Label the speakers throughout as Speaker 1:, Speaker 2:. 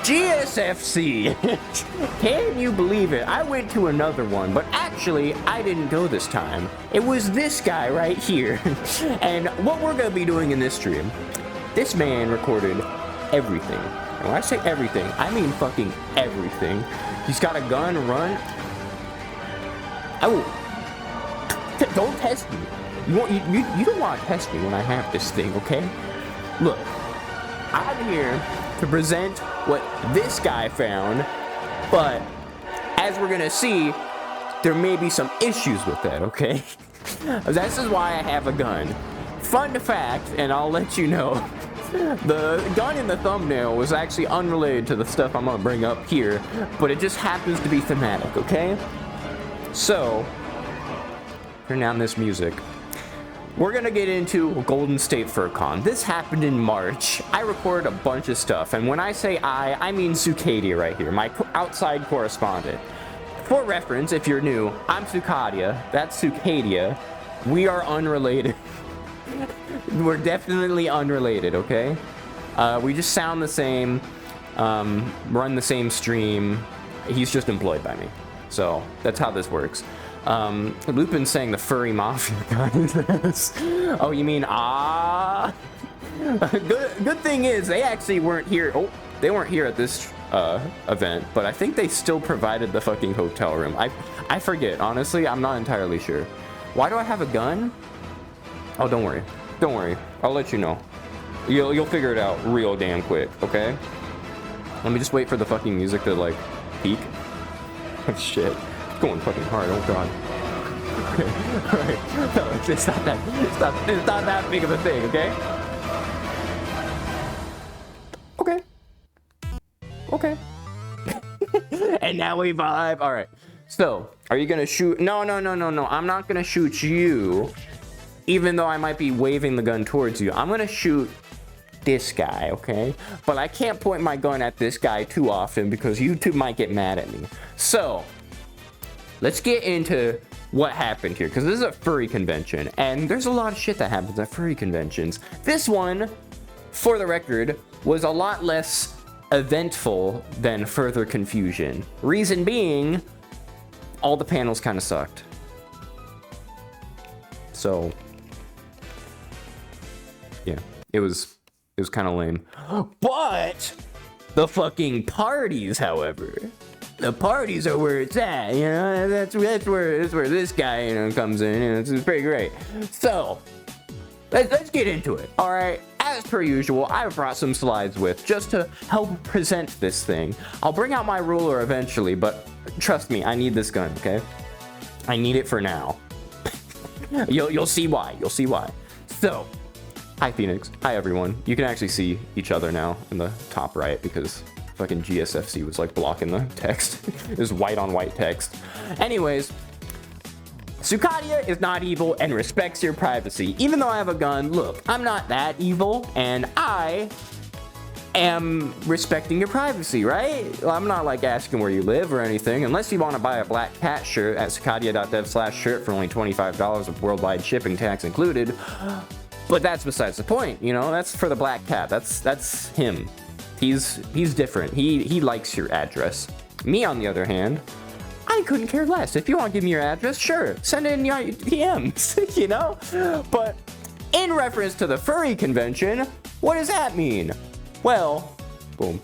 Speaker 1: GSFC. Can you believe it? I went to another one, but actually, I didn't go this time. It was this guy right here. And what we're gonna be doing in this stream, this man recorded everything. And when I say everything, I mean fucking everything. He's got a gun, run. Oh, don't test me. You don't want to test me when I have this thing, okay? Look, I'm here to present what this guy found, but as we're gonna see, there may be some issues with that, okay? This is why I have a gun. Fun fact, and I'll let you know, the gun in the thumbnail was actually unrelated to the stuff I'm gonna bring up here, but it just happens to be thematic, okay? So, turn down this music. We're gonna get into Golden State FurCon. This happened in March. I recorded a bunch of stuff, and when I say I mean Sucadia right here, my outside correspondent. For reference, if you're new, I'm Sucadia, that's Sucadia. We are unrelated. We're definitely unrelated, okay? We just sound the same, run the same stream. He's just employed by me. So, that's how this works. Lupin's saying the furry mafia guys. Oh, you mean good thing is they actually weren't here. Oh, they weren't here at this event, but I think they still provided the fucking hotel room. I forget, honestly, I'm not entirely sure. Why do I have a gun? Oh, don't worry, I'll let you know. You'll figure it out real damn quick, okay? Let me just wait for the fucking music to like peak. Oh shit. Going fucking hard, oh god. Okay, alright. No, it's not that big of a thing, okay? Okay. And now we vibe. Alright. So, are you gonna shoot? No. I'm not gonna shoot you. Even though I might be waving the gun towards you. I'm gonna shoot this guy, okay? But I can't point my gun at this guy too often because YouTube might get mad at me. So, let's get into what happened here, because this is a furry convention, and there's a lot of shit that happens at furry conventions. This one, for the record, was a lot less eventful than Further Confusion. Reason being, all the panels kind of sucked. So, yeah, it was kind of lame. But the fucking parties, however. The parties are where it's at, you know. That's where this guy, you know, comes in, and it's pretty great. So, let's get into it. All right. As per usual, I've brought some slides with just to help present this thing. I'll bring out my ruler eventually, but trust me, I need this gun. Okay, I need it for now. You'll see why. You'll see why. So, hi Phoenix. Hi everyone. You can actually see each other now in the top right because fucking GSFC was like blocking the text. It was white on white text. Anyways, Sucadia is not evil and respects your privacy. Even though I have a gun, look, I'm not that evil and I am respecting your privacy, right? Well, I'm not like asking where you live or anything, unless you want to buy a black cat shirt at sucadia.dev/shirt for only $25 with worldwide shipping, tax included. But that's besides the point, you know, that's for the black cat. That's him. He's different. He likes your address. Me, on the other hand, I couldn't care less. If you want to give me your address, sure, send it in your DMs, you know? But in reference to the furry convention, what does that mean? Well, boom.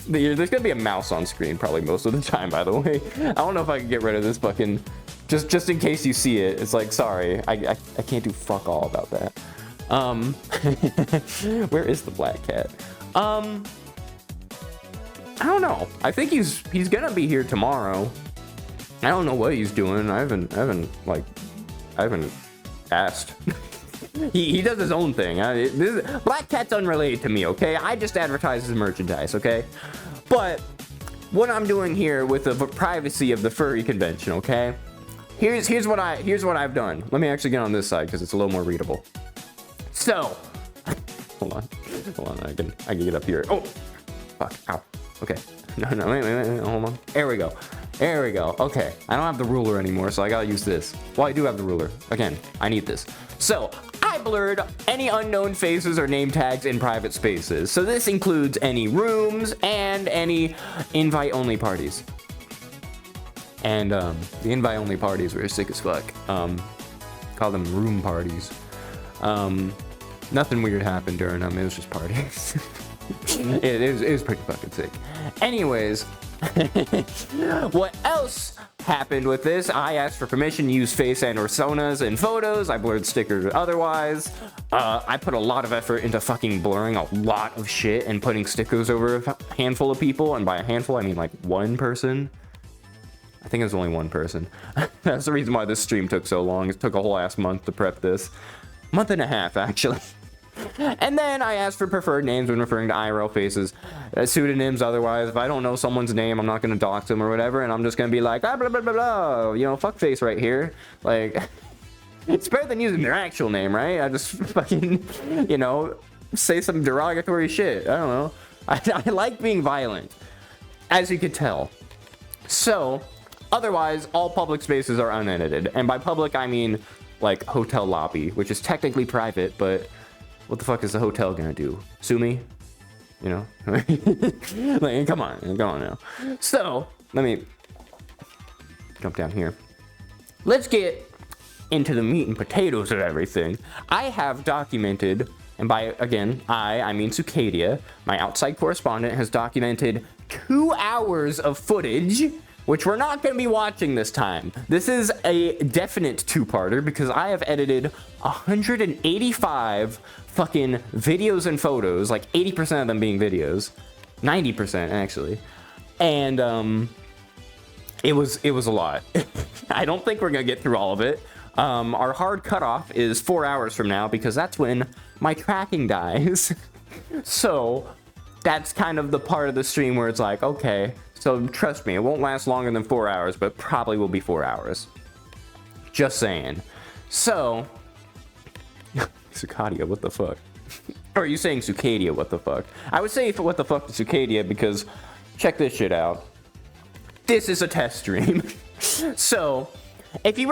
Speaker 1: There's gonna be a mouse on screen probably most of the time, by the way. I don't know if I can get rid of this fucking, just in case you see it. It's like, sorry, I can't do fuck all about that. Where is the black cat? I don't know. I think he's gonna be here tomorrow. I don't know what he's doing. I haven't asked. he does his own thing. Black Cat's unrelated to me, okay? I just advertise his merchandise, okay? But what I'm doing here with the privacy of the furry convention, okay? Here's what I've done. Let me actually get on this side because it's a little more readable. So, hold on, I can get up here. Oh, fuck, ow. Okay, no, wait, hold on. There we go. Okay, I don't have the ruler anymore, so I gotta use this. Well, I do have the ruler. Again, I need this. So, I blurred any unknown faces or name tags in private spaces. So this includes any rooms and any invite-only parties. And the invite-only parties were sick as fuck. Call them room parties. Nothing weird happened during them. It was just parties. it was pretty fucking sick. Anyways, what else happened with this? I asked for permission to use face and personas in photos. I blurred stickers otherwise. I put a lot of effort into fucking blurring a lot of shit and putting stickers over a handful of people. And by a handful, I mean like one person. I think it was only one person. That's the reason why this stream took so long. It took a whole ass month to prep this. Month and a half, actually. And then I asked for preferred names when referring to IRL faces. Pseudonyms otherwise. If I don't know someone's name, I'm not going to dox them or whatever. And I'm just going to be like, blah, blah, blah, blah, blah. You know, fuckface right here. Like, it's better than using their actual name, right? I just fucking, you know, say some derogatory shit. I don't know. I like being violent, as you could tell. So, otherwise, all public spaces are unedited. And by public, I mean, like, hotel lobby, which is technically private, but what the fuck is the hotel gonna do? Sue me? You know? Like, come on now. So, let me jump down here. Let's get into the meat and potatoes of everything. I have documented, and by, again, I mean Sucadia, my outside correspondent has documented 2 hours of footage, which we're not going to be watching this time. This is a definite two-parter because I have edited 185 fucking videos and photos, like 80% of them being videos, 90% actually, and it was a lot. I don't think we're gonna get through all of it. Our hard cutoff is 4 hours from now because that's when my tracking dies. So that's kind of the part of the stream where it's like, okay, so trust me, it won't last longer than 4 hours, but probably will be 4 hours. Just saying. So, Sucadia, what the fuck? Or are you saying Sucadia, what the fuck? I would say what the fuck to Sucadia because check this shit out. This is a test stream. So, if you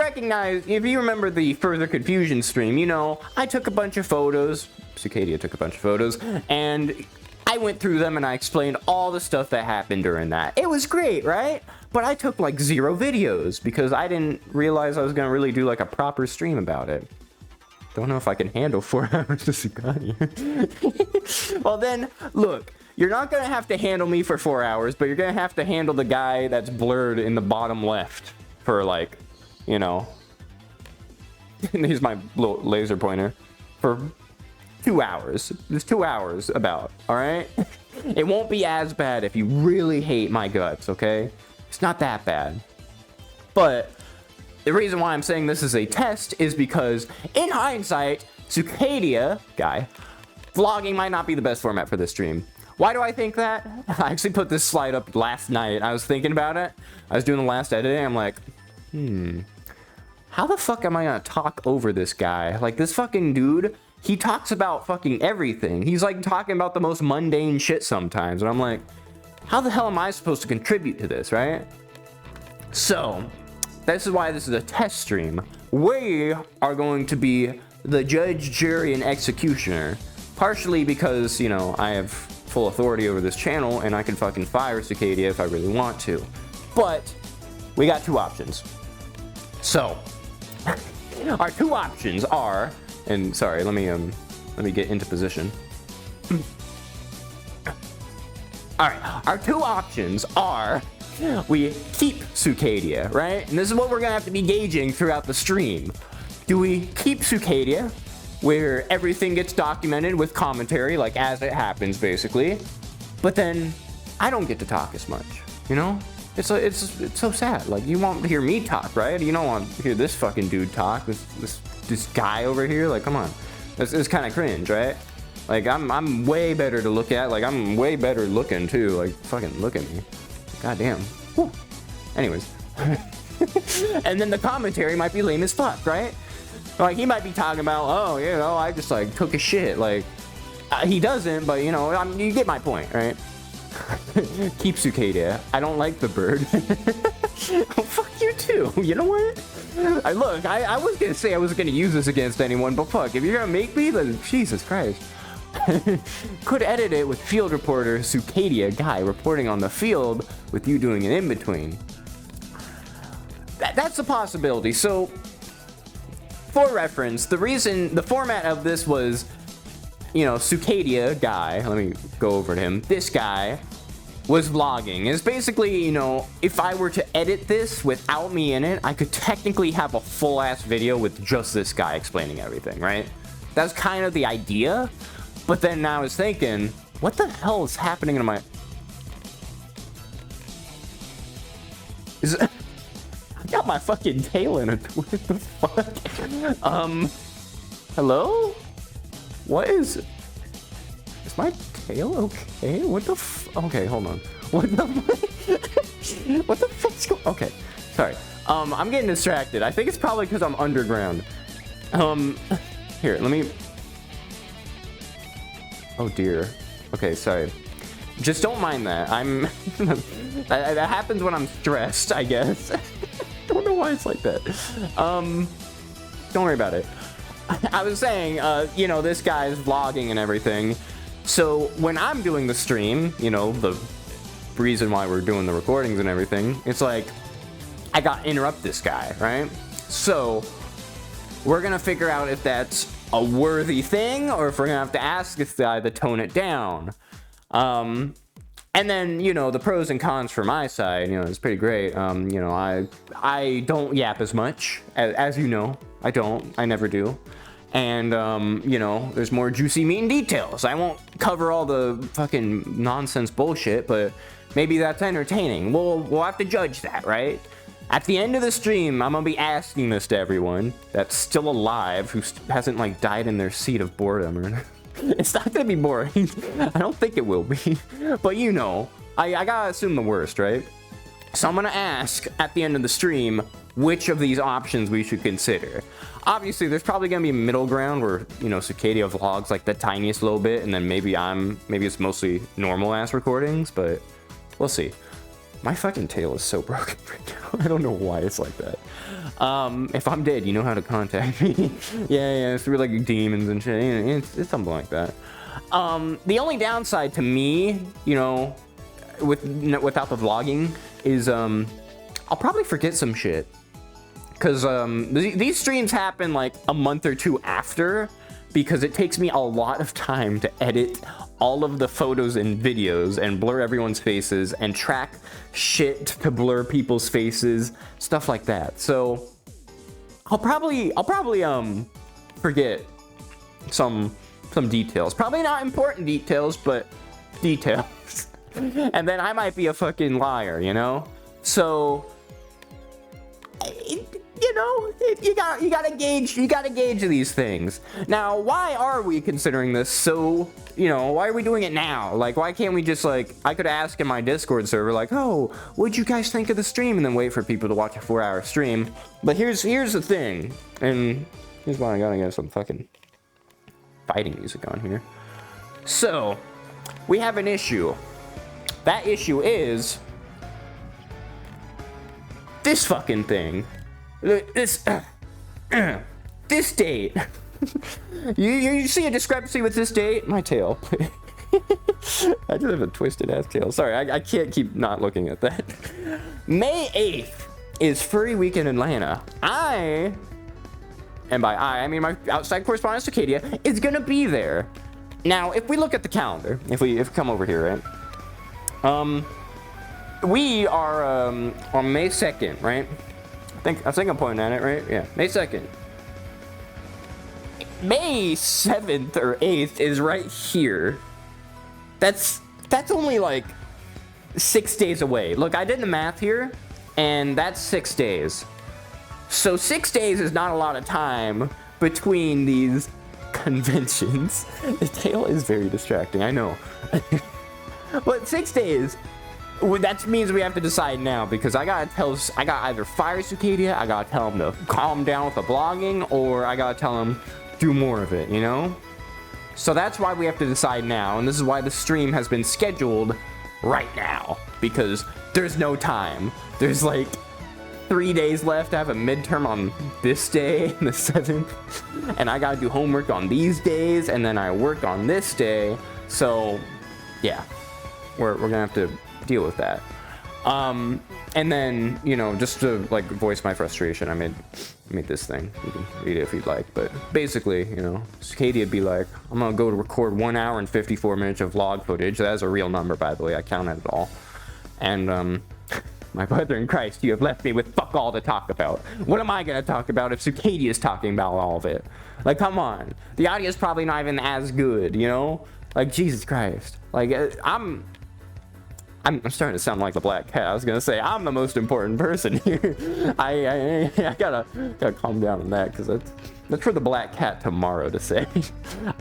Speaker 1: remember the Further Confusion stream, you know, I took a bunch of photos, Sucadia took a bunch of photos, and I went through them and I explained all the stuff that happened during that. It was great, right? But I took like 0 videos because I didn't realize I was gonna really do like a proper stream about it. Don't know if I can handle 4 hours of Sucadia. Well then, look, you're not gonna have to handle me for 4 hours, but you're gonna have to handle the guy that's blurred in the bottom left for like, you know, here's my little laser pointer, for 2 hours. There's 2 hours about, all right? It won't be as bad if you really hate my guts, okay? It's not that bad. But the reason why I'm saying this is a test is because, in hindsight, Sucadia, guy, vlogging might not be the best format for this stream. Why do I think that? I actually put this slide up last night. I was thinking about it. I was doing the last editing. I'm like, how the fuck am I gonna talk over this guy? Like, this fucking dude, he talks about fucking everything. He's like talking about the most mundane shit sometimes. And I'm like, how the hell am I supposed to contribute to this, right? So, this is why this is a test stream. We are going to be the judge, jury, and executioner. Partially because, you know, I have full authority over this channel and I can fucking fire Sucadia if I really want to. But, we got 2 options. So, our 2 options are, and sorry, let me get into position. All right, our 2 options are we keep Sucadia, right? And this is what we're gonna have to be gauging throughout the stream. Do we keep Sucadia, where everything gets documented with commentary, like as it happens, basically, but then I don't get to talk as much, you know? It's so sad. Like, you won't hear me talk, right? You don't want to hear this fucking dude talk. This guy over here. Like, come on. It's kind of cringe, right? Like, I'm way better to look at. Like, I'm way better looking too. Like, fucking look at me. God damn. Whew. Anyways. And then the commentary might be lame as fuck, right? Like, he might be talking about, oh, you know, I just like took a shit. Like, he doesn't, but you know, you get my point, right? Keep Sucadia. I don't like the bird. Fuck you too. You know what? I was gonna say I wasn't gonna use this against anyone, but fuck, if you're gonna make me, then Jesus Christ. Could edit it with field reporter Sucadia guy reporting on the field with you doing an in-between. That's a possibility. So, for reference, the format of this was, you know, Sucadia guy, let me go over to him, this guy was vlogging. It's basically, you know, if I were to edit this without me in it, I could technically have a full-ass video with just this guy explaining everything, right? That's kind of the idea. But then now I was thinking, what the hell is happening to my... I got my fucking tail in it. What the fuck? Hello? What is... Is my tail okay? What the okay, hold on. What the what the fuck's going... Okay, sorry. I'm getting distracted. I think it's probably because I'm underground. Here, let me... Oh dear. Okay, sorry. Just don't mind that. That happens when I'm stressed, I guess. I don't know why it's like that. Don't worry about it. I was saying, you know, this guy's vlogging and everything. So when I'm doing the stream, you know, the reason why we're doing the recordings and everything, it's like, I gotta interrupt this guy, right? So we're gonna figure out if that's a worthy thing, or if we're gonna have to ask this guy to tone it down. And then, you know, the pros and cons for my side, you know, it's pretty great. You know, I don't yap as much, as you know, I never do. And, you know, there's more juicy meat and details. I won't cover all the fucking nonsense bullshit, but maybe that's entertaining. We'll have to judge that, right? At the end of the stream, I'm gonna be asking this to everyone that's still alive, who hasn't, like, died in their seat of boredom. Or it's not gonna be boring. I don't think it will be. But, you know, I gotta assume the worst, right? So I'm gonna ask, at the end of the stream, which of these options we should consider. Obviously, there's probably gonna be a middle ground where, you know, Sucadia vlogs, like, the tiniest little bit, and then maybe it's mostly normal-ass recordings, but we'll see. My fucking tail is so broken right now. I don't know why it's like that. If I'm dead, you know how to contact me. yeah, through like demons and shit. It's something like that. The only downside to me, you know, without the vlogging is I'll probably forget some shit. Because these streams happen like a month or two after, because it takes me a lot of time to edit all of the photos and videos and blur everyone's faces and track shit to blur people's faces, stuff like that. So I'll probably forget some details. Probably not important details, but details. And then I might be a fucking liar, you know? So you know, you gotta gauge these things. Now, why are we considering this? So, you know, why are we doing it now? Like, why can't we just, like, I could ask in my Discord server, like, oh, what'd you guys think of the stream? And then wait for people to watch a 4-hour stream. But here's the thing, and here's why I gotta get some fucking fighting music on here. So, we have an issue. That issue is this fucking thing. This date. you see a discrepancy with this date? My tail. I just have a twisted ass tail. Sorry, I can't keep not looking at that. May 8th is Furry Week in Atlanta. And by I mean my outside correspondent Sucadia is gonna be there. Now, if we look at the calendar, if we come over here, right? We are on May 2nd, right? I think I'm pointing at it, right? Yeah, May 2nd. May 7th or 8th is right here. That's only like 6 days away. Look, I did the math here, and that's 6 days. So 6 days is not a lot of time between these conventions. The tail is very distracting, I know. But 6 days. That means we have to decide now, because I gotta either fire Sucadia, I gotta tell him to calm down with the blogging, or I gotta tell him do more of it, you know? So that's why we have to decide now, and this is why the stream has been scheduled right now because there's no time. There's like 3 days left. I have a midterm on this day, the 7th, and I gotta do homework on these days, and then I work on this day. So yeah, we're gonna have to deal with that. And then, you know, just to like voice my frustration, I made this thing. You can read it if you'd like, but basically, you know, Cicadia'd be like, I'm gonna go to record 1 hour and 54 minutes of vlog footage. That is a real number, by the way. I counted it all. And my brother in Christ, you have left me with fuck all to talk about. What am I gonna talk about if Cicadia is talking about all of it? Like, come on. The audio is probably not even as good, you know? Like, Jesus Christ. Like, I'm starting to sound like the Black Cat. I was gonna say I'm the most important person here. I gotta calm down on that because that's for the Black Cat tomorrow to say.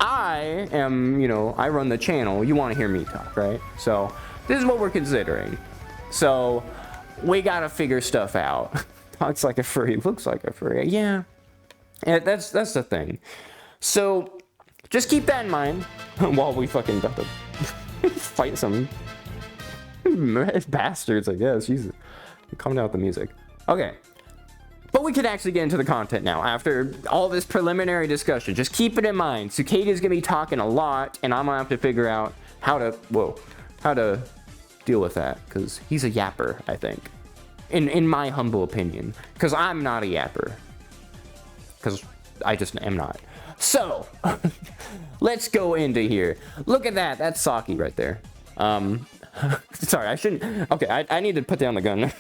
Speaker 1: I am, you know, I run the channel. You want to hear me talk, right? So this is what we're considering. So we gotta figure stuff out. Talks like a furry, looks like a furry. Yeah, and that's the thing. So just keep that in mind while we fucking got to fight some bastards, I guess. Jesus, calm down with the music. Okay, but we can actually get into the content now after all this preliminary discussion. Just keep it in mind. Cicadia's gonna be talking a lot, and I'm gonna have to figure out how to deal with that because he's a yapper, I think, in my humble opinion. Because I'm not a yapper. Because I just am not. So let's go into here. Look at that. That's Saki right there. Sorry, I shouldn't. Okay, I need to put down the gun.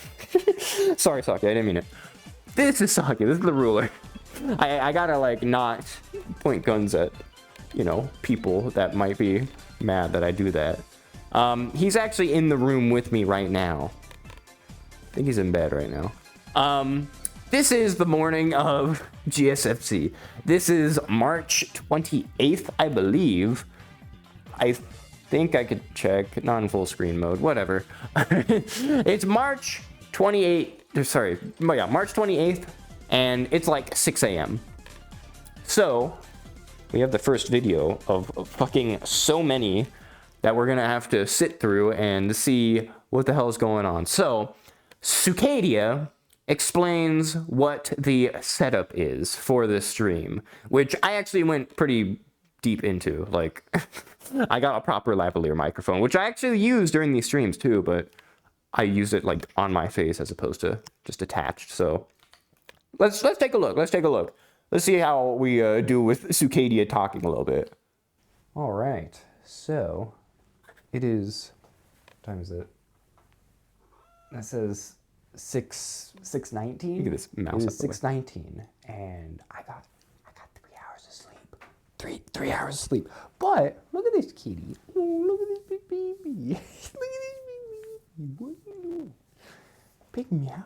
Speaker 1: Sorry, Saki, I didn't mean it. This is Saki. This is the ruler. I gotta like not point guns at, you know, people that might be mad that I do that. He's actually in the room with me right now. I think he's in bed right now. This is the morning of GSFC. This is March 28th, I believe. I think I could check, not in full screen mode, whatever. It's March 28th, sorry, yeah, March 28th, and it's like 6 a.m. So, we have the first video of fucking so many that we're gonna have to sit through and see what the hell is going on. So, Cicadia explains what the setup is for this stream, which I actually went pretty deep into. Like, I got a proper lavalier microphone, which I actually use during these streams too, but I use it like on my face as opposed to just attached. So let's take a look. Let's take a look. Let's see how we do with Cicadia talking a little bit. All right. So it is. What time is it? That says 6:19. Look at this mouse. It is 6:19, and I got 3 hours of sleep. Three hours of sleep. But look at this kitty. Oh, look at this big baby. Look at this big baby. What are you doing? Big meow.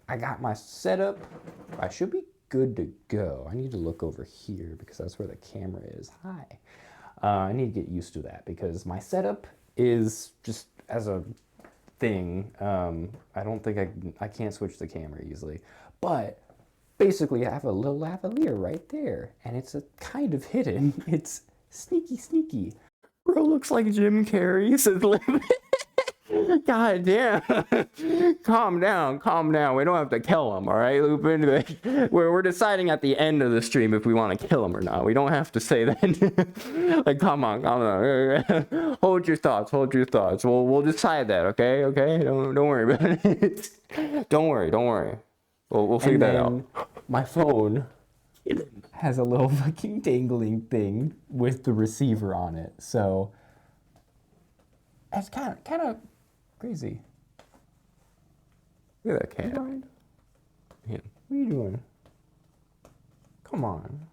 Speaker 1: I got my setup. I should be good to go. I need to look over here because that's where the camera is. Hi. I need to get used to that because my setup is just as a thing. I don't think I can't switch the camera easily, but basically I have a little lavalier right there, and it's a kind of hidden. It's sneaky. Bro looks like Jim Carrey, says Lip. God damn. Calm down. We don't have to kill him, all right, Lupin? We're deciding at the end of the stream if we want to kill him or not. We don't have to say that. Like, come on. Hold your thoughts. We'll decide that, okay? Don't worry about it. Don't worry. We'll figure that out. My phone has a little fucking dangling thing with the receiver on it, so it's kind of crazy. Look at that cat. Yeah. What are you doing? Come on.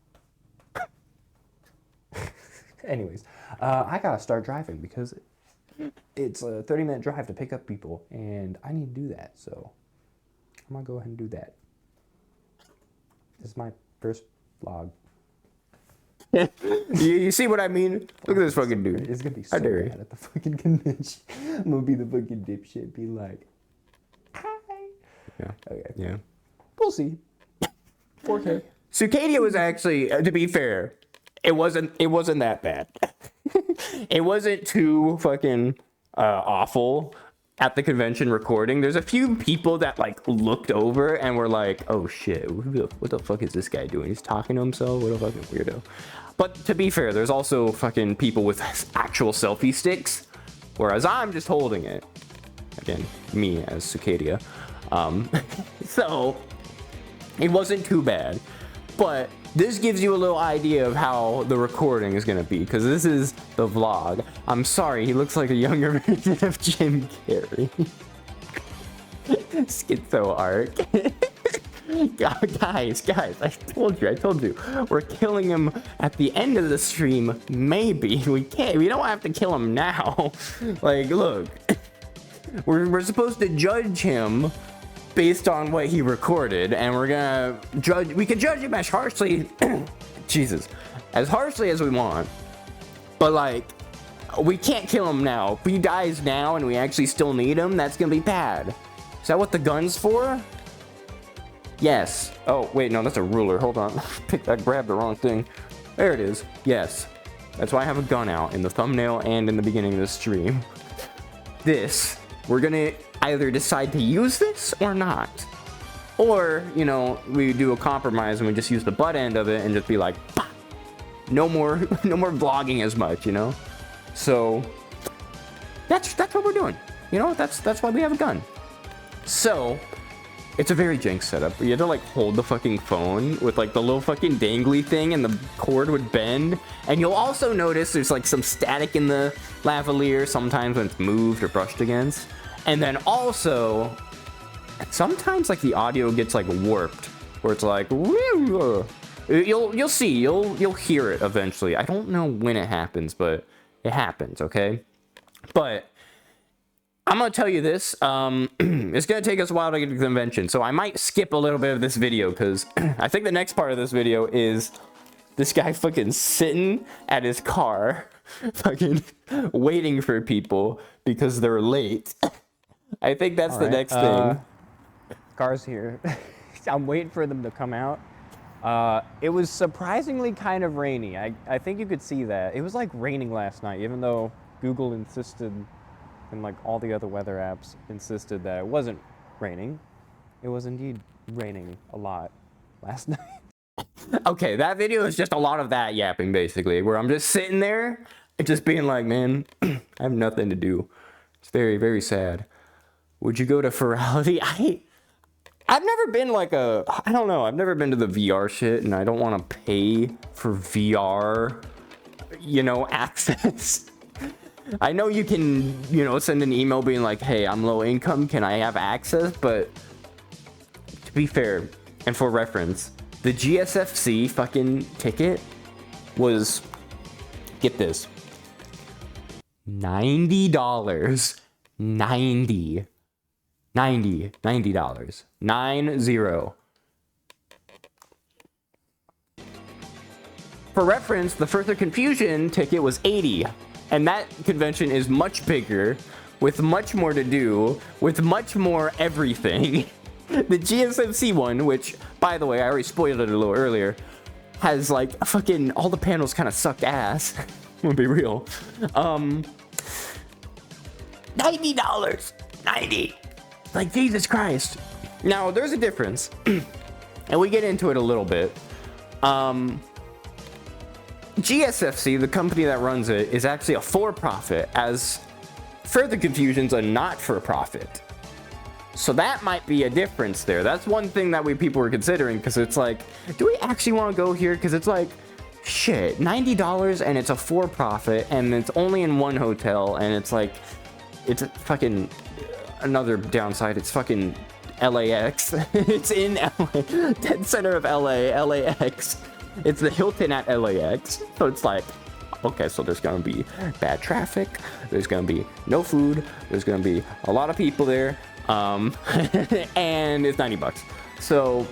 Speaker 1: Anyways, I gotta start driving because it's a 30-minute drive to pick up people, and I need to do that, so I'm gonna go ahead and do that. This is my first vlog. You see what I mean? Look at this fucking dude. It's gonna be so bad at the fucking convention. I'm gonna be the fucking dipshit, be like, hi. Yeah. Okay. Yeah. We'll see. 4K. Cicadia was actually, to be fair, It wasn't that bad. It wasn't too fucking awful at the convention recording. There's a few people that like looked over and were like, oh shit, what the fuck is this guy doing? He's talking to himself? What a fucking weirdo. But to be fair, there's also fucking people with actual selfie sticks, whereas I'm just holding it. Again, me as Cicadia. So it wasn't too bad, but this gives you a little idea of how the recording is gonna be, because this is the vlog. I'm sorry, he looks like a younger version of Jim Carrey. Schizo arc. Guys, I told you, we're killing him at the end of the stream. Maybe we don't have to kill him now. Like, look, we're supposed to judge him based on what he recorded, and we can judge him as harshly Jesus, as harshly as we want, but like, we can't kill him now. If he dies now and we actually still need him, that's gonna be bad. Is that what the gun's for? Yes. Oh wait, no, that's a ruler. Hold on. I grabbed the wrong thing. There it is. Yes, that's why I have a gun out in the thumbnail and in the beginning of the stream. We're gonna either decide to use this or not, or, you know, we do a compromise and we just use the butt end of it and just be like, bah! no more vlogging as much, you know. So that's what we're doing, you know. That's why we have a gun. So it's a very jank setup. You have to like hold the fucking phone with like the little fucking dangly thing, and the cord would bend. And you'll also notice there's like some static in the lavalier sometimes when it's moved or brushed against. And then also sometimes like the audio gets like warped, where it's like you'll see, you'll hear it eventually. I don't know when it happens, but it happens, okay? But I'm gonna tell you this, it's gonna take us a while to get to the convention, so I might skip a little bit of this video, because I think the next part of this video is this guy fucking sitting at his car, fucking waiting for people because they're late. I think that's the next thing.
Speaker 2: Car's here. I'm waiting for them to come out. It was surprisingly kind of rainy. I think you could see that. It was like raining last night, even though Google insisted, and like all the other weather apps insisted that it wasn't raining. It was indeed raining a lot last night.
Speaker 1: Okay, that video is just a lot of that yapping, basically, where I'm just sitting there and just being like, man, I have nothing to do. It's very, very sad. Would you go to Furry? I've never been like I don't know, I've never been to the VR shit, and I don't want to pay for VR, you know, access. I know you can, you know, send an email being like, hey, I'm low income, can I have access? But to be fair, and for reference, the GSFC fucking ticket was, get this, $90. $90. $90. 90. For reference, the Further Confusion ticket was $80. And that convention is much bigger, with much more to do, with much more everything. The GSFC one, which, by the way, I already spoiled it a little earlier, has like fucking all the panels kind of suck ass. I'm gonna be real. $90. 90. Like, Jesus Christ. Now, there's a difference, and we get into it a little bit. GSFC, the company that runs it, is actually a for-profit, as Further Confusion's a not-for-profit. So that might be a difference there. That's one thing that people were considering, because it's like, do we actually want to go here? Because it's like, shit, $90, and it's a for-profit, and it's only in one hotel, and it's like, it's fucking another downside. It's fucking LAX. It's in LA, dead center of LAX. It's the Hilton at LAX. So it's like, okay, so there's gonna be bad traffic. There's gonna be no food. There's gonna be a lot of people there. And it's $90. So,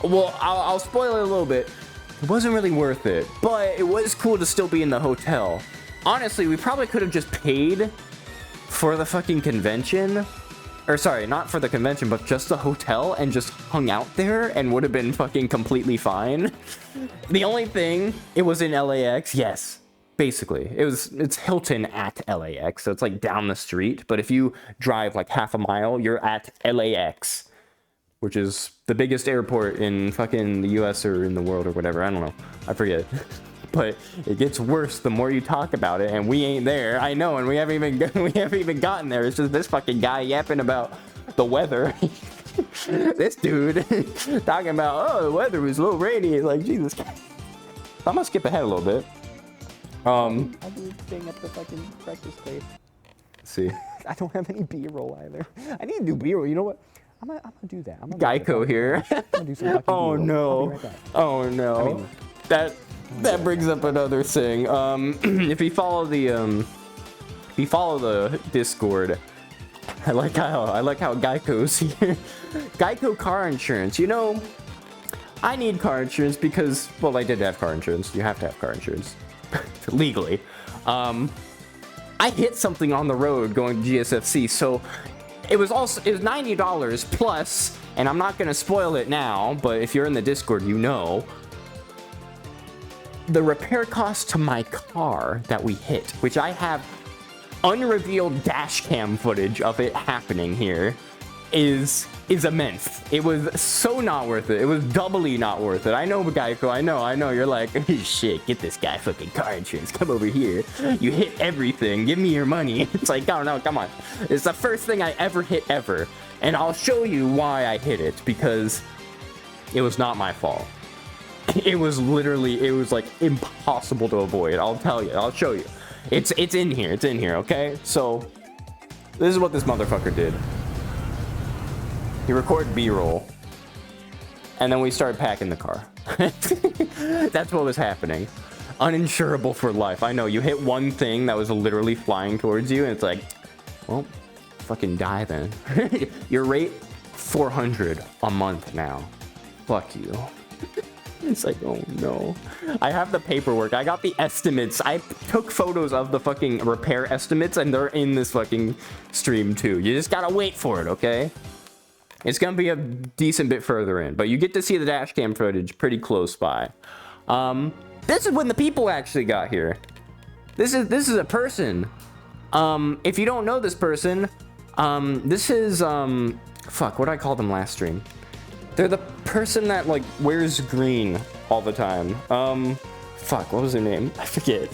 Speaker 1: well, I'll spoil it a little bit. It wasn't really worth it, but it was cool to still be in the hotel. Honestly, we probably could have just paid for the fucking convention or sorry, not for the convention, but just the hotel and just hung out there and would have been fucking completely fine. The only thing, it was in LAX, yes. Basically, it's Hilton at LAX, so it's like down the street. But if you drive like half a mile, you're at LAX, which is the biggest airport in fucking the US or in the world or whatever. I don't know. I forget. But it gets worse the more you talk about it, and we ain't there. I know, and we haven't even gotten there. It's just this fucking guy yapping about the weather. This dude talking about, oh, the weather was a little rainy. It's like, Jesus. I'm gonna skip ahead a little bit.
Speaker 2: I'll be staying at the fucking practice place.
Speaker 1: See.
Speaker 2: I don't have any B-roll either. I need to do B-roll. You know what? I'm gonna do that.
Speaker 1: Geico here.
Speaker 2: I'm gonna do some
Speaker 1: Oh
Speaker 2: B-roll.
Speaker 1: no.
Speaker 2: I'll be right back.
Speaker 1: Oh no.
Speaker 2: I mean,
Speaker 1: that brings up another thing. If you follow the Discord, I like how Geico's here. Geico car insurance. You know, I need car insurance because, well, I did have car insurance. You have to have car insurance. Legally. I hit something on the road going to GSFC, so it was $90 plus, and I'm not gonna spoil it now, but if you're in the Discord, you know. The repair cost to my car that we hit, which I have unrevealed dash cam footage of it happening here, is immense. It was so not worth it. It was doubly not worth it. I know, Geico, I know. You're like, shit, get this guy fucking car insurance. Come over here. You hit everything. Give me your money. It's like, oh no, come on. It's the first thing I ever hit ever. And I'll show you why I hit it, because it was not my fault. It was like impossible to avoid. I'll tell you. I'll show you. It's in here. It's in here, okay? So, this is what this motherfucker did. He recorded B-roll, and then we started packing the car. That's what was happening. Uninsurable for life. I know, you hit one thing that was literally flying towards you, and it's like, well, fucking die then. Your rate, 400 a month now. Fuck you. It's like, oh no. I have the paperwork. I got the estimates. I took photos of the fucking repair estimates, and they're in this fucking stream too. You just gotta wait for it, okay? It's gonna be a decent bit further in, but you get to see the dash cam footage pretty close by. This is when the people actually got here. This is a person. If you don't know this person, this is fuck, what did I call them last stream? They're the person that like wears green all the time. Fuck, what was their name? I forget.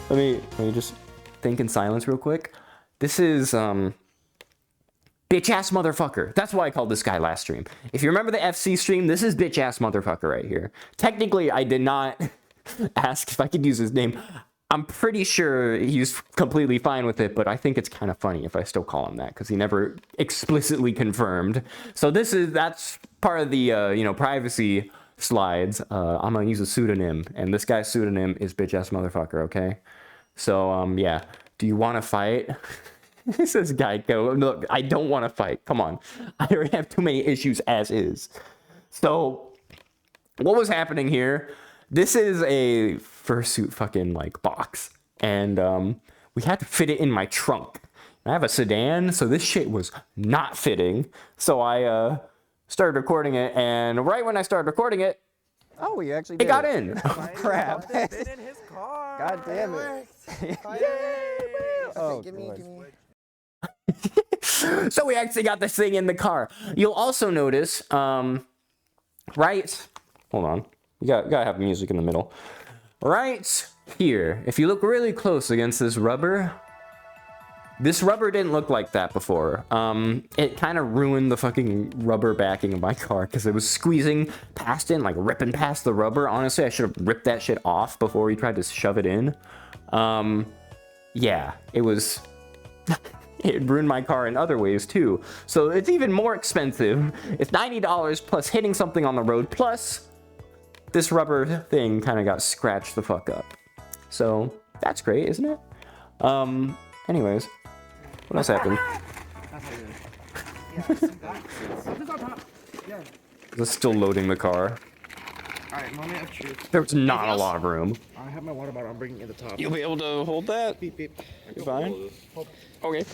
Speaker 1: let me just think in silence real quick. This is bitch ass motherfucker. That's why I called this guy last stream. If you remember the FC stream, this is bitch ass motherfucker right here. Technically, I did not ask if I could use his name. I'm pretty sure he's completely fine with it, but I think it's kind of funny if I still call him that because he never explicitly confirmed. So that's part of the privacy slides. I'm gonna use a pseudonym, and this guy's pseudonym is bitch ass motherfucker. Okay, so yeah. Do you want to fight? This is Geico. Look, I don't want to fight. Come on. I already have too many issues as is. So, what was happening here? This is a fursuit fucking like box. And we had to fit it in my trunk. I have a sedan, so this shit was not fitting. So I started recording it, and right when I started recording it,
Speaker 2: oh, we actually did.
Speaker 1: It got in.
Speaker 2: Oh, crap.
Speaker 3: Fit in his car.
Speaker 2: God damn it. Oh,
Speaker 3: give me.
Speaker 1: So we actually got this thing in the car. You'll also notice, right, hold on, you gotta have music in the middle. Right here, if you look really close against this rubber didn't look like that before. It kind of ruined the fucking rubber backing of my car because it was squeezing past it and like ripping past the rubber. Honestly, I should have ripped that shit off before we tried to shove it in. Yeah, it was... It ruined my car in other ways too. So it's even more expensive. It's $90 plus hitting something on the road, plus this rubber thing kind of got scratched the fuck up. So that's great, isn't it? Anyways, what else happened? Is this still loading the car?
Speaker 3: Alright, moment of truth.
Speaker 1: There was not a lot of room.
Speaker 3: I have my water bottle. I'm bringing it to the top.
Speaker 1: You'll be able to hold that?
Speaker 3: Beep, beep.
Speaker 1: You're fine? Okay.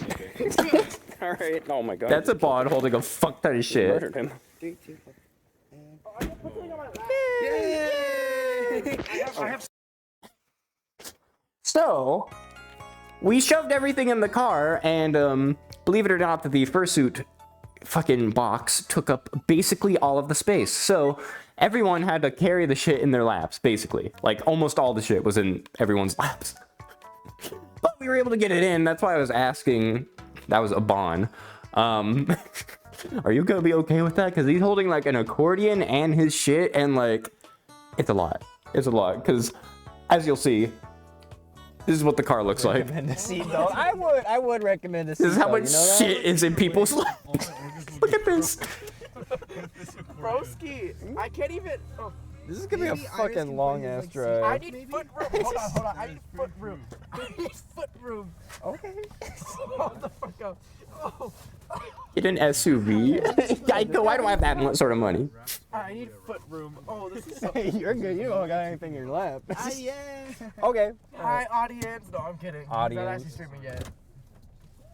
Speaker 2: Alright. Oh my god.
Speaker 1: That's a bod holding a fuck ton of shit.
Speaker 2: Murdered him.
Speaker 3: 3, 2, 1. Yay! I have
Speaker 1: So, we shoved everything in the car, and believe it or not, the fursuit fucking box took up basically all of the space. So, everyone had to carry the shit in their laps, basically. Like, almost all the shit was in everyone's laps. But we were able to get it in. That's why I was asking. That was a bond. Are you gonna be okay with that? Because he's holding like an accordion and his shit, and like, it's a lot. It's a lot. Because as you'll see, this is what the car looks like.
Speaker 2: Recommend a seatbelt. I would recommend a seatbelt.
Speaker 1: This is how much
Speaker 2: you know that?
Speaker 1: shit is in people's laps. Look at this.
Speaker 3: Broski, I can't even. Oh,
Speaker 2: This is gonna be a fucking long ass drive.
Speaker 3: I need foot room. Hold on. I need foot room. I need foot room.
Speaker 2: Okay.
Speaker 3: Hold the fuck up. Oh.
Speaker 1: Get an SUV. Why do I have that sort of money?
Speaker 3: I need foot room. Oh, this is so.
Speaker 2: Hey, you're good. You don't got anything in your lap.
Speaker 3: Yeah.
Speaker 2: Okay.
Speaker 3: Hi, audience. No, I'm kidding. I'm not
Speaker 2: Audience.
Speaker 3: actually streaming yet.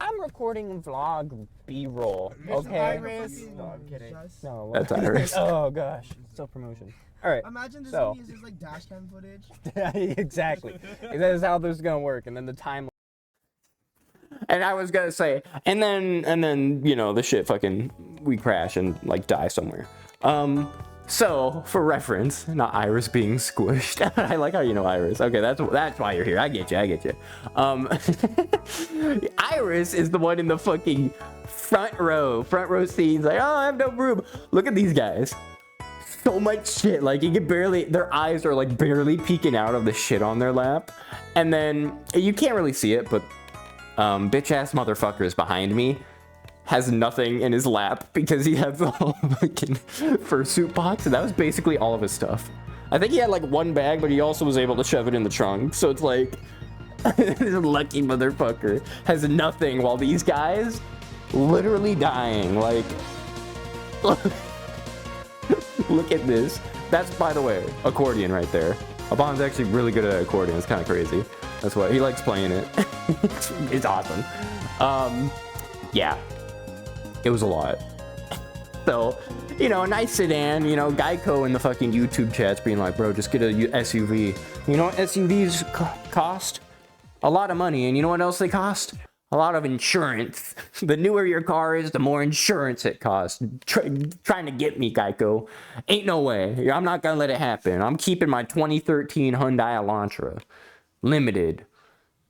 Speaker 2: I'm recording vlog B-roll.
Speaker 3: Here's
Speaker 2: Okay.
Speaker 3: Iris. No, I'm kidding.
Speaker 2: No.
Speaker 1: That's Iris.
Speaker 2: Oh gosh. Self promotion. All right.
Speaker 4: Imagine this
Speaker 2: So.
Speaker 4: movie is just like dash cam footage.
Speaker 2: Exactly. That is how this is gonna work, and then the time.
Speaker 1: And I was gonna say, and then you know the shit fucking we crash and like die somewhere. So for reference, not Iris being squished. I like how you know Iris. Okay, that's why you're here. I get you. Iris is the one in the fucking front row seats. Like, oh, I have no room. Look at these guys. So much shit. Like you can barely. Their eyes are like barely peeking out of the shit on their lap, and then you can't really see it, but bitch ass motherfucker is behind me. Has nothing in his lap because he has the whole fucking fursuit box, and that was basically all of his stuff. I think he had like one bag, but he also was able to shove it in the trunk. So it's like, this lucky motherfucker has nothing, while these guys literally dying. Like, look at this. That's, by the way, accordion right there. Abon's actually really good at accordion. It's kind of crazy. That's why he likes playing it. It's awesome. Yeah. It was a lot. So, you know, a nice sedan, you know, Geico in the fucking YouTube chats being like, bro, just get a SUV. You know what SUVs cost? A lot of money. And you know what else they cost? A lot of insurance. The newer your car is, the more insurance it costs. Trying to get me, Geico. Ain't no way. I'm not gonna let it happen. I'm keeping my 2013 Hyundai Elantra. Limited.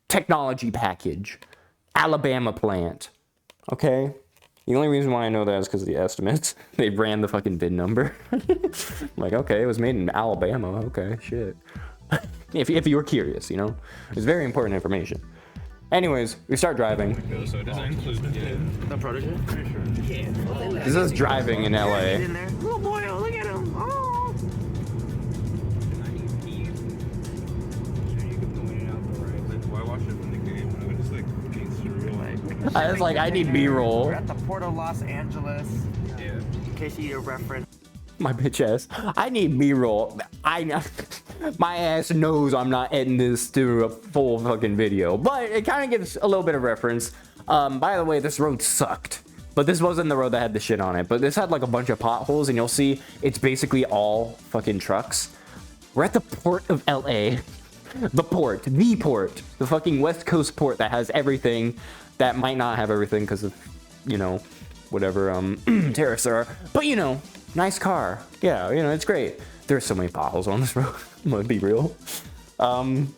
Speaker 1: Technology package. Alabama plant. Okay? The only reason why I know that is because of the estimates. They ran the fucking VIN number. Like, okay, it was made in Alabama. Okay, shit. if you were curious, you know? It's very important information. Anyways, we start driving.
Speaker 5: So it doesn't include the
Speaker 3: Protege?
Speaker 5: Pretty sure.
Speaker 3: Yeah.
Speaker 1: This is driving in LA.
Speaker 3: In there. Oh boy, oh, look at him. Oh.
Speaker 5: Why watch it from the game? I would just like gangster real life.
Speaker 1: I was like, I need B-roll.
Speaker 3: We're at the Port of Los Angeles.
Speaker 5: Yeah.
Speaker 3: In case you need a reference.
Speaker 1: My bitch ass. I need B-roll. My ass knows I'm not editing this to a full fucking video, but it kind of gives a little bit of reference. By the way, this road sucked, but this wasn't the road that had the shit on it. But this had like a bunch of potholes, and you'll see it's basically all fucking trucks. We're at the port of LA. The port, the fucking West Coast port that has everything that might not have everything because of, you know, whatever tariffs there are. But you know, nice car. Yeah, you know, it's great. There's so many potholes on this road. I'm gonna be real. Kind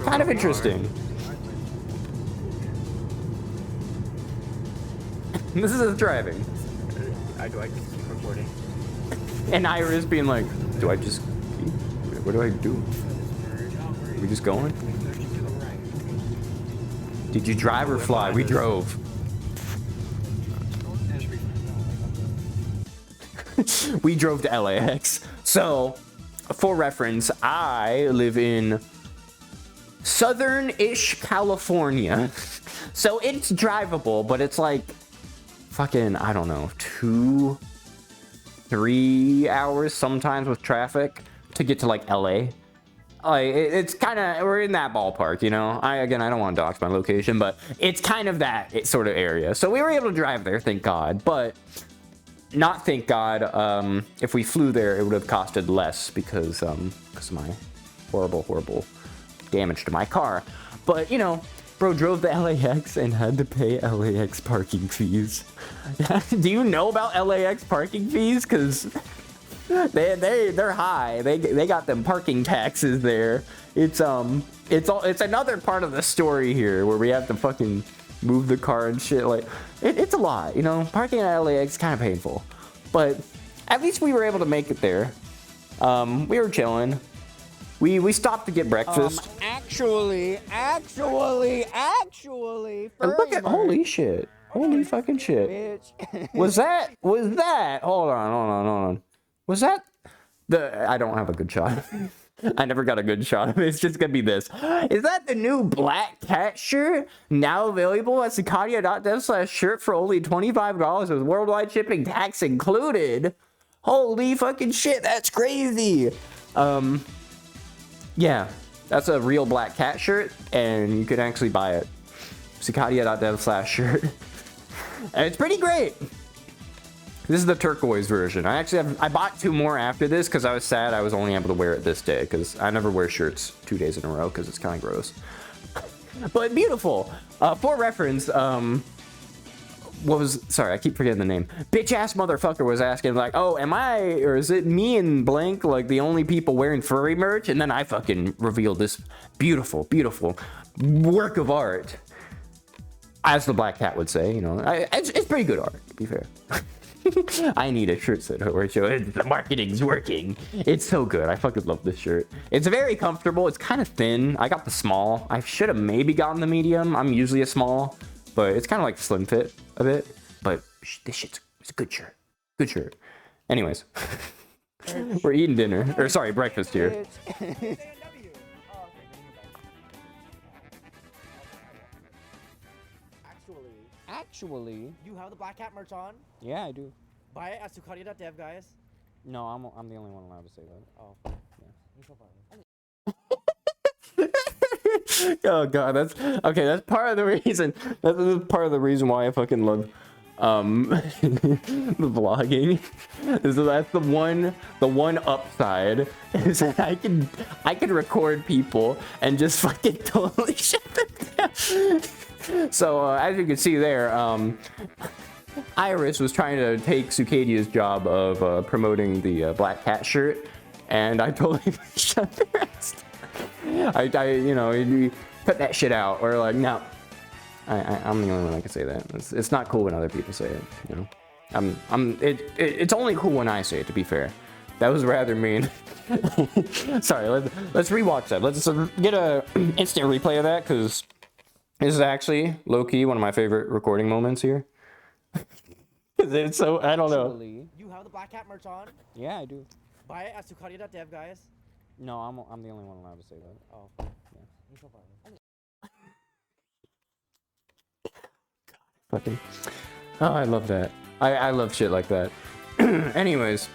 Speaker 1: of interesting. This is us driving.
Speaker 3: Do I just keep recording?
Speaker 1: And Iris being like, what do I do? Are we just going? Did you drive or fly? We drove. We drove to LAX. So, for reference, I live in southern-ish California. So it's drivable, but it's like fucking, I don't know, 2-3 hours sometimes with traffic to get to like LA. Like it's kind of, we're in that ballpark, you know. I don't want to dox my location, but it's kind of that sort of area. So we were able to drive there, thank God. But not thank God. If we flew there, it would have costed less because of my horrible damage to my car. But you know, bro drove the LAX and had to pay LAX parking fees. Do you know about LAX parking fees? Because they're high. They got them parking taxes there. It's another part of the story here where we have to fucking move the car and shit. Like it's a lot, you know. Parking at LAX is kind of painful, but at least we were able to make it there. We were chilling. We stopped to get breakfast.
Speaker 2: Actually.
Speaker 1: Look at, holy shit. Holy fucking shit.
Speaker 2: Bitch.
Speaker 1: Was that, hold on. Was that I don't have a good shot. I never got a good shot of it. It's just gonna be this. Is that the new black cat shirt? Now available at Cicadia.dev/shirt for only $25 with worldwide shipping, tax included. Holy fucking shit, that's crazy. Yeah, that's a real black cat shirt, and you can actually buy it. Cicadia.dev/shirt. And it's pretty great. This is the turquoise version. I bought 2 more after this because I was sad I was only able to wear it this day, because I never wear shirts 2 days in a row because it's kind of gross. But beautiful. For reference, sorry, I keep forgetting the name. Bitch ass motherfucker was asking like, oh, am I, or is it me and blank like the only people wearing furry merch? And then I fucking revealed this beautiful work of art, as the black cat would say. You know, it's pretty good art, to be fair. I need a shirt set where the marketing's working. It's so good. I fucking love this shirt. It's very comfortable. It's kind of thin. I got the small. I should have maybe gotten the medium. I'm usually a small, but it's kind of like slim fit a bit. But this shit's a good shirt. Good shirt. Anyways, we're eating dinner, or sorry, breakfast here.
Speaker 2: Actually,
Speaker 3: You have the black cat merch on.
Speaker 2: yeah, I do.
Speaker 3: Buy it at Sucadia.dev, guys.
Speaker 2: No, I'm the only one allowed to say that.
Speaker 3: Oh.
Speaker 2: Yeah.
Speaker 1: Oh god, that's okay. That's part of the reason. That's part of the reason why I fucking love the vlogging. So that's the one upside is that I can record people and just fucking totally shut them down. So as you can see there, Iris was trying to take Sucadia's job of promoting the black cat shirt, and I totally shut the rest. You know, you cut that shit out, or like, no, I'm the only one that can say that. It's not cool when other people say it, you know. It's only cool when I say it, to be fair. That was rather mean. Sorry, let's rewatch that. Let's get a instant replay of that, because this is actually low-key one of my favorite recording moments here. It's so, I don't know.
Speaker 3: You have the black cat merch on.
Speaker 2: Yeah, I do.
Speaker 3: Buy it at Sucadia.dev, guys.
Speaker 2: No, I'm the only one allowed to say that.
Speaker 3: Oh.
Speaker 2: Yeah.
Speaker 1: Fucking, oh, I love that. I love shit like that. Anyways,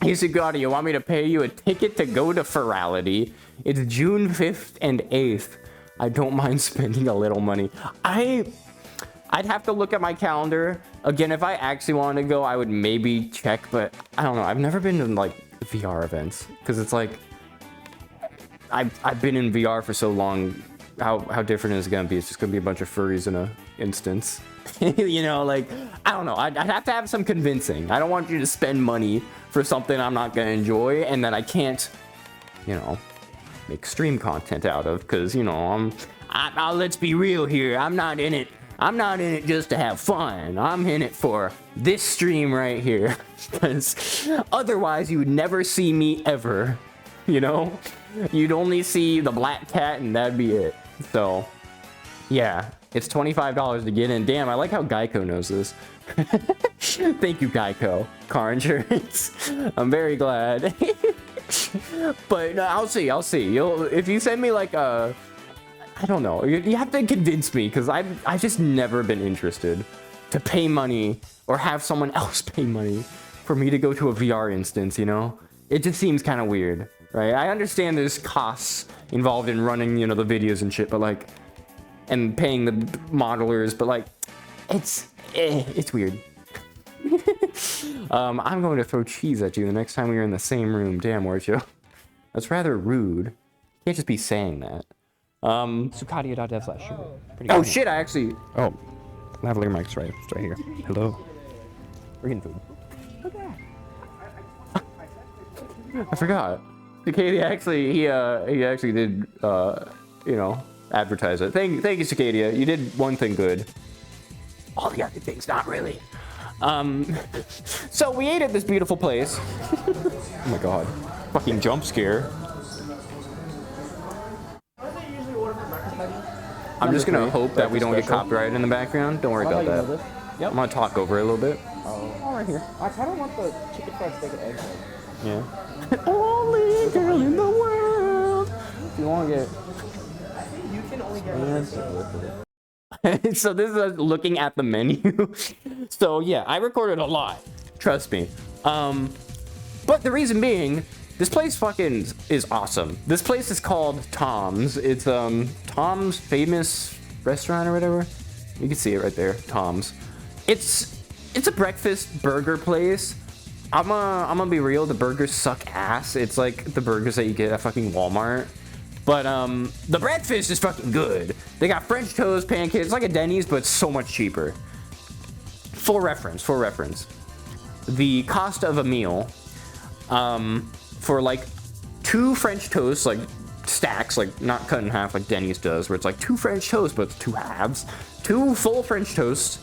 Speaker 1: hey Sucadia, you want me to pay you a ticket to go to Furality? It's June 5th and 8th. I don't mind spending a little money. I'd have to look at my calendar. Again, if I actually wanted to go, I would maybe check, but I don't know. I've never been to like VR events, because it's like I've been in VR for so long. How different is it gonna be? It's just gonna be a bunch of furries in a instance. You know, like, I don't know. I'd have to have some convincing. I don't want you to spend money for something I'm not gonna enjoy and that I can't, you know, make stream content out of, because, you know, let's be real here. I'm not in it just to have fun. I'm in it for this stream right here, because otherwise you would never see me ever, you know. You'd only see the black cat and that'd be it. So yeah, it's $25 to get in. Damn, I like how Geico knows this. Thank you, Geico car insurance. I'm very glad. But I'll see. If you send me like a, I don't know, you have to convince me, because I've just never been interested to pay money or have someone else pay money for me to go to a VR instance, you know. It just seems kind of weird, right? I understand there's costs involved in running, you know, the videos and shit, but like, and paying the modelers, but like, it's weird. I'm going to throw cheese at you the next time we are in the same room. Damn, Orcho. That's rather rude. You can't just be saying that.
Speaker 2: Sucadia.dev/sugar.
Speaker 1: Oh shit, I actually...
Speaker 2: Oh, lavalier mic's right here. Hello. We're getting food.
Speaker 1: I forgot. Cicadia actually, he actually did, you know, advertise it. Thank you, Cicadia. You did one thing good. All the other things, not really. So we ate at this beautiful place. Oh my god. Fucking jump scare. I'm just gonna hope that we don't get copyrighted in the background. Don't worry about that.
Speaker 2: Yep.
Speaker 1: I'm gonna talk over it a little bit.
Speaker 2: Oh, right here. I kind of want the chicken fried steak and eggs.
Speaker 1: Yeah. Only girl in the world. If you want to get...
Speaker 3: You can only get
Speaker 1: So this is us looking at the menu. So yeah, I recorded a lot. Trust me. But the reason being, this place fucking is awesome. This place is called Tom's. It's Tom's Famous Restaurant or whatever. You can see it right there, Tom's. It's a breakfast burger place. I'm gonna be real, the burgers suck ass. It's like the burgers that you get at fucking Walmart. But the breakfast is fucking good. They got French toast, pancakes, it's like a Denny's, but so much cheaper. For reference, the cost of a meal for like 2 French toasts, like stacks, like not cut in half like Denny's does, where it's like 2 French toasts, but it's 2 halves, 2 full French toasts,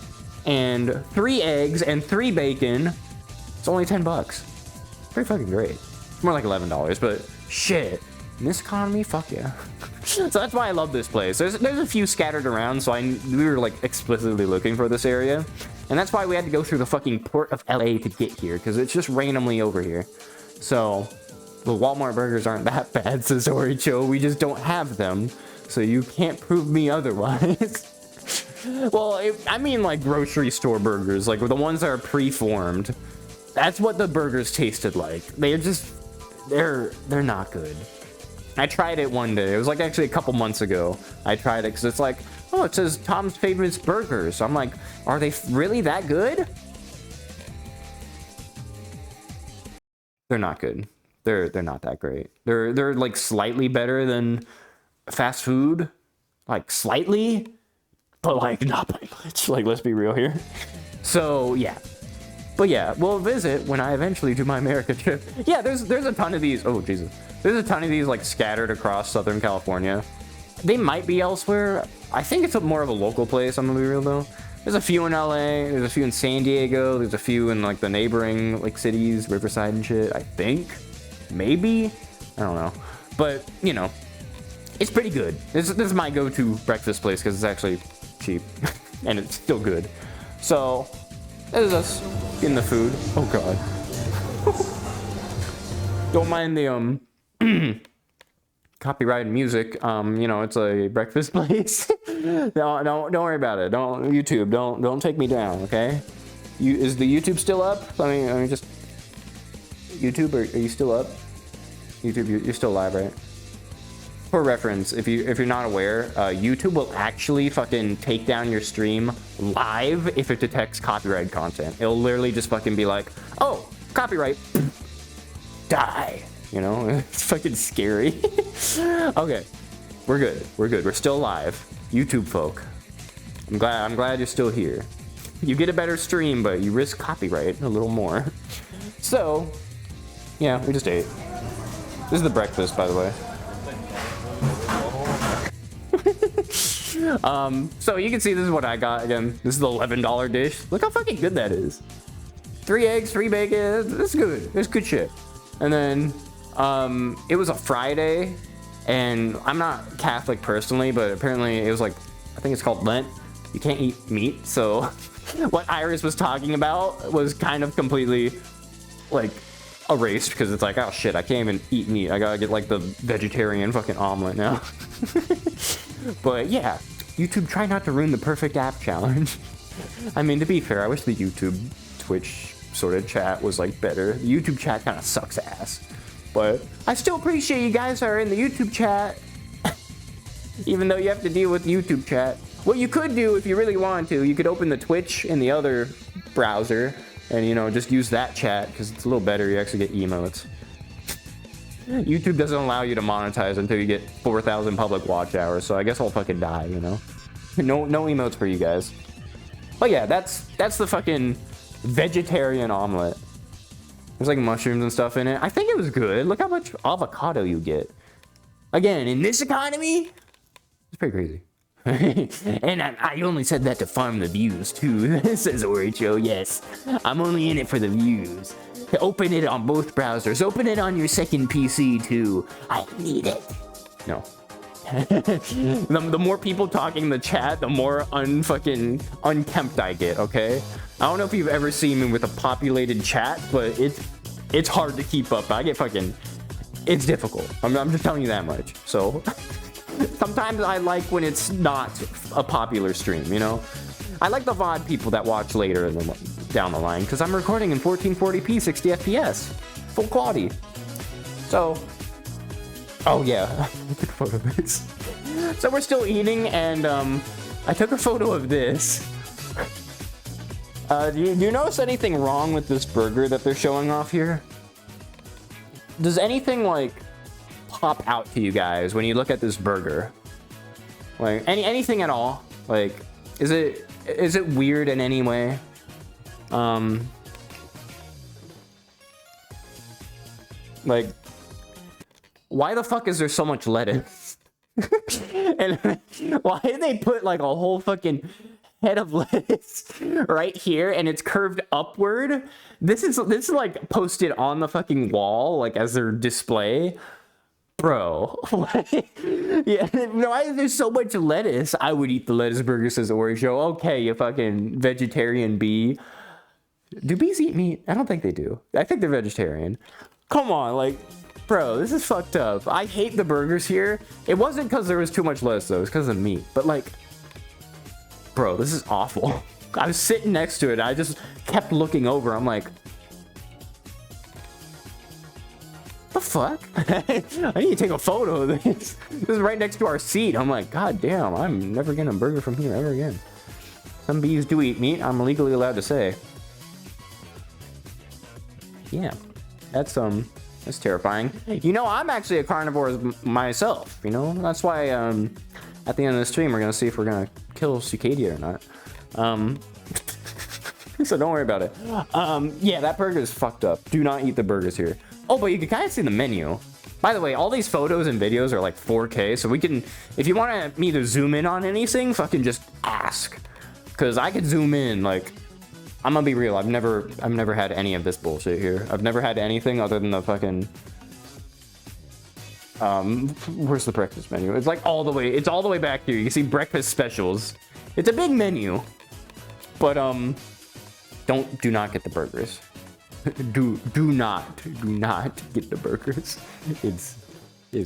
Speaker 1: and 3 eggs and 3 bacon. It's only $10. Pretty fucking great. It's more like $11, but shit. In this economy, fuck yeah. So that's why I love this place. There's a few scattered around, so we were like explicitly looking for this area. And that's why we had to go through the fucking port of LA to get here, because it's just randomly over here. So the Walmart burgers aren't that bad, says Oricho. We just don't have them. So you can't prove me otherwise. Well, I mean like grocery store burgers, like the ones that are pre-formed. That's what the burgers tasted like. They're not good. I tried it one day. It was like actually a couple months ago. I tried it because it's like, oh, it says Tom's Famous Burgers. I'm like, are they really that good? They're not good. They're not that great. They're like slightly better than fast food, like slightly, but like not by much. Like, let's be real here. So yeah. But yeah, we'll visit when I eventually do my America trip. Yeah, there's a ton of these. Oh, Jesus. There's a ton of these like scattered across Southern California. They might be elsewhere. I think it's more of a local place, I'm gonna be real though. There's a few in LA, there's a few in San Diego, there's a few in like the neighboring like cities, Riverside and shit, I think. Maybe? I don't know. But, you know, it's pretty good. This is my go-to breakfast place because it's actually cheap and it's still good. So, this is us getting the food. Oh god. Don't mind the copyrighted music. You know, it's a breakfast place. Don't worry about it. Don't take me down, okay? Is the YouTube still up? Let me just YouTube, are you still up? YouTube, you're still live, right? For reference, if you're not aware, YouTube will actually fucking take down your stream live if it detects copyright content. It'll literally just fucking be like, oh, copyright, die. You know, it's fucking scary. Okay, we're good. We're still alive. YouTube folk, I'm glad you're still here. You get a better stream, but you risk copyright a little more. So, yeah, we just ate. This is the breakfast, by the way. So you can see this is what I got again. This is the $11 dish. Look how fucking good that is. 3 eggs, 3 bacon. That's good. It's good shit. And then it was a Friday, and I'm not Catholic personally, but apparently it was like, I think it's called Lent. You can't eat meat, so what Iris was talking about was kind of completely like erased because it's like, oh shit, I can't even eat meat. I gotta get like the vegetarian fucking omelet now. But yeah, YouTube, try not to ruin the perfect app challenge. I mean, to be fair, I wish the YouTube Twitch sort of chat was like better. The YouTube chat kind of sucks ass. But I still appreciate you guys are in the YouTube chat. Even though you have to deal with YouTube chat. What you could do if you really wanted to, you could open the Twitch in the other browser and, you know, just use that chat because it's a little better. You actually get emotes. YouTube doesn't allow you to monetize until you get 4,000 public watch hours, so I guess I'll fucking die, you know? No emotes for you guys. But yeah, that's the fucking vegetarian omelet. There's like mushrooms and stuff in it. I think it was good. Look how much avocado you get. Again, in this economy, it's pretty crazy. And I only said that to farm the views too, says Oricho. Yes, I'm only in it for the views. Open it on both browsers. Open it on your second PC too. I need it. No. The more people talking in the chat, the more unfucking unkempt I get, okay? I don't know if you've ever seen me with a populated chat, but it's hard to keep up. I get fucking... It's difficult. I'm just telling you that much. So... Sometimes I like when it's not a popular stream, you know? I like the VOD people that watch later down the line, because I'm recording in 1440p, 60 FPS. Full quality. So... Oh yeah, I took a photo of this. So we're still eating, and I took a photo of this. Do you notice anything wrong with this burger that they're showing off here? Does anything like pop out to you guys when you look at this burger? Like anything at all? Like, is it weird in any way? Like, why the fuck is there so much lettuce? And why did they put like a whole fucking head of lettuce right here and it's curved upward? This is like posted on the fucking wall like as their display. Bro, yeah, why is there so much lettuce? I would eat the lettuce burger, says Oreo. Okay, you fucking vegetarian bee. Do bees eat meat? I don't think they do. I think they're vegetarian. Come on, like, bro, this is fucked up. I hate the burgers here. It wasn't because there was too much lettuce, though. It's because of meat. But, like, bro, this is awful. I was sitting next to it. I just kept looking over. I'm like, the fuck? I need to take a photo of this. This is right next to our seat. I'm like, god damn, I'm never getting a burger from here ever again. Some bees do eat meat. I'm legally allowed to say. Yeah, that's terrifying. You know, I'm actually a carnivore myself. You know, that's why at the end of the stream we're gonna see if we're gonna kill Cicadia or not. So don't worry about it. Yeah, that burger is fucked up. Do not eat the burgers here. Oh, but you can kind of see the menu. By the way, all these photos and videos are like 4K, so we can, if you want me to zoom in on anything, fucking just ask. Because I could zoom in, like, I'm gonna be real, I've never had any of this bullshit here. I've never had anything other than the fucking, where's the breakfast menu? It's like all the way back here. You can see breakfast specials. It's a big menu. But, do not get the burgers. Do not get the burgers. It's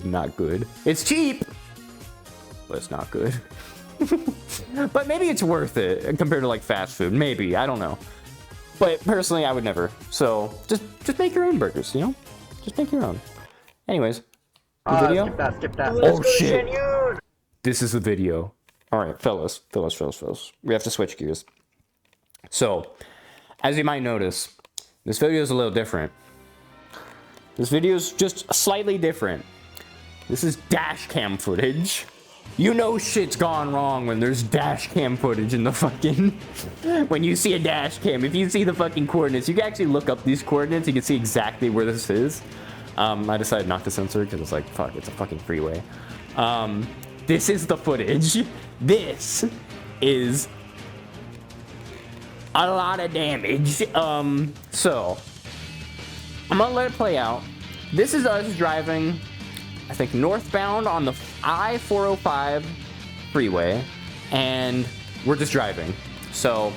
Speaker 1: not good. It's cheap, but it's not good. But maybe it's worth it compared to like fast food. Maybe, I don't know. But personally, I would never. So just make your own burgers, you know? Just make your own. Anyways, the video.
Speaker 3: Skip that.
Speaker 1: Oh shit! This is the video. All right, fellas. We have to switch gears. So, as you might notice, this video is a little different. This video is just slightly different. This is dash cam footage. You know shit's gone wrong when there's dash cam footage in the fucking... When you see a dash cam, if you see the fucking coordinates, you can actually look up these coordinates. You can see exactly where this is. I decided not to censor it because it's like, fuck, it's a fucking freeway. This is the footage. This is a lot of damage. So I'm gonna let it play out. This is us driving, I think, northbound on the I-405 freeway, and we're just driving. So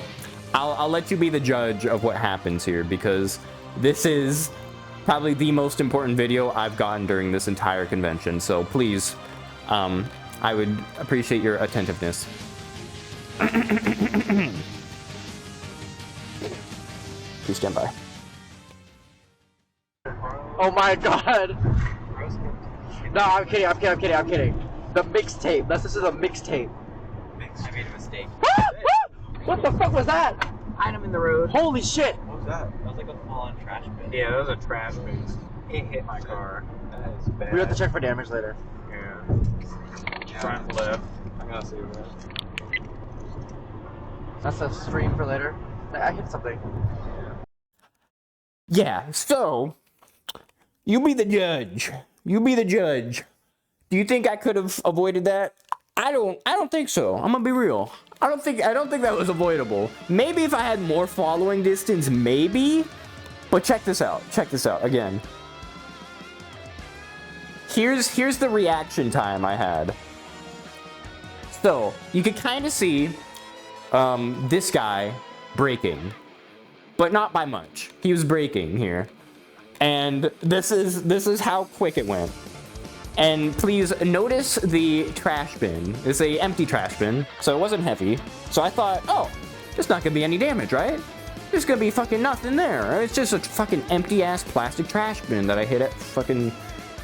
Speaker 1: I'll let you be the judge of what happens here, because this is probably the most important video I've gotten during this entire convention. So please, I would appreciate your attentiveness. Please stand by.
Speaker 3: Oh my god! No, I'm kidding. The mixtape. This is a mixtape.
Speaker 4: I made a mistake.
Speaker 3: What the fuck was that?
Speaker 4: Item in the road.
Speaker 3: Holy shit!
Speaker 5: What was that?
Speaker 4: That was like a full-on trash bin.
Speaker 6: Yeah, that was a trash bin. It hit my car. That is bad.
Speaker 3: We have to check for damage later.
Speaker 6: Yeah. Front left. I gotta see that.
Speaker 3: That's a stream for later. I hit something.
Speaker 1: Yeah, so you be the judge. You be the judge. Do you think I could have avoided that? I don't think so. I'm gonna be real. I don't think that was avoidable. Maybe if I had more following distance, maybe. But check this out. Check this out again. Here's the reaction time I had. So you could kind of see this guy braking, but not by much. He was braking here, and this is how quick it went. And please notice the trash bin. It's a empty trash bin, so it wasn't heavy. So I thought, oh, there's not gonna be any damage, right? There's gonna be fucking nothing there. It's just a fucking empty ass plastic trash bin that I hit at fucking,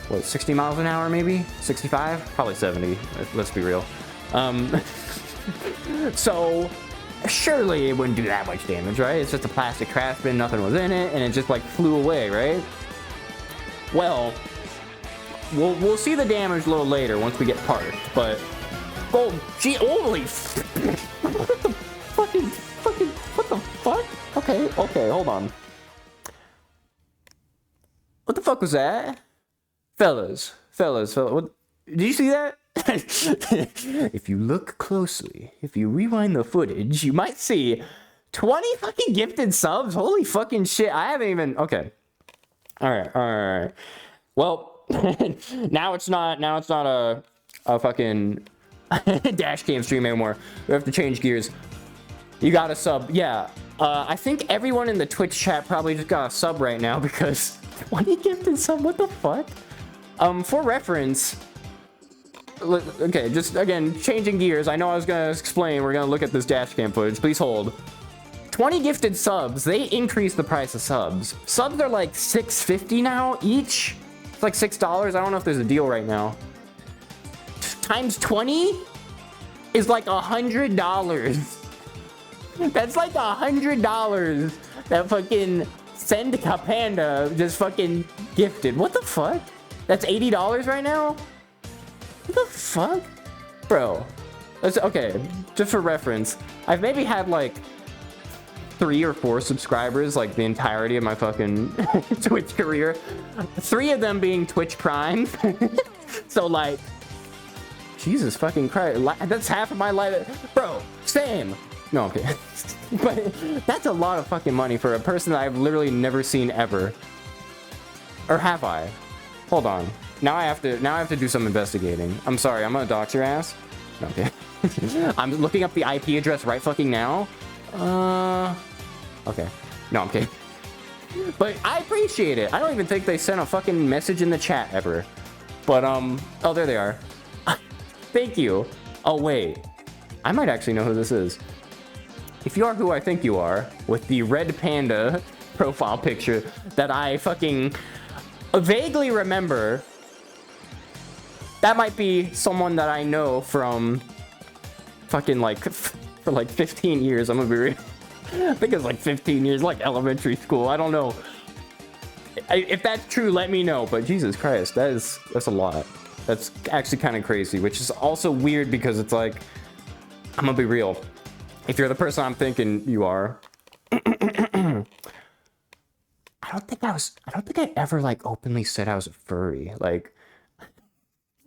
Speaker 1: what, 60 miles an hour maybe? 65? Probably 70, let's be real. So surely it wouldn't do that much damage, right? It's just a plastic trash bin, nothing was in it, and it just like flew away, right? Well, we'll see the damage a little later once we get parked, but oh gee, holy what the fucking what the fuck? Okay, hold on. What the fuck was that? Fellas, what, did you see that? If you look closely, if you rewind the footage, you might see 20 fucking gifted subs. Holy fucking shit. I haven't even, okay. All right. Well, now it's not a fucking dash cam stream anymore. We have to change gears. You got a sub. Yeah. I think everyone in the Twitch chat probably just got a sub right now because 20 gifted sub, what the fuck? For reference, okay, just again, changing gears. I know I was gonna explain, we're gonna look at this dash cam footage. Please hold. 20 gifted subs, they increase the price of subs. Subs are like $6.50 now each. It's like $6. I don't know if there's a deal right now. Times 20 is like $100. That's like $100 that fucking Send Panda just fucking gifted. What the fuck? That's $80 right now? What the fuck? Bro. Okay, just for reference, I've maybe had like 3 or 4 subscribers like the entirety of my fucking Twitch career. 3 of them being Twitch Prime. So like, Jesus fucking Christ, that's half of my life. Bro, same. No, okay. But that's a lot of fucking money for a person that I've literally never seen ever. Or have I? Hold on. Now I have to do some investigating. I'm sorry, I'm gonna dox your ass. No, okay. I'm looking up the IP address right fucking now. Okay. No, I'm kidding. But I appreciate it. I don't even think they sent a fucking message in the chat ever. But, oh, there they are. Thank you. Oh, wait. I might actually know who this is. If you are who I think you are, with the red panda profile picture that I fucking vaguely remember, that might be someone that I know from fucking like, for like 15 years. I'm gonna be real. I think it's like 15 years, like elementary school. I don't know. If that's true, let me know. But Jesus Christ, that's a lot. That's actually kind of crazy, which is also weird because it's like, I'm gonna be real. If you're the person I'm thinking you are, I don't think I ever like openly said I was a furry. Like,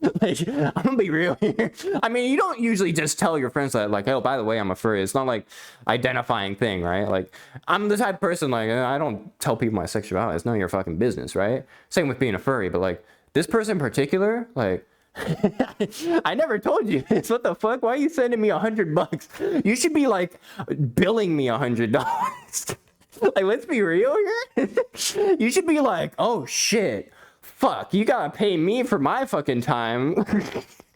Speaker 1: I'm gonna be real here. I mean, you don't usually just tell your friends that, like, oh, by the way, I'm a furry. It's not like identifying thing, right? Like, I'm the type of person, like, I don't tell people my sexuality. It's none of your fucking business, right? Same with being a furry, but like, this person in particular, like, I never told you this. What the fuck? Why are you sending me $100? You should be like billing me $100. Like, let's be real here. You should be like, oh shit, fuck, you gotta pay me for my fucking time.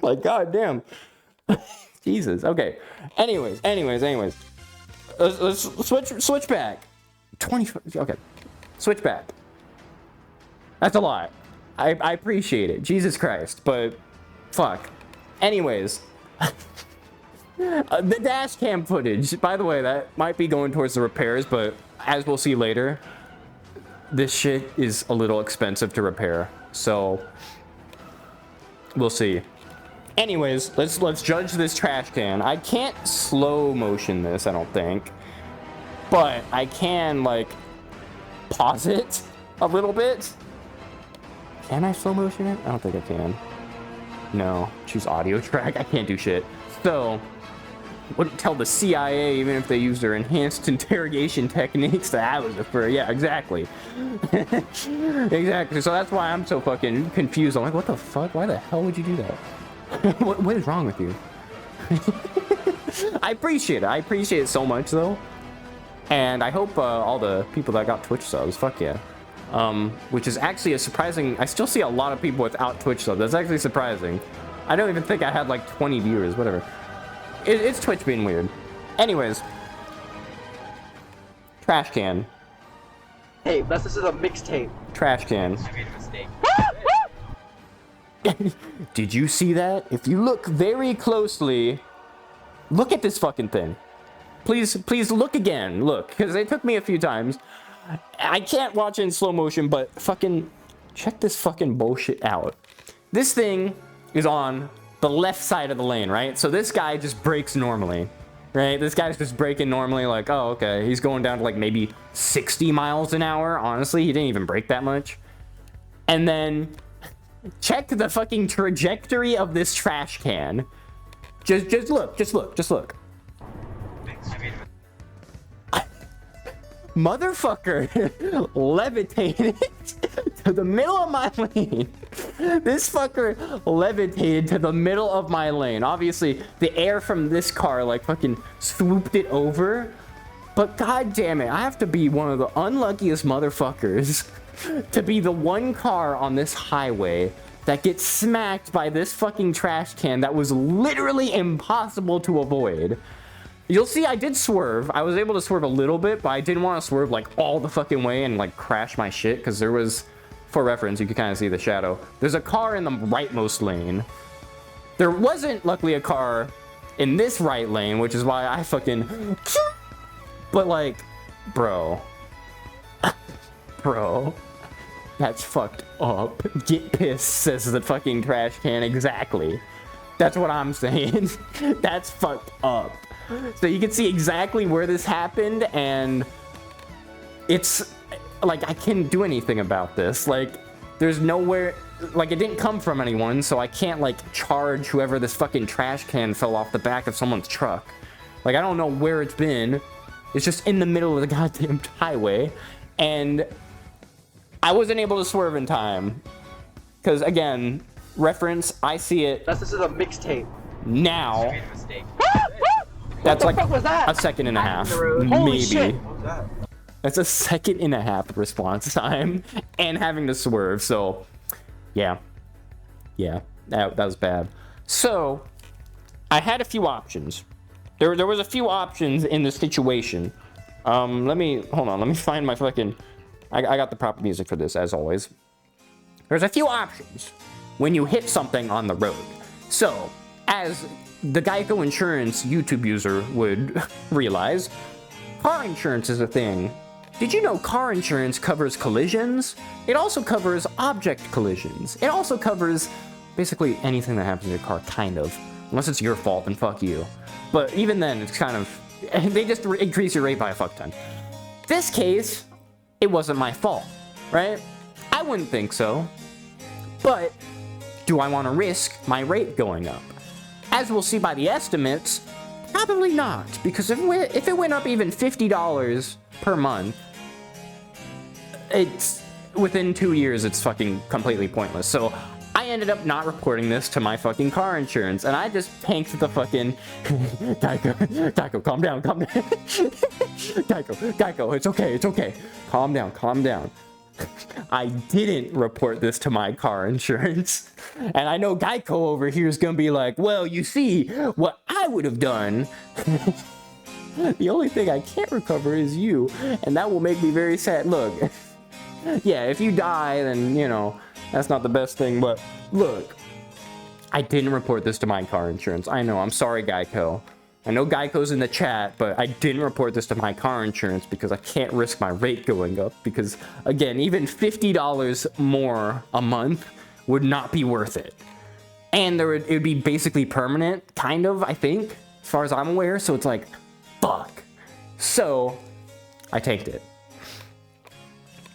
Speaker 1: Like, goddamn. Jesus. Okay. Anyways. Let's switch back. 20, okay. Switch back. That's a lot. I appreciate it. Jesus Christ, but fuck. Anyways. The dash cam footage, by the way, that might be going towards the repairs, but as we'll see later, this shit is a little expensive to repair, so we'll see. Anyways, let's judge this trash can. I can't slow motion this, I don't think, but I can like pause it a little bit. Can I slow motion it? I don't think I can. No, choose audio track. I can't do shit. So wouldn't tell the CIA even if they used their enhanced interrogation techniques that I was a furry. Yeah, exactly. Exactly. So that's why I'm so fucking confused. I'm like, what the fuck? Why the hell would you do that? What is wrong with you? I appreciate it. I appreciate it so much though. And I hope all the people that got Twitch subs, fuck yeah. Which is actually a surprising, I still see a lot of people without Twitch subs. That's actually surprising. I don't even think I had like 20 viewers, whatever. It's Twitch being weird. Anyways. Trash can.
Speaker 3: Hey, this is a mixtape.
Speaker 1: Trash can.
Speaker 4: I made a mistake.
Speaker 1: Did you see that? If you look very closely, look at this fucking thing. Please look again. Look, because it took me a few times. I can't watch it in slow motion, but fucking check this fucking bullshit out. This thing is on the left side of the lane, right? So this guy just brakes normally, right? This guy's just braking normally, like, oh, okay. He's going down to like maybe 60 miles an hour. Honestly, he didn't even brake that much. And then check the fucking trajectory of this trash can. Just look. Motherfucker levitated to the middle of my lane. This fucker levitated to the middle of my lane. Obviously, the air from this car like fucking swooped it over. But god damn it, I have to be one of the unluckiest motherfuckers to be the one car on this highway that gets smacked by this fucking trash can that was literally impossible to avoid. You'll see I did swerve. I was able to swerve a little bit, but I didn't want to swerve like all the fucking way and like crash my shit because there was, for reference, you can kind of see the shadow. There's a car in the rightmost lane. There wasn't, luckily, a car in this right lane, which is why I fucking... But like, bro. Bro. That's fucked up. Get pissed, says the fucking trash can. Exactly. That's what I'm saying. That's fucked up. So you can see exactly where this happened, and it's like I can't do anything about this. Like there's nowhere, like it didn't come from anyone, so I can't like charge whoever this fucking trash can fell off the back of someone's truck. Like I don't know where it's been. It's just in the middle of the goddamn highway, and I wasn't able to swerve in time because again, reference, I see it.
Speaker 3: This is a mixtape.
Speaker 1: Now.
Speaker 4: I made a mistake.
Speaker 1: That's like
Speaker 3: was that?
Speaker 1: a second and a half,
Speaker 3: Holy
Speaker 1: maybe.
Speaker 3: shit.
Speaker 5: What was that?
Speaker 1: That's a second and a half response time and having to swerve. So, yeah, that was bad. So, I had a few options. There was a few options in this situation. Let me find my fucking. I got the proper music for this as always. There's a few options when you hit something on the road. So, as the Geico Insurance YouTube user would realize, car insurance is a thing. Did you know car insurance covers collisions? It also covers object collisions. It also covers basically anything that happens in your car, kind of. Unless it's your fault, then fuck you. But even then, it's kind of... They just increase your rate by a fuck ton. This case, it wasn't my fault, right? I wouldn't think so. But do I want to risk my rate going up? As we'll see by the estimates, probably not, because if it went up even $50 per month, it's within 2 years, it's fucking completely pointless. So I ended up not reporting this to my fucking car insurance, and I just tanked the fucking Geico, calm down. Geico, it's okay. Calm down. I didn't report this to my car insurance. And I know Geico over here is gonna be like, well, you see, what I would have done The only thing I can't recover is you, and that will make me very sad. Look, yeah, if you die, then, you know, that's not the best thing, but look, I didn't report this to my car insurance. I know, I'm sorry, Geico. I know Geico's in the chat, but I didn't report this to my car insurance because I can't risk my rate going up because, again, even $50 more a month would not be worth it. And it would be basically permanent, kind of, I think, as far as I'm aware, so it's like, fuck. So, I tanked it.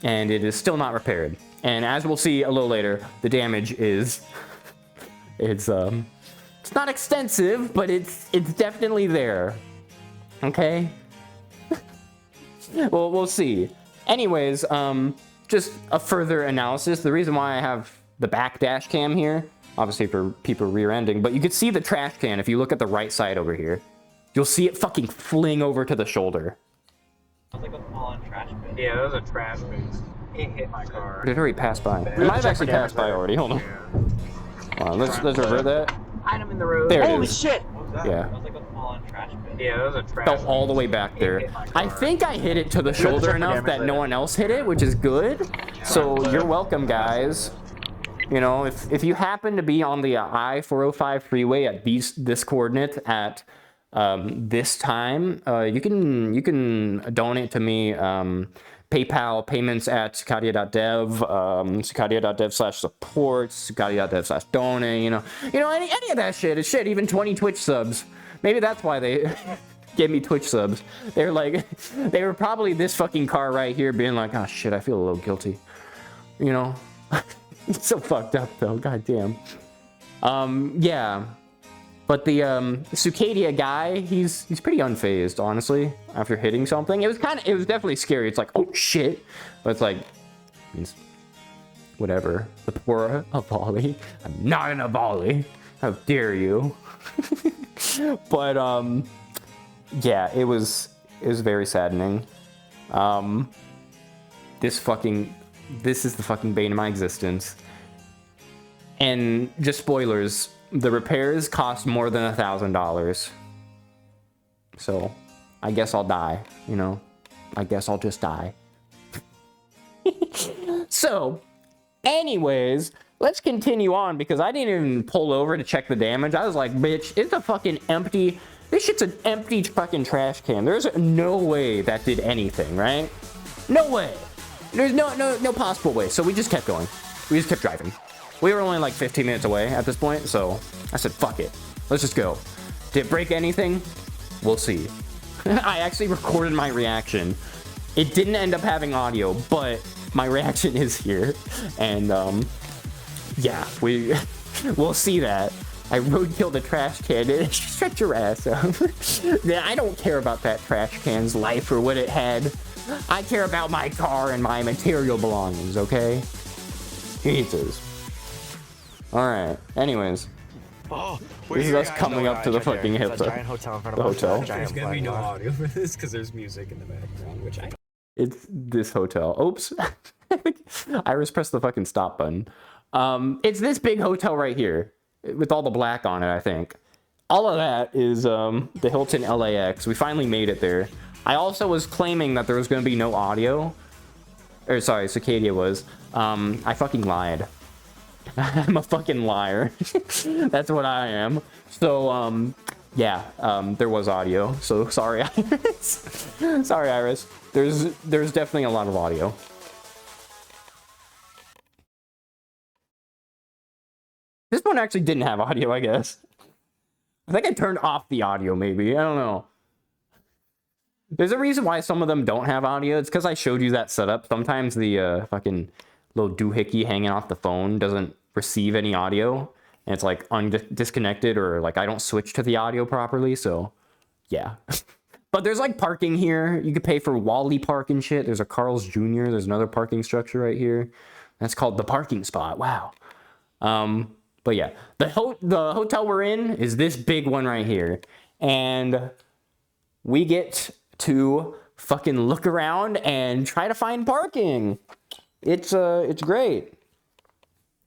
Speaker 1: And it is still not repaired. And as we'll see a little later, the damage is... it's not extensive, but it's definitely there. Okay? Well, we'll see. Anyways, just a further analysis. The reason why I have the back dash cam here, obviously for people rear-ending, but you can see the trash can if you look at the right side over here. You'll see it fucking fling over to the shoulder.
Speaker 4: Sounds like a fallen trash bin.
Speaker 6: Yeah, that was a trash bin. It hit my car.
Speaker 1: Did it already pass by? It might have actually passed by already. Hold on. Hold on, let's revert that.
Speaker 4: Item in the road.
Speaker 1: There it
Speaker 3: Holy
Speaker 1: is.
Speaker 3: shit!
Speaker 1: Yeah.
Speaker 4: Sounds like a fallen trash bin.
Speaker 6: Yeah, that was a trash
Speaker 1: Fell
Speaker 6: bin.
Speaker 1: all the way back there.
Speaker 6: hit my car.
Speaker 1: I think I hit it to the shoulder
Speaker 3: check
Speaker 1: enough
Speaker 3: damage
Speaker 1: that no
Speaker 3: later.
Speaker 1: one else hit it, which is good. So you're welcome, guys. You know, if you happen to be on the I-405 freeway at this coordinate at this time, you can donate to me. PayPal payments at Cicadia.dev, Cicadia.dev/support, Cicadia.dev/donate, you know, any of that shit. It's shit, even 20 Twitch subs. Maybe that's why they gave me Twitch subs. They're like, they were probably this fucking car right here being like, oh shit, I feel a little guilty. You know? It's so fucked up though, goddamn. Yeah. But the Cicadia guy, he's pretty unfazed, honestly, after hitting something. It was definitely scary. It's like, oh shit. But it's like, means whatever. The poor Avali. I'm not an Avali. How dare you? But yeah, it was very saddening. This is the fucking bane of my existence. And just spoilers, the repairs cost more than $1,000. So, I guess I'll die, you know? I guess I'll just die. So, anyways, let's continue on because I didn't even pull over to check the damage. I was like, bitch, it's a fucking empty... This shit's an empty fucking trash can. There's no way that did anything, right? No way. There's no possible way. So we just kept going. We just kept driving. We were only like 15 minutes away at this point, so I said, fuck it. Let's just go. Did it break anything? We'll see. I actually recorded my reaction. It didn't end up having audio, but my reaction is here. And, yeah, we'll see that. I roadkilled a trash can. Shut your ass up. Yeah, I don't care about that trash can's life or what it had. I care about my car and my material belongings, okay? Jesus. Alright, anyways.
Speaker 7: Oh,
Speaker 1: This is us coming up to the fucking
Speaker 7: There's a
Speaker 1: hotel.
Speaker 7: giant hotel in front
Speaker 1: The
Speaker 7: of us.
Speaker 1: hotel?
Speaker 7: Giant
Speaker 8: There's gonna be no
Speaker 7: flag lot.
Speaker 8: audio for this because there's music in the background, which I
Speaker 1: It's this hotel. Oops. Iris pressed the fucking stop button. It's this big hotel right here with all the black on it, I think. All of that is the Hilton LAX. We finally made it there. I also was claiming that there was going to be no audio. Or sorry, Cicadia was. I fucking lied. I'm a fucking liar. That's what I am. So, yeah, there was audio. So sorry, Iris. Sorry, Iris. There's definitely a lot of audio. This one actually didn't have audio, I guess. I think I turned off the audio, maybe. I don't know. There's a reason why some of them don't have audio. It's because I showed you that setup. Sometimes the fucking little doohickey hanging off the phone doesn't receive any audio. And it's like disconnected, or like I don't switch to the audio properly. So, yeah. But there's like parking here. You could pay for Wally Park and shit. There's a Carl's Jr. There's another parking structure right here. That's called the parking spot. Wow. But yeah, the hotel we're in is this big one right here. And we get to fucking look around and try to find parking. It's great.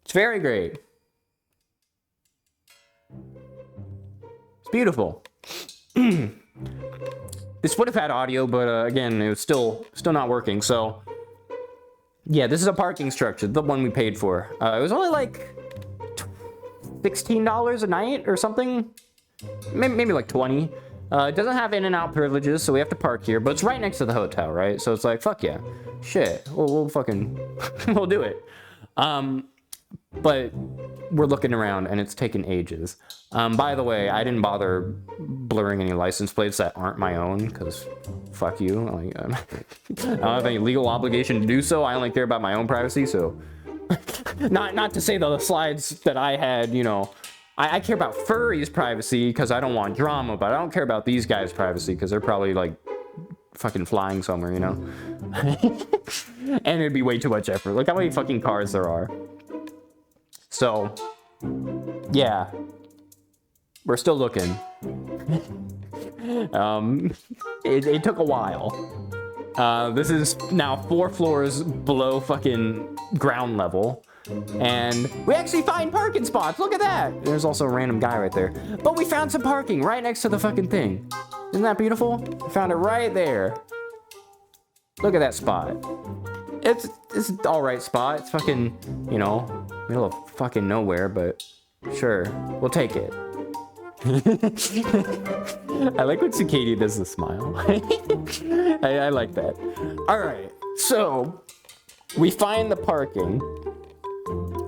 Speaker 1: It's very great. It's beautiful. This would have had audio, but again, it was still not working. So yeah, this is a parking structure, the one we paid for. It was only like $16 a night or something, maybe like 20. It doesn't have in and out privileges, so we have to park here, but it's right next to the hotel, right? So it's like, fuck yeah, shit, we'll fucking, we'll do it. But we're looking around and it's taken ages. By the way, I didn't bother blurring any license plates that aren't my own, because fuck you. Like, I don't have any legal obligation to do so. I only care about my own privacy, so. not to say the slides that I had, you know, I care about Furry's privacy because I don't want drama, but I don't care about these guys' privacy because they're probably like fucking flying somewhere, you know? And it'd be way too much effort. Look how many fucking cars there are. So, yeah, we're still looking. It took a while. This is now 4 floors below fucking ground level. And we actually find parking spots. Look at that. There's also a random guy right there. But we found some parking right next to the fucking thing. Isn't that beautiful? We found it right there. Look at that spot. It's an alright spot. It's fucking, you know, middle of fucking nowhere, but sure, we'll take it. I like when Cicada does the smile. I like that. Alright, so we find the parking.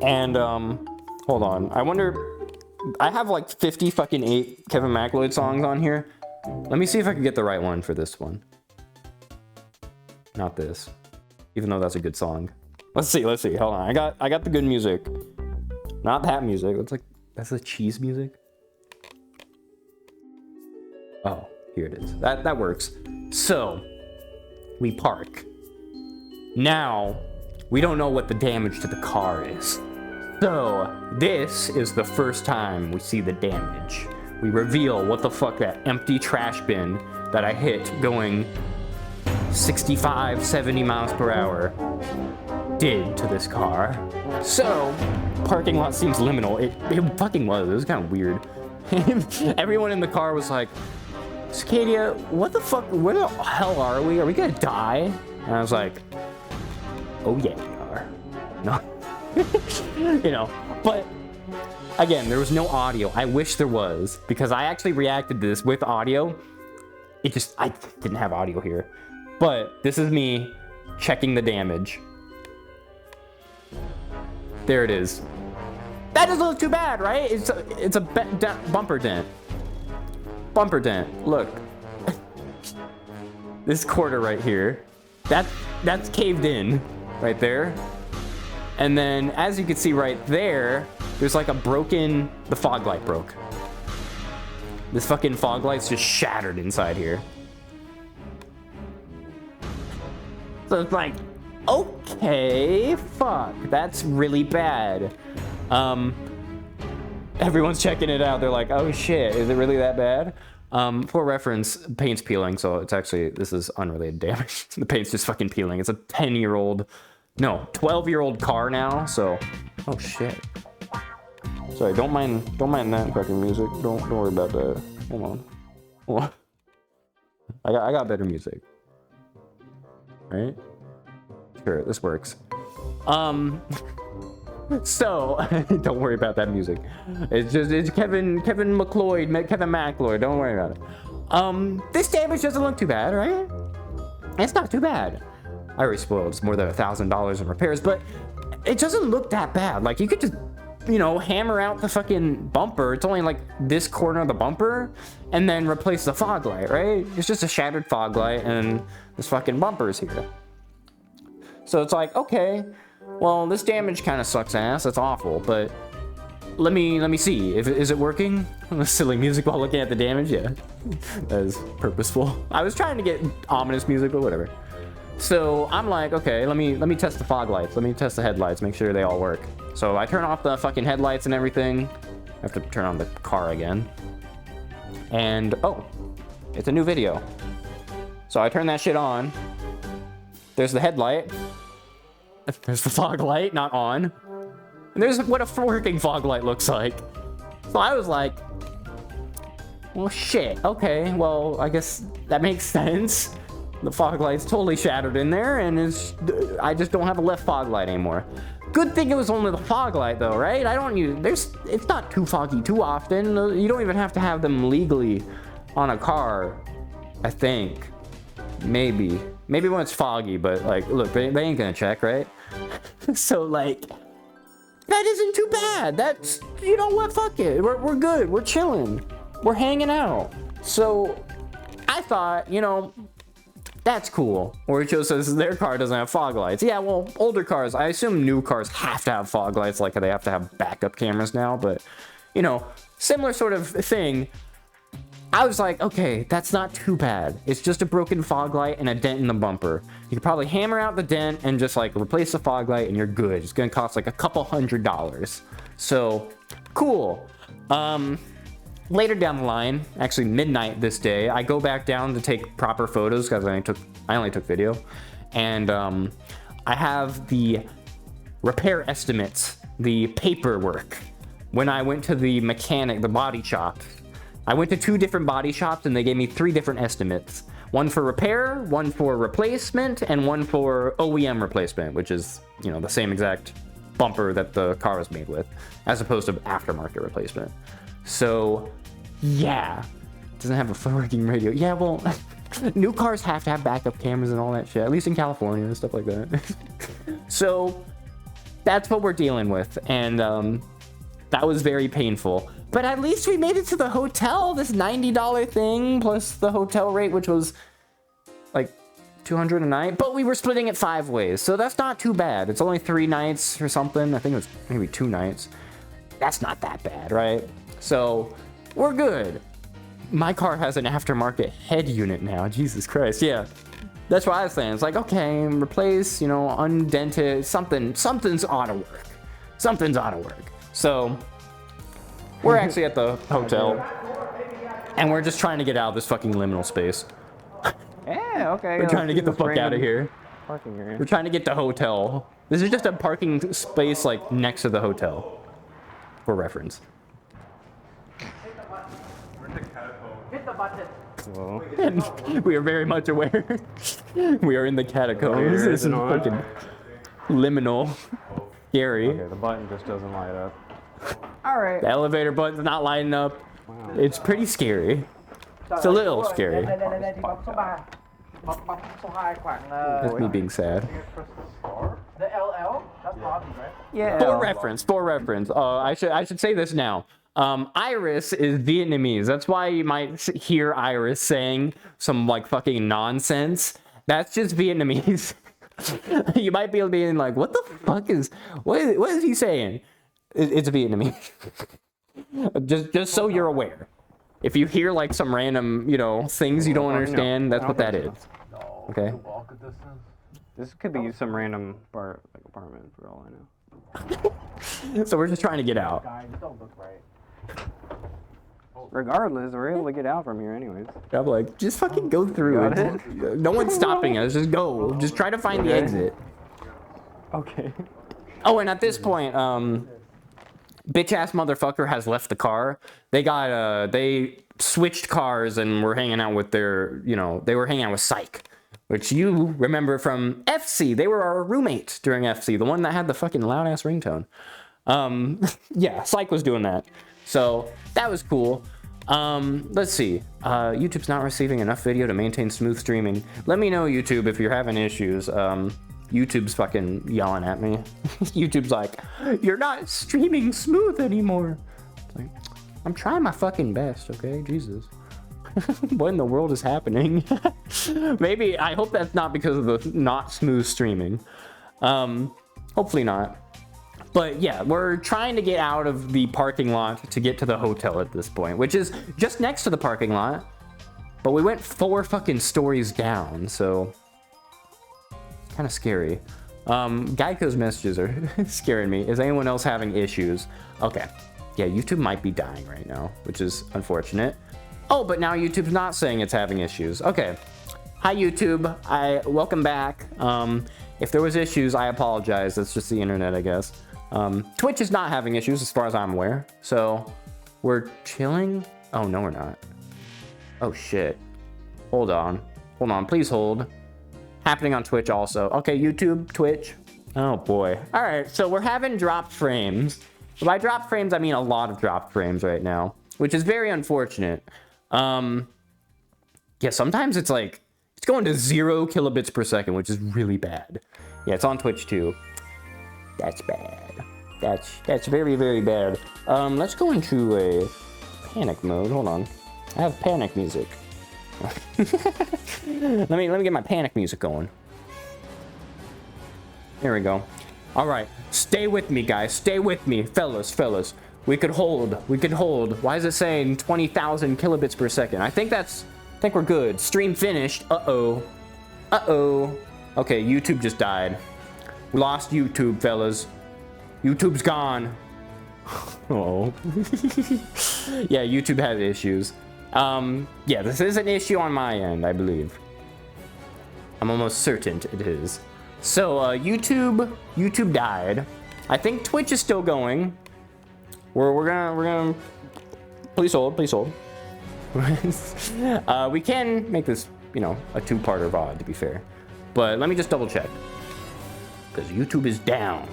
Speaker 1: And, hold on. I wonder, I have like 50 fucking 8 Kevin MacLeod songs on here. Let me see if I can get the right one for this one. Not this. Even though that's a good song. Let's see. Hold on. I got the good music. Not that music. That's the cheese music. Oh, here it is. That works. So, we park. Now, we don't know what the damage to the car is. So, this is the first time we see the damage. We reveal what the fuck that empty trash bin that I hit going 65, 70 miles per hour did to this car. So, parking lot seems liminal. It fucking was. It was kind of weird. Everyone in the car was like, Cicadia, what the fuck, where the hell are we? Are we gonna die? And I was like, oh yeah, we are. No. You know, but again, there was no audio. I wish there was, because I actually reacted to this with audio. I didn't have audio here. But this is me checking the damage. There it is. That doesn't look too bad, right? It's a bumper dent. Bumper dent. Look. This quarter right here. That's caved in right there. And then, as you can see right there, there's like the fog light broke. This fucking fog light's just shattered inside here. So it's like, okay, fuck, that's really bad. Everyone's checking it out. They're like, oh shit, is it really that bad? For reference, paint's peeling, so it's actually, this is unrelated damage. The paint's just fucking peeling. It's a 12-year-old car now, so, oh shit. Sorry, don't mind that fucking music. Don't worry about that. Hold on. I got better music. Right? Sure, this works. So don't worry about that music. It's Kevin MacLeod. Don't worry about it. This damage doesn't look too bad, right? It's not too bad. I already spoiled. It's more than $1,000 in repairs, but it doesn't look that bad. Like, you could just, you know, hammer out the fucking bumper. It's only like this corner of the bumper, and then replace the fog light, right? It's just a shattered fog light, and this fucking bumper's here. So it's like, okay, well, this damage kind of sucks ass. That's awful, but let me see. Is it working? Silly music while looking at the damage. Yeah, that is purposeful. I was trying to get ominous music, but whatever. So I'm like, okay, let me test the fog lights. Let me test the headlights. Make sure they all work. So I turn off the fucking headlights and everything. I have to turn on the car again. And oh, it's a new video. So I turn that shit on. There's the headlight. There's the fog light, not on. And there's what a working fog light looks like. So I was like, well, shit. Okay, well, I guess That makes sense. The fog light's totally shattered in there, and I just don't have a left fog light anymore. Good thing it was only the fog light though, right? It's not too foggy too often. You don't even have to have them legally on a car, I think. Maybe when it's foggy, but like, look, they ain't gonna check, right? So like, that isn't too bad. That's, you know what, fuck it. We're good, we're chilling, we're hanging out. So I thought, you know, that's cool. Or it just says their car doesn't have fog lights. Yeah, well, older cars, I assume new cars have to have fog lights, like they have to have backup cameras now, but you know, similar sort of thing. I was like, okay, that's not too bad. It's just a broken fog light and a dent in the bumper. You could probably hammer out the dent and just like replace the fog light and you're good. It's gonna cost like a couple $100. So, cool. Later down the line, actually midnight this day, I go back down to take proper photos because I only took video. And I have the repair estimates, the paperwork. When I went to the mechanic, the body shop, I went to 2 different body shops and they gave me 3 different estimates. One for repair, one for replacement, and one for OEM replacement, which is, you know, the same exact bumper that the car was made with, as opposed to aftermarket replacement. So, yeah. Doesn't have a working radio. Yeah, well, new cars have to have backup cameras and all that shit, at least in California and stuff like that. So, that's what we're dealing with, and that was very painful. But at least we made it to the hotel, this $90 thing, plus the hotel rate, which was like $200 a night. But we were splitting it 5 ways, so that's not too bad. It's only 3 nights or something. I think it was maybe 2 nights. That's not that bad, right? So we're good. My car has an aftermarket head unit now. Jesus Christ, yeah. That's what I was saying. It's like, okay, replace, you know, undented, something's ought to work. Something's ought to work. So we're actually at the hotel, and we're just trying to get out of this fucking liminal space.
Speaker 2: Yeah, okay.
Speaker 1: We're trying to get the fuck out of here.
Speaker 2: Parking area.
Speaker 1: We're trying to get to hotel. This is just a parking space like next to the hotel, for reference.
Speaker 3: Hit the button.
Speaker 2: Whoa.
Speaker 1: And we are very much aware. We are in the catacombs. This is fucking liminal. Scary.
Speaker 2: Okay, the button just doesn't light up. All right.
Speaker 1: The elevator button's not lighting up.
Speaker 2: Wow.
Speaker 1: It's pretty scary. It's a little scary. That's me being sad.
Speaker 3: The LL? That's Bobby, right?
Speaker 2: Yeah.
Speaker 1: For reference. I should say this now. Iris is Vietnamese. That's why you might hear Iris saying some like fucking nonsense. That's just Vietnamese. You might be being like, what the fuck what is he saying? It's Vietnamese. just so you're aware. If you hear like some random, you know, things you don't understand, that's what that is. Okay.
Speaker 2: This could be some random apartment for all I know.
Speaker 1: So we're just trying to get out.
Speaker 2: Regardless, we're able to get out from here anyways.
Speaker 1: I'm like, just fucking go through it. No one's stopping us. Just go. Just try to find the exit.
Speaker 2: Okay.
Speaker 1: Oh, and at this point, bitch ass motherfucker has left the car. They switched cars and were hanging out with their, you know, they were hanging out with Psych, which you remember from FC. They were our roommates during FC, the one that had the fucking loud ass ringtone. Yeah, Psych was doing that. So that was cool. Let's see. YouTube's not receiving enough video to maintain smooth streaming. Let me know, YouTube, if you're having issues. YouTube's fucking yelling at me. YouTube's like, you're not streaming smooth anymore. It's like, I'm trying my fucking best, okay? Jesus. What in the world is happening? Maybe, I hope that's not because of the not smooth streaming. Hopefully not. But yeah, we're trying to get out of the parking lot to get to the hotel at this point, which is just next to the parking lot. But we went 4 fucking stories down, so kind of scary. Geico's messages are scaring me. Is anyone else having issues? Okay. Yeah, YouTube might be dying right now, which is unfortunate. Oh, but now YouTube's not saying it's having issues. Okay. Hi, YouTube. Welcome back. If there was issues, I apologize. That's just the internet, I guess. Twitch is not having issues as far as I'm aware. So we're chilling. Oh, no, we're not. Oh, shit. Hold on. Hold on. Please hold. Happening on Twitch also. Okay, YouTube, Twitch. Oh boy. All right, so we're having dropped frames. By dropped frames, I mean a lot of dropped frames right now, which is very unfortunate. Yeah, sometimes it's like, it's going to 0 kilobits per second, which is really bad. Yeah, it's on Twitch too. That's bad. That's very, very bad. Let's go into a panic mode. Hold on. I have panic music. let me get my panic music going. There we go. All right, stay with me, guys. Stay with me, fellas. We could hold. Why is it saying 20,000 kilobits per second? I think we're good. Stream finished. Uh-oh. Okay, YouTube just died. We lost YouTube, fellas. YouTube's gone. Oh. Yeah, YouTube has issues. Yeah, this is an issue on my end, I believe. I'm almost certain it is. So, YouTube died. I think Twitch is still going. We're gonna, please hold. We can make this, you know, a 2-parter VOD, to be fair. But let me just double check. Because YouTube is down.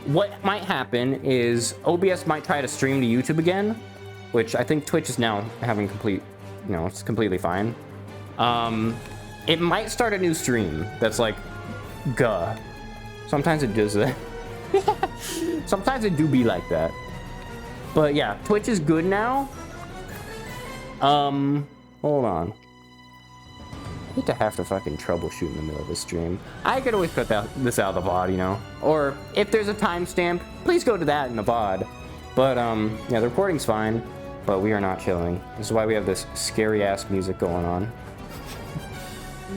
Speaker 1: What might happen is OBS might try to stream to YouTube again, which I think Twitch is now having complete, you know, it's completely fine. It might start a new stream that's like, sometimes it does that. Sometimes it do be like that. But yeah, Twitch is good now. Hold on. I hate to have to fucking troubleshoot in the middle of a stream. I could always cut this out of the VOD, you know? Or if there's a timestamp, please go to that in the VOD. But yeah, the recording's fine, but we are not chilling. This is why we have this scary ass music going on.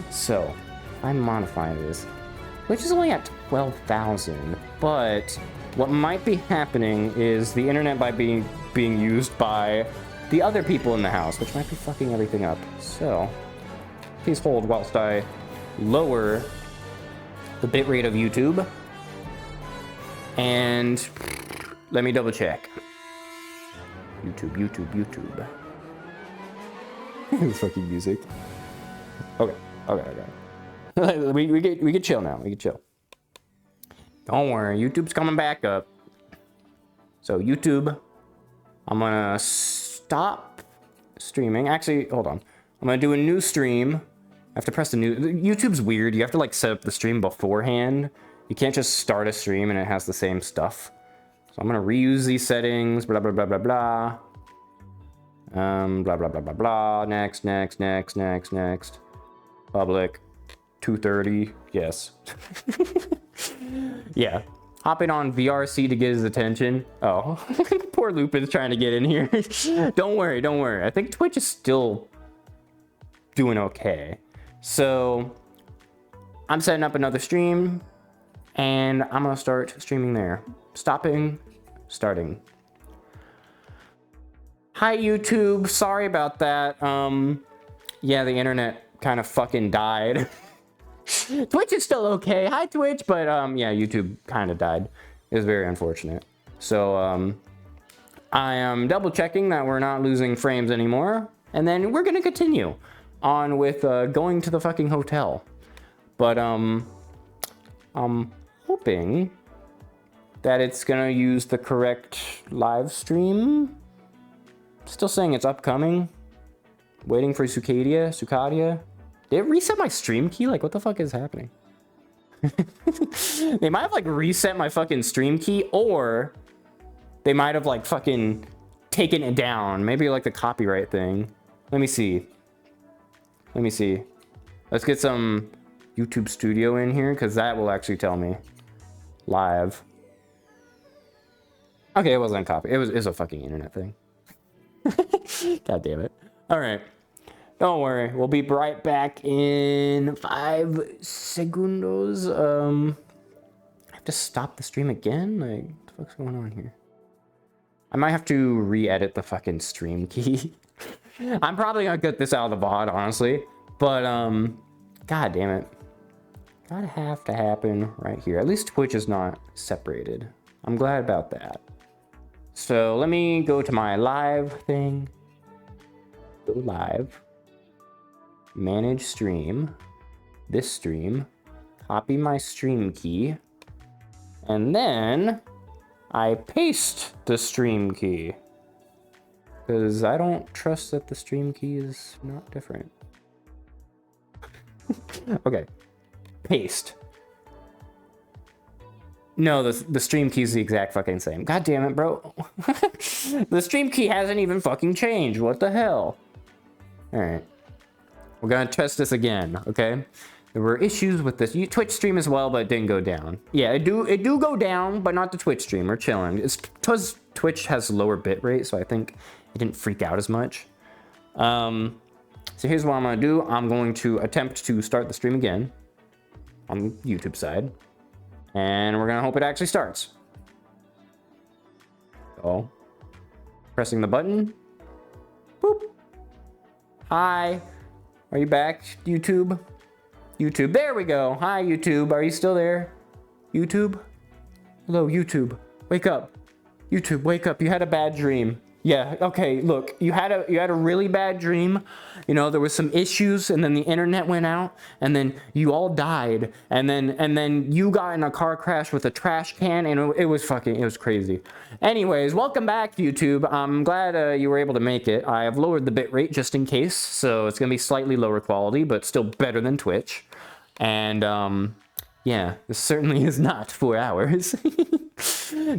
Speaker 1: So, I'm modifying this, which is only at 12,000, but what might be happening is the internet might be being used by the other people in the house, which might be fucking everything up. So, please hold whilst I lower the bitrate of YouTube. And let me double check. YouTube. This fucking music. Okay. we can chill now. We can chill. Don't worry, YouTube's coming back up. So YouTube, I'm gonna stop streaming. Actually, hold on. I'm gonna do a new stream. I have to press the new. YouTube's weird. You have to like set up the stream beforehand. You can't just start a stream and it has the same stuff. So I'm gonna reuse these settings. Blah blah blah blah blah. Blah blah blah blah blah. Next. Public. 230. Yes. Yeah. Hopping on VRC to get his attention. Oh, poor Lupin's trying to get in here. Don't worry. I think Twitch is still doing okay. So I'm setting up another stream and I'm gonna start streaming there. Stopping, starting. Hi YouTube, sorry about that. Yeah, the internet kind of fucking died. Twitch is still okay. Hi Twitch, but yeah, YouTube kind of died. It was very unfortunate. So I am double checking that we're not losing frames anymore, and then we're gonna continue on with going to the fucking hotel. But I'm hoping that it's gonna use the correct live stream. Still saying it's upcoming. Waiting for Sucadia. Did it reset my stream key? Like, what the fuck is happening? They might have like reset my fucking stream key, or they might have like fucking taken it down. Maybe like the copyright thing. Let me see. Let's get some YouTube Studio in here, because that will actually tell me live. Okay, it wasn't a copy. It was a fucking internet thing. God damn it. All right. Don't worry. We'll be right back in 5 segundos. I have to stop the stream again? Like, what the fuck's going on here? I might have to re-edit the fucking stream key. I'm probably gonna get this out of the VOD, honestly. But, god damn it. Gotta have to happen right here. At least Twitch is not separated. I'm glad about that. So let me go to my live thing. Go live. manage stream, this stream, copy my stream key, and then I paste the stream key. Because I don't trust that the stream key is not different. Okay, paste. No, the stream key is the exact fucking same. God damn it, bro. The stream key hasn't even fucking changed. What the hell? Alright. We're gonna test this again, okay? There were issues with this Twitch stream as well, but it didn't go down. Yeah, it do go down, but not the Twitch stream. We're chilling. It's because Twitch has lower bit rate, so I think it didn't freak out as much. So here's what I'm gonna do. I'm going to attempt to start the stream again on the YouTube side. And we're gonna hope it actually starts. So, pressing the button. Boop. Hi. Are you back, YouTube? YouTube, there we go. Hi, YouTube. Are you still there? YouTube? Hello, YouTube. Wake up. YouTube, wake up. You had a bad dream. Yeah, okay, look, you had a really bad dream. You know, there was some issues, and then the internet went out, and then you all died, and then you got in a car crash with a trash can, and it was crazy. Anyways, welcome back, YouTube. I'm glad you were able to make it. I have lowered the bitrate just in case, so it's gonna be slightly lower quality, but still better than Twitch. And yeah, this certainly is not 4 hours.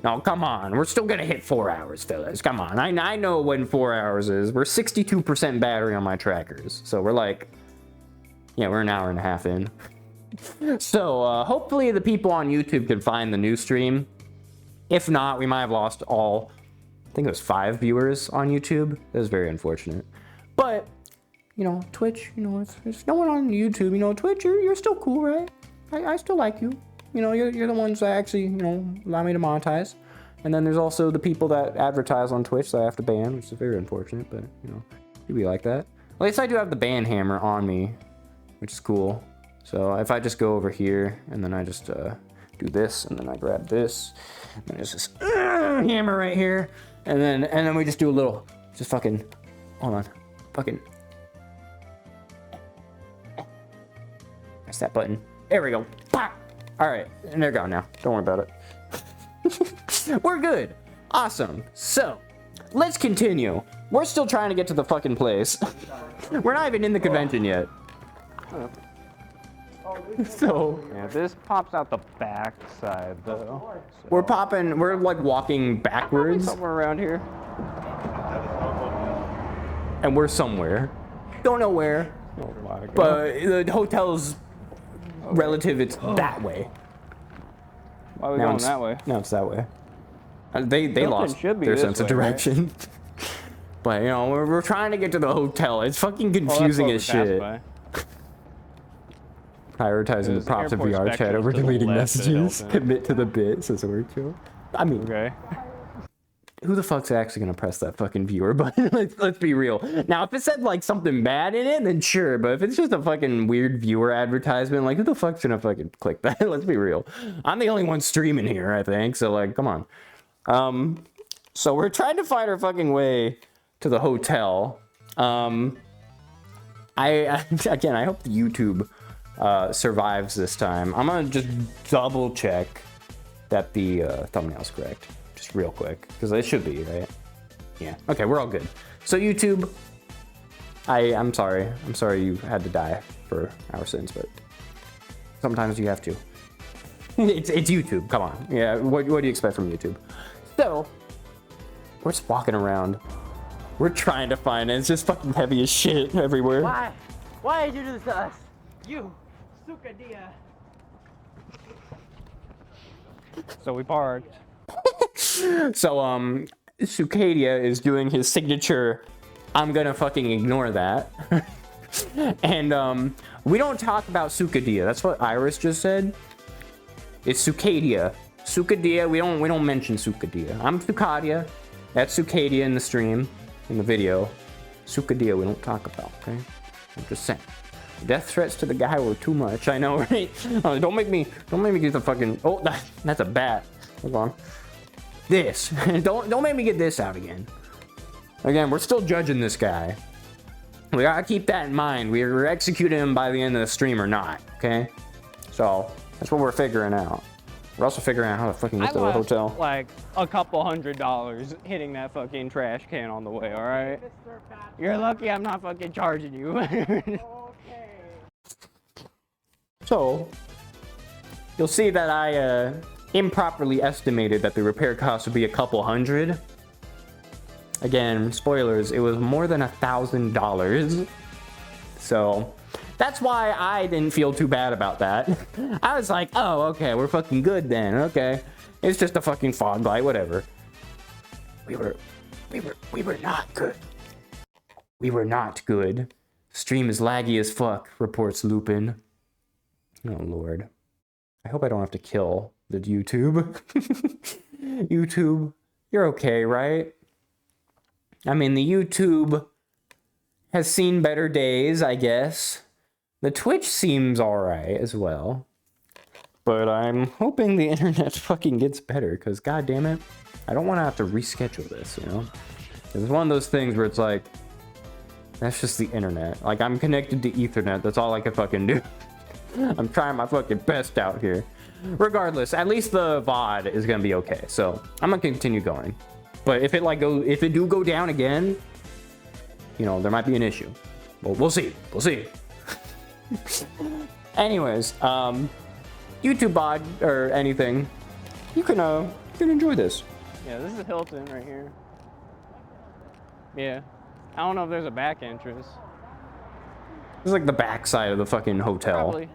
Speaker 1: No, come on. We're still gonna hit 4 hours, fellas. Come on. I know when 4 hours is. We're 62% battery on my trackers. So we're like, yeah, we're an hour and a half in. So hopefully the people on YouTube can find the new stream. If not, we might have lost all, I think it was 5 viewers on YouTube. That was very unfortunate. But, you know, Twitch, you know, there's no one on YouTube. You know, Twitch, you're still cool, right? I still like you. You know, you're the ones that actually, you know, allow me to monetize. And then there's also the people that advertise on Twitch that I have to ban, which is very unfortunate, but, you know, it'd be like that. At least I do have the ban hammer on me, which is cool. So if I just go over here, and then I just do this, and then I grab this, and there's this hammer right here, and then we just do a little, just fucking, hold on, fucking, press that button. There we go. Pop. All right, and they're gone now. Don't worry about it. We're good. Awesome. So, let's continue. We're still trying to get to the fucking place. We're not even in the convention yet. So,
Speaker 2: Yeah, this pops out the back side though. So.
Speaker 1: we're like walking backwards,
Speaker 2: Somewhere around here.
Speaker 1: and we're somewhere. Don't know where,
Speaker 2: Oh my God.
Speaker 1: but the hotel's relative, it's that way.
Speaker 2: Why are we
Speaker 1: Now
Speaker 2: going
Speaker 1: it's-
Speaker 2: that way?
Speaker 1: No, it's that way. They
Speaker 2: Something
Speaker 1: lost
Speaker 2: should be
Speaker 1: their
Speaker 2: this
Speaker 1: sense of
Speaker 2: way, right?
Speaker 1: direction. But, you know, we're trying to get to the hotel. It's fucking confusing as shit. Prioritizing the
Speaker 2: There's
Speaker 1: props of
Speaker 2: airport
Speaker 1: VR chat
Speaker 2: spectrum
Speaker 1: over
Speaker 2: to the
Speaker 1: deleting
Speaker 2: left that
Speaker 1: messages.
Speaker 2: helps.
Speaker 1: Commit to the bit, says Orcho. I mean,
Speaker 2: Okay.
Speaker 1: who the fuck's actually gonna press that fucking viewer button? let's be real. Now, if it said like something bad in it, then sure. But if it's just a fucking weird viewer advertisement, like who the fuck's gonna fucking click that? Let's be real. I'm the only one streaming here, I think. So like, come on. So we're trying to find our fucking way to the hotel. I again, I hope YouTube survives this time. I'm gonna just double check that the thumbnail's correct. Just real quick, because it should be, right? Yeah. Okay, we're all good. So YouTube, I'm sorry. I'm sorry you had to die for our sins, but sometimes you have to. it's YouTube. Come on. Yeah. What do you expect from YouTube? So we're just walking around. We're trying to find it. It's just fucking heavy as shit everywhere.
Speaker 3: Why? Why did you do this to us?
Speaker 4: You, Sukadia.
Speaker 2: So we parked.
Speaker 1: So Sukadia is doing his signature, I'm gonna fucking ignore that. And we don't talk about Sukadia. That's what Iris just said. It's Sukadia. Sukadia, we don't mention Sukadia. I'm Sukadia. That's Sukadia in the stream, in the video. Sukadia we don't talk about, okay? I'm just saying. Death threats to the guy were too much. I know, right? Don't make me get the fucking. Oh, that's a bat. Hold on. This. don't make me get this out again. Again, we're still judging this guy. We gotta keep that in mind. We're executing him by the end of the stream or not, okay? So that's what we're figuring out. We're also figuring out how to fucking get to the hotel.
Speaker 2: Like a couple $100 hitting that fucking trash can on the way, all right? You're lucky I'm not fucking charging you.
Speaker 1: So you'll see that I improperly estimated that the repair cost would be a couple hundred. Again, spoilers, it was more than $1,000. So that's why I didn't feel too bad about that. I was like, oh, okay, we're fucking good then. Okay, it's just a fucking fog light, whatever. We were not good. We were not good. Stream is laggy as fuck, reports Lupin. Oh lord. I hope I don't have to kill the YouTube. YouTube, you're okay, right? I mean, the YouTube has seen better days, I guess. The Twitch seems alright as well. But I'm hoping the internet fucking gets better, because god damn it, I don't want to have to reschedule this, you know? It's one of those things where it's like, that's just the internet. Like, I'm connected to Ethernet, that's all I can fucking do. I'm trying my fucking best out here. Regardless, at least the VOD is gonna be okay, so I'm gonna continue going. But if it do go down again, you know, there might be an issue. Well, we'll see. We'll see. Anyways, YouTube VOD or anything, you can enjoy this.
Speaker 2: Yeah, this is Hilton right here. Yeah, I don't know if there's a back entrance.
Speaker 1: This is like the back side of the fucking hotel.
Speaker 2: Probably.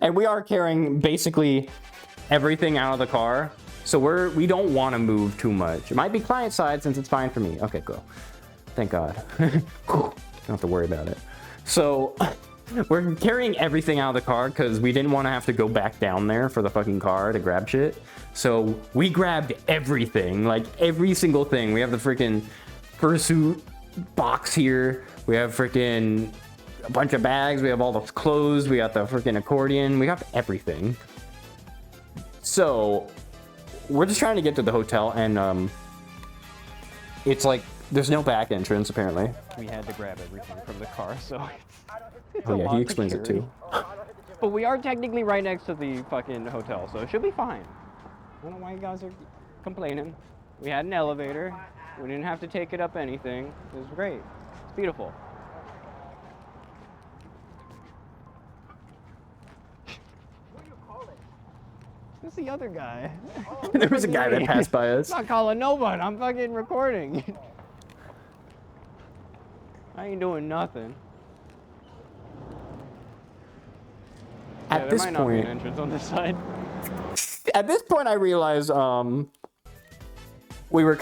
Speaker 1: And we are carrying basically everything out of the car, so we don't want to move too much. It might be client side since it's fine for me. Okay, cool. Thank God. Don't have to worry about it. So we're carrying everything out of the car because we didn't want to have to go back down there for the fucking car to grab shit. So we grabbed everything, like every single thing. We have the freaking fursuit box here. We have freaking a bunch of bags. We have all the clothes. We got the freaking accordion. We got everything. So we're just trying to get to the hotel, and it's like there's no back entrance apparently.
Speaker 2: We had to grab everything from the car, so.
Speaker 1: Oh yeah, he explains it too.
Speaker 2: But we are technically right next to the fucking hotel, so it should be fine. I don't know why you guys are complaining. We had an elevator. We didn't have to take it up anything. It was great. It's beautiful. Who's the other guy?
Speaker 1: There was a guy that passed by us.
Speaker 2: I'm not calling no one. I'm fucking recording. I ain't doing nothing.
Speaker 1: At this
Speaker 2: there might not be an
Speaker 1: point,
Speaker 2: entrance on this side.
Speaker 1: at this point, I realized we were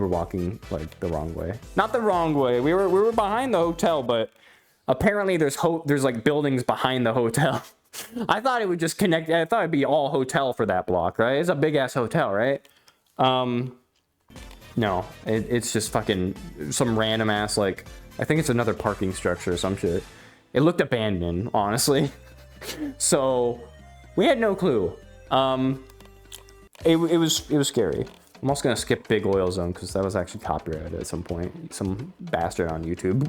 Speaker 1: walking like the wrong way. Not the wrong way. We were behind the hotel, but apparently there's like buildings behind the hotel. I thought it would just connect. I thought it'd be all hotel for that block, right? It's a big ass hotel, right? No, it's just fucking some random ass, like, I think it's another parking structure or some shit. It looked abandoned, honestly. So we had no clue. It was scary. I'm also gonna skip Big Oil Zone because that was actually copyrighted at some point. Some bastard on YouTube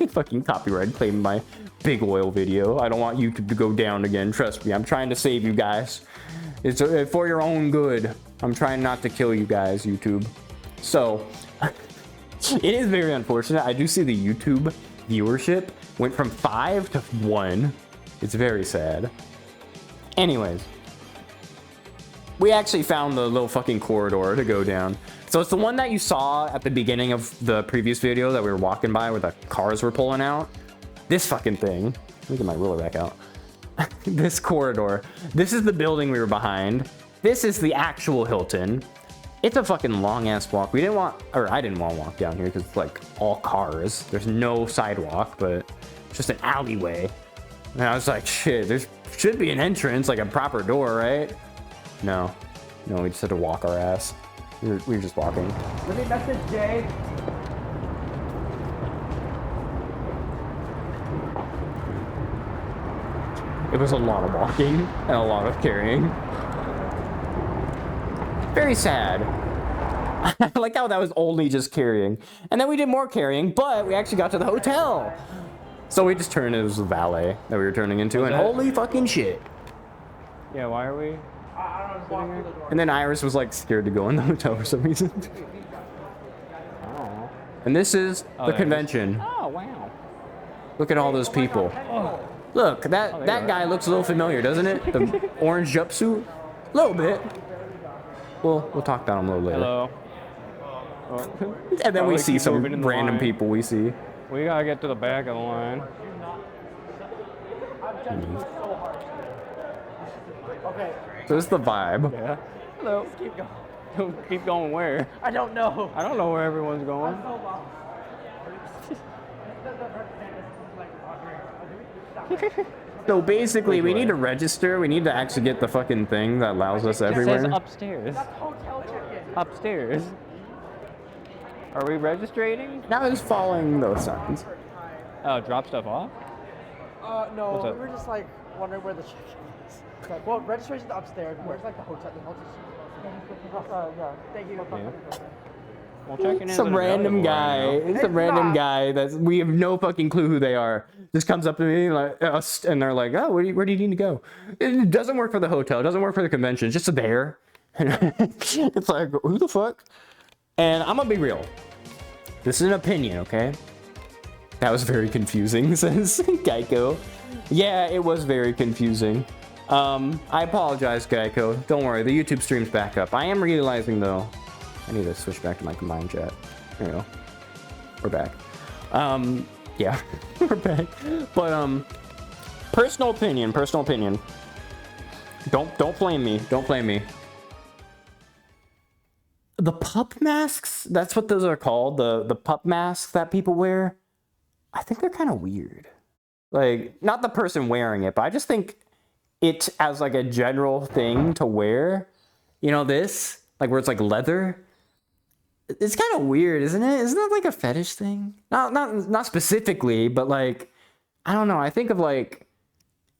Speaker 1: fucking copyright claimed my Big Oil video. I don't want YouTube to go down again. Trust me, I'm trying to save you guys. It's for your own good. I'm trying not to kill you guys, YouTube. So it is very unfortunate. I do see the YouTube viewership went from 5 to 1. It's very sad. Anyways. We actually found the little fucking corridor to go down. So it's the one that you saw at the beginning of the previous video that we were walking by where the cars were pulling out. This fucking thing. Let me get my ruler back out. This corridor. This is the building we were behind. This is the actual Hilton. It's a fucking long ass walk. I didn't want to walk down here because it's like all cars. There's no sidewalk, but it's just an alleyway. And I was like, shit, there should be an entrance, like a proper door, right? No, we just had to walk our ass. We were just walking.
Speaker 4: Let me message Jay.
Speaker 1: It was a lot of walking and a lot of carrying. Very sad. I like how that was only just carrying. And then we did more carrying, but we actually got to the hotel. So we just turned, it was the valet that we were turning into, and holy fucking shit.
Speaker 2: Yeah, why are we?
Speaker 1: And then Iris was like scared to go in the hotel for some reason.
Speaker 2: Oh.
Speaker 1: And this is the
Speaker 2: there it is.
Speaker 1: convention.
Speaker 2: Oh, wow.
Speaker 1: Look at all those people. Look, that guy looks a little familiar, doesn't it? The orange jumpsuit? A little bit. We'll talk about him a little later.
Speaker 2: Hello. Oh.
Speaker 1: And then we
Speaker 2: Probably
Speaker 1: see
Speaker 2: keep
Speaker 1: some
Speaker 2: moving in the
Speaker 1: random
Speaker 2: line.
Speaker 1: people we see.
Speaker 2: We gotta get to the back of the line.
Speaker 3: Okay,
Speaker 1: So this is the vibe.
Speaker 2: Yeah.
Speaker 3: hello. Keep going.
Speaker 2: Keep going where?
Speaker 3: I don't know.
Speaker 2: I don't know where everyone's going.
Speaker 1: So basically, we need to register. We need to actually get the fucking thing that allows us
Speaker 2: It says
Speaker 1: everywhere.
Speaker 2: upstairs.
Speaker 3: Hotel check-in.
Speaker 2: Upstairs. Are we registering?
Speaker 1: Now it's following those signs.
Speaker 2: Oh, drop stuff off?
Speaker 3: No,
Speaker 2: What's
Speaker 3: we
Speaker 2: up?
Speaker 3: were just like wondering where the check-in is. It's like, well, registration's upstairs. Where's like the hotel? Yeah. Thank you.
Speaker 2: Yeah. Well, checking in.
Speaker 1: Some random guy. It's a random guy that we have no fucking clue who they are. Just comes up to me like us, and they're like, "Oh, where do you need to go?" It doesn't work for the hotel. It doesn't work for the convention. It's just there. It's like, who the fuck? And I'm gonna be real. This is an opinion, okay? That was very confusing, says Geico. Yeah, it was very confusing. I apologize, Geico. Don't worry, the YouTube stream's back up. I am realizing though, I need to switch back to my combined chat. There we go. We're back. Yeah, we're back. But personal opinion. Don't blame me. Don't blame me. The pup masks, that's what those are called. The pup masks that people wear. I think they're kind of weird. Like, not the person wearing it, but I just think it as like a general thing to wear. You know, this, like where it's like leather. It's kind of weird, isn't it? Isn't that like a fetish thing? Not specifically, but like, I don't know. I think of like,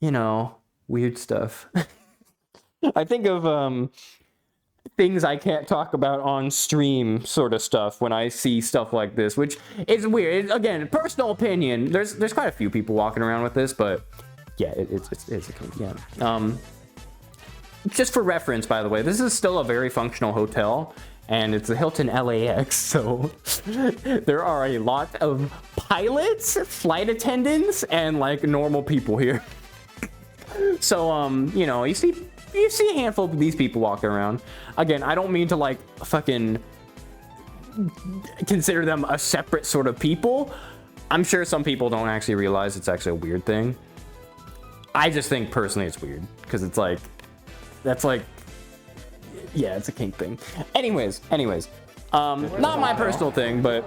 Speaker 1: you know, weird stuff. I think of things I can't talk about on stream sort of stuff when I see stuff like this, which is weird. Again, personal opinion. There's quite a few people walking around with this, but yeah, it's a kink, yeah. Just for reference, by the way, this is still a very functional hotel. And it's a Hilton LAX, so there are a lot of pilots, flight attendants, and like normal people here. So you know, you see a handful of these people walking around. Again, I don't mean to like fucking consider them a separate sort of people. I'm sure some people don't actually realize it's actually a weird thing. I just think personally it's weird because it's like that's like. Yeah, it's a kink thing. Anyways, not my personal thing, but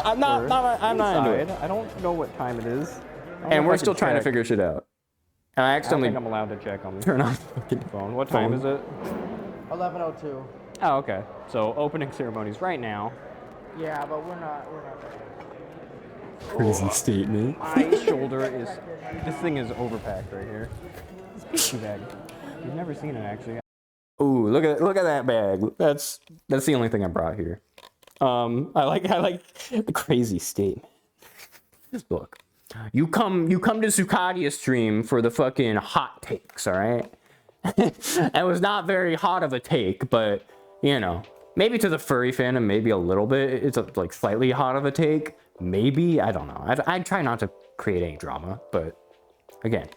Speaker 1: I'm not into it.
Speaker 2: I don't know what time it is.
Speaker 1: And we're still trying to figure shit out. And I
Speaker 2: I don't
Speaker 1: accidentally
Speaker 2: think I'm allowed to check on the
Speaker 1: turn on the fucking
Speaker 2: phone. What time is it?
Speaker 3: 11:02.
Speaker 2: Oh, okay. So opening ceremonies right now.
Speaker 3: Yeah, but we're not
Speaker 1: crazy statement.
Speaker 2: My shoulder is. This thing is overpacked right here. It's a bag. You've never seen it actually.
Speaker 1: Ooh, look at that bag. That's the only thing I brought here. I like the crazy statement. Look, you come to Sukadia's stream for the fucking hot takes, all right? It was not very hot of a take, but you know, maybe to the furry fandom, maybe a little bit. It's like slightly hot of a take, maybe. I don't know. I try not to create any drama, but again,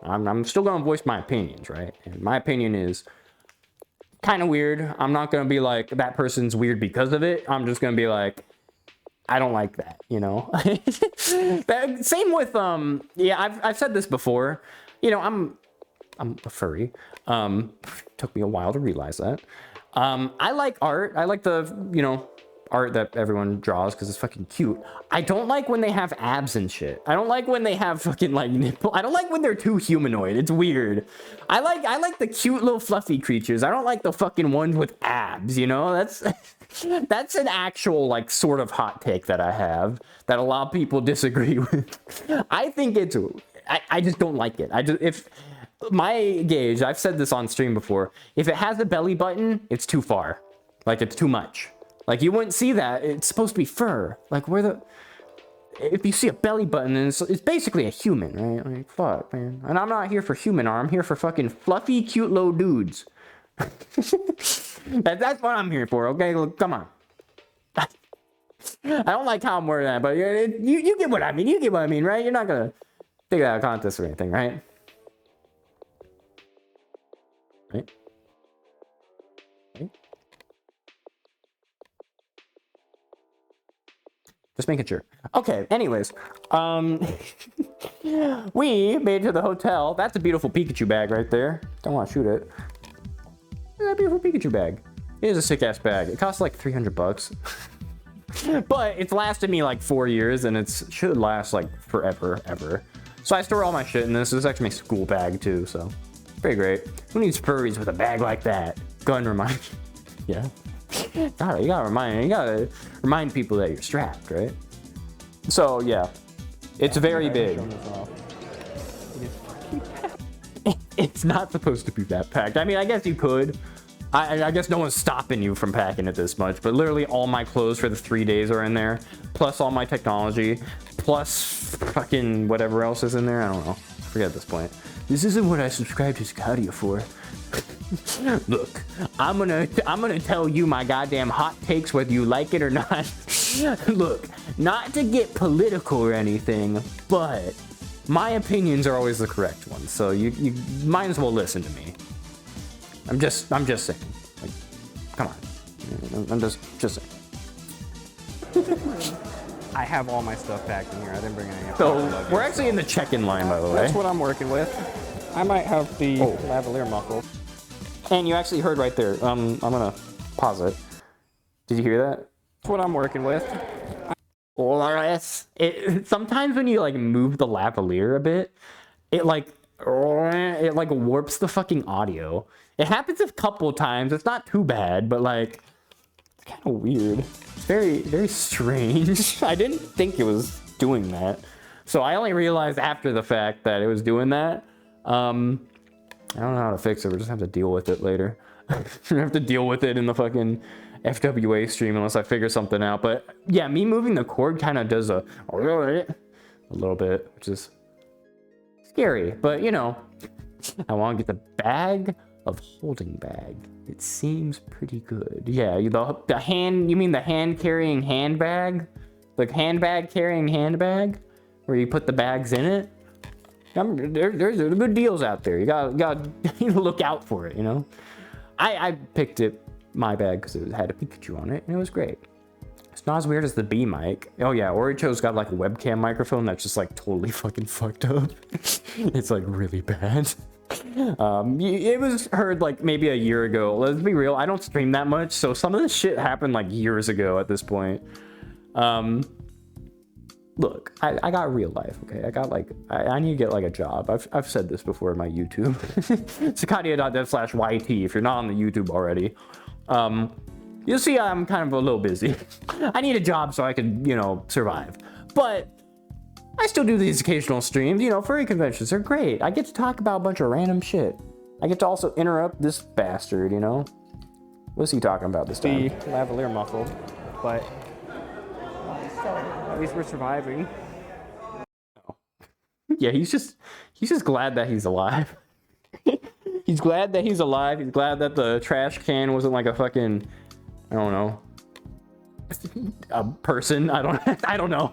Speaker 1: I'm still gonna voice my opinions, right? And my opinion is kind of weird. I'm not gonna be like that person's weird because of it. I'm just gonna be like, I don't like that, you know. Same with yeah, I've said this before. You know, I'm a furry. Took me a while to realize that. I like art. I like the, you know, art that everyone draws because it's fucking cute. I don't like when they have abs and shit. I don't like when they have fucking like nipple. I don't like when they're too humanoid. It's weird. I like the cute little fluffy creatures. I don't like the fucking ones with abs, you know? That's an actual like sort of hot take that I have that a lot of people disagree with. I think it's I just don't like it. If my gauge, I've said this on stream before, if it has a belly button, it's too far. Like it's too much. Like, you wouldn't see that. It's supposed to be fur. Like, where the... If you see a belly button, then it's basically a human, right? Like, fuck, man. And I'm not here for human arm. I'm here for fucking fluffy, cute little dudes. That's what I'm here for, okay? Look, come on. I don't like how I'm wording that, but you get what I mean. You get what I mean, right? You're not gonna take that out of context or anything, right? Right? Right? Just making sure. Okay, anyways. We made it to the hotel. That's a beautiful Pikachu bag right there. Don't want to shoot it. That beautiful Pikachu bag. It is a sick ass bag. It costs like 300 bucks. But it's lasted me like 4 years, and it should last like forever, ever. So I store all my shit in this. This is actually my school bag too, so pretty great. Who needs furries with a bag like that? Go ahead and remind. Yeah. You gotta remind people that you're strapped, right? So yeah, it's very big. It's not supposed to be that packed. I mean, I guess you could. I guess no one's stopping you from packing it this much, but literally all my clothes for the 3 days are in there, plus all my technology, plus fucking whatever else is in there. I don't know. I forget at this point. This isn't what I subscribed to Scadia for. Look, I'm gonna tell you my goddamn hot takes whether you like it or not. Look, not to get political or anything, but my opinions are always the correct ones, so you might as well listen to me. I'm just saying. Like, come on. I'm just saying.
Speaker 2: I have all my stuff packed in here. I didn't bring any.
Speaker 1: So we're actually in the check-in line, by the way.
Speaker 2: That's what I'm working with. I might have the lavalier muffle.
Speaker 1: And you actually heard right there. I'm gonna pause it. Did you hear that?
Speaker 2: That's what I'm working with.
Speaker 1: Sometimes when you like move the lavalier a bit, it like warps the fucking audio. It happens a couple times. It's not too bad, but like it's kind of weird. It's very, very strange. I didn't think it was doing that, so I only realized after the fact that it was doing that. I don't know how to fix it. We'll just have to deal with it later. We have to deal with it in the fucking FWA stream unless I figure something out. But yeah, me moving the cord kind of does a little bit, which is scary. But you know, I want to get the bag of holding bag. It seems pretty good. Yeah, the hand. You mean the hand carrying handbag? The handbag carrying handbag, where you put the bags in it. There's good deals out there. You gotta look out for it, you know. I picked my bag because it had a Pikachu on it, and it was great. It's not as weird as the B mic. Oh yeah, Oricho's got like a webcam microphone that's just like totally fucking fucked up. It's like really bad. It was heard like maybe a year ago. Let's be real, I don't stream that much, so some of this shit happened like years ago at this point. Look, I got real life, okay? I got like, I need to get like a job. I've said this before in my YouTube. Sakadia.dev/YT if you're not on the YouTube already. You'll see I'm kind of a little busy. I need a job so I can, you know, survive. But I still do these occasional streams. You know, furry conventions are great. I get to talk about a bunch of random shit. I get to also interrupt this bastard, you know? What's he talking about this time?
Speaker 2: The lavalier muffle, but at least we're surviving.
Speaker 1: Yeah, he's just glad that he's alive. He's glad that he's alive. He's glad that the trash can wasn't like a fucking, I don't know, a person. I don't know.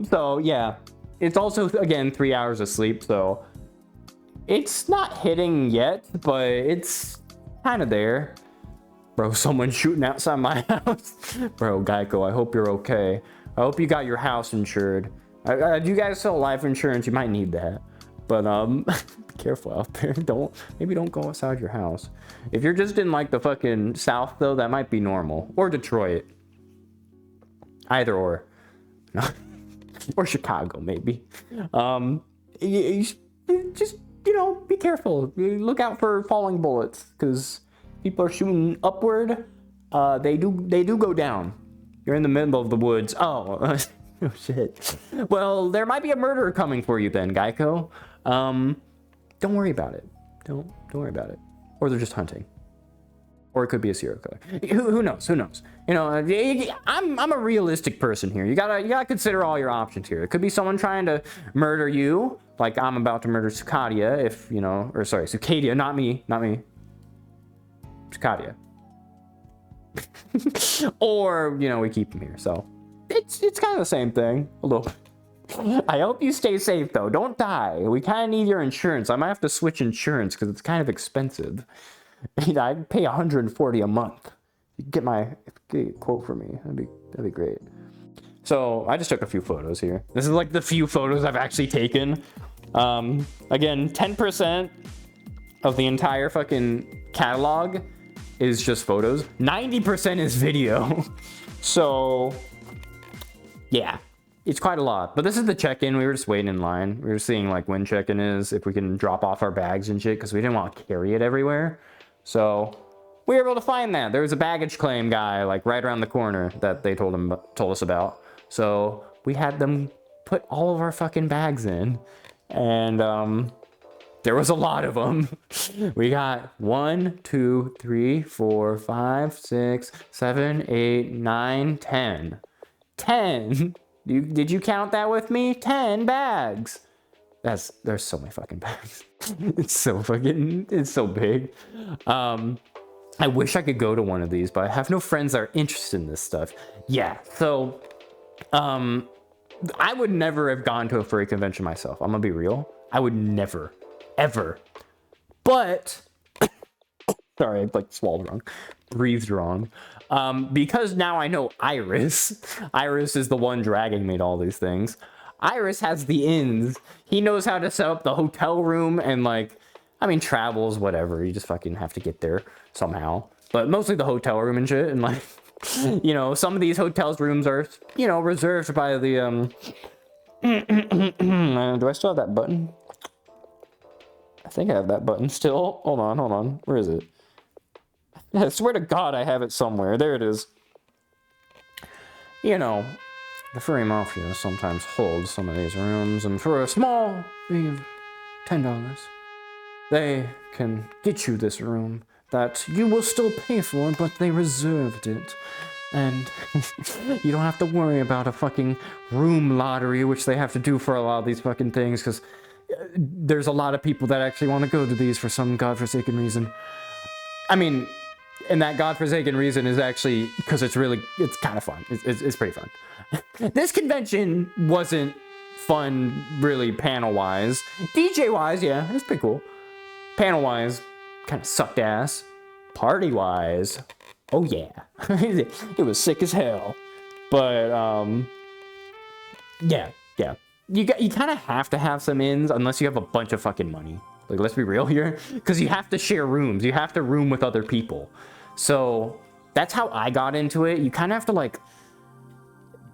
Speaker 1: So yeah, it's also again 3 hours of sleep. So it's not hitting yet, but it's kind of there. Bro, someone's shooting outside my house. Bro, Geico, I hope you're okay. I hope you got your house insured. Do you guys sell life insurance? You might need that. But be careful out there. Maybe don't go outside your house. If you're just in like the fucking South though, that might be normal. Or Detroit. Either or. No. Or Chicago maybe. Just, you know, be careful. Look out for falling bullets, because people are shooting upward. They do go down. You're in the middle of the woods. Oh, oh shit. Well, there might be a murderer coming for you then, Geico. Don't worry about it. Don't worry about it. Or they're just hunting. Or it could be a serial killer. Who knows? Who knows? You know, I'm a realistic person here. You gotta consider all your options here. It could be someone trying to murder you, like I'm about to murder Cicadia, if you know, or sorry, Cicadia, not me. Cicadia. Or you know, we keep him here. So it's kind of the same thing. A little. I hope you stay safe though. Don't die. We kind of need your insurance. I might have to switch insurance because it's kind of expensive. I'd pay $140 a month. Get a quote for me. That'd be great. So I just took a few photos here. This is like the few photos I've actually taken. Again, 10% of the entire fucking catalog is just photos. 90% is video. So yeah, it's quite a lot. But this is the check-in. We were just waiting in line. We were seeing like when check-in is, if we can drop off our bags and shit, because we didn't want to carry it everywhere. So we were able to find that. There was a baggage claim guy like right around the corner that they told us about. So we had them put all of our fucking bags in, and there was a lot of them. We got 1, 2, 3, 4, 5, 6, 7, 8, 9, 10. 10. Did you count that with me? 10 bags. There's so many fucking bags. It's so big. I wish I could go to one of these, but I have no friends that are interested in this stuff. Yeah, so I would never have gone to a furry convention myself. I'm gonna be real. I would never, ever. But sorry, I like swallowed wrong, breathed wrong. Because now I know Iris. Iris is the one dragging me to all these things. Iris has the ins. He knows how to set up the hotel room and like, I mean, travels, whatever. You just fucking have to get there somehow. But mostly the hotel room and shit. And like, you know, some of these hotels rooms are, you know, reserved by the, do I still have that button? I think I have that button still. Hold on. Where is it? I swear to God, I have it somewhere. There it is. You know, the furry mafia sometimes holds some of these rooms, and for a small fee of $10, they can get you this room that you will still pay for, but they reserved it. And you don't have to worry about a fucking room lottery, which they have to do for a lot of these fucking things, because there's a lot of people that actually want to go to these for some godforsaken reason. I mean, and that godforsaken reason is actually because it's kind of fun. It's pretty fun. This convention wasn't fun, really, panel-wise. DJ-wise, yeah, it's pretty cool. Panel-wise, kind of sucked ass. Party-wise, oh yeah. It was sick as hell. But, yeah. You kind of have to have some ins unless you have a bunch of fucking money. Like, let's be real here. Because you have to share rooms. You have to room with other people. So, that's how I got into it. You kind of have to, like,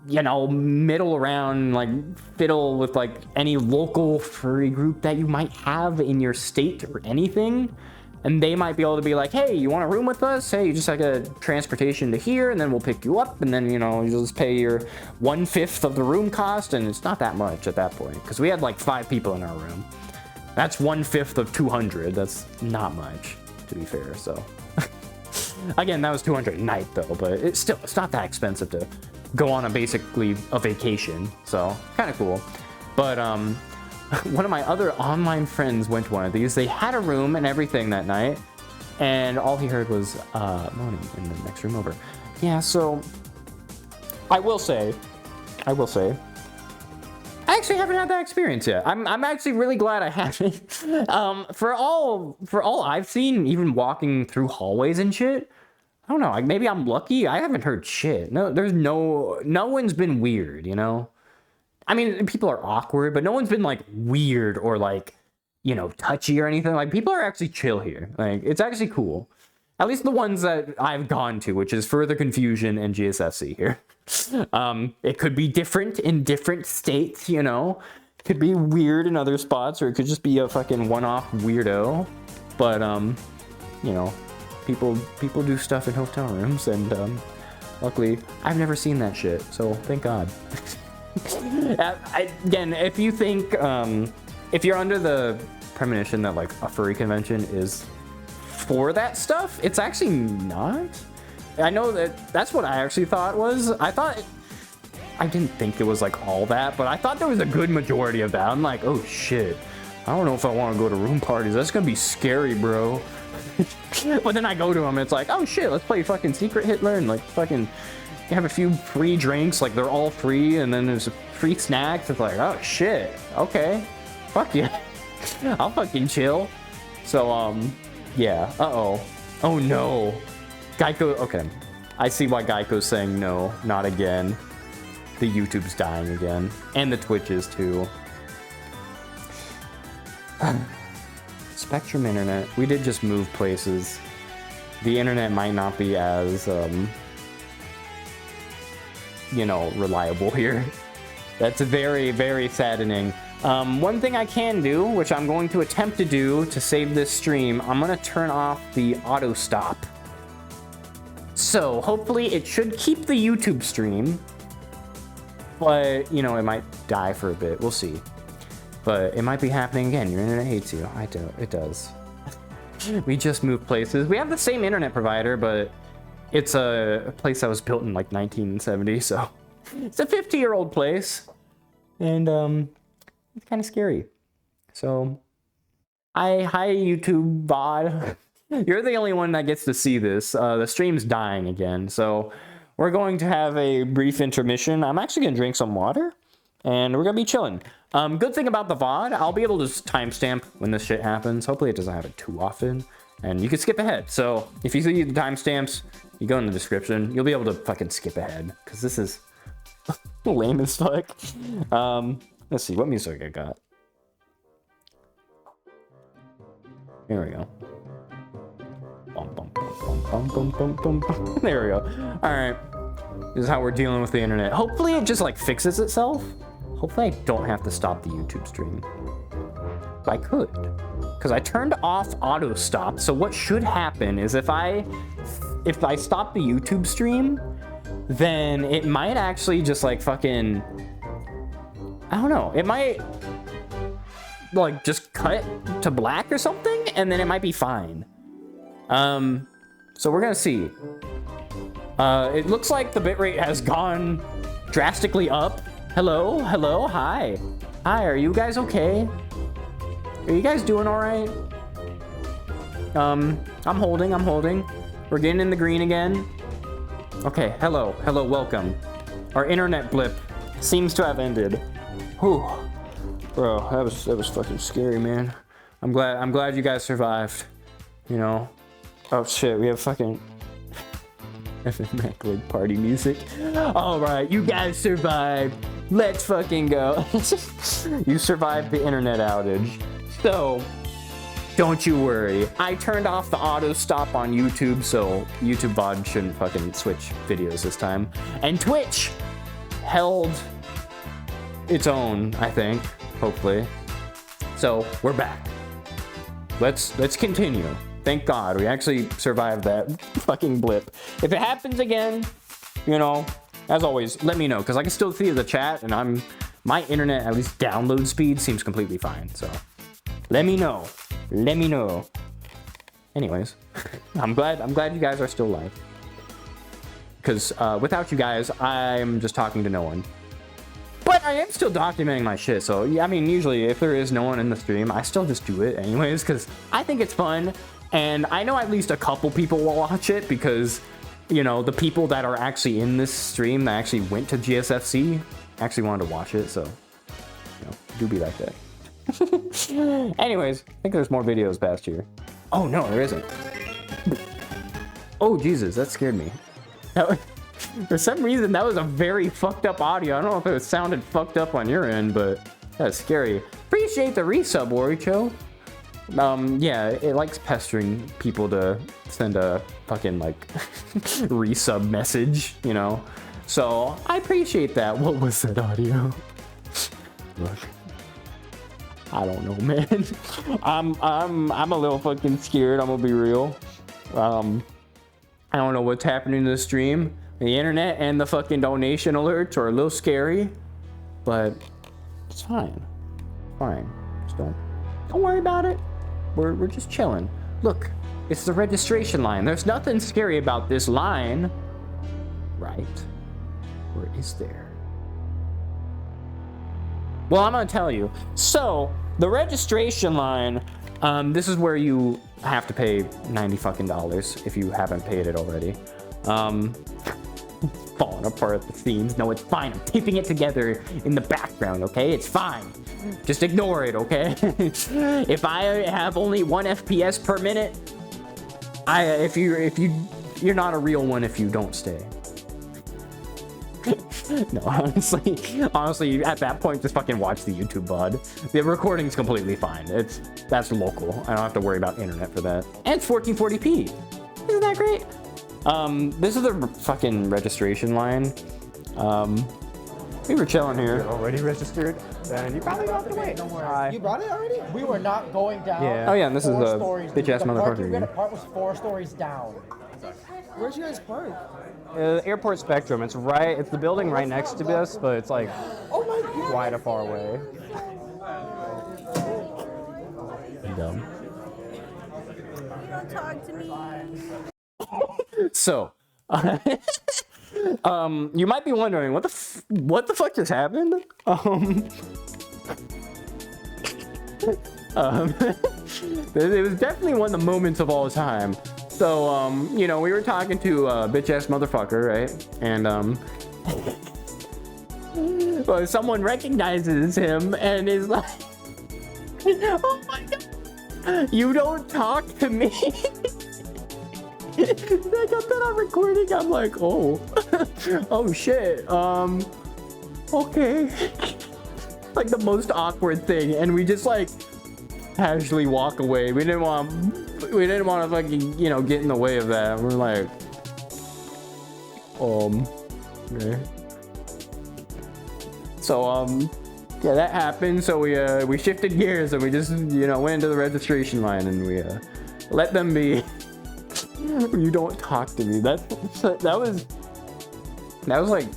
Speaker 1: you know, middle around, like, fiddle with, like, any local furry group that you might have in your state or anything. And they might be able to be like, hey, you want a room with us? Hey, you just like a transportation to here, and then we'll pick you up. And then, you know, you'll just pay your 1/5 of the room cost. And it's not that much at that point. Because we had, like, 5 people in our room. That's 1/5 of 200. That's not much, to be fair, so. Again, that was 200 a night, though, but it's not that expensive to go on basically a vacation, so kind of cool. But one of my other online friends went to one of these. They had a room and everything that night, and all he heard was moaning in the next room over. Yeah, so I will say, I actually haven't had that experience yet. I'm actually really glad I haven't. For all I've seen, even walking through hallways and shit, I don't know, like maybe I'm lucky. I haven't heard shit. No one's been weird, you know? I mean, people are awkward, but no one's been like weird or like, you know, touchy or anything. Like, people are actually chill here. Like, it's actually cool. At least the ones that I've gone to, which is Further Confusion and GSFC here. It could be different in different states, you know? It could be weird in other spots, or it could just be a fucking one-off weirdo. But, you know, people do stuff in hotel rooms, and luckily, I've never seen that shit, so thank God. Again, if you think, if you're under the premonition that, like, a furry convention is for that stuff, it's actually not. I know that's what I actually thought was. I didn't think it was like all that, but I thought there was a good majority of that. I'm like, oh shit, I don't know if I want to go to room parties. That's gonna be scary, bro. But then I go to them and it's like, oh shit, let's play fucking Secret Hitler and like fucking have a few free drinks, like they're all free, and then there's free snacks. It's like, oh shit, okay, fuck yeah. I'll fucking chill. So yeah, oh no, Geico. Okay, I see why Geico's saying no, not again. The YouTube's dying again, and the Twitch is too. Spectrum internet. We did just move places. The internet might not be as you know, reliable here. That's very, very saddening. One thing I can do, which I'm going to attempt to do to save this stream, I'm gonna turn off the auto stop. So hopefully it should keep the YouTube stream, but you know, it might die for a bit. We'll see. But it might be happening again. Your internet hates you. I do. It does. We just moved places. We have the same internet provider, but it's a place that was built in like 1970, so it's a 50-year-old place, and it's kind of scary. So, hi YouTube VOD. You're the only one that gets to see this. The stream's dying again, so we're going to have a brief intermission. I'm actually gonna drink some water, and we're gonna be chilling. Good thing about the VOD, I'll be able to timestamp when this shit happens. Hopefully it doesn't happen too often, and you can skip ahead. So if you see the timestamps, you go in the description, you'll be able to fucking skip ahead, because this is lame as fuck. Let's see, what music I got? Here we go. Bum, bum, bum, bum, bum, bum, bum, bum. There we go. All right, this is how we're dealing with the internet. Hopefully it just like fixes itself. Hopefully I don't have to stop the YouTube stream. I could, because I turned off auto stop. So what should happen is if I stop the YouTube stream, then it might actually just like fucking, I don't know, it might like just cut to black or something, and then it might be fine. So we're gonna see. It looks like the bitrate has gone drastically up. Hello, hi. Hi, are you guys okay? Are you guys doing all right? I'm holding. We're getting in the green again. Okay, hello, welcome. Our internet blip seems to have ended. Whew. Bro, that was fucking scary, man. I'm glad you guys survived. You know. Oh shit, we have fucking FMAC party music. All right, you guys survived. Let's fucking go. You survived the internet outage. So, don't you worry. I turned off the auto stop on YouTube, so YouTube VOD shouldn't fucking switch videos this time. And Twitch held its own, I think, hopefully. So, we're back. Let's continue. Thank God, we actually survived that fucking blip. If it happens again, you know, as always, let me know, because I can still see the chat, and my internet, at least download speed, seems completely fine, so let me know. Anyways, I'm glad you guys are still alive, because without you guys, I'm just talking to no one. But I am still documenting my shit, so yeah, I mean, usually if there is no one in the stream, I still just do it anyways, because I think it's fun, and I know at least a couple people will watch it, because, you know, the people that are actually in this stream that actually went to GSFC actually wanted to watch it, so, you know, do be like that. Anyways, I think there's more videos past here. Oh no, there isn't. Oh Jesus, that scared me. For some reason, that was a very fucked up audio. I don't know if it sounded fucked up on your end, but that's scary. Appreciate the resub, Waricho. Yeah, it likes pestering people to send a fucking like resub message, you know. So I appreciate that. What was that audio? Look, I don't know, man. I'm a little fucking scared. I'm gonna be real. I don't know what's happening to the stream. The internet and the fucking donation alerts are a little scary, but it's fine. Fine. Just don't worry about it. We're just chilling. Look, It's the registration line. There's nothing scary about this line, right? Or is there? Well, I'm gonna tell you. So, the registration line, this is where you have to pay $90 fucking if you haven't paid it already. Falling apart at the seams. No, it's fine. I'm taping it together in the background, okay? It's fine. Just ignore it, okay? If I have only 1 FPS per minute, you're not a real one if you don't stay. No, honestly, at that point, just fucking watch the YouTube VOD. The recording's completely fine. That's local. I don't have to worry about internet for that. And it's 1440p. Isn't that great? This is the fucking registration line. We were chilling here.
Speaker 2: You're already registered? Then you probably don't have to wait. Don't worry.
Speaker 3: You brought it already? We were not going down.
Speaker 2: Yeah.
Speaker 1: Oh yeah, and this is a bitch ass
Speaker 3: The park you were
Speaker 1: motherfucker.
Speaker 3: gonna park was 4 stories down. Where'd you guys park?
Speaker 2: Airport Spectrum. It's the building right next to us, but it's like quite a far away.
Speaker 1: Dumb.
Speaker 7: You don't talk to me.
Speaker 1: So, you might be wondering what the fuck just happened. It was definitely one of the moments of all time. So, you know, we were talking to a bitch ass motherfucker, right? And well, someone recognizes him and is like, "Oh my god, you don't talk to me." I got that on recording. I'm like, oh, oh shit. Okay. Like the most awkward thing, and we just like casually walk away. We didn't want to fucking, you know, get in the way of that. We're like, okay. So yeah, that happened. So we shifted gears and we just, you know, went into the registration line and we let them be. You don't talk to me. That was like,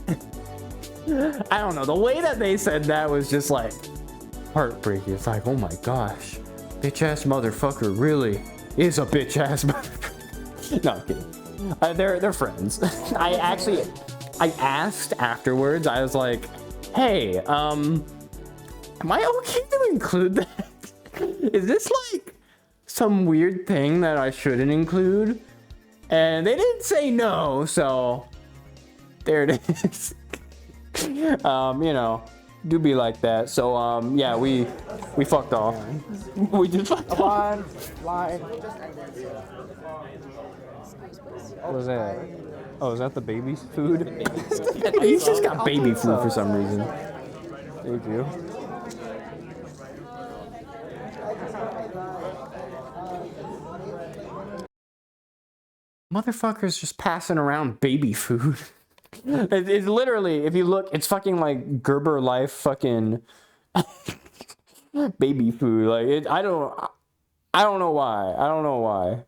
Speaker 1: I don't know. The way that they said that was just like heartbreaking. It's like, oh my gosh, bitch ass motherfucker really is a bitch ass motherfucker. No, I'm kidding. They're friends. I asked afterwards. I was like, hey, am I okay to include that? Is this like some weird thing that I shouldn't include? And they didn't say no, so there it is. You know, do be like that. So yeah, we fucked off. We just fucked off.
Speaker 3: Line.
Speaker 2: What was that? Oh, is that the baby's food?
Speaker 1: He's just got baby food for some reason.
Speaker 2: Thank you.
Speaker 1: Motherfuckers just passing around baby food. It's literally, if you look, it's fucking like Gerber Life fucking baby food. Like I don't know why. I don't know why.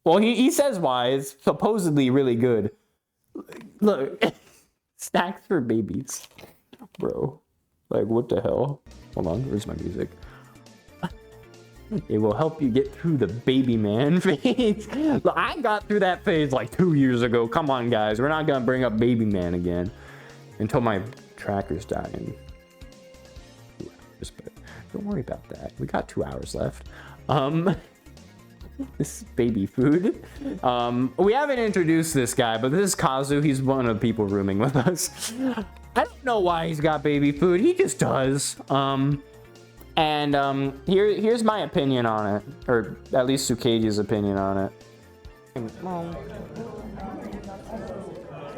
Speaker 1: Well, he says why. It's supposedly really good. Look, snacks for babies, bro. Like what the hell? Hold on, where's my music? It will help you get through the baby man phase. Look, I got through that phase like 2 years ago. Come on, guys. We're not going to bring up baby man again until my tracker's dying. Don't worry about that. We got 2 hours left. This is baby food. We haven't introduced this guy, but this is Kazu. He's one of the people rooming with us. I don't know why he's got baby food. He just does. And here's my opinion on it, or at least Sukaji's opinion on it.
Speaker 2: Well,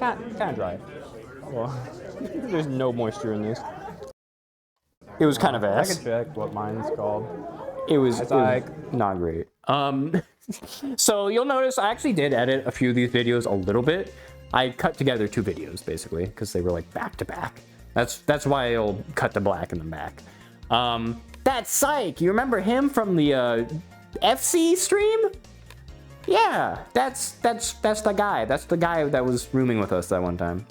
Speaker 2: kind of dry. Well, there's no moisture in this.
Speaker 1: It was kind of
Speaker 2: I
Speaker 1: ass.
Speaker 2: can check what mine's called.
Speaker 1: It was
Speaker 2: like
Speaker 1: not great. So you'll notice I actually did edit a few of these videos a little bit. I cut together 2 videos basically because they were like back to back. That's why it'll cut to black in the back. That's Psych. You remember him from the FC stream? Yeah, that's the guy. That's the guy that was rooming with us that one time.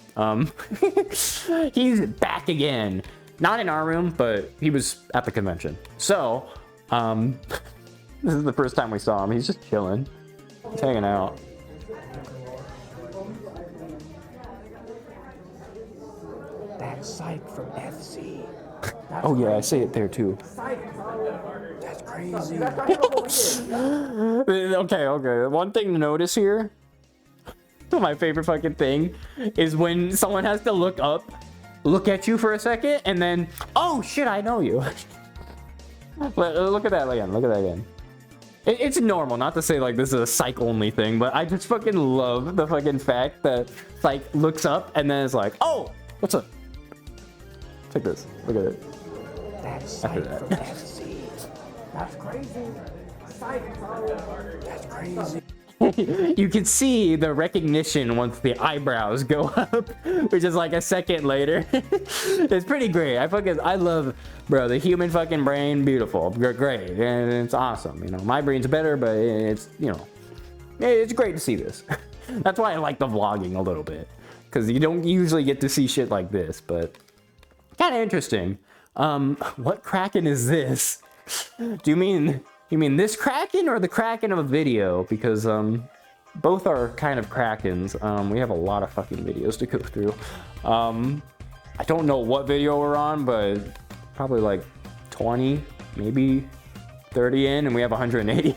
Speaker 1: He's back again. Not in our room, but he was at the convention. So, this is the first time we saw him. He's just chilling. He's hanging out.
Speaker 2: That's Psych from FC.
Speaker 1: Oh yeah, I say it there too.
Speaker 2: That's crazy.
Speaker 1: Okay. One thing to notice here. My favorite fucking thing is when someone has to look up, look at you for a second, and then, oh shit, I know you. Look at that again. Look at that again. It's normal, not to say like this is a Psych only thing, but I just fucking love the fucking fact that Psych looks up and then it's like, oh, what's up? Check this. Look at it.
Speaker 2: That's Psych from FC. That's crazy. Psych, bro. That's crazy.
Speaker 1: You can see the recognition once the eyebrows go up, which is like a second later. It's pretty great. I love, bro, the human fucking brain, beautiful, great, and it's awesome. You know, my brain's better, but it's, you know, it's great to see this. That's why I like the vlogging a little bit, because you don't usually get to see shit like this, but kind of interesting. What Kraken is this? Do you mean this Kraken or the Kraken of a video? Because both are kind of Krakens. We have a lot of fucking videos to go through. I don't know what video we're on, but probably like 20, maybe 30 in, and we have 180.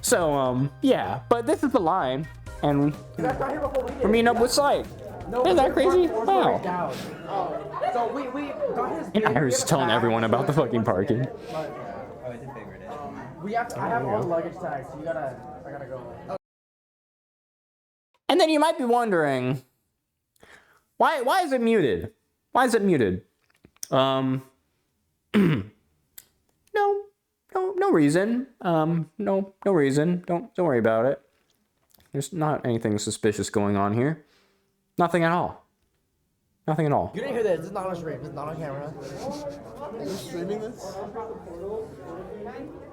Speaker 1: So yeah, but this is the line, and we're meeting up with Psych. Isn't that crazy? Wow.
Speaker 3: So we got his.
Speaker 1: And Iris is telling everyone about the fucking parking.
Speaker 3: I have all the luggage tags, so I gotta go.
Speaker 1: And then you might be wondering, why is it muted? Why is it muted? No reason. No reason. Don't worry about it. There's not anything suspicious going on here. Nothing at all. Nothing at all.
Speaker 3: You didn't hear that. This is not on stream. This is not on camera.
Speaker 6: Are you streaming this?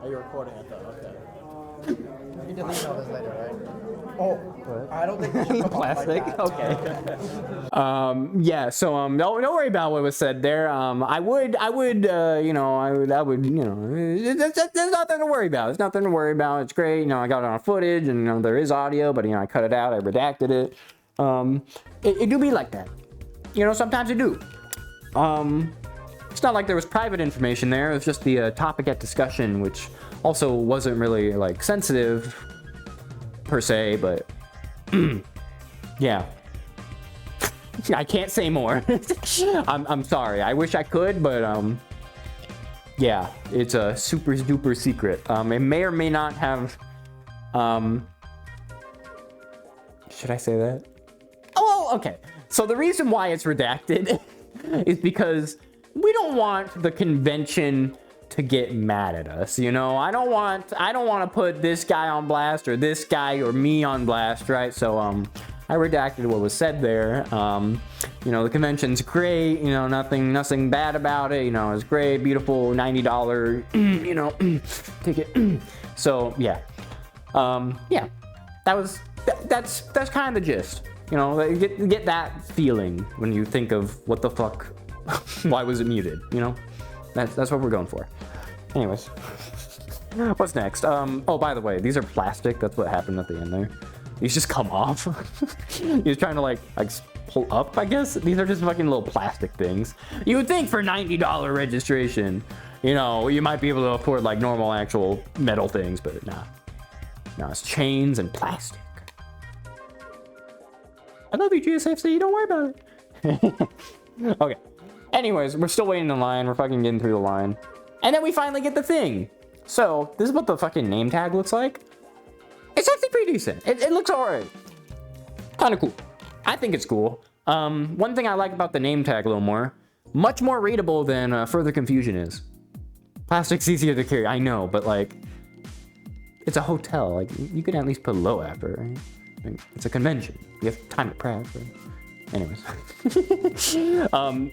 Speaker 6: Are you recording it though? Okay.
Speaker 3: You can delete all this later, right? Oh, I don't think this should come off
Speaker 1: Plastic.
Speaker 3: like that.
Speaker 1: Okay. Yeah. So don't worry about what was said there. I would, you know, there's nothing to worry about. There's nothing to worry about. It's great. You know, I got it on footage, and you know there is audio, but you know I cut it out. I redacted it. It do be like that. You know, sometimes it do. It's not like there was private information there. It was just the topic at discussion, which also wasn't really like sensitive per se, but yeah. I can't say more. I'm sorry. I wish I could, but yeah, it's a super duper secret. It may or may not have should I say that? Oh, okay. So the reason why it's redacted is because we don't want the convention to get mad at us, you know? I don't want to put this guy on blast or this guy or me on blast, right? So I redacted what was said there. You know, the convention's great, you know, nothing bad about it, you know, it's great, beautiful $90 you know ticket. So yeah. Yeah. That's kind of the gist. You know, get that feeling when you think of what the fuck, why was it muted, you know? That's what we're going for. Anyways, what's next? Oh, by the way, these are plastic. That's what happened at the end there. These just come off. He's trying to like pull up, I guess. These are just fucking little plastic things. You would think for $90 registration, you know, you might be able to afford like normal actual metal things, but nah. No, it's chains and plastic. I love you, GSFC. Don't worry about it. Okay. Anyways, we're still waiting in line. We're fucking getting through the line. And then we finally get the thing. So, this is what the fucking name tag looks like. It's actually pretty decent. It looks alright. Kind of cool. I think it's cool. One thing I like about the name tag a little more, much more readable than Further Confusion is. Plastic's easier to carry, I know, but like, it's a hotel. Like, you can at least put low after, right? Like, it's a convention. You have time to prep. But... Anyways.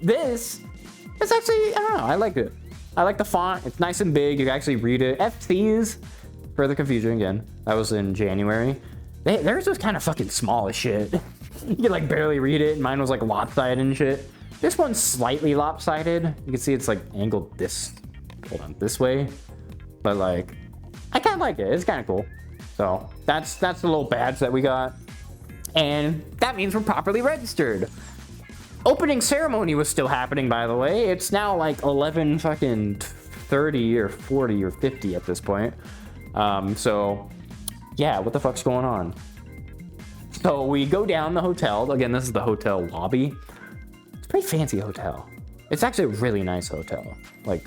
Speaker 1: This is actually, I don't know, I like it. I like the font. It's nice and big. You can actually read it. FC's, Further Confusion again. That was in January. Theirs was kind of fucking small as shit. You can like barely read it. Mine was like lopsided and shit. This one's slightly lopsided. You can see it's like angled this way. But like, I kind of like it. It's kind of cool. So that's the little badge that we got. And that means we're properly registered. Opening ceremony was still happening, by the way. It's now like 11 fucking 30 or 40 or 50 at this point. So yeah, what the fuck's going on? So we go down the hotel. Again, this is the hotel lobby. It's a pretty fancy hotel. It's actually a really nice hotel. Like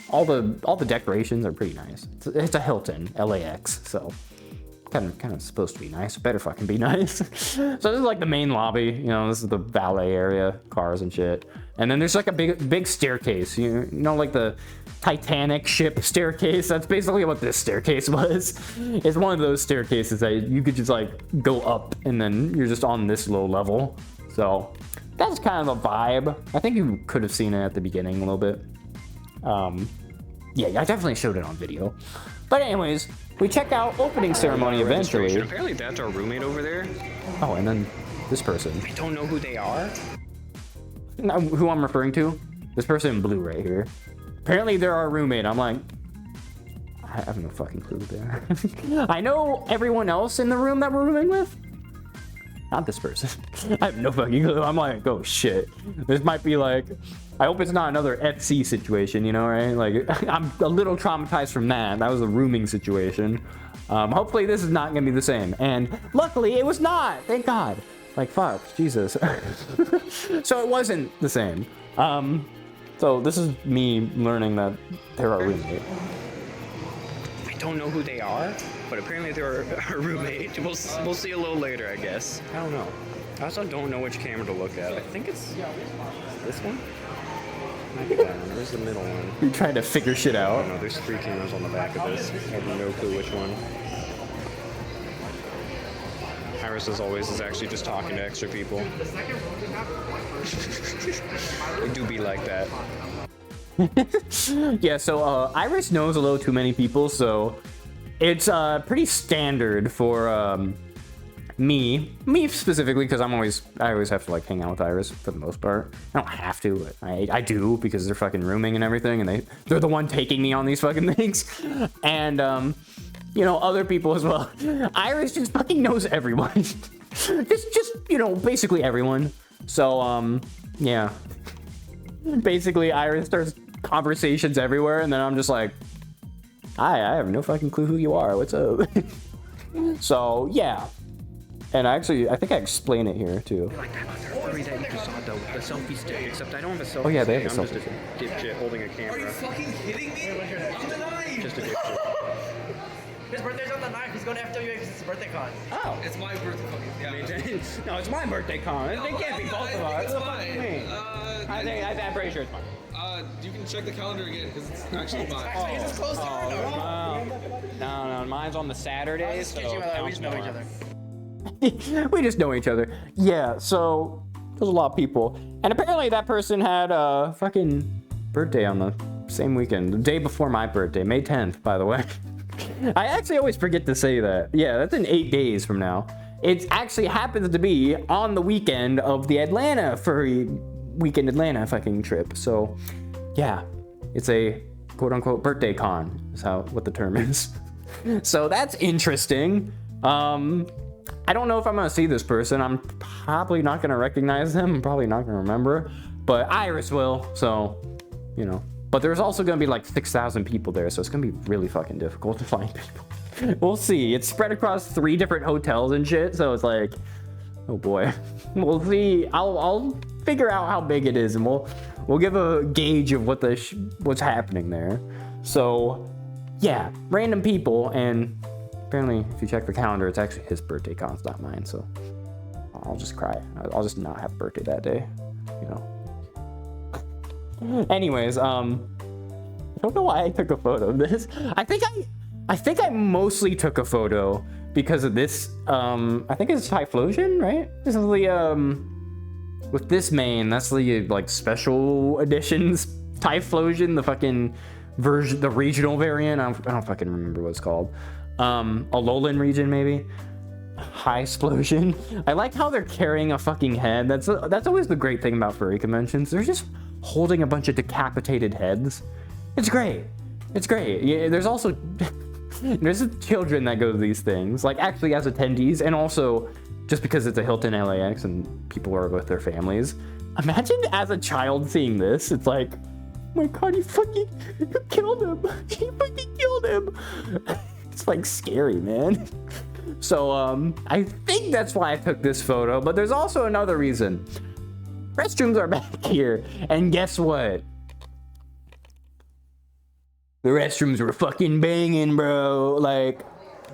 Speaker 1: all the decorations are pretty nice. It's a Hilton, LAX, so kind of supposed to be nice. Better fucking be nice. So this is like the main lobby. You know, this is the valet area, cars and shit. And then there's like a big staircase. You know, like the Titanic ship staircase. That's basically what this staircase was. It's one of those staircases that you could just like go up and then you're just on this low level. So that's kind of a vibe. I think you could have seen it at the beginning a little bit. Yeah, I definitely showed it on video. But anyways, we check out opening ceremony eventually.
Speaker 8: Apparently that's our roommate over there.
Speaker 1: Oh, and then this person.
Speaker 8: I don't know who they are.
Speaker 1: Who I'm referring to? This person in blue right here. Apparently they're our roommate. I'm like, I have no fucking clue who they are. I know everyone else in the room that we're rooming with. Not this person. I have no fucking clue. I'm like, oh shit. This might be like, I hope it's not another Etsy situation, you know, right? Like, I'm a little traumatized from that. That was a rooming situation. Hopefully this is not gonna be the same. And luckily it was not, thank God. Like, fuck, Jesus. So it wasn't the same. So this is me learning that they're our roommate.
Speaker 8: I don't know who they are, but apparently they're our roommate. We'll see a little later, I guess. I don't know. I also don't know which camera to look at. I think it's this one? Might be that one. Where's the middle one?
Speaker 1: You're trying to figure shit
Speaker 8: I
Speaker 1: out.
Speaker 8: don't know. There's 3 cameras on the back of this. I have no clue which one. Iris, as always, is actually just talking to extra people. It do be like that.
Speaker 1: Yeah, so Iris knows a little too many people, so it's pretty standard for me specifically, because I always have to like hang out with Iris for the most part. I don't have to, but I do, because they're fucking rooming and everything, and they're the one taking me on these fucking things. And you know, other people as well. Iris just fucking knows everyone. just you know, basically everyone. So yeah, basically Iris starts conversations everywhere, and then I'm just like, I have no fucking clue who you are. What's up? So yeah. And I think I explain it here too.
Speaker 8: Like that other furry that you just saw, the selfie stick, except I don't have a selfie stick.
Speaker 1: Oh yeah, they have a
Speaker 8: I'm
Speaker 1: selfie
Speaker 8: just a dipshit holding a camera.
Speaker 5: Are you fucking kidding me? I'm denying.
Speaker 8: Just a dipshit.
Speaker 4: His birthday's on the 9th. He's going to FWA because it's his birthday con.
Speaker 1: Oh.
Speaker 5: It's my birthday. Yeah.
Speaker 1: No, it's my birthday con. It can't be both of us.
Speaker 5: It's
Speaker 1: What the fuck
Speaker 5: fine.
Speaker 1: do you mean? I'm pretty sure it's mine.
Speaker 5: You can check the calendar again because it's actually mine.
Speaker 4: Actually, it's close to
Speaker 2: No, mine's on the Saturday, so
Speaker 4: we just know each other.
Speaker 1: We just know each other. Yeah, so there's a lot of people. And apparently that person had a fucking birthday on the same weekend. The day before my birthday, May 10th, by the way. I actually always forget to say that. Yeah, that's in 8 days from now. It actually happens to be on the weekend of the Atlanta Furry Weekend Atlanta fucking trip. So yeah, it's a quote unquote birthday con is what the term is. So that's interesting. I don't know if I'm gonna see this person. I'm probably not gonna recognize them. I'm probably not gonna remember, but Iris will, so, you know. But there's also gonna be like 6,000 people there, so it's gonna be really fucking difficult to find people. We'll see. It's spread across 3 different hotels and shit, so it's like, oh boy. We'll see. I'll figure out how big it is, and we'll give a gauge of what's happening there. So, yeah, random people, and apparently, if you check the calendar, it's actually his birthday con, it's not mine, so I'll just cry. I'll just not have a birthday that day, you know. Anyways, I don't know why I took a photo of this. I think I mostly took a photo because of this. I think it's Typhlosion, right? This is the with this main. That's the like special editions Typhlosion, the fucking version, the regional variant. I don't fucking remember what it's called. Alolan region maybe. High explosion. I like how they're carrying a fucking head. That's always the great thing about furry conventions. They're just holding a bunch of decapitated heads. It's great. It's great. Yeah, there's also There's children that go to these things, like actually as attendees, and also just because it's a Hilton LAX and people are with their families. Imagine as a child seeing this. It's like, oh my God, you killed him. You fucking killed him. It's like scary, man. So I think that's why I took this photo, but there's also another reason. Restrooms are back here, and guess what? The restrooms were fucking banging, bro. Like,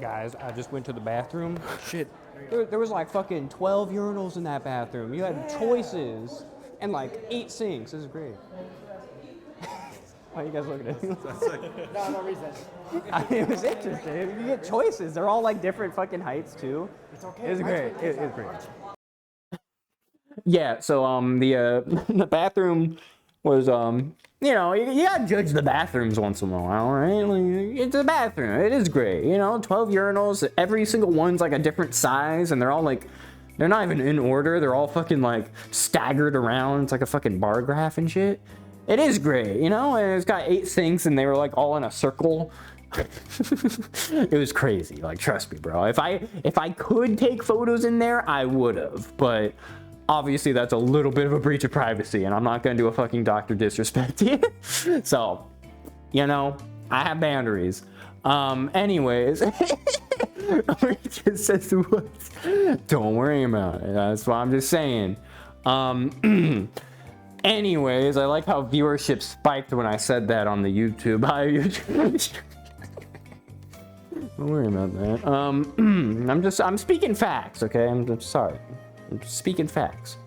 Speaker 2: Guys, I just went to the bathroom. Shit. There was like fucking 12 urinals in that bathroom. You had choices and like 8 sinks. This is great. Why are you guys looking at me?
Speaker 4: No reason.
Speaker 2: I mean, it was interesting. You get choices. They're all like different fucking heights too. It's okay. It was great. It was great.
Speaker 1: yeah. So the bathroom was you know, you gotta judge the bathrooms once in a while, right? Like, it's a bathroom. It is great, you know. 12 urinals. Every single one's like a different size, and they're all like, they're not even in order. They're all fucking like staggered around. It's like a fucking bar graph and shit. It is great, you know, and it's got 8 sinks and they were like all in a circle. It was crazy, like, trust me, bro. If I could take photos in there, I would have, but obviously that's a little bit of a breach of privacy, and I'm not gonna do a fucking Dr. Disrespect here. So, you know, I have boundaries. Anyways, it just says what? Don't worry about it. That's what I'm just saying. Anyways, I like how viewership spiked when I said that on the YouTube. Don't worry about that. I'm speaking facts, okay? I'm sorry. I'm just speaking facts.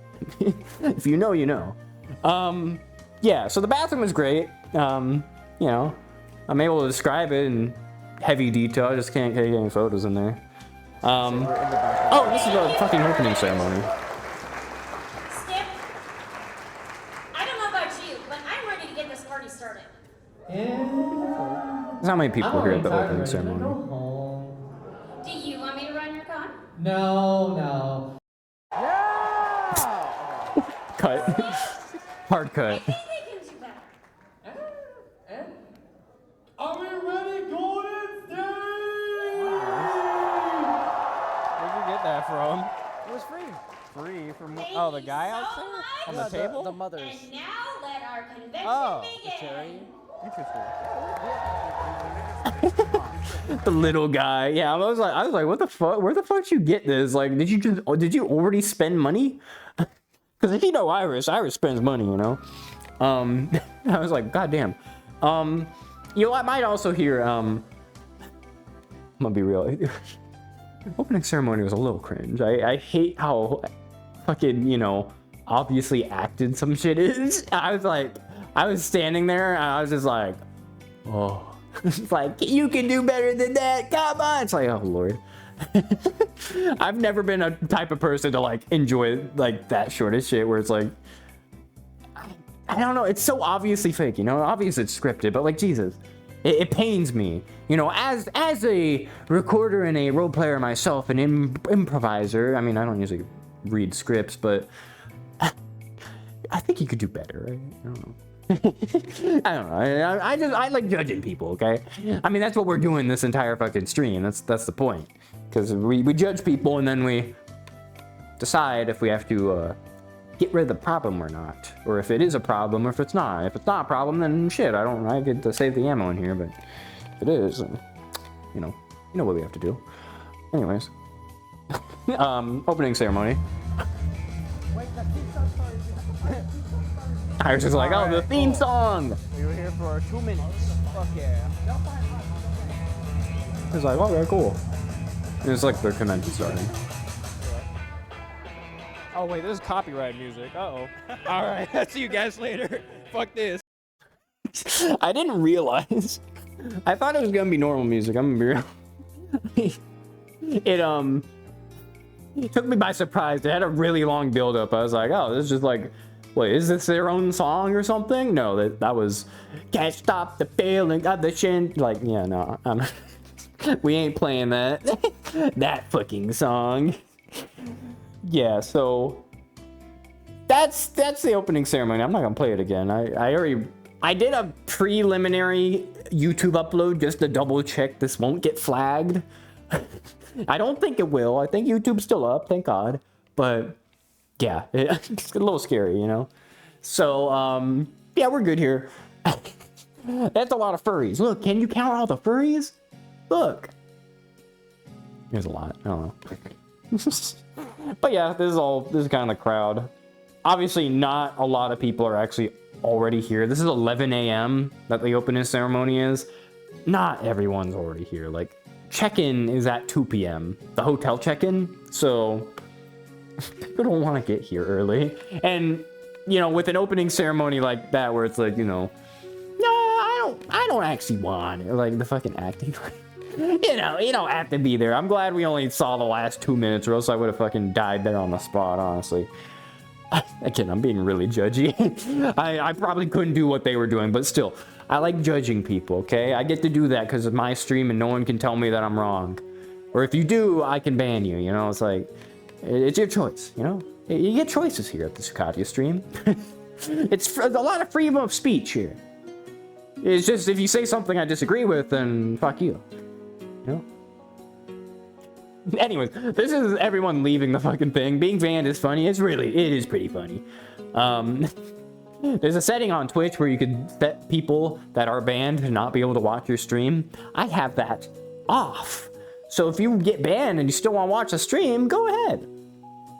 Speaker 1: If you know, you know. Yeah, so the bathroom was great. You know, I'm able to describe it in heavy detail. I just can't get any photos in there. Oh, this is a fucking opening ceremony.
Speaker 7: Skip, I don't know about you, but I'm ready to get this party started.
Speaker 1: There's not many people here at the opening ceremony.
Speaker 7: Do you want me to run your con?
Speaker 4: No.
Speaker 1: Cut. Hard
Speaker 7: I
Speaker 1: cut.
Speaker 7: think they can do better.
Speaker 4: Are we ready, Golden State?
Speaker 2: Where'd you get that from? It was free. Free from
Speaker 7: Thank
Speaker 2: the
Speaker 7: you
Speaker 2: guy
Speaker 7: so
Speaker 2: out there
Speaker 7: much.
Speaker 2: on the table.
Speaker 4: The mothers.
Speaker 7: And now let our convention
Speaker 2: Oh,
Speaker 7: begin.
Speaker 2: Interesting.
Speaker 1: The little guy. Yeah, I was like, what the fuck? Where the fuck did you get this? Like, did you already spend money? Because if you know Iris spends money, you know. I was like, God damn. You know, I might also hear. I'm gonna be real. Opening ceremony was a little cringe. I hate how fucking, you know, obviously acted some shit is. I was standing there and I was just like, oh. It's like, you can do better than that. Come on. It's like, oh Lord. I've never been a type of person to like enjoy like that sort of shit where it's like, I don't know, it's so obviously fake, you know. Obviously it's scripted, but like, Jesus, it pains me, you know, as a recorder and a role player myself, an improviser. I mean, I don't usually read scripts, but I think you could do better, right? I don't know. I don't know. I like judging people, okay? I mean, that's what we're doing this entire fucking stream. That's the point. Because we judge people and then we decide if we have to get rid of the problem or not, or if it is a problem or if it's not. If it's not a problem, then shit, I get to save the ammo in here. But if it is, then, you know what we have to do. Anyways, opening ceremony. I was just like, oh, the theme song.
Speaker 2: We were here for 2 minutes. Fuck yeah.
Speaker 1: It's like, oh, very cool. And it's like their convention starting.
Speaker 2: Oh wait, this is copyright music. Uh-oh. All right, I'll see you guys later. Fuck this.
Speaker 1: I didn't realize. I thought it was gonna be normal music. I'm gonna be real. It took me by surprise. It had a really long build up. I was like, oh, this is just like, wait, is this their own song or something? No, that was Can't Stop the Feeling of the Shin. Like, yeah, no, we ain't playing that. That fucking song. Yeah, so that's the opening ceremony. I'm not gonna play it again. I did a preliminary YouTube upload just to double check this won't get flagged. I don't think it will. I think YouTube's still up, thank God. But yeah, it's a little scary, you know? So, yeah, we're good here. That's a lot of furries. Look, can you count all the furries? Look. There's a lot. I don't know. But yeah, this is kind of the crowd. Obviously, not a lot of people are actually already here. This is 11 a.m. that the opening ceremony is. Not everyone's already here. Like, check-in is at 2 p.m. The hotel check-in. So, people don't want to get here early. And, you know, with an opening ceremony like that, where it's like, you know, no, I don't actually want it. Like, the fucking acting. You know, you don't have to be there. I'm glad we only saw the last 2 minutes, or else I would have fucking died there on the spot, honestly. Again, I'm being really judgy. I probably couldn't do what they were doing, but still, I like judging people, okay? I get to do that because of my stream and no one can tell me that I'm wrong. Or if you do, I can ban you, you know? It's like, it's your choice, you know? You get choices here at the Sukatia stream. It's a lot of freedom of speech here. It's just, if you say something I disagree with, then fuck you. You know? Anyways, this is everyone leaving the fucking thing. Being banned is funny. It is pretty funny. There's a setting on Twitch where you can set people that are banned to not be able to watch your stream. I have that off. So if you get banned and you still want to watch the stream, go ahead.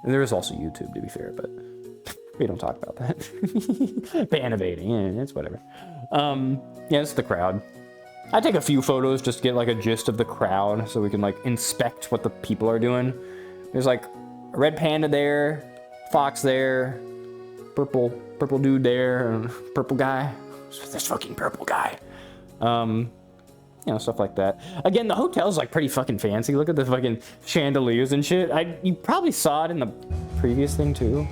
Speaker 1: And there is also YouTube, to be fair, but we don't talk about that. Ban evading, yeah, it's whatever. Yeah, it's the crowd. I take a few photos just to get like a gist of the crowd so we can like inspect what the people are doing. There's like a red panda there, fox there, purple dude there, and purple guy. This fucking purple guy. You know, stuff like that. Again, the hotel's like pretty fucking fancy. Look at the fucking chandeliers and shit. You probably saw it in the previous thing too.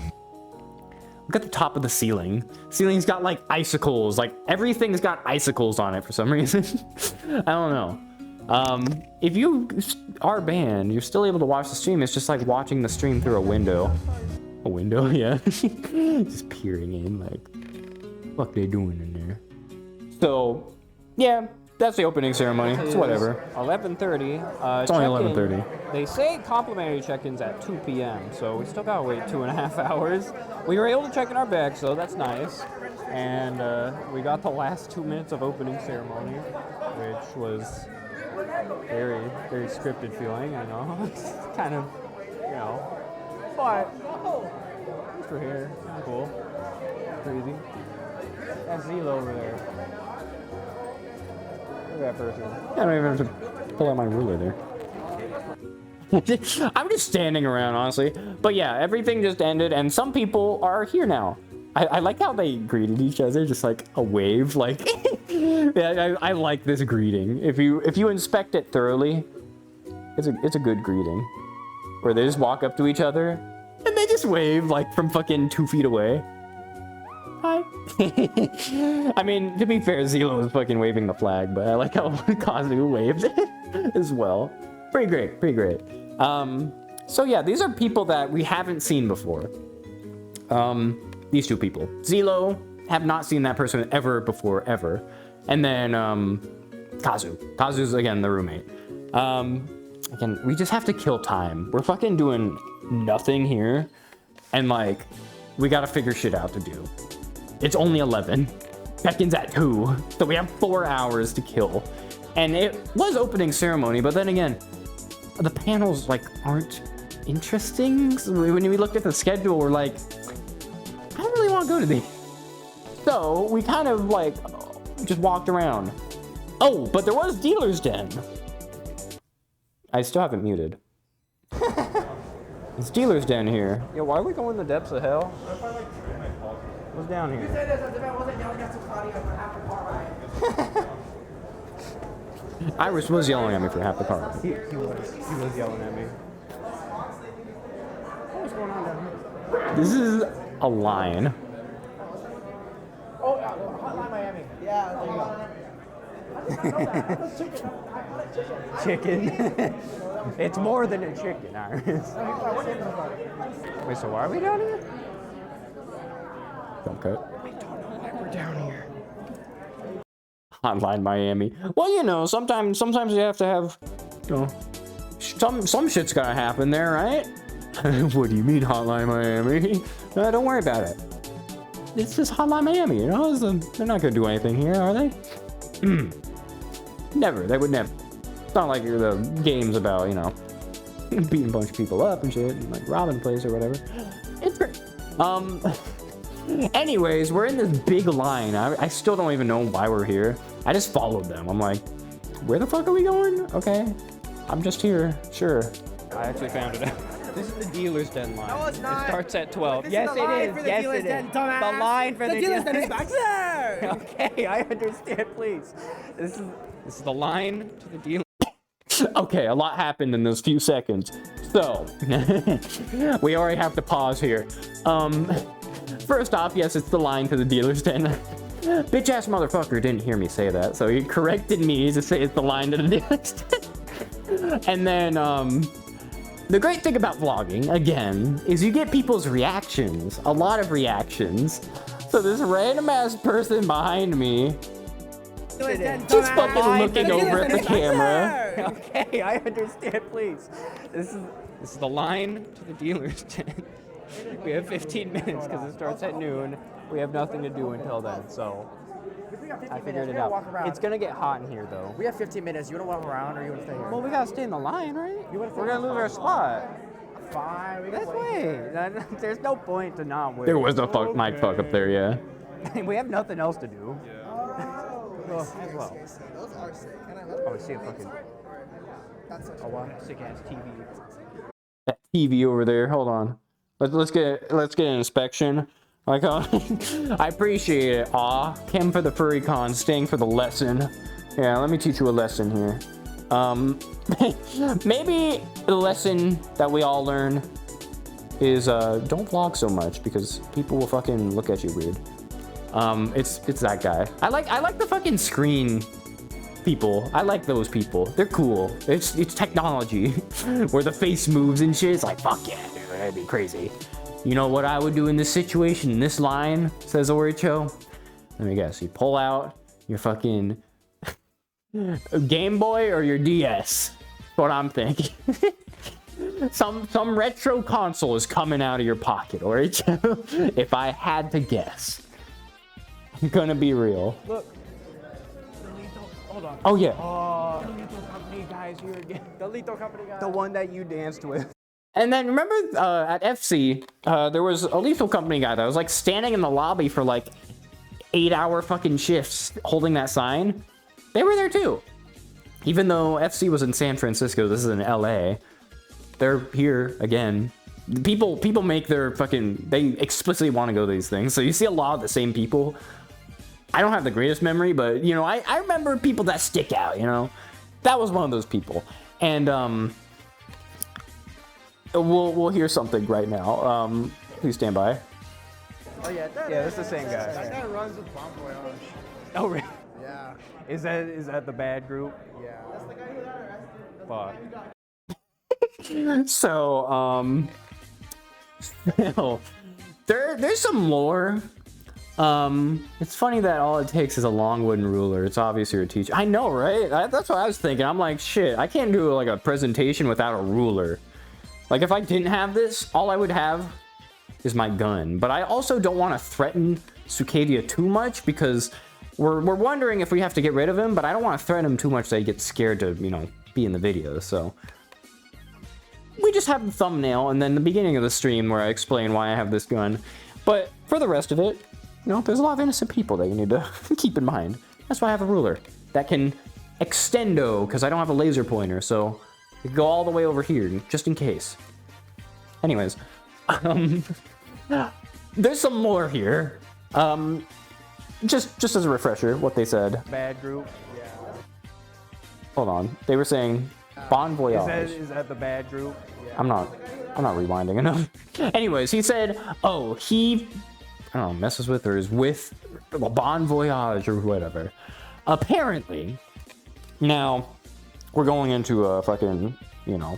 Speaker 1: Look at the top of the ceiling. Ceiling's got like icicles. Like everything's got icicles on it for some reason. I don't know. If you are banned, you're still able to watch the stream. It's just like watching the stream through a window. A window, yeah. Just peering in, like, what they doing in there? So, yeah, that's the opening ceremony. It's whatever.
Speaker 2: 11:30.
Speaker 1: It's only 11:30.
Speaker 2: They say complimentary check-ins at 2 p.m., so we still gotta wait 2.5 hours. We were able to check in our bags, so that's nice. And we got the last 2 minutes of opening ceremony, which was very, very scripted feeling, I know. It's kind of, you know, but thanks for here. Cool. Crazy. That's Zelo over there. Look at that person.
Speaker 1: I don't even have to pull out my ruler there. I'm just standing around, honestly. But yeah, everything just ended, and some people are here now. I like how they greeted each other, just like a wave. Like, yeah, I like this greeting. If you inspect it thoroughly, it's a good greeting. Where they just walk up to each other, and they just wave like from fucking 2 feet away. Hi. I mean, to be fair, Zelo was fucking waving the flag, but I like how Kazu waved as well. Pretty great, pretty great. So yeah, these are people that we haven't seen before. These two people. Zelo, have not seen that person ever before, ever. And then, Kazu. Kazu's, again, the roommate. Again, we just have to kill time. We're fucking doing nothing here. And, like, we gotta figure shit out to do. It's only 11. Check-in's at 2. So we have 4 hours to kill. And it was opening ceremony, but then again, the panels, like, aren't interesting. So when we looked at the schedule, we're like, I don't really want to go to these. So we kind of, like, just walked around. Oh, but there was Dealer's Den. I still haven't muted. It's Dealer's Den here.
Speaker 2: Yeah, why are we going the depths of hell? What's down here?
Speaker 1: Iris was yelling at me for half the car.
Speaker 2: He was yelling at me. What's going on down here?
Speaker 1: This is a line.
Speaker 4: Oh, Hotline Miami. Yeah, there you go.
Speaker 2: Chicken. It's more than a chicken, Iris. Wait, so why are we down here?
Speaker 1: Don't cut.
Speaker 2: I don't know why we're down here.
Speaker 1: Hotline Miami. Well, you know, sometimes you have to have, you know, some shit's gotta happen there, right? What do you mean Hotline Miami? Don't worry about it. It's just Hotline Miami, you know? They're not gonna do anything here, are they? Never. They would never. It's not like the game's about, you know, beating a bunch of people up and shit, and like robbing the place or whatever. It's great. Anyways, we're in this big line. I still don't even know why we're here. I just followed them. I'm like, where the fuck are we going? Okay, I'm just here. Sure.
Speaker 2: I actually found it out. This is the dealer's den line.
Speaker 4: No, it's not.
Speaker 2: It starts at 12.
Speaker 4: This
Speaker 2: Yes,
Speaker 4: is the
Speaker 2: it
Speaker 4: line
Speaker 2: is.
Speaker 4: for the
Speaker 2: Yes,
Speaker 4: dealer's
Speaker 2: it
Speaker 4: den,
Speaker 2: is.
Speaker 4: dumbass.
Speaker 2: The line for
Speaker 4: The
Speaker 2: the
Speaker 4: dealer's den is back there.
Speaker 2: Okay, I understand. Please. This is the line to the dealer.
Speaker 1: Okay, a lot happened in those few seconds. So, we already have to pause here. First off, yes, it's the line to the dealer's den. Bitch ass motherfucker didn't hear me say that, so he corrected me to say it's the line to the dealer's den. And then, the great thing about vlogging, again, is you get people's reactions. A lot of reactions. So this random ass person behind me just fucking looking over at the camera.
Speaker 2: Okay, I understand. Please. This is the line to the dealer's den. We have 15 minutes because it starts at noon. We have nothing to do until then, so I figured it out. It's gonna get hot in here though.
Speaker 4: We have 15 minutes. You want to walk around or you want to stay here?
Speaker 2: Well, we gotta stay in the line, right? We're gonna lose our spot.
Speaker 4: Fine. We
Speaker 2: Let's wait. There's no point to not wait.
Speaker 1: There was a mic fuck up there, yeah.
Speaker 2: We have nothing else to do.
Speaker 6: Those are sick. Can I look?
Speaker 2: Oh, see a fucking. Oh, wow. Sick ass TV.
Speaker 1: That TV over there. Hold on. Let's get an inspection. Like, I appreciate it. Aw, Kim for the FurCon, staying for the lesson. Yeah, let me teach you a lesson here. Maybe the lesson that we all learn is don't vlog so much because people will fucking look at you weird. It's that guy. I like the fucking screen people. I like those people. They're cool. It's technology where the face moves and shit. It's like, fuck yeah, dude, that'd be crazy. You know what I would do in this situation, in this line, says Oricho? Let me guess. You pull out your fucking Game Boy or your DS. That's what I'm thinking. Some retro console is coming out of your pocket, Oricho. If I had to guess. I'm gonna be real.
Speaker 2: Look. Hold on.
Speaker 1: Oh, yeah.
Speaker 2: The Lethal Company guys here again. The Lethal Company guys. The one that you danced with.
Speaker 1: And then remember at FC, there was a Lethal Company guy that was like standing in the lobby for like 8-hour fucking shifts holding that sign. They were there too. Even though FC was in San Francisco, this is in LA. They're here again. People make their fucking, they explicitly want to go to these things. So you see a lot of the same people. I don't have the greatest memory, but you know, I remember people that stick out, you know. That was one of those people. And we'll hear something right now. Please stand by.
Speaker 6: Oh yeah,
Speaker 2: Yeah, that's the same guy.
Speaker 6: That guy runs with Bon Voyage.
Speaker 2: Oh, really?
Speaker 6: Yeah.
Speaker 2: Is that the bad group?
Speaker 6: Yeah. That's the guy who got arrested.
Speaker 2: Fuck.
Speaker 1: So, there's some lore. It's funny that all it takes is a long wooden ruler. It's obvious you're a teacher. I know, right? That's what I was thinking. I'm like, shit, I can't do like a presentation without a ruler. Like if I didn't have this, all I would have is my gun. But I also don't want to threaten Sucadia too much because we're wondering if we have to get rid of him, but I don't want to threaten him too much that he gets scared to, you know, be in the video. So we just have the thumbnail and then the beginning of the stream where I explain why I have this gun. But for the rest of it, you know, there's a lot of innocent people that you need to keep in mind. That's why I have a ruler that can extendo, because I don't have a laser pointer, so it can go all the way over here, just in case. Anyways, there's some more here. Just as a refresher, what they said.
Speaker 2: Bad group.
Speaker 1: Hold on, they were saying Bon Voyage.
Speaker 2: Is that the bad group?
Speaker 1: I'm not rewinding enough. Anyways, he said, oh, he, I don't know, messes with or is with Bon Voyage or whatever. Apparently, now we're going into a fucking, you know,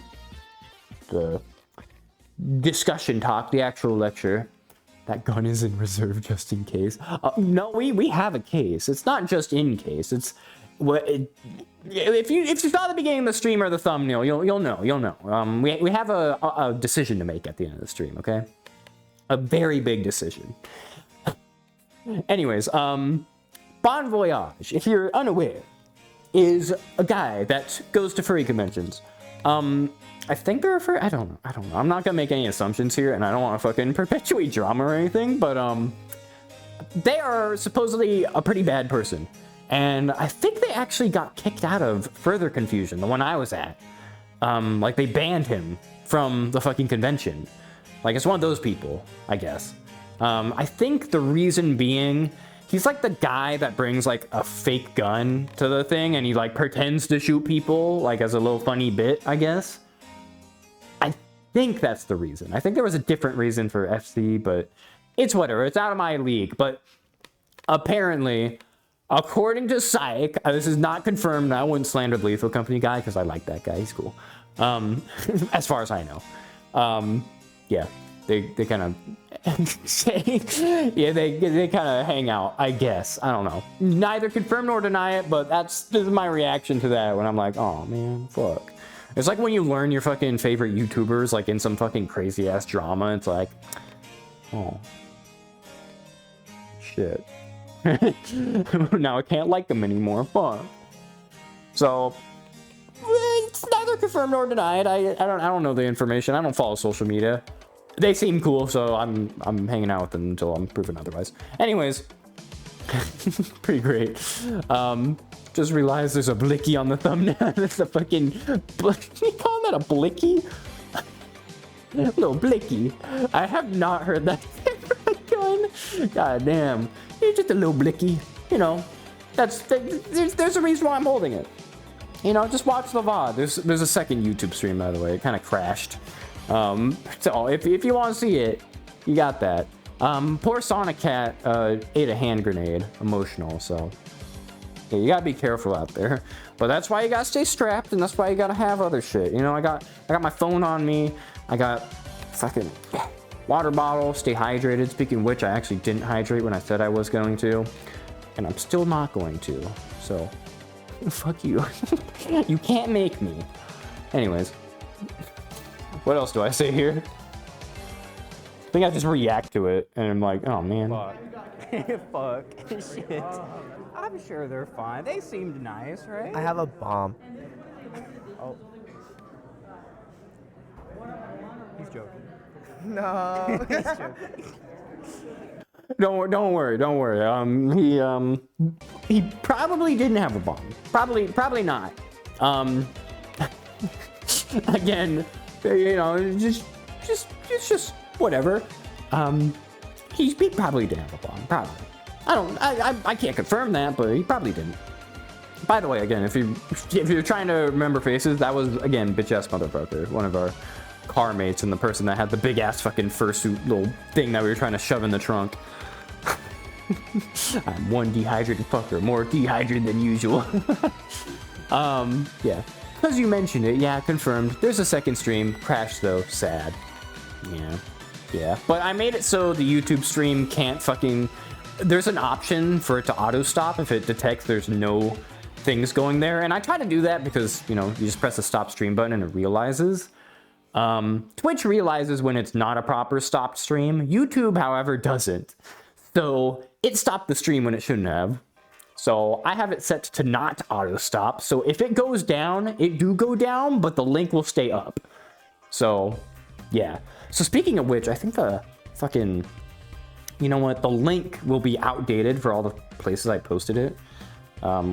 Speaker 1: the discussion talk, the actual lecture. That gun is in reserve just in case. No, we have a case. It's not just in case. It's what. If you saw the beginning of the stream or the thumbnail, you'll know. We have a decision to make at the end of the stream. Okay, a very big decision. Anyways, Bon Voyage, if you're unaware, is a guy that goes to furry conventions. I think they're a furry. I don't know. I'm not gonna make any assumptions here, and I don't want to fucking perpetuate drama or anything, but they are supposedly a pretty bad person. And I think they actually got kicked out of Further Confusion, the one I was at. Like, they banned him from the fucking convention. Like, it's one of those people, I guess. I think the reason being, he's like the guy that brings, like, a fake gun to the thing, and he, like, pretends to shoot people, like, as a little funny bit, I guess. I think that's the reason. I think there was a different reason for FC, but it's whatever. It's out of my league. But apparently, according to Psych, this is not confirmed. I wouldn't slander the Lethal Company guy because I like that guy. He's cool. As far as I know. Yeah, they kind of say, yeah, they kind of hang out, I guess. I don't know. Neither confirm nor deny it, but this is my reaction to that when I'm like, oh man, fuck. It's like when you learn your fucking favorite YouTubers, like in some fucking crazy ass drama. It's like, oh, shit. Now I can't like them anymore. Fuck. So it's neither confirmed nor denied. I don't know the information. I don't follow social media. They seem cool, so I'm hanging out with them until I'm proven otherwise. Anyways, pretty great. Just realized there's a blicky on the thumbnail. It's a fucking you calling that a blicky? Little blicky. I have not heard that gun. God damn. You're just a little blicky. You know, there's a reason why I'm holding it. You know, just watch the VOD. There's a second YouTube stream, by the way. It kind of crashed. So if you want to see it, you got that. Poor Sonic Cat ate a hand grenade. Emotional, so yeah, you gotta be careful out there. But that's why you gotta stay strapped, and that's why you gotta have other shit. You know, I got my phone on me. I got fucking water bottle. Stay hydrated. Speaking of which, I actually didn't hydrate when I said I was going to, and I'm still not going to. So fuck you. You can't make me. Anyways. What else do I say here? I think I just react to it, and I'm like, oh man.
Speaker 2: Fuck. Fuck. Shit. I'm sure they're fine. They seemed nice, right?
Speaker 9: I have a bomb.
Speaker 2: Oh. He's joking.
Speaker 9: No.
Speaker 2: He's joking.
Speaker 1: Don't worry. He probably didn't have a bomb. Probably not. Again, you know, just whatever. He probably didn't have a bomb. Probably. I can't confirm that, but he probably didn't. By the way, again, if you're trying to remember faces, that was again bitch ass motherfucker, one of our car mates, and the person that had the big ass fucking fursuit little thing that we were trying to shove in the trunk. I'm one dehydrated fucker, more dehydrated than usual. Yeah. Because you mentioned it, yeah, confirmed. There's a second stream. Crashed though, sad. Yeah. But I made it so the YouTube stream can't fucking... There's an option for it to auto stop if it detects there's no things going there. And I try to do that because, you know, you just press the stop stream button and it realizes. Twitch realizes when it's not a proper stopped stream. YouTube, however, doesn't. So it stopped the stream when it shouldn't have. So I have it set to not auto stop. So if it goes down, it do go down, but the link will stay up. So yeah. So speaking of which, I think the fucking, you know what? The link will be outdated for all the places I posted it,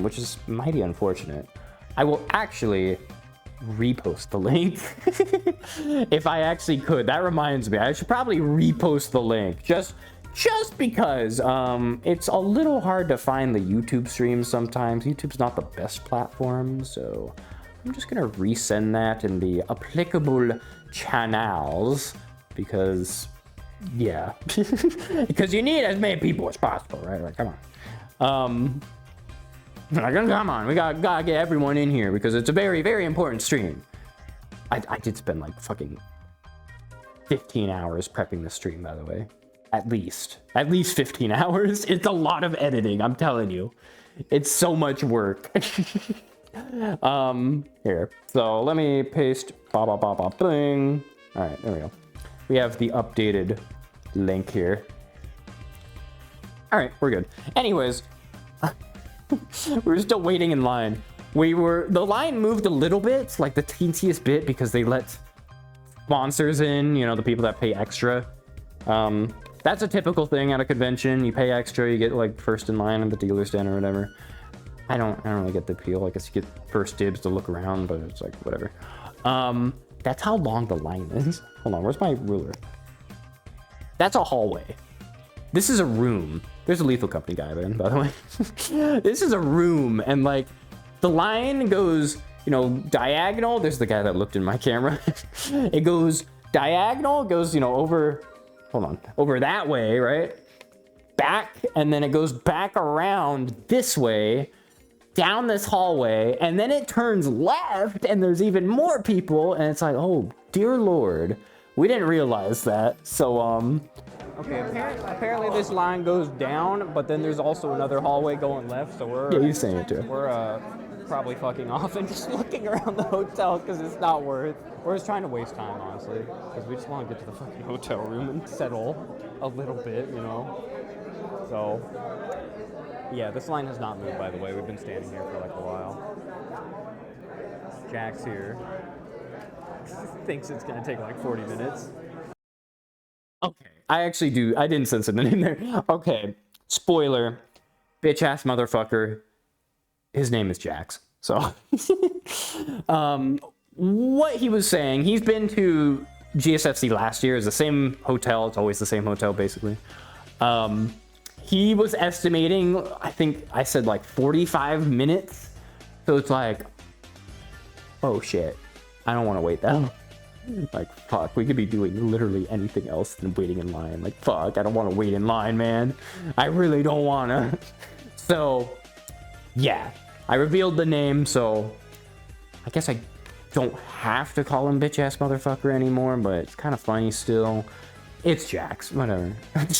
Speaker 1: which is mighty unfortunate. I will actually repost the link if I actually could. That reminds me, I should probably repost the link just because it's a little hard to find the YouTube streams sometimes. YouTube's not the best platform, so I'm just gonna resend that in the applicable channels because, yeah, because you need as many people as possible, right? Like, come on. Come on, we gotta get everyone in here because it's a very, very important stream. I did spend like fucking 15 hours prepping the stream, by the way. at least 15 hours. It's a lot of editing, I'm telling you. It's so much work. Here. So let me paste bing. All right, there we go. We have the updated link here. All right, we're good. Anyways, we're still waiting in line. The line moved a little bit, like the teensiest bit, because they let sponsors in, you know, the people that pay extra. That's a typical thing at a convention. You pay extra, you get like first in line at the dealer stand or whatever. I don't really get the appeal. I guess you get first dibs to look around, but it's like whatever. That's how long the line is. Hold on, where's my ruler? That's a hallway. This is a room. There's a Lethal Company guy then, by the way. This is a room, and like the line goes, you know, diagonal. There's the guy that looked in my camera. It goes diagonal, it goes, you know, over that way, right? Back, and then it goes back around this way, down this hallway, and then it turns left, and there's even more people, and it's like, oh, dear Lord. We didn't realize that, so,
Speaker 2: Okay, apparently this line goes down, but then there's also another hallway going left, so we're...
Speaker 1: Yeah, you're saying it too.
Speaker 2: We're, probably fucking off and just looking around the hotel because it's not worth. We're just trying to waste time, honestly, because we just want to get to the fucking hotel room and settle a little bit, you know. So, yeah, this line has not moved, by the way. We've been standing here for like a while. Jack's here. Thinks it's gonna take like 40 minutes.
Speaker 1: Okay, I didn't sense it in there. Okay, spoiler, bitch ass motherfucker. His name is Jax. So, what he was saying, he's been to GSFC last year. It's the same hotel. It's always the same hotel, basically. He was estimating, I think I said like 45 minutes. So it's like, oh shit, I don't want to wait that long. Like, fuck, we could be doing literally anything else than waiting in line. Like, fuck, I don't want to wait in line, man. I really don't want to. So, yeah. I revealed the name, so I guess I don't have to call him bitch-ass motherfucker anymore, but it's kind of funny still. It's Jax, whatever.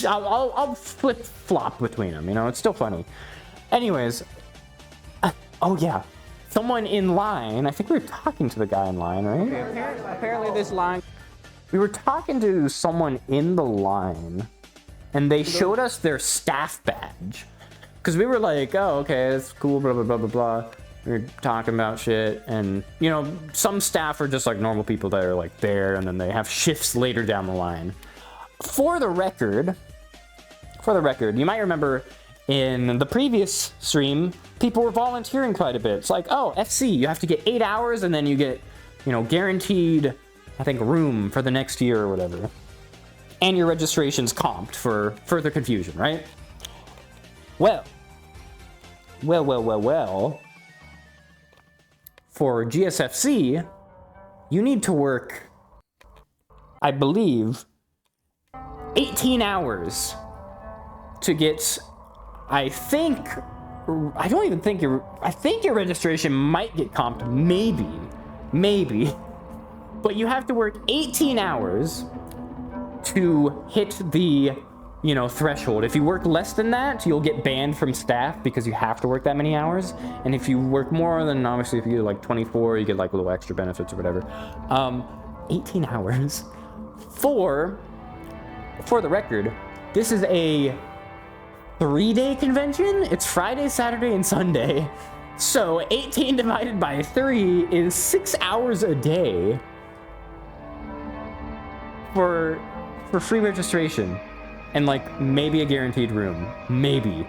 Speaker 1: I'll flip-flop between them, you know? It's still funny. Anyways, oh yeah. Someone in line, I think we were talking to the guy in line, right?
Speaker 2: Okay, apparently this line...
Speaker 1: We were talking to someone in the line, and they showed us their staff badge. Because we were like, oh, okay, it's cool, blah, blah, blah, blah, blah. We were talking about shit, and, you know, some staff are just like normal people that are like there, and then they have shifts later down the line. For the record, you might remember in the previous stream, people were volunteering quite a bit. It's like, oh, FC, you have to get 8 hours, and then you get, you know, guaranteed, I think, room for the next year or whatever. And your registration's comped for further confusion, right? Well. For GSFC, you need to work, I believe, 18 hours to get, I think your registration might get comped, maybe. But you have to work 18 hours to hit the, you know, threshold. If you work less than that, you'll get banned from staff because you have to work that many hours. And if you work more, then obviously if you get like 24, you get like little extra benefits or whatever. 18 hours. For the record, this is a 3-day convention. It's Friday, Saturday, and Sunday. So 18 divided by 3 is 6 hours a day for free registration. And like maybe a guaranteed room, maybe.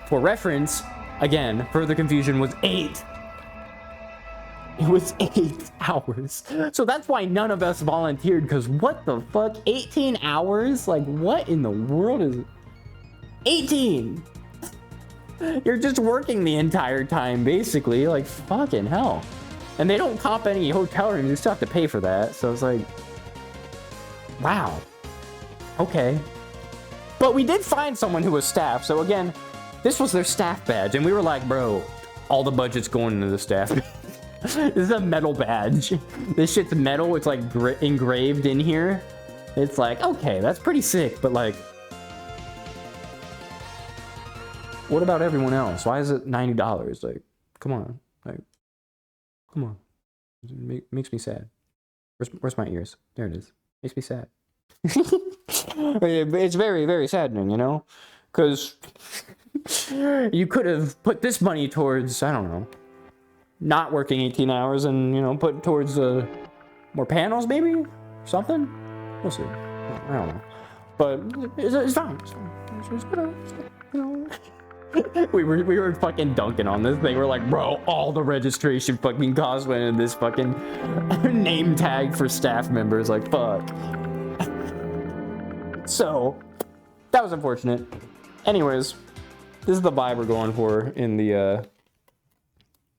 Speaker 1: For reference, again, further confusion was 8. It was 8 hours. So that's why none of us volunteered, because what the fuck, 18 hours? Like what in the world is 18? You're just working the entire time, basically, like fucking hell. And they don't comp any hotel rooms, you still have to pay for that. So it's like, wow. Okay. But we did find someone who was staff. So again, this was their staff badge. And we were like, bro, all the budget's going into the staff. This is a metal badge. This shit's metal. It's like engraved in here. It's like, okay, that's pretty sick, but like, what about everyone else? Why is it $90? Like, come on, like, come on. It makes me sad. Where's my ears? There it is. Makes me sad. It's very, very saddening, you know? Because you could have put this money towards, I don't know, not working 18 hours and, you know, put towards more panels, maybe? Something? We'll see. I don't know. But it's fine. It's fine. It's good, you know. we were fucking dunking on this thing. We're like, bro, all the registration fucking costs went in this fucking name tag for staff members. Like, fuck. So, that was unfortunate. Anyways, this is the vibe we're going for in the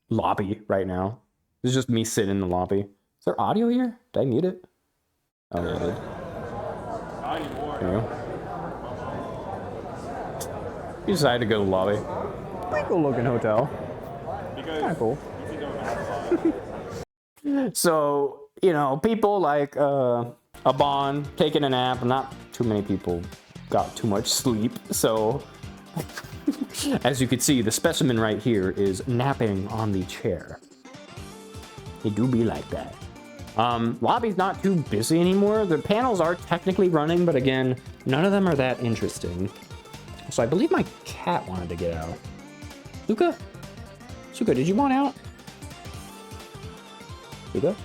Speaker 1: lobby right now. This is just me sitting in the lobby. Is there audio here? Did I mute it? Oh, yeah, I did.
Speaker 5: Not anymore.
Speaker 1: There you go. You decided to go to the lobby.
Speaker 2: Pretty cool looking hotel.
Speaker 5: Because
Speaker 2: Kind of cool.
Speaker 5: you can go outside.
Speaker 1: So, you know, people like a Bond taking a nap. Not too many people got too much sleep. So, as you can see, the specimen right here is napping on the chair. It do be like that. Lobby's not too busy anymore. The panels are technically running, but again, none of them are that interesting. So I believe my cat wanted to get out. Luca? Suka, did you want out? Luca?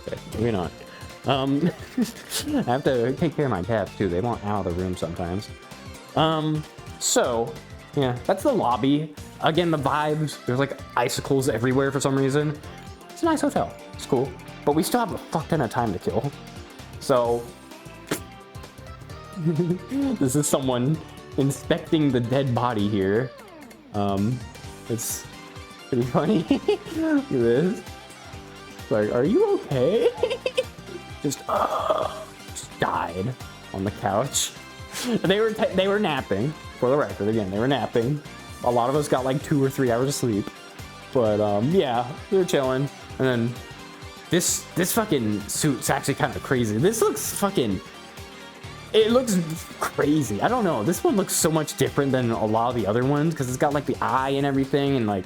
Speaker 1: Okay, maybe not. I have to take care of my cats too. They want out of the room sometimes. So, yeah, that's the lobby. Again, the vibes, there's like icicles everywhere for some reason. It's a nice hotel. It's cool. But we still have a fuck ton of time to kill. So, this is someone inspecting the dead body here. It's pretty funny. Look at this. Like, are you okay? just died on the couch. They were napping. For the record, again, they were napping. A lot of us got like 2 or 3 hours of sleep. But yeah, we were chilling. And then this fucking suit's actually kind of crazy. This looks fucking. It looks crazy. I don't know. This one looks so much different than a lot of the other ones because it's got like the eye and everything and like,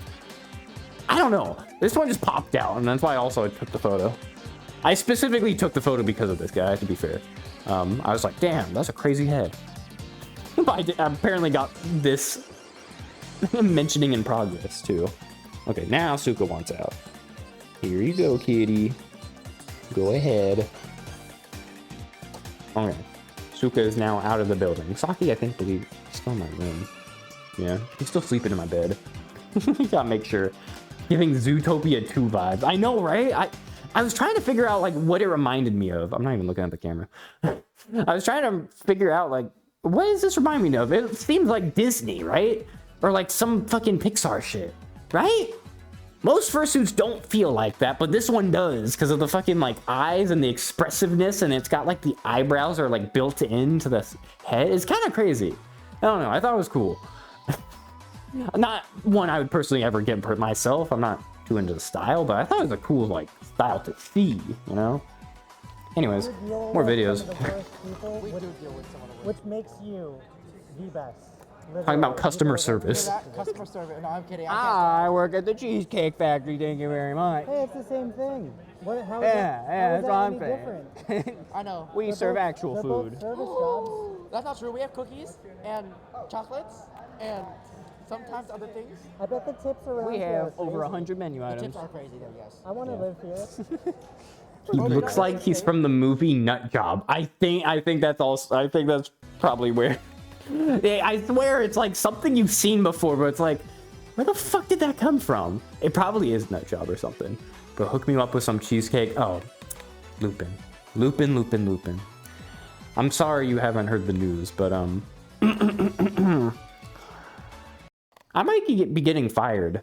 Speaker 1: I don't know. This one just popped out and that's why also I took the photo. I specifically took the photo because of this guy, to be fair. I was like, damn, that's a crazy head. But I apparently got this mentioning in progress too. Okay, now Suka wants out. Here you go, kitty. Go ahead. Okay. Suka is now out of the building. Saki, I think, is still in my room. Yeah, he's still sleeping in my bed. Gotta make sure. Giving Zootopia 2 vibes. I know, right? I was trying to figure out, like, what it reminded me of. I'm not even looking at the camera. I was trying to figure out, like, what does this remind me of? It seems like Disney, right? Or, like, some fucking Pixar shit, right? Most fursuits don't feel like that, but this one does because of the fucking like eyes and the expressiveness, and it's got like the eyebrows are like built into the head. It's kind of crazy. I don't know. I thought it was cool. Not one I would personally ever get myself. I'm not too into the style, but I thought it was a cool like style to see, you know? Anyways, more videos.
Speaker 10: Which makes you the best.
Speaker 1: Talking about customer service.
Speaker 10: Customer service. No, I'm kidding.
Speaker 2: I work at the Cheesecake Factory. Thank you very much.
Speaker 10: Hey, it's the same thing. How is
Speaker 2: That's what I'm
Speaker 10: saying. I know.
Speaker 2: We serve actual
Speaker 10: They're
Speaker 2: food.
Speaker 10: both service jobs. That's not true. We have cookies and chocolates and sometimes other things. I bet the tips around
Speaker 2: We
Speaker 10: here
Speaker 2: have
Speaker 10: are
Speaker 2: over
Speaker 10: crazy.
Speaker 2: 100 menu
Speaker 10: The
Speaker 2: items.
Speaker 10: tips are crazy though, yes. I want to live here.
Speaker 1: He looks like he's from the movie Nut Job. I think that's probably where. I swear it's like something you've seen before, but it's like, where the fuck did that come from? It probably is Nut Job or something. But hook me up with some cheesecake. Oh, Lupin. Lupin. I'm sorry you haven't heard the news, but I might be getting fired.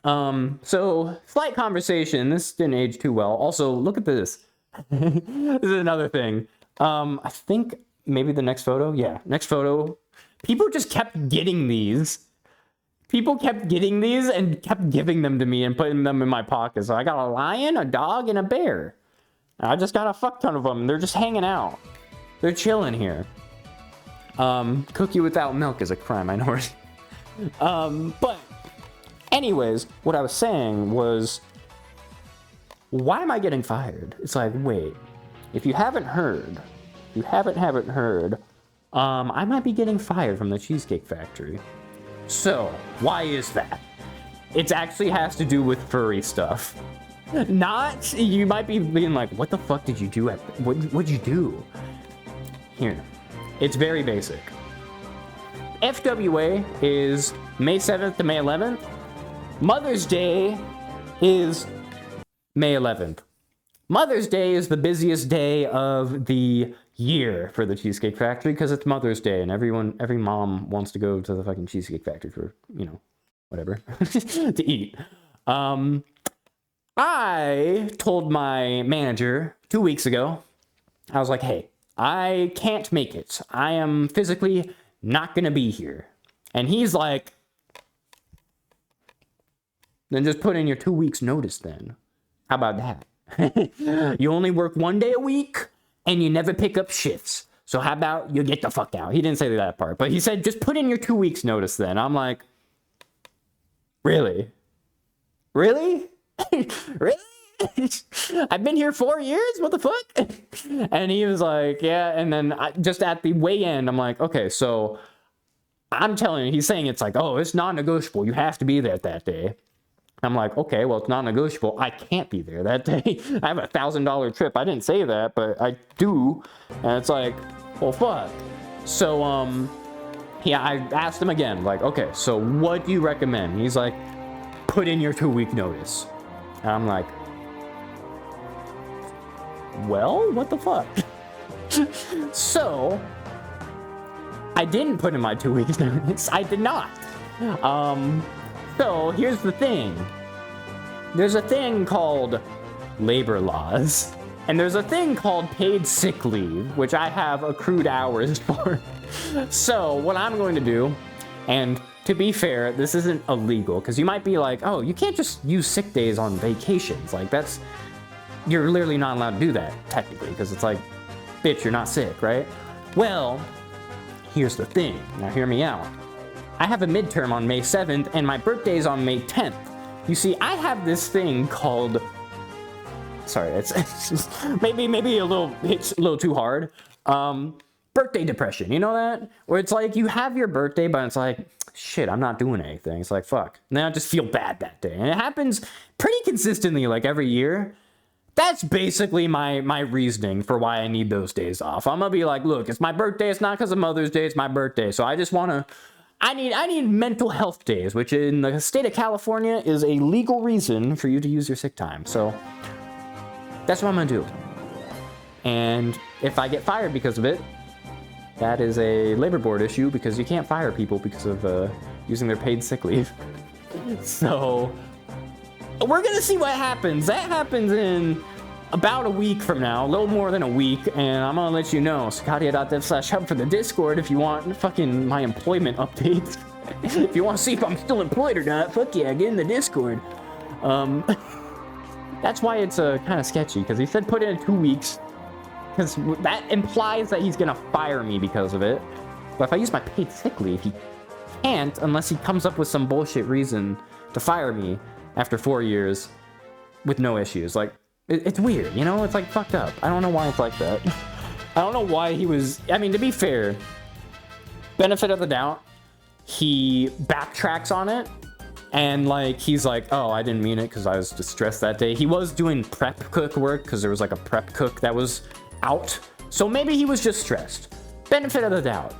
Speaker 1: So slight conversation. This didn't age too well. Also, look at this. This is another thing. I think maybe the next photo. Yeah, next photo. People just kept getting these. People kept getting these and kept giving them to me and putting them in my pocket. So I got a lion, a dog, and a bear. I just got a fuck ton of them. They're just hanging out. They're chilling here. Cookie without milk is a crime, I know. But anyways, what I was saying was, why am I getting fired? It's like, wait, if you haven't heard, I might be getting fired from the Cheesecake Factory. So, why is that? It actually has to do with furry stuff. Not, you might be being like, what the fuck did you do what'd you do? Here, it's very basic. FWA is May 7th to May 11th. Mother's Day is May 11th. Mother's Day is the busiest day of the year for the Cheesecake Factory because it's Mother's Day and every mom wants to go to the fucking Cheesecake Factory for, you know, whatever, to eat. I told my manager 2 weeks ago, I was like, hey, I can't make it. I am physically not gonna be here. And he's like, then just put in your 2 weeks notice then. How about that? You only work 1 day a week and you never pick up shifts. So how about you get the fuck out? He didn't say that part, but he said, just put in your 2 weeks notice then. I'm like, really? Really? Really? I've been here 4 years? What the fuck? And he was like, yeah. And then just at the way end, I'm like, okay, so I'm telling you, he's saying it's like, oh, it's non-negotiable. You have to be there that day. I'm like, okay, well, it's non-negotiable. I can't be there that day. I have a $1,000 trip. I didn't say that, but I do. And it's like, well, fuck. So, yeah, I asked him again, like, okay, so what do you recommend? He's like, put in your 2 week notice. And I'm like, well, what the fuck? So, I didn't put in my 2 weeks notice. I did not. So, here's the thing. There's a thing called labor laws, and there's a thing called paid sick leave, which I have accrued hours for. So, what I'm going to do, and to be fair, this isn't illegal, because you might be like, oh, you can't just use sick days on vacations. Like, you're literally not allowed to do that, technically, because it's like, bitch, you're not sick, right? Well, here's the thing. Now, hear me out. I have a midterm on May 7th, and my birthday is on May 10th. You see, I have this thing called... Sorry, it's maybe it's a little too hard. Birthday depression, you know that? Where it's like, you have your birthday, but it's like, shit, I'm not doing anything. It's like, fuck. And then I just feel bad that day. And it happens pretty consistently, like, every year. That's basically my reasoning for why I need those days off. I'm gonna be like, look, it's my birthday. It's not because of Mother's Day. It's my birthday. So I just want to... I need mental health days, which in the state of California is a legal reason for you to use your sick time. So that's what I'm gonna do. And if I get fired because of it, that is a labor board issue because you can't fire people because of using their paid sick leave. So we're gonna see what happens. That happens in about a week from now, a little more than a week, and I'm gonna let you know. Scadia.dev/hub for the Discord if you want fucking my employment updates. If you want to see if I'm still employed or not, fuck yeah, get in the Discord. That's why it's kind of sketchy, because he said put in 2 weeks, because that implies that he's gonna fire me because of it. But if I use my paid sick leave, he can't unless he comes up with some bullshit reason to fire me after 4 years with no issues. Like, it's weird, you know? It's like fucked up. I don't know why it's like that. I don't know why he was... I mean, to be fair, benefit of the doubt, he backtracks on it. And, like, he's like, oh, I didn't mean it because I was distressed that day. He was doing prep cook work because there was, like, a prep cook that was out. So maybe he was just stressed. Benefit of the doubt.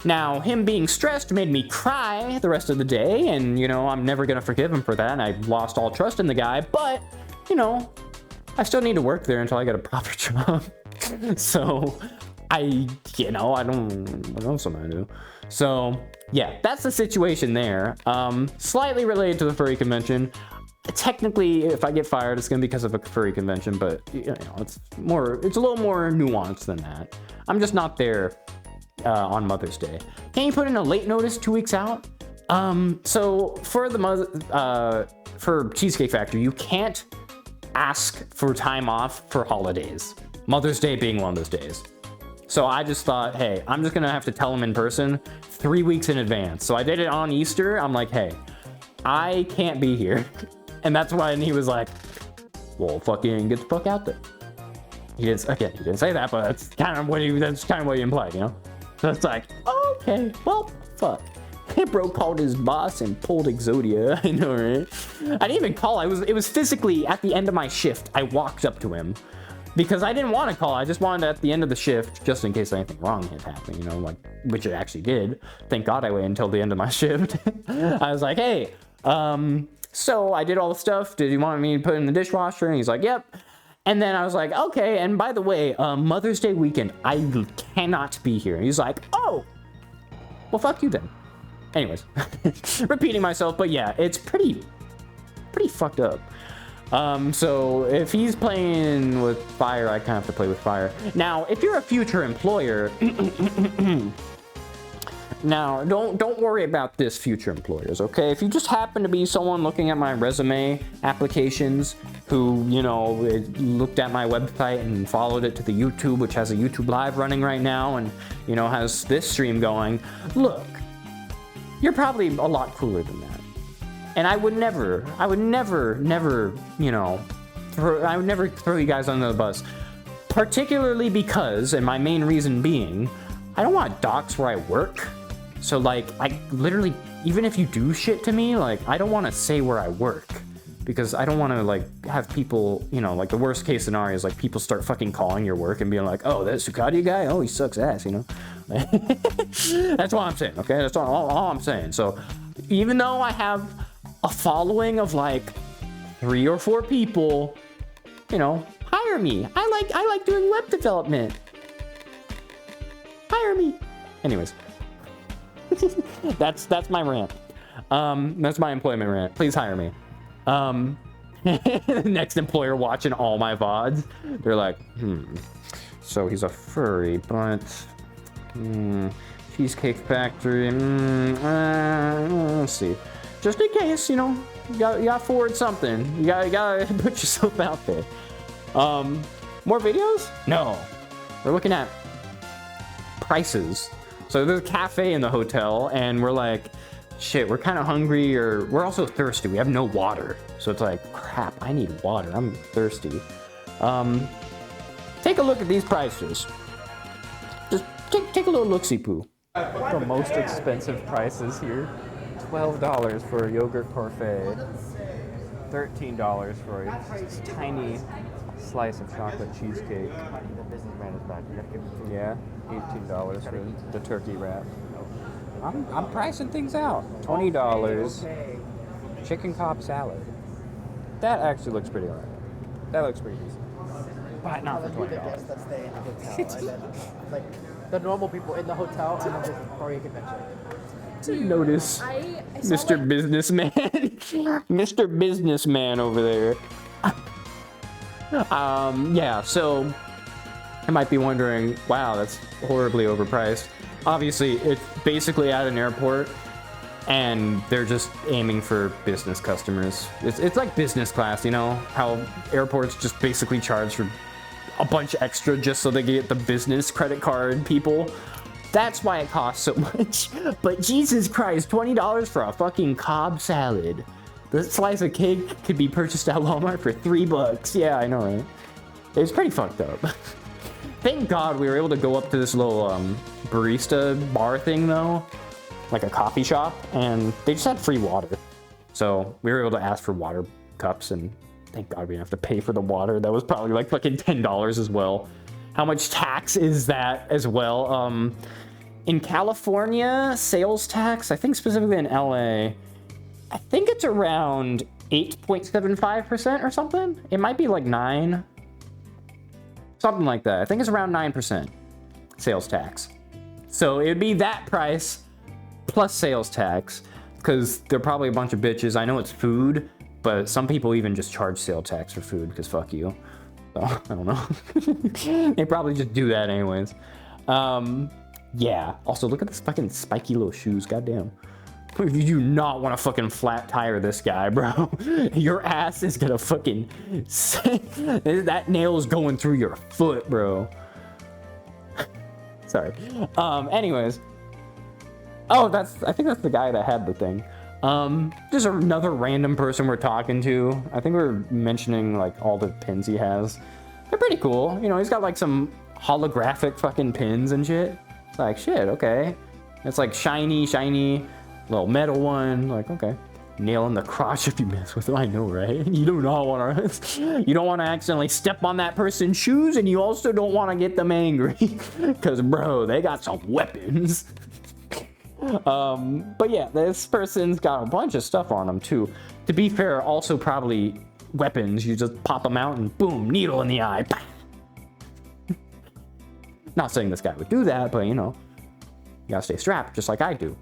Speaker 1: Now, him being stressed made me cry the rest of the day. And, you know, I'm never going to forgive him for that. And I lost all trust in the guy. But, you know... I still need to work there until I get a proper job. So, what else am I gonna do? So, yeah, that's the situation there. Slightly related to the furry convention. Technically, if I get fired, it's gonna be because of a furry convention, but, you know, it's a little more nuanced than that. I'm just not there on Mother's Day. Can you put in a late notice 2 weeks out? So, for Cheesecake Factory, you can't ask for time off for holidays. Mother's Day being one of those days. So I just thought, hey, I'm just gonna have to tell him in person 3 weeks in advance. So I did it on Easter. I'm like, hey, I can't be here. And that's why he was like, well, fucking get the fuck out there. He didn't say that, but that's kind of what he implied, you know? So it's like, okay, well, fuck. Bro called his boss and pulled Exodia. I know, right? I didn't even call. It was physically at the end of my shift. I walked up to him because I didn't want to call. I just wanted at the end of the shift, just in case anything wrong had happened, you know, like, which it actually did. Thank God I waited until the end of my shift. I was like, hey, so I did all the stuff. Did you want me to put it in the dishwasher? And he's like, yep. And then I was like, okay. And by the way, Mother's Day weekend, I cannot be here. And he's like, oh, well, fuck you then. Anyways, repeating myself, but yeah, it's pretty fucked up. So if he's playing with fire, I kind of have to play with fire. Now, if you're a future employer, now don't worry about this, future employers, okay? If you just happen to be someone looking at my resume applications who, you know, looked at my website and followed it to the YouTube, which has a YouTube live running right now and, you know, has this stream going, look, you're probably a lot cooler than that. And I would never, you know, I would never throw you guys under the bus. Particularly because, and my main reason being, I don't want to dox where I work. So like, I literally, even if you do shit to me, like, I don't want to say where I work. Because I don't want to like have people, you know, like the worst case scenario is like people start fucking calling your work and being like, oh, that Sukadia guy? Oh, he sucks ass, you know? That's what I'm saying, okay? That's all I'm saying. So even though I have a following of like 3 or 4 people, you know, hire me. I like doing web development. Hire me. Anyways, that's my rant. That's my employment rant. Please hire me. The next employer watching all my VODs, they're like, so he's a furry, but Cheesecake Factory, let's see. Just in case, you know, you gotta forward something. You gotta put yourself out there. More videos? No. We're looking at prices. So there's a cafe in the hotel, and we're like, shit, we're kind of hungry, or we're also thirsty. We have no water. So it's like, crap, I need water. I'm thirsty. Take a look at these prices. Just take a little look-see-poo.
Speaker 2: The most expensive prices here. $12 for a yogurt parfait. $13 for a tiny slice of chocolate cheesecake. Yeah, $18 for the turkey wrap. I'm pricing things out. $20. Chicken Cobb salad. That actually looks pretty alright. That looks pretty decent. But not for $20.
Speaker 10: That stay in the hotel. And then, like the normal people in the hotel and then this Furry convention.
Speaker 1: Notice Mr.
Speaker 7: Like,
Speaker 1: Businessman. Mr. Businessman over there. Yeah, so I might be wondering, wow, that's horribly overpriced. Obviously, it's basically at an airport, and they're just aiming for business customers. It's like business class, you know? How airports just basically charge for a bunch extra just so they get the business credit card people. That's why it costs so much. But Jesus Christ, $20 for a fucking Cobb salad. The slice of cake could be purchased at Walmart for $3. Yeah, I know, right? It's pretty fucked up. Thank God we were able to go up to this little barista bar thing though, like a coffee shop, and they just had free water. So we were able to ask for water cups, and thank God we didn't have to pay for the water. That was probably like fucking $10 as well. How much tax is that as well? In California, sales tax, I think specifically in LA, I think it's around 8.75% or something. It might be like 9. Something like that. I think it's around 9% sales tax. So it would be that price plus sales tax, because they're probably a bunch of bitches. I know it's food, but some people even just charge sales tax for food because fuck you. So, I don't know. They probably just do that anyways. Yeah. Also, look at this fucking spiky little shoes. Goddamn. You do not want to fucking flat tire this guy, bro. Your ass is gonna fucking... that nail is going through your foot, bro. Sorry. Anyways. Oh, I think that's the guy that had the thing. Just another random person we're talking to. I think we're mentioning like all the pins he has. They're pretty cool. You know, he's got like some holographic fucking pins and shit. It's like, shit, okay. It's like shiny, little metal one. Like, okay. Nail in the crotch if you mess with it. I know, right? You do not want to. You don't want to accidentally step on that person's shoes, and you also don't want to get them angry, because bro, they got some weapons. But yeah, this person's got a bunch of stuff on them too. To be fair, also probably weapons. You just pop them out and boom, needle in the eye. Not saying this guy would do that, but you know, you gotta stay strapped, just like I do.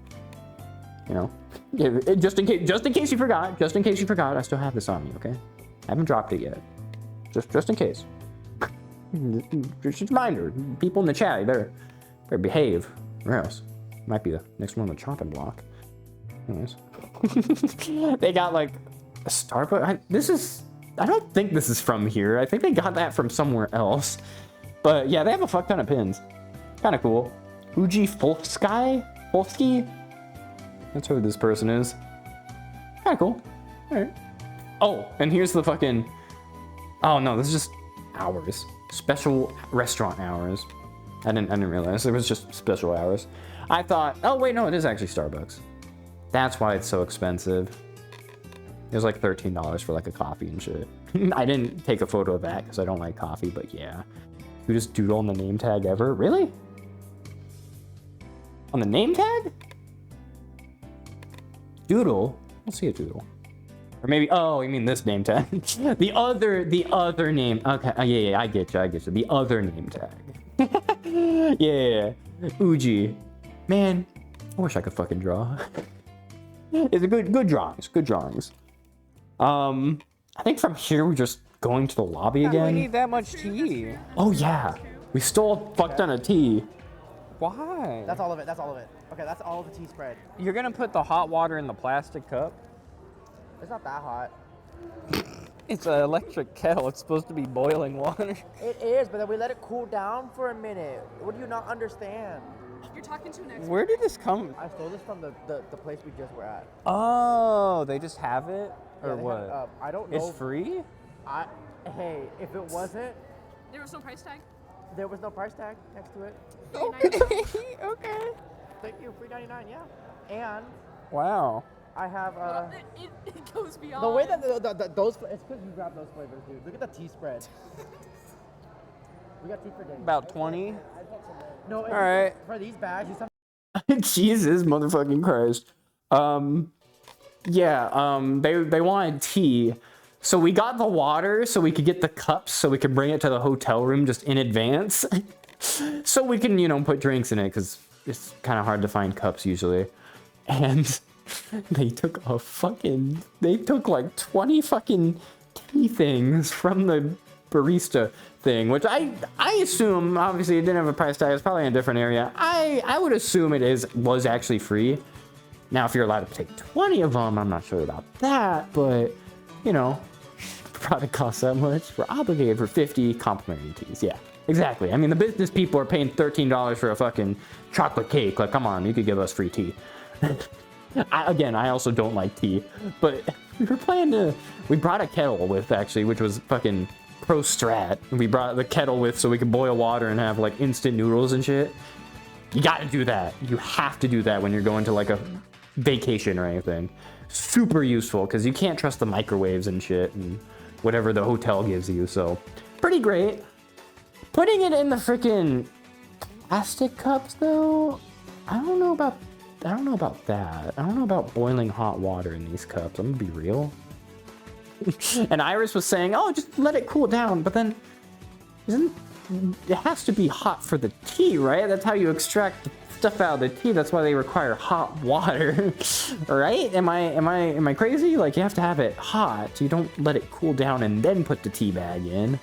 Speaker 1: You know, just in case you forgot, I still have this on me. Okay, I haven't dropped it yet. Just in case. Just a reminder, people in the chat, you better behave, or else might be the next one on the chopping block. Anyways, they got like a Starbucks. I don't think this is from here. I think they got that from somewhere else. But yeah, they have a fuck ton of pins. Kind of cool. Uji Folsky? That's who this person is. Kind of cool. All right. Oh, and here's the fucking... Oh no, this is just hours. Special restaurant hours. I didn't realize it was just special hours. I thought, oh wait, no, it is actually Starbucks. That's why it's so expensive. It was like $13 for like a coffee and shit. I didn't take a photo of that because I don't like coffee, but yeah. You just doodle on the name tag ever? Really? On the name tag? Doodle? I don't see a doodle. Or maybe, oh, you mean this name tag? the other name. Okay, yeah, I get you. The other name tag. yeah. Uji. Man, I wish I could fucking draw. It's a good drawings. I think from here we're just going to the lobby again.
Speaker 2: Why do we need that much tea?
Speaker 1: Oh yeah, we stole a fuck ton of tea.
Speaker 2: Why?
Speaker 10: That's all of it. Okay, that's all of the tea spread.
Speaker 2: You're gonna put the hot water in the plastic cup?
Speaker 10: It's not that hot.
Speaker 2: It's an electric kettle. It's supposed to be boiling water.
Speaker 10: It is, but then we let it cool down for a minute. What do you not understand?
Speaker 11: You're talking to an expert.
Speaker 2: Where did this come?
Speaker 10: I stole this from the place we just were at.
Speaker 2: Oh, they just have it? Or
Speaker 10: Yeah,
Speaker 2: what?
Speaker 10: I don't know.
Speaker 2: It's free?
Speaker 10: Hey, if it wasn't...
Speaker 11: There was no price tag?
Speaker 10: There was no price tag next to it.
Speaker 2: Okay. Okay.
Speaker 10: Thank you, $3.99, yeah. And...
Speaker 2: Wow.
Speaker 10: I have,
Speaker 11: It goes beyond.
Speaker 10: The way that those... It's because you grab those flavors, dude. Look at the tea spread. We got tea for days.
Speaker 2: About 20?
Speaker 10: No,
Speaker 2: all right.
Speaker 10: For these bags, you
Speaker 1: Jesus motherfucking Christ. They wanted tea. So we got the water so we could get the cups so we could bring it to the hotel room just in advance. So we can, you know, put drinks in it because it's kind of hard to find cups usually. And they took like 20 fucking tea things from the barista thing, which I assume, obviously it didn't have a price tag, it's probably in a different area. I would assume was actually free. Now, if you're allowed to take 20 of them, I'm not sure about that, but, you know, the product costs that much. We're obligated for 50 complimentary teas. Yeah, exactly. I mean, the business people are paying $13 for a fucking chocolate cake. Like, come on, you could give us free tea. I also don't like tea, but we brought a kettle with, actually, which was fucking pro strat. We brought the kettle with so we could boil water and have, like, instant noodles and shit. You gotta do that. You have to do that when you're going to, like, a vacation or anything. Super useful because you can't trust the microwaves and shit and whatever the hotel gives you. So pretty great. Putting it in the freaking plastic cups though, I don't know about that. I don't know about boiling hot water in these cups. I'm gonna be real. And Iris was saying, oh, just let it cool down, but then it has to be hot for the tea, right? That's how you extract stuff out of the tea. That's why they require hot water. Right? Am I crazy? Like, you have to have it hot. You don't let it cool down and then put the tea bag in.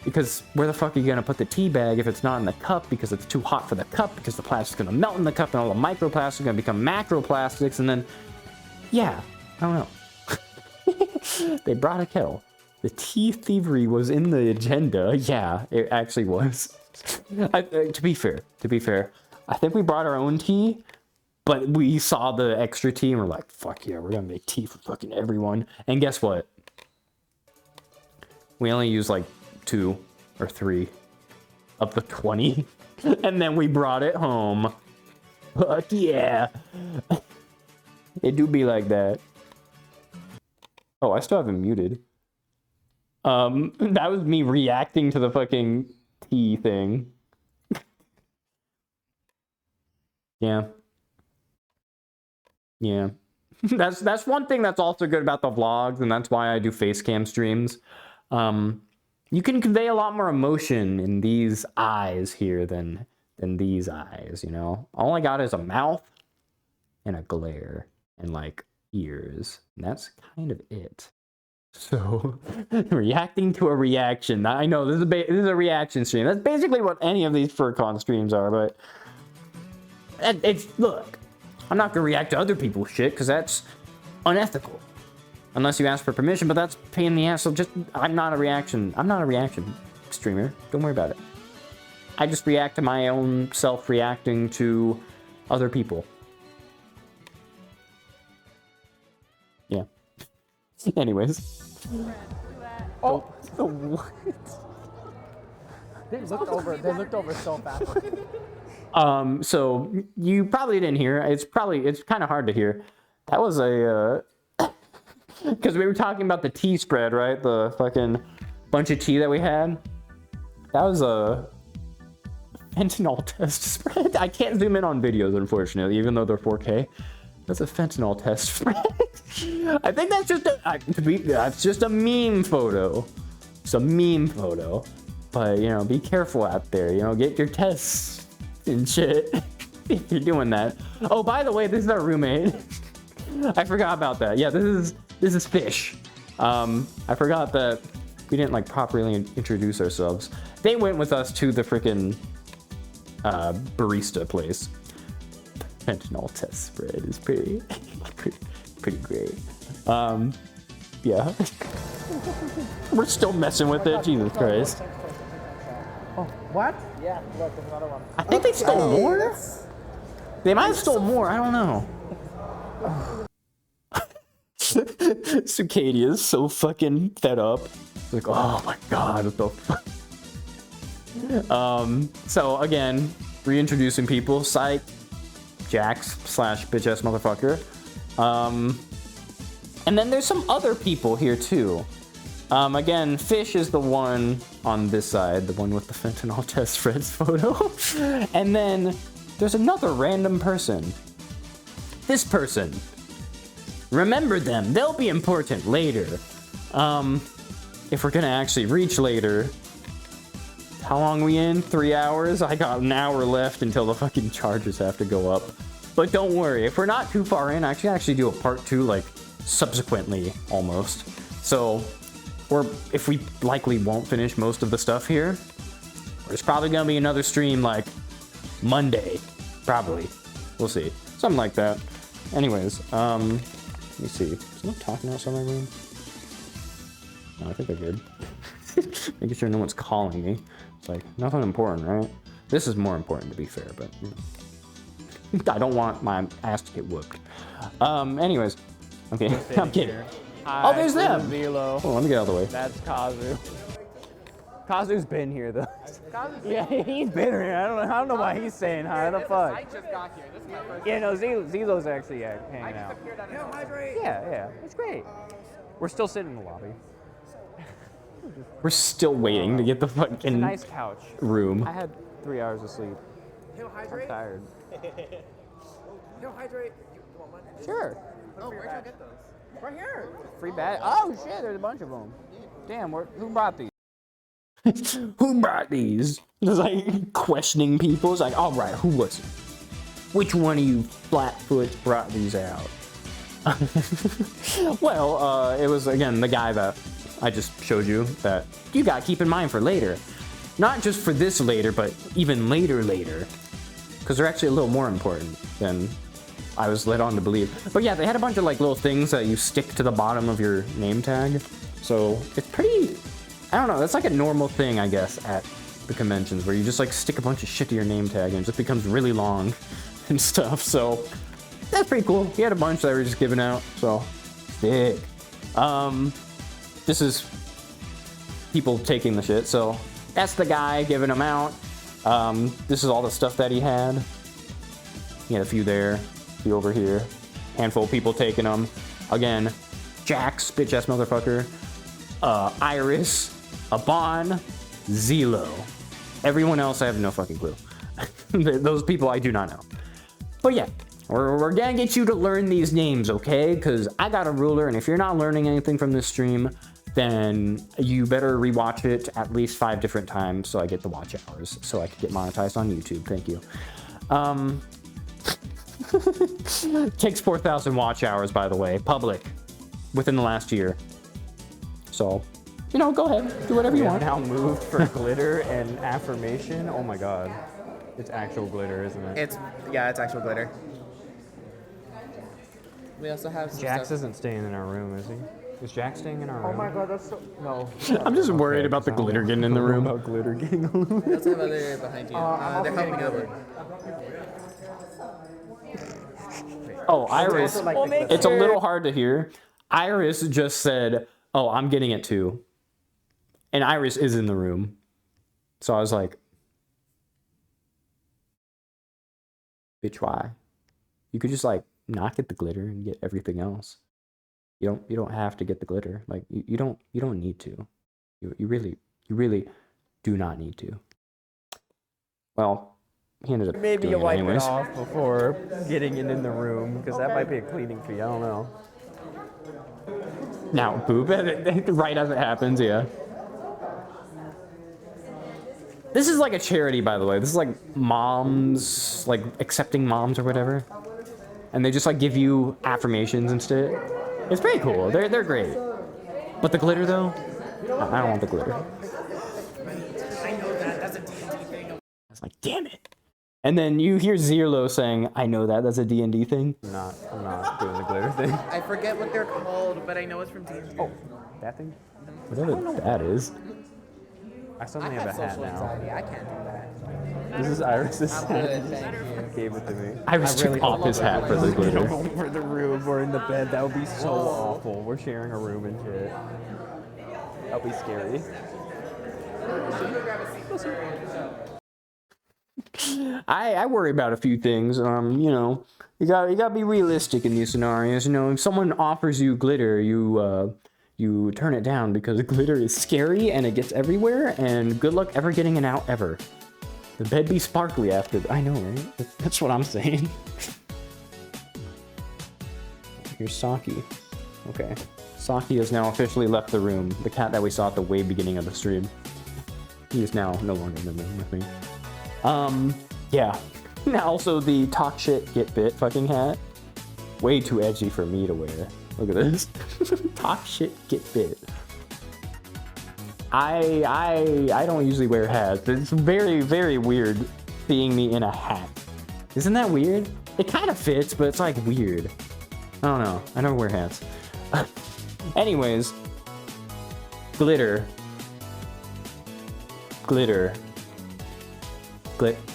Speaker 1: because where the fuck are you gonna put the tea bag if it's not in the cup, because it's too hot for the cup, because the plastic's gonna melt in the cup and all the microplastics are gonna become macroplastics, and then, yeah, I don't know. They brought a kettle. The tea thievery was in the agenda. Yeah, it actually was. To be fair, I think we brought our own tea, but we saw the extra tea and we're like, fuck yeah, we're gonna make tea for fucking everyone. And guess what? We only used like 2 or 3 of the 20, and then we brought it home. Fuck yeah. It do be like that. Oh, I still have him muted. That was me reacting to the fucking tea thing. Yeah. Yeah. That's one thing that's also good about the vlogs, and that's why I do face cam streams. You can convey a lot more emotion in these eyes here than these eyes, you know? All I got is a mouth and a glare and like ears, and that's kind of it. So, reacting to a reaction. I know this is a reaction stream. That's basically what any of these FurCon streams are, but look, I'm not gonna react to other people's shit because that's unethical. Unless you ask for permission, but that's a pain in the ass. So I'm not a reaction streamer. Don't worry about it. I just react to my own self reacting to other people. Yeah. Anyways.
Speaker 10: Oh, what? They looked over so fast.
Speaker 1: So you probably didn't hear. It's kind of hard to hear. That was a because we were talking about the tea spread, right? The fucking bunch of tea that we had. That was a fentanyl test spread. I can't zoom in on videos, unfortunately, even though they're 4K. That's a fentanyl test spread. I think that's just a meme photo. It's a meme photo. But, you know, be careful out there. You know, get your tests and shit if you're doing that. Oh, by the way, this is our roommate. I forgot about that. Yeah, this is Fish. I forgot that we didn't like properly introduce ourselves. They went with us to the freaking barista place. Fentanyl test spread is pretty great. Yeah. We're still messing with it. Jesus Christ.
Speaker 10: Oh, what? Yeah, look, there's another one.
Speaker 1: I think they stole more. They might have stole more. I don't know. Cicadia is so fucking fed up. Like, oh my god, what the fuck? So again, reintroducing people. Psych, Jax / bitch ass motherfucker. And then there's some other people here too. Again, Fish is the one on this side, the one with the fentanyl test Fred's photo. And then there's another random person. This person. Remember them. They'll be important later. If we're gonna actually reach later. How long are we in? 3 hours? I got an hour left until the fucking charges have to go up. But don't worry, if we're not too far in, I can actually do a part 2, like, subsequently, almost. So, or if we likely won't finish most of the stuff here, there's probably gonna be another stream, like, Monday. Probably. We'll see. Something like that. Anyways, let me see. Is someone talking outside my room? No, I think they're good. Making sure no one's calling me. It's like, nothing important, right? This is more important, to be fair, but you know. I don't want my ass to get whooped. Anyways. Okay, I'm kidding.
Speaker 2: Hi,
Speaker 1: oh, there's them!
Speaker 2: Zelo.
Speaker 1: Oh, let me get out of the way.
Speaker 2: That's Kazu. Kazu's been here, though. Yeah, he's been here. I don't know why he's saying hi. The fuck?
Speaker 10: I just got here. This is my first
Speaker 2: Yeah, no, Zelo's actually hanging out. Yeah, it's great. We're still sitting in the lobby.
Speaker 1: We're still waiting to get the
Speaker 2: It's a
Speaker 1: fucking
Speaker 2: nice couch.
Speaker 1: room.
Speaker 2: I had 3 hours of sleep. I'm tired.
Speaker 10: Hydrate. You want one?
Speaker 2: Sure.
Speaker 10: Oh, where'd you get those? Right here.
Speaker 2: Free bag. Oh shit, there's a bunch of them. Damn, who brought these?
Speaker 1: Who brought these? It's like questioning people. It's like, all right, who was it? Which one of you flatfoots brought these out? Well, it was, again, the guy that I just showed you that you gotta keep in mind for later. Not just for this later, but even later. Because they're actually a little more important than I was led on to believe. But yeah, they had a bunch of like little things that you stick to the bottom of your name tag. So it's pretty, I don't know, that's like a normal thing, I guess, at the conventions where you just like stick a bunch of shit to your name tag and it just becomes really long and stuff. So that's pretty cool. He had a bunch that were just giving out, so sick. This is people taking the shit, so that's the guy giving them out. This is all the stuff that he had. He had a few there, a few over here. Handful of people taking them. Again, Jax, bitch ass motherfucker. Iris, Abon, Zelo. Everyone else, I have no fucking clue. Those people I do not know. But yeah, we're gonna get you to learn these names, okay? Because I got a ruler, and if you're not learning anything from this stream, then you better rewatch it at least 5 different times so I get the watch hours, so I can get monetized on YouTube. Thank you. Takes 4,000 watch hours, by the way, public, within the last year. So, you know, go ahead, do whatever you want.
Speaker 2: Now moved for glitter and affirmation. Oh my god, it's actual glitter, isn't it?
Speaker 9: Yeah, it's actual glitter. We also have some
Speaker 2: Jax
Speaker 9: stuff.
Speaker 2: isn't staying in our room, is he? Is Jax staying in our room?
Speaker 10: Oh my god, that's so... No.
Speaker 1: I'm just worried about the glitter getting in the room.
Speaker 2: About glitter getting in the room.
Speaker 9: We also have other behind you. They're helping over.
Speaker 1: Oh, Iris,
Speaker 10: also like the glitter.
Speaker 1: it's a little hard to hear. Iris just said, oh, I'm getting it too. And Iris is in the room. So I was like, bitch, why? You could just like not get the glitter and get everything else. You don't have to get the glitter. Like you don't need to. You really do not need to. Well, he ended up
Speaker 2: Maybe
Speaker 1: doing
Speaker 2: you
Speaker 1: it
Speaker 2: wipe
Speaker 1: anyways.
Speaker 2: it off before getting it in the room, because that might be a cleaning fee. I don't know.
Speaker 1: Now, boop, right as it happens, yeah. This is like a charity, by the way. This is like moms, like accepting moms or whatever. And they just like give you affirmations instead. It's pretty cool. They're great. But the glitter though, I don't want the glitter.
Speaker 9: I know that. That's a D&D thing.
Speaker 1: I was like, damn it. And then you hear Zerlo saying, I know that, that's a D&D thing.
Speaker 2: I'm not doing the glitter thing.
Speaker 9: I forget what they're called, but I know it's from D&D.
Speaker 2: Oh, that thing?
Speaker 1: Whatever that is.
Speaker 2: I suddenly
Speaker 9: I
Speaker 2: have
Speaker 9: have
Speaker 2: a hat
Speaker 9: social
Speaker 2: now.
Speaker 9: anxiety. I can't do that.
Speaker 2: This is Iris's
Speaker 9: I'm
Speaker 2: hat.
Speaker 9: good, thank you.
Speaker 2: Gave it to me.
Speaker 1: Iris took off his hat for the glitter.
Speaker 2: For the room or in the bed, that would be so awful. We're sharing a room and shit. That would be scary.
Speaker 1: I worry about a few things. You know, you gotta be realistic in these scenarios. You know, if someone offers you glitter, you turn it down because glitter is scary and it gets everywhere. And good luck ever getting it out ever. The bed be sparkly after. I know, right? That's what I'm saying. Here's Saki. Okay, Saki has now officially left the room. The cat that we saw at the way beginning of the stream. He is now no longer in the room with me. Yeah. Now also the talk shit get bit fucking hat. Way too edgy for me to wear. Look at this. Talk shit get bit. I don't usually wear hats. It's very, very weird seeing me in a hat. Isn't that weird? It kind of fits, but it's like weird. I don't know. I never wear hats. Anyways. Glitter. Glitter. Glitter.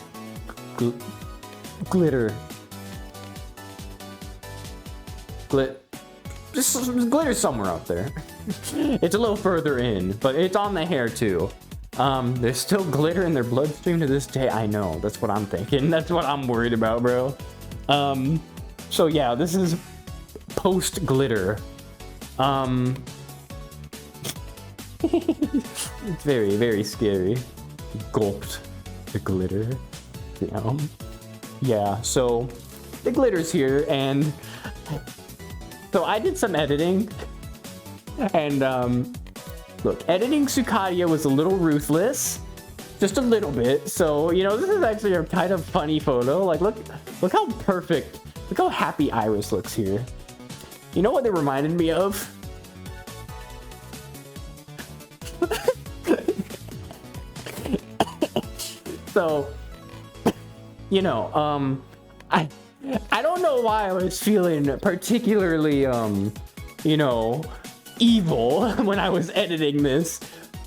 Speaker 1: Just glitter somewhere up there. It's a little further in, but it's on the hair too. There's still glitter in their bloodstream to this day. I know. That's what I'm thinking. That's what I'm worried about, bro. So yeah, this is post glitter. It's very, very scary. Gulped the glitter. Yeah, so the glitter's here, and so I did some editing, and look, editing Sukadia was a little ruthless, just a little bit. So you know, this is actually a kind of funny photo. Like, look how perfect, look how happy Iris looks here. You know what they reminded me of? So, you know, I don't know why I was feeling particularly, you know, evil when I was editing this,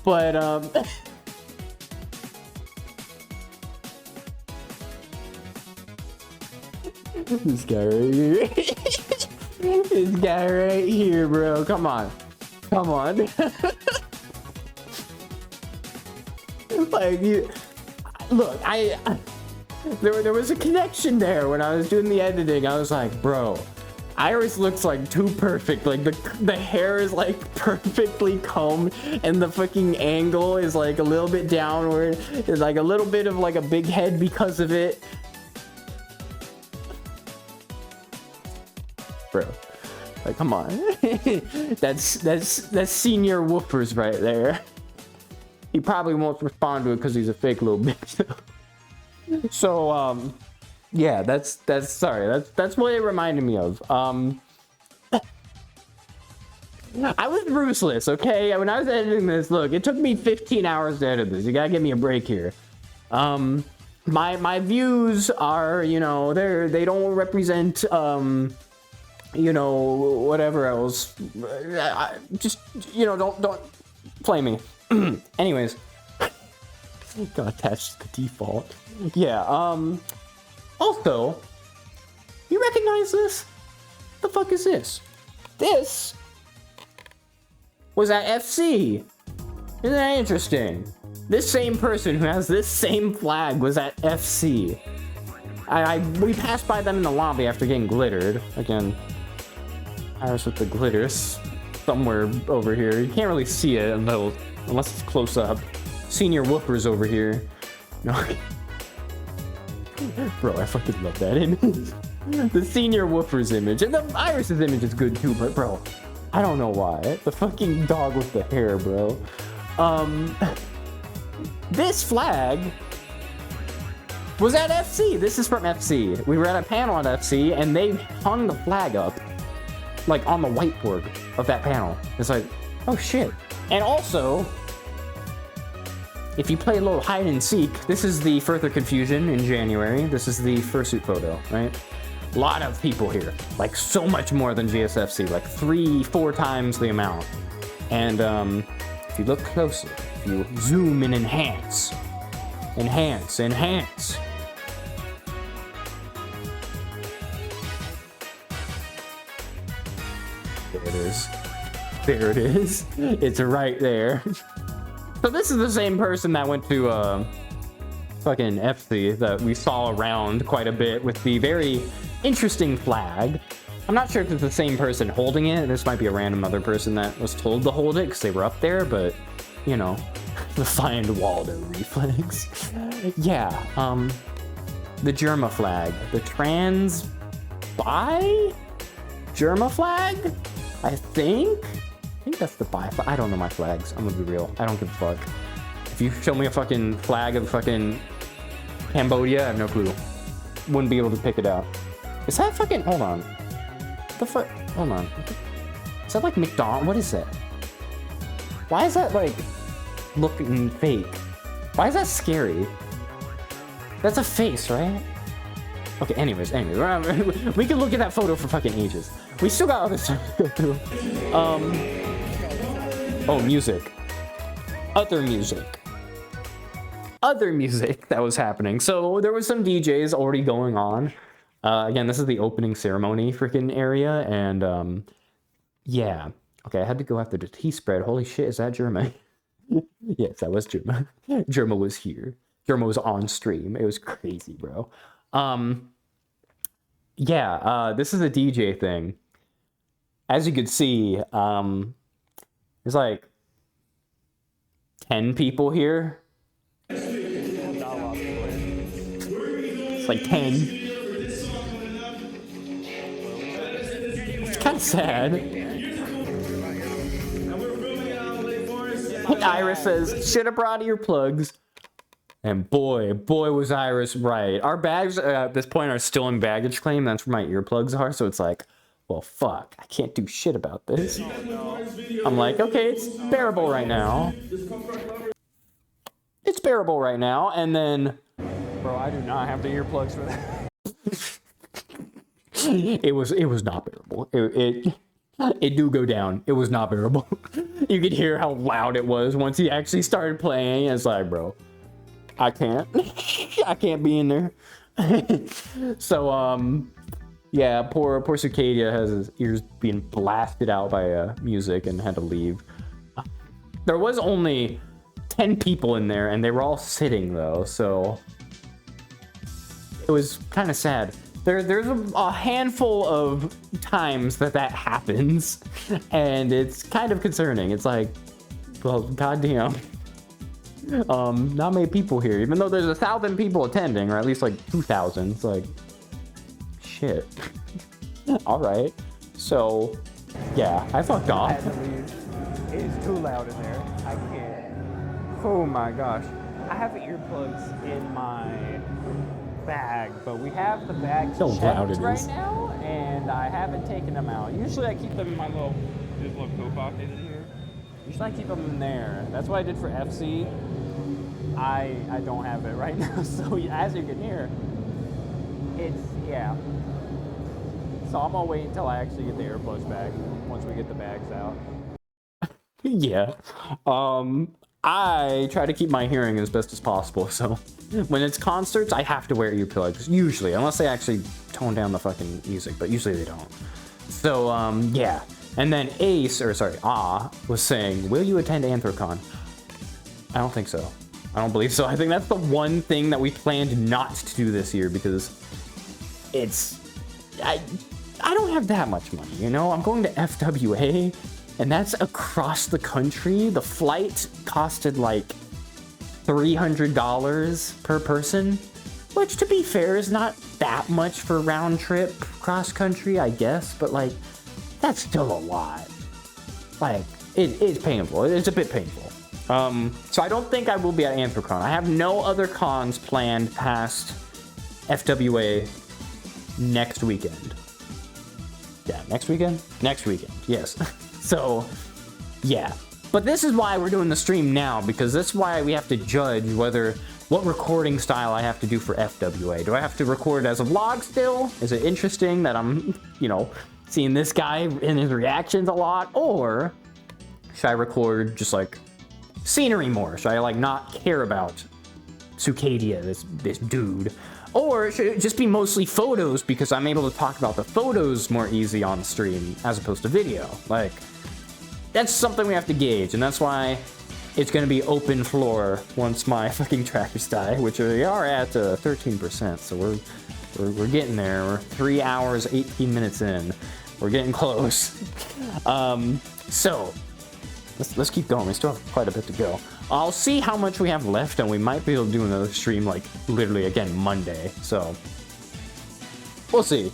Speaker 1: but, this guy right here. This guy right here, bro. Come on. Come on. Like, you... Look, there was a connection there when I was doing the editing. I was like, bro, Iris looks like too perfect. Like the hair is like perfectly combed, and the fucking angle is like a little bit downward. It's like a little bit of like a big head because of it. Bro, like, come on. that's senior whoopers right there. He probably won't respond to it because he's a fake little bitch. So, yeah, that's what it reminded me of. I was ruthless, okay? When I was editing this, look, it took me 15 hours to edit this. You gotta give me a break here. My views are, you know, they don't represent, you know, whatever else. Just, you know, don't play me. Anyways, got attached to the default. Yeah, also, you recognize this? The fuck is this? This was at FC. Isn't that interesting? This same person who has this same flag was at FC. We passed by them in the lobby after getting glittered. Again, Iris with the glitters somewhere over here. You can't really see it unless it's close up. Senior whoopers over here. No. Bro, I fucking love that image. The senior whoopers image. And the Iris's image is good too, but bro, I don't know why. The fucking dog with the hair, bro. This flag was at FC. This is from FC. We were at a panel at FC and they hung the flag up like on the whiteboard of that panel. It's like, oh shit. And also, if you play a little hide and seek, this is the Further Confusion in January. This is the fursuit photo, right? A lot of people here, like so much more than GSFC, like 3-4 times the amount. And if you look closer, if you zoom and enhance. There it is. There it is. It's right there. So this is the same person that went to fucking FC that we saw around quite a bit with the very interesting flag. I'm not sure if it's the same person holding it. This might be a random other person that was told to hold it because they were up there, but you know, the find Waldo reflex. Yeah, the Germa flag, the trans bi Germa flag, I think that's the bi flag. I don't know my flags. I'm gonna be real. I don't give a fuck. If you show me a fucking flag of fucking Cambodia, I have no clue. Wouldn't be able to pick it out. Is that fucking, hold on. The fuck, hold on. Is that like McDonald's? What is that? Why is that like looking fake? Why is that scary? That's a face, right? Okay, anyways, we can look at that photo for fucking ages. We still got other stuff to go through. Oh, music. Other music that was happening. So there was some DJs already going on. Again, this is the opening ceremony freaking area, and yeah. Okay, I had to go after the tea spread. Holy shit, is that Germa? Yes, that was Germa. Germa was here. Germa was on stream. It was crazy, bro. Yeah, this is a DJ thing. As you could see, there's like 10 people here. It's like 10. It's kind of sad. Iris says, should have brought earplugs. And boy was Iris right. Our bags at this point are still in baggage claim. That's where my earplugs are. So it's like, well, fuck, I can't do shit about this. I'm like, okay, it's bearable right now. It's bearable right now, and then...
Speaker 2: Bro, I do not have the earplugs for that.
Speaker 1: it was not bearable. It do go down. It was not bearable. You could hear how loud it was once he actually started playing. It's like, bro, I can't. I can't be in there. So, yeah, poor Cicadia has his ears being blasted out by music and had to leave. There was only 10 people in there, and they were all sitting, though, so it was kind of sad. There's a handful of times that happens, and it's kind of concerning. It's like, well, goddamn. Not many people here, even though there's 1,000 people attending, or at least like 2,000. It's like, shit. All right. So, yeah, I fucked off.
Speaker 2: I had to leave. It is too loud in there. I can't. Oh my gosh. I have earplugs in my bag, but we have the bag checked right now, and I haven't taken them out. Usually I keep them in my little coat pocket in here. Usually I keep them in there. That's what I did for FC. I don't have it right now, so as you can hear, it's, yeah. So I'm gonna wait until I actually get the earplugs back once we get the bags out.
Speaker 1: Yeah. I try to keep my hearing as best as possible, so when it's concerts, I have to wear earplugs, usually, unless they actually tone down the fucking music, but usually they don't. So, yeah. And then was saying, will you attend FurCon? I don't think so. I don't believe so. I think that's the one thing that we planned not to do this year, because I don't have that much money, you know? I'm going to FWA, and that's across the country. The flight costed like $300 per person, which, to be fair, is not that much for round trip cross country, I guess, but like, that's still a lot. Like, it's painful. It's a bit painful. So I don't think I will be at FurCon. I have no other cons planned past FWA next weekend. Yeah, next weekend? Next weekend, yes. So, yeah. But this is why we're doing the stream now, because that's why we have to judge what recording style I have to do for FWA. Do I have to record as a vlog still? Is it interesting that I'm, seeing this guy in his reactions a lot? Or should I record just like scenery more? Should I like not care about Cicadia, this dude? Or should it just be mostly photos, because I'm able to talk about the photos more easy on stream as opposed to video? Like, that's something we have to gauge, and that's why it's going to be open floor once my fucking trackers die, which we are at 13%, so we're getting there. We're 3 hours, 18 minutes in. We're getting close. So, let's keep going. We still have quite a bit to go. I'll see how much we have left, and we might be able to do another stream, like, literally, again, Monday. So, we'll see.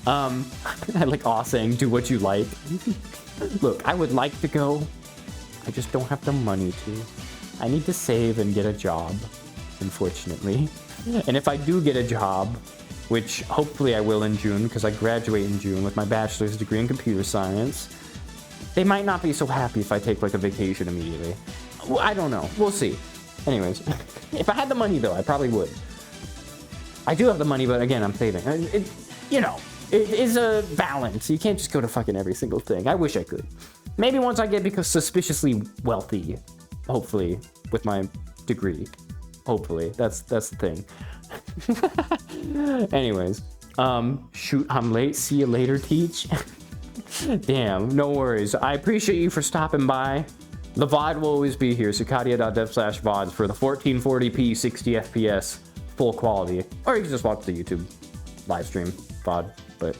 Speaker 1: I like saying, do what you like. Look, I would like to go. I just don't have the money to. I need to save and get a job, unfortunately. And if I do get a job, which hopefully I will in June, because I graduate in June with my bachelor's degree in computer science, they might not be so happy if I take like a vacation immediately. Well, I don't know. We'll see. Anyways, if I had the money though, I probably would. I do have the money, but again, I'm saving. It is a balance. You can't just go to fucking every single thing. I wish I could. Maybe once I get suspiciously wealthy, hopefully, with my degree. Hopefully, that's the thing. Anyways, shoot, I'm late. See you later, Teach. Damn, no worries. I appreciate you for stopping by. The VOD will always be here. Cicadia.dev/VODs for the 1440p 60 FPS full quality. Or you can just watch the YouTube live stream VOD. But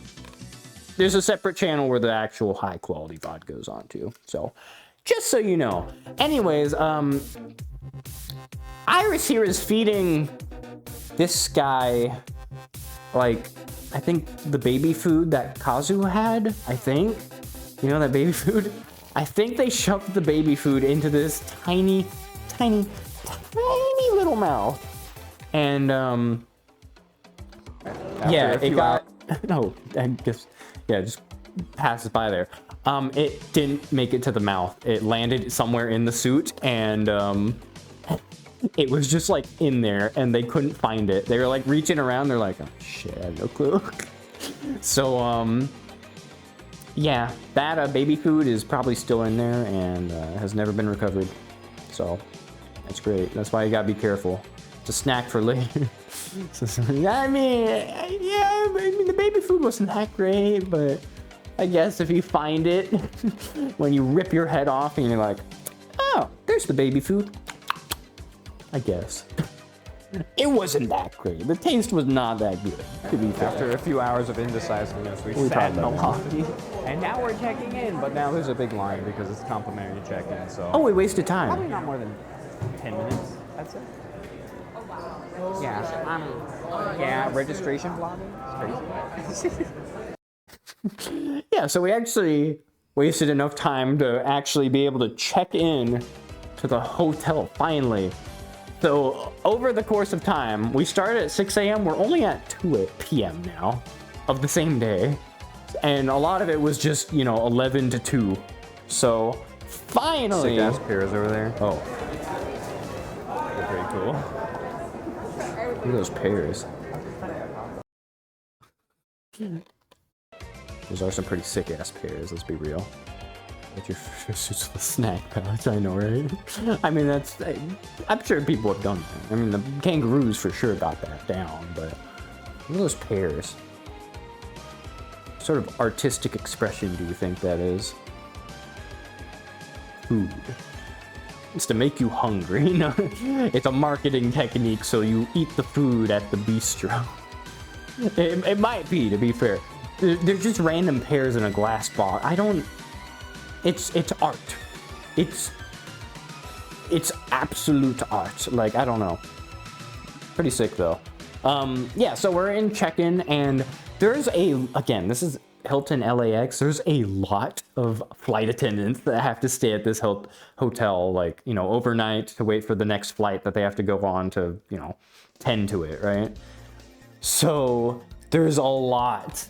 Speaker 1: there's a separate channel where the actual high quality VOD goes on to. So, just so you know. Anyways, Iris here is feeding this guy, like, I think the baby food that Kazu had, I think. You know, that baby food? I think they shoved the baby food into this tiny little mouth. And, yeah, it got... No, I guess... Yeah, just passes by there. It didn't make it to the mouth. It landed somewhere in the suit, and it was just like in there, and they couldn't find it. They were like reaching around. They're like, oh shit, I have no clue. So yeah, that baby food is probably still in there and has never been recovered. So that's great. That's why you gotta be careful. It's a snack for later. I mean, yeah, I mean the baby food wasn't that great, but I guess if you find it when you rip your head off and you're like, oh, there's the baby food. I guess. It wasn't that great. The taste was not that good, to be fair.
Speaker 2: After a few hours of indecisiveness, we
Speaker 1: talked
Speaker 2: sat in the
Speaker 1: about
Speaker 2: lobby, and now we're checking in, but now there's a big line because it's complimentary check-in, so...
Speaker 1: Oh, we wasted time.
Speaker 2: Probably not more than 10 minutes, I'd say.
Speaker 11: Oh, wow.
Speaker 2: Yeah, registration blocking? It's crazy.
Speaker 1: Yeah, so we actually wasted enough time to actually be able to check in to the hotel, finally. So over the course of time, we started at 6 a.m. We're only at 2 p.m. now of the same day. And a lot of it was just, you know, 11 to 2. So finally...
Speaker 2: Sick-ass pears over there.
Speaker 1: Oh.
Speaker 2: They're pretty cool.
Speaker 1: Look at those pears. Those are some pretty sick-ass pears, let's be real. But your useless snack pouch, I know, right? I mean, I'm sure people have done that. I mean, the kangaroos for sure got that down, but look at those pears. What sort of artistic expression do you think that is? Food. It's to make you hungry. No, it's a marketing technique so you eat the food at the bistro. It might be, to be fair. They're just random pears in a glass box. I don't... It's art. It's absolute art. Like, I don't know. Pretty sick though. Yeah, so we're in check-in and there's again, this is Hilton LAX. There's a lot of flight attendants that have to stay at this hotel, like, you know, overnight to wait for the next flight that they have to go on to, you know, tend to it, right? So there's a lot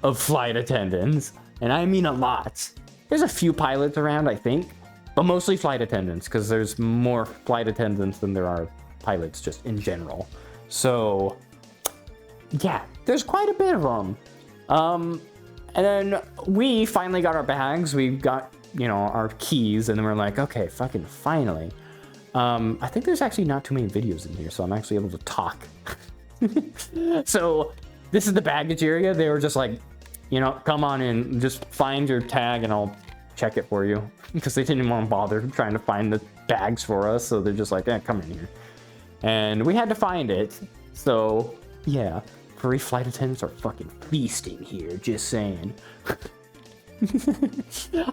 Speaker 1: of flight attendants, and I mean a lot. There's a few pilots around, I think, but mostly flight attendants because there's more flight attendants than there are pilots just in general. So yeah, there's quite a bit of them. And then we finally got our bags. We got, you know, our keys, and then we're like, okay, fucking finally. I think there's actually not too many videos in here, so I'm actually able to talk. So this is the baggage area. They were just like, you know, come on in, just find your tag and I'll check it for you. Because they didn't want to bother trying to find the bags for us. So they're just like, eh, come in here. And we had to find it. So yeah, furry flight attendants are fucking feasting here, just saying. There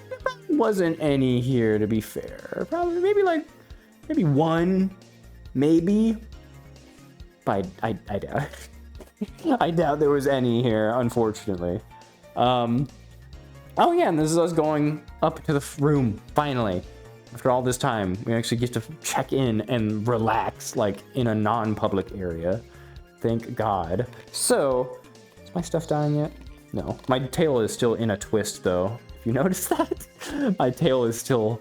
Speaker 1: probably wasn't any here, to be fair. Probably, maybe one, maybe. But I doubt it. I doubt there was any here, unfortunately. Oh yeah, and this is us going up to the room, finally. After all this time, we actually get to check in and relax, like, in a non-public area. Thank God. So, is my stuff dying yet? No. My tail is still in a twist, though. If you notice that? My tail is still...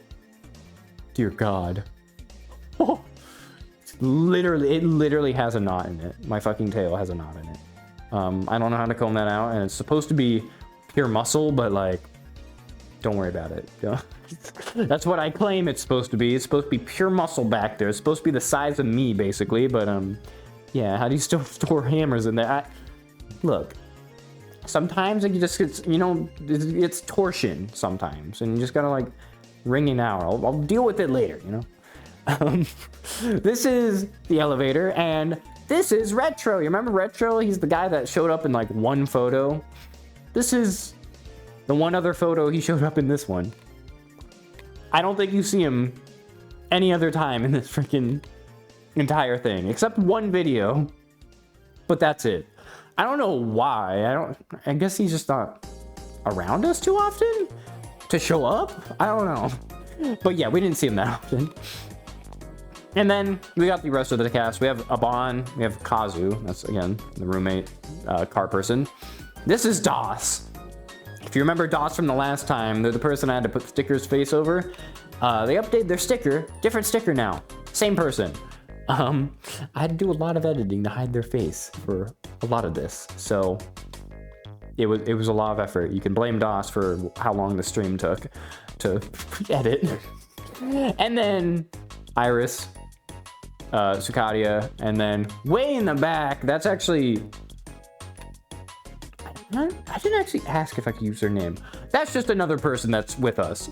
Speaker 1: Dear God. Oh. It literally has a knot in it. My fucking tail has a knot in it. I don't know how to comb that out, and it's supposed to be pure muscle, but like, don't worry about it. That's what I claim it's supposed to be. It's supposed to be pure muscle back there. It's supposed to be the size of me, basically, but yeah, how do you still store hammers in there? Look, sometimes it just gets, you know, it's torsion sometimes, and you just gotta like wring it out. I'll deal with it later, you know? This is the elevator, and this is Retro. You remember Retro? He's the guy that showed up in like one photo. This is the one other photo he showed up in this one. I don't think you see him any other time in this freaking entire thing, except one video, but that's it. I don't know why. I guess he's just not around us too often to show up. I don't know, but yeah, we didn't see him that often. And then we got the rest of the cast. We have Aban, we have Kazu, that's again the roommate, car person. This is DOS. If you remember DOS from the last time, they're the person I had to put Sticker's face over. They updated their sticker, different sticker now, same person. I had to do a lot of editing to hide their face for a lot of this, so it was a lot of effort. You can blame DOS for how long the stream took to edit. And then Iris, Sukadia, and then way in the back, that's actually, I didn't actually ask if I could use their name. That's just another person that's with us.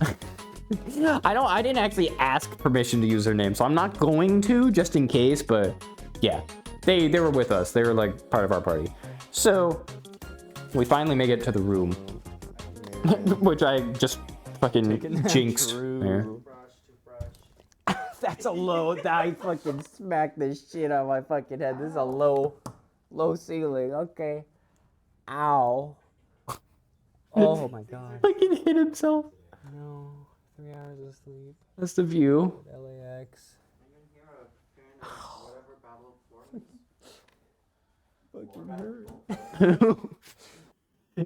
Speaker 1: I didn't actually ask permission to use their name, so I'm not going to, just in case, but yeah, they were with us. They were like part of our party. So we finally make it to the room, which I just fucking jinxed there.
Speaker 2: That's a low. I fucking smacked this shit on my fucking head. This is a low ceiling. Okay. Ow. Oh my god.
Speaker 1: Fucking hit himself.
Speaker 2: No. 3 hours of sleep.
Speaker 1: That's the view.
Speaker 2: LAX.
Speaker 1: Fucking hurt.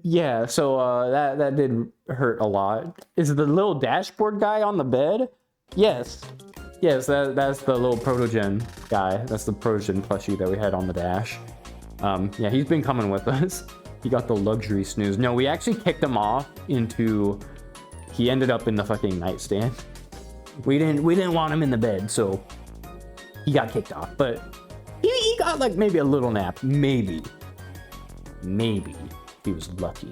Speaker 1: Yeah, so that did hurt a lot. Is the little dashboard guy on the bed? Yes. Yes, that's the little Protogen guy. That's the Protogen plushie that we had on the dash. Yeah, he's been coming with us. He got the luxury snooze. No, we actually kicked him off into... He ended up in the fucking nightstand. We didn't want him in the bed, so he got kicked off. But he got like maybe a little nap. Maybe. He was lucky.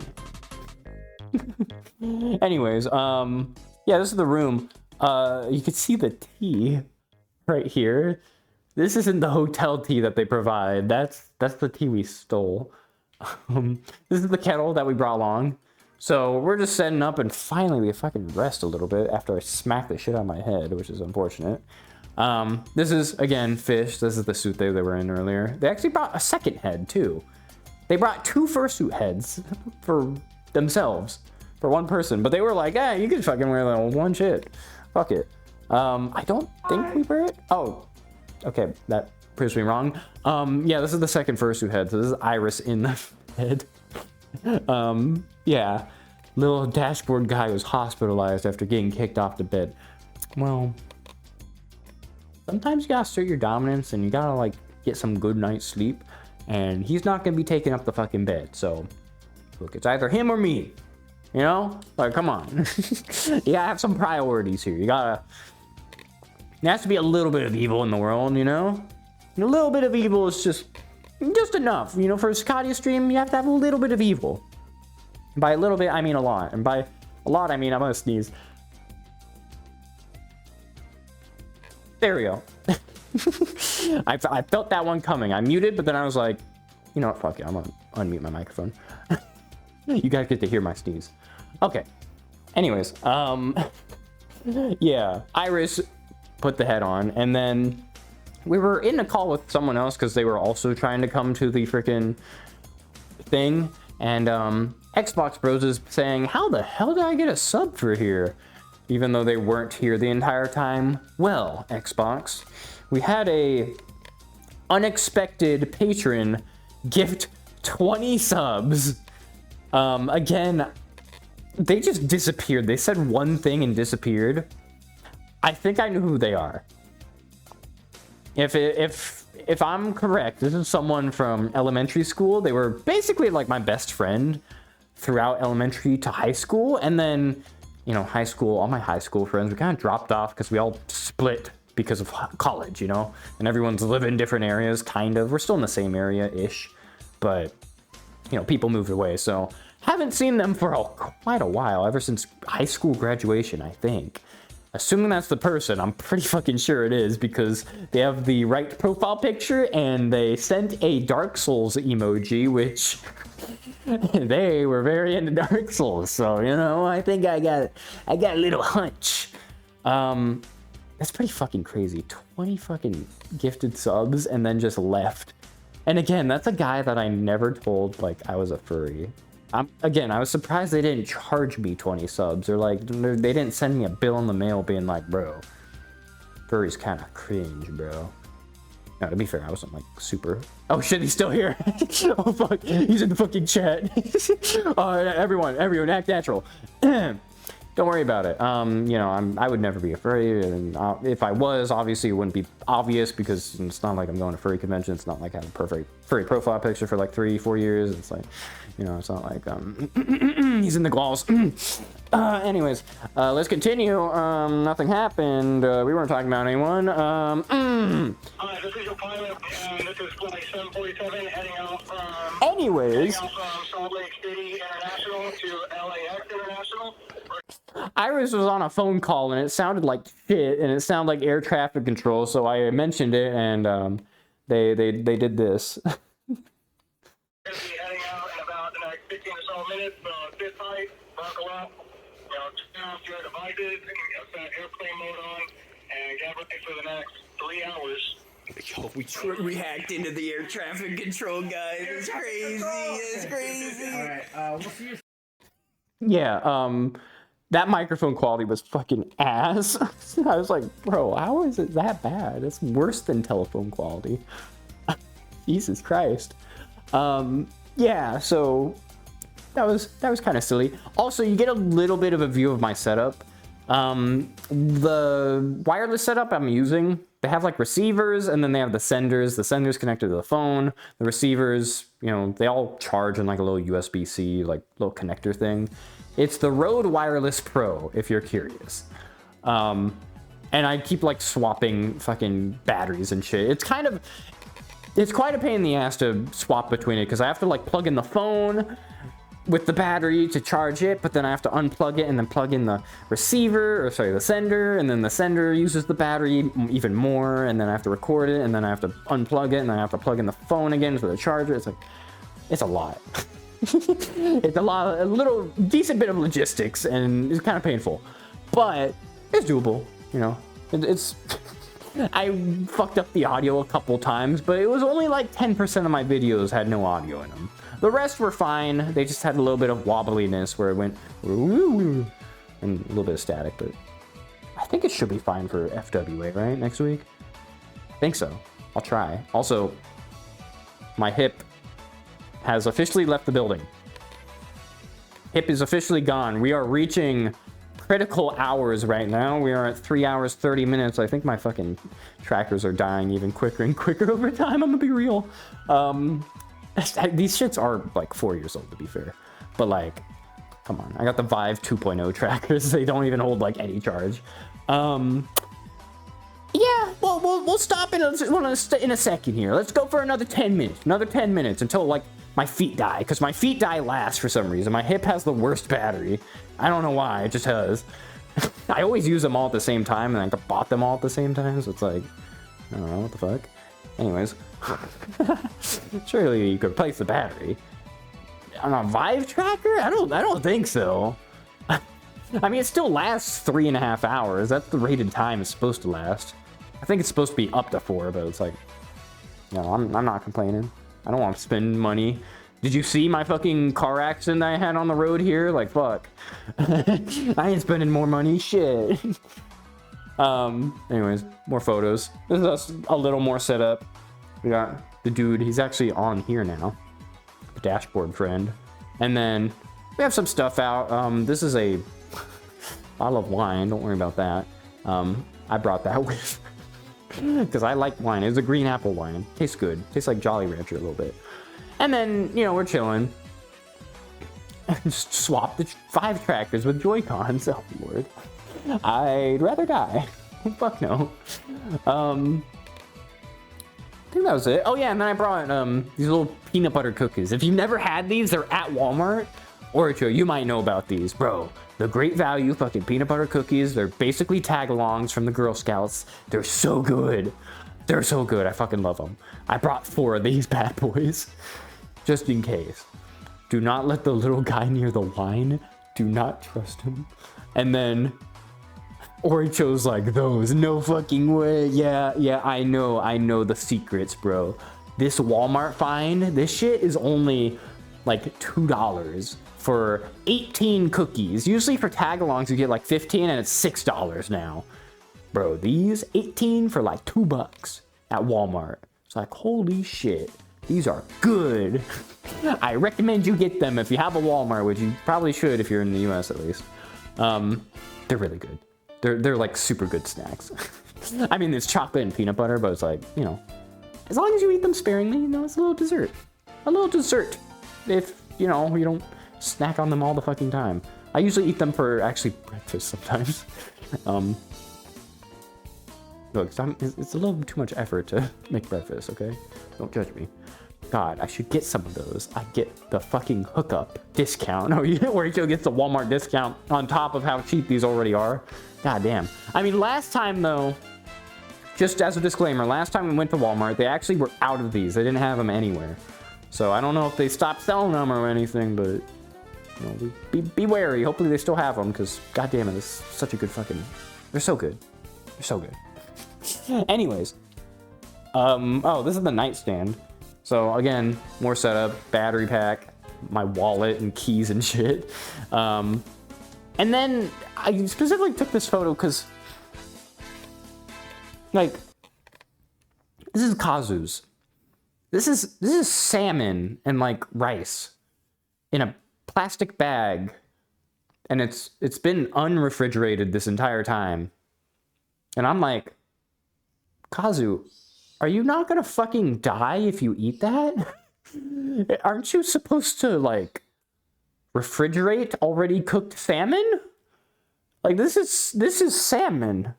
Speaker 1: Anyways, yeah, this is the room. You can see the tea right here. This isn't the hotel tea that they provide. That's the tea we stole. This is the kettle that we brought along. So we're just setting up, and finally we fucking rest a little bit after I smacked the shit out of my head, which is unfortunate. This is, again, fish. This is the suit they were in earlier. They actually brought a second head, too. They brought 2 fursuit heads for themselves, for one person. But they were like, eh, you can fucking wear that one shit. Fuck it. I don't think we wear it. Oh, okay, that proves me wrong. Yeah, this is the second fursuit head. So this is Iris in the head. Yeah, little dashboard guy was hospitalized after getting kicked off the bed. Well, sometimes you gotta assert your dominance and you gotta like get some good night's sleep, and he's not gonna be taking up the fucking bed. So look, it's either him or me, you know, like, come on. You gotta have some priorities here. There has to be a little bit of evil in the world, you know, and a little bit of evil is just enough, you know. For a Scotty stream, you have to have a little bit of evil. And by a little bit, I mean a lot. And by a lot, I mean I'm gonna sneeze. There we go. I felt that one coming. I muted, but then I was like, you know what, fuck it, I'm gonna unmute my microphone. You guys get to hear my sneeze. Okay. Anyways, yeah, Iris put the head on, and then we were in a call with someone else because they were also trying to come to the freaking thing. And Xbox Bros is saying, how the hell did I get a sub for here? Even though they weren't here the entire time. Well, Xbox, we had a unexpected patron gift 20 subs. Again, they just disappeared. They said one thing and disappeared. I think I knew who they are. If I'm correct, this is someone from elementary school. They were basically like my best friend throughout elementary to high school. And then, you know, high school, all my high school friends, we kind of dropped off because we all split because of college, you know, and everyone's living in different areas, kind of. We're still in the same area-ish, but, you know, people moved away. So haven't seen them for quite a while, ever since high school graduation, I think. Assuming that's the person, I'm pretty fucking sure it is, because they have the right profile picture and they sent a Dark Souls emoji, which they were very into Dark Souls. So, you know, I think I got a little hunch. That's pretty fucking crazy. 20 fucking gifted subs and then just left. And again, that's a guy that I never told like I was a furry. Again, I was surprised they didn't charge me 20 subs, or like they didn't send me a bill in the mail being like, bro, furry's kind of cringe, bro. No, to be fair, I wasn't like super. Oh shit, he's still here. Oh fuck, he's in the fucking chat. Everyone, act natural. Don't worry about it. You know, I would never be a furry, and if I was, obviously it wouldn't be obvious because it's not like I'm going to furry convention. It's not like I have a perfect furry profile picture for like 3-4 years. It's like, you know, it's not like he's in the gloss. Anyways, let's continue. Nothing happened. We weren't talking about anyone.
Speaker 12: Hi, this is your pilot, and this is flight 747 heading out from.
Speaker 1: Anyways.
Speaker 12: Heading out from Salt Lake City International to LAX International.
Speaker 1: Iris was on a phone call and it sounded like shit and it sounded like air traffic control, so I mentioned it and they did this.
Speaker 12: We're going to be heading out in about the next 15 or so minutes, so sit tight, buckle up, you know, turn off your devices, set airplane mode on, and get ready for the next 3 hours.
Speaker 8: Yo, we hacked into the air traffic control, guys. It's crazy. It's crazy.
Speaker 6: Alright, we'll see you.
Speaker 1: Yeah, that microphone quality was fucking ass. I was like, bro, how is it that bad? It's worse than telephone quality. Jesus Christ. Yeah, so that was kind of silly. Also, you get a little bit of a view of my setup. The wireless setup I'm using, they have like receivers and then they have the senders. The senders connected to the phone. The receivers, you know, they all charge in like a little USB-C, like little connector thing. It's the Rode Wireless Pro, if you're curious. And I keep like swapping fucking batteries and shit. It's quite a pain in the ass to swap between it because I have to like plug in the phone with the battery to charge it, but then I have to unplug it and then plug in the receiver, or sorry, the sender, and then the sender uses the battery even more, and then I have to record it, and then I have to unplug it, and then I have to plug in the phone again for the charger. It's like, it's a lot. It's a little decent bit of logistics, and it's kind of painful, but it's doable, you know. It's I fucked up the audio a couple times, but it was only like 10% of my videos had no audio in them. The rest were fine. They just had a little bit of wobbliness where it went and a little bit of static, but I think it should be fine for FWA, right? Next week? I think so. I'll try. Also, my hip has officially left the building. Hip is officially gone. We are reaching critical hours right now. We are at 3 hours, 30 minutes. I think my fucking trackers are dying even quicker and quicker over time. I'm gonna be real. These shits are like 4 years old, to be fair. But like, come on. I got the Vive 2.0 trackers. They don't even hold like any charge. Yeah, well, we'll stop in a second here. Let's go for another 10 minutes. Another 10 minutes until like my feet die, because my feet die last for some reason. My hip has the worst battery. I don't know why, it just has. I always use them all at the same time, and I bought them all at the same time, so it's like, I don't know, what the fuck? Anyways. Surely you could replace the battery. On a Vive tracker? I don't think so. I mean, it still lasts 3.5 hours. That's the rated time it's supposed to last. I think it's supposed to be up to 4, but it's like, no, I'm not complaining. I don't want to spend money. Did you see my fucking car accident I had on the road here? Like, fuck. I ain't spending more money. Shit. Anyways, more photos. This is us a little more set up. We got the dude. He's actually on here now. The dashboard friend. And then we have some stuff out. This is a bottle of wine. Don't worry about that. I brought that with because I like wine. It's a green apple wine. Tastes good. Tastes like Jolly Rancher a little bit. And then, you know, we're chilling. Just swap the 5 trackers with Joy-Cons. Oh, Lord. I'd rather die. Fuck no. I think that was it. Oh, yeah, and then I brought these little peanut butter cookies. If you've never had these, they're at Walmart. Oricho, you might know about these. Bro, the great value fucking peanut butter cookies. They're basically tag-alongs from the Girl Scouts. They're so good. They're so good. I fucking love them. I brought 4 of these bad boys. Just in case. Do not let the little guy near the wine. Do not trust him. And then Oricho's like, those, no fucking way. Yeah, I know the secrets, bro. This Walmart find, this shit is only like $2 for 18 cookies. Usually for tag-alongs you get like 15 and it's $6 now. Bro, these 18 for like $2 at Walmart. It's like, holy shit, these are good. I recommend you get them if you have a Walmart, which you probably should if you're in the US at least. They're really good. They're like super good snacks. I mean, it's chocolate and peanut butter, but it's like, you know, as long as you eat them sparingly, you know, it's a little dessert. A little dessert. If, you know, you don't snack on them all the fucking time. I usually eat them for actually breakfast sometimes. Look, it's a little too much effort to make breakfast, okay? Don't judge me. God, I should get some of those. I get the fucking hookup discount, or Rachel gets the Walmart discount on top of how cheap these already are. God damn. I mean, last time though, just as a disclaimer, last time we went to Walmart, they actually were out of these. They didn't have them anywhere. So I don't know if they stopped selling them or anything, but you know, be wary. Hopefully they still have them, because god damn it, this is such a good fucking... They're so good. They're so good. Anyways. Oh, this is the nightstand. So again, more setup, battery pack, my wallet and keys and shit. And then I specifically took this photo because, like, this is Kazu's. This is salmon and like rice in a plastic bag, and it's been unrefrigerated this entire time. And I'm like, Kazu, are you not gonna fucking die if you eat that? Aren't you supposed to, like, refrigerate already cooked salmon? Like, this is salmon.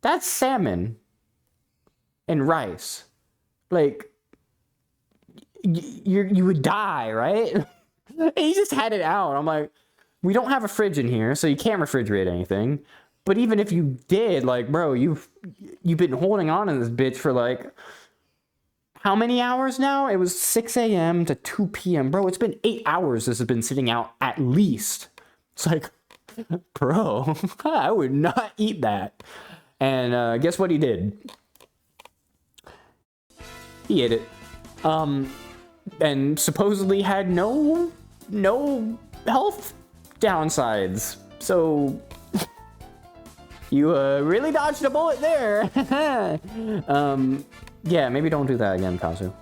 Speaker 1: That's salmon. And rice. Like, you would die, right? And he just had it out. I'm like, we don't have a fridge in here, so you can't refrigerate anything. But even if you did, like, bro, you've been holding on to this bitch for, like, how many hours now? It was 6 a.m. to 2 p.m. Bro, it's been 8 hours this has been sitting out at least. It's like, bro, I would not eat that. And guess what he did? He ate it. And supposedly had no health downsides. So... You really dodged a bullet there. Yeah, maybe don't do that again, Kazu.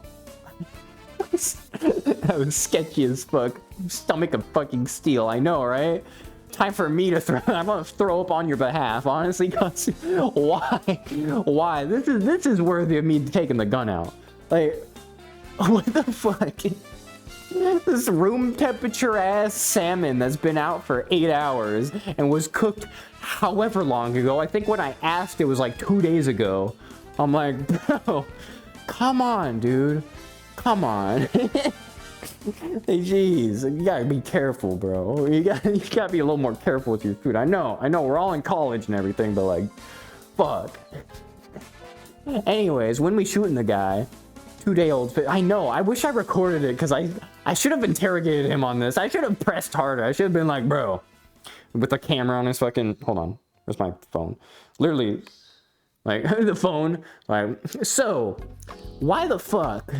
Speaker 1: That was sketchy as fuck. Stomach of fucking steel, I know, right? Time for me to throw. I'm gonna throw up on your behalf, honestly, Kazu. Why? Why? This is worthy of me taking the gun out. Like, what the fuck? This room temperature ass salmon that's been out for 8 hours and was cooked however long ago. I think when I asked, it was like 2 days ago. I'm like, bro, come on, dude. Come on. Hey, jeez, you gotta be careful, bro. You gotta be a little more careful with your food. I know, we're all in college and everything, but like, fuck. Anyways, when we shooting the guy, 2-day-old fish. I know, I wish I recorded it, because I should have interrogated him on this. I should have pressed harder. I should have been like, bro, with the camera on his fucking, hold on, where's my phone? Literally, like, the phone, like, so, why the fuck?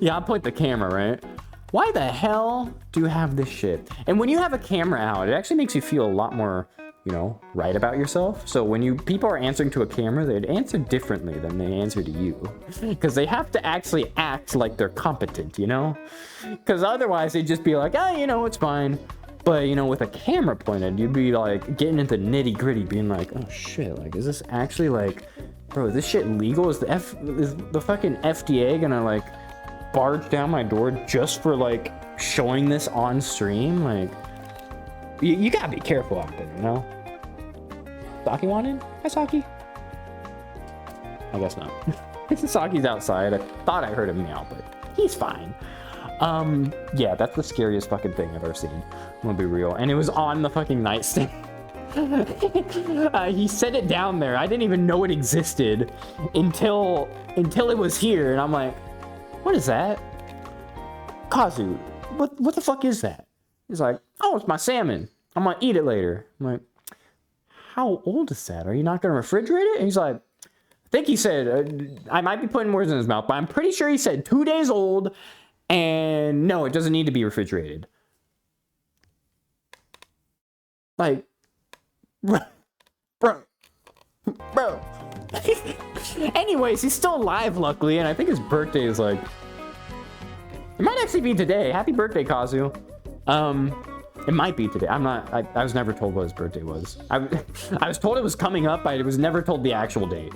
Speaker 1: Yeah, I'll point the camera, right? Why the hell do you have this shit? And when you have a camera out, it actually makes you feel a lot more, you know, right about yourself. So when people are answering to a camera, they'd answer differently than they answer to you. Because they have to actually act like they're competent, you know? Because otherwise they'd just be like, oh, you know, it's fine. But, you know, with a camera pointed, you'd be like getting into nitty gritty, being like, oh shit, like, is this actually like, bro, is this shit legal? Is the fucking FDA gonna like barge down my door just for like showing this on stream? Like, you gotta be careful out there, you know? Saki wanted? Hi, Saki. I guess not. Saki's outside. I thought I heard him meow, but he's fine. Yeah, that's the scariest fucking thing I've ever seen. I'm gonna be real. And it was on the fucking nightstand. He set it down there. I didn't even know it existed until it was here. And I'm like, what is that? Kazu, what the fuck is that? He's like, oh, it's my salmon. I'm gonna eat it later. I'm like, how old is that? Are you not gonna refrigerate it? And he's like, I think he said, I might be putting words in his mouth, but I'm pretty sure he said 2 days old, and no, it doesn't need to be refrigerated. Like, bro. Anyways, he's still alive, luckily, and I think his birthday is like... It might actually be today. Happy birthday, Kazu. It might be today. I was never told what his birthday was. I was told it was coming up. I was never told the actual date.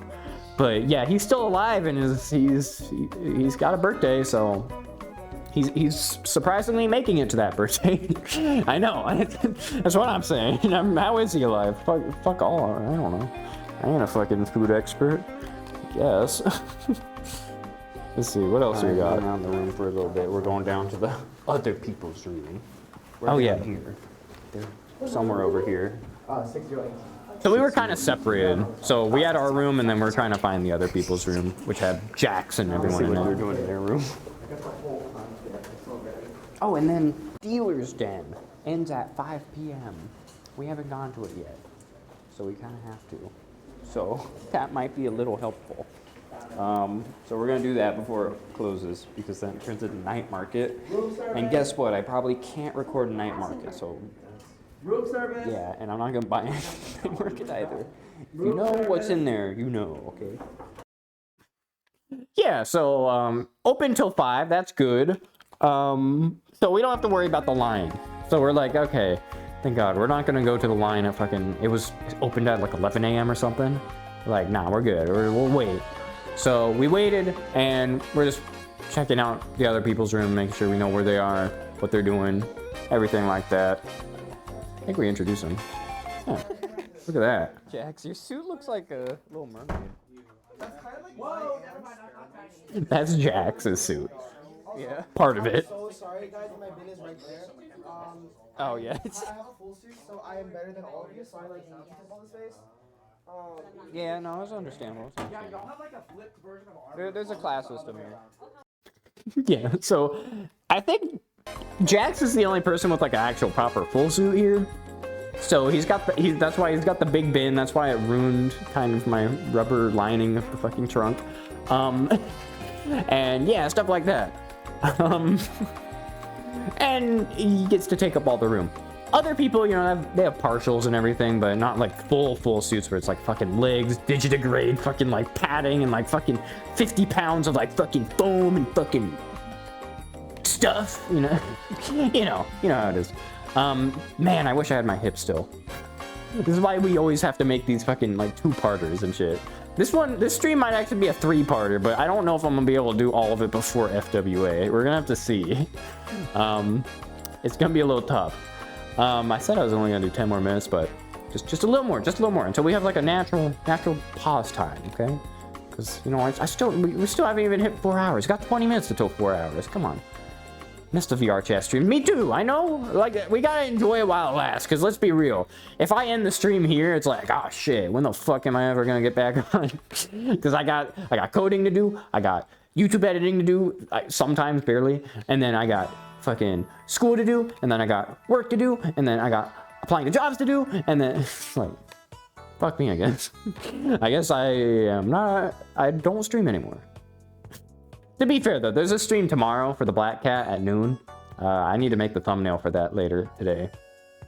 Speaker 1: But yeah, he's still alive and he's got a birthday, so he's surprisingly making it to that birthday. I know. That's what I'm saying. How is he alive? Fuck all. I don't know. I ain't a fucking food expert. I guess. Let's see, what else we got?
Speaker 8: Around the room for a little bit. We're going down to the other people's room.
Speaker 1: Oh yeah.
Speaker 8: Here. They're somewhere over here.
Speaker 6: 608.
Speaker 1: So we were kind of separated. So we had our room, and then we're trying to find the other people's room, which had Jax and everyone in
Speaker 8: What they're
Speaker 1: it.
Speaker 8: doing in their room. Oh, and then Dealer's Den ends at 5 p.m. We haven't gone to it yet, so we kind of have to. So that might be a little helpful. So we're gonna do that before it closes because then it turns into night market. And guess what? I probably can't record night market, so
Speaker 4: Room service.
Speaker 8: yeah, and I'm not gonna buy any night market either. If you know what's in there, you know, okay?
Speaker 1: Yeah, so open till 5, that's good. So we don't have to worry about the line. So we're like, okay, thank God, we're not gonna go to the line at fucking, it opened at like 11 a.m. or something. We're like, nah, we're good, we'll wait. So we waited, and we're just checking out the other people's room, making sure we know where they are, what they're doing, everything like that. I think we introduced them. Oh, look at that.
Speaker 2: Jax, your suit looks like a little mermaid.
Speaker 1: That's Jax's suit.
Speaker 2: Yeah.
Speaker 1: Part of it.
Speaker 6: So sorry, guys, my bin is right there.
Speaker 2: Oh yeah.
Speaker 6: I have a full suit, so I am better than all of you. So I like need to take all the space.
Speaker 2: Yeah, no, it's understandable.
Speaker 4: Yeah, y'all have like a flipped version of our.
Speaker 2: There's a class system here.
Speaker 1: Yeah, so I think Jax is the only person with like an actual proper full suit here. So he's got that's why he's got the big bin. That's why it ruined kind of my rubber lining of the fucking trunk. And yeah, stuff like that. And he gets to take up all the room. Other people, you know, they have partials and everything, but not like full suits where it's like fucking legs, digitigrade, fucking like padding, and like fucking 50 pounds of like fucking foam and fucking stuff, you know. you know how it is. Man, I wish I had my hip still. This is why we always have to make these fucking like 2-parters and shit. This stream might actually be a 3-parter, but I don't know if I'm gonna be able to do all of it before FWA. We're gonna have to see. It's gonna be a little tough. I said I was only gonna do 10 more minutes, but just a little more, until we have like a natural pause time, okay? Because you know, we still haven't even hit 4 hours. Got 20 minutes until 4 hours. Come on. Missed the VR chat stream. Me too. I know. Like, we gotta enjoy it while it lasts. Cause let's be real. If I end the stream here, it's like, oh shit. When the fuck am I ever gonna get back on? Cause I got coding to do. I got YouTube editing to do. Sometimes barely. And then I got fucking school to do. And then I got work to do. And then I got applying to jobs to do. And then like, fuck me, I guess. I guess I don't stream anymore. To be fair though, there's a stream tomorrow for the Black Cat at noon. I need to make the thumbnail for that later today,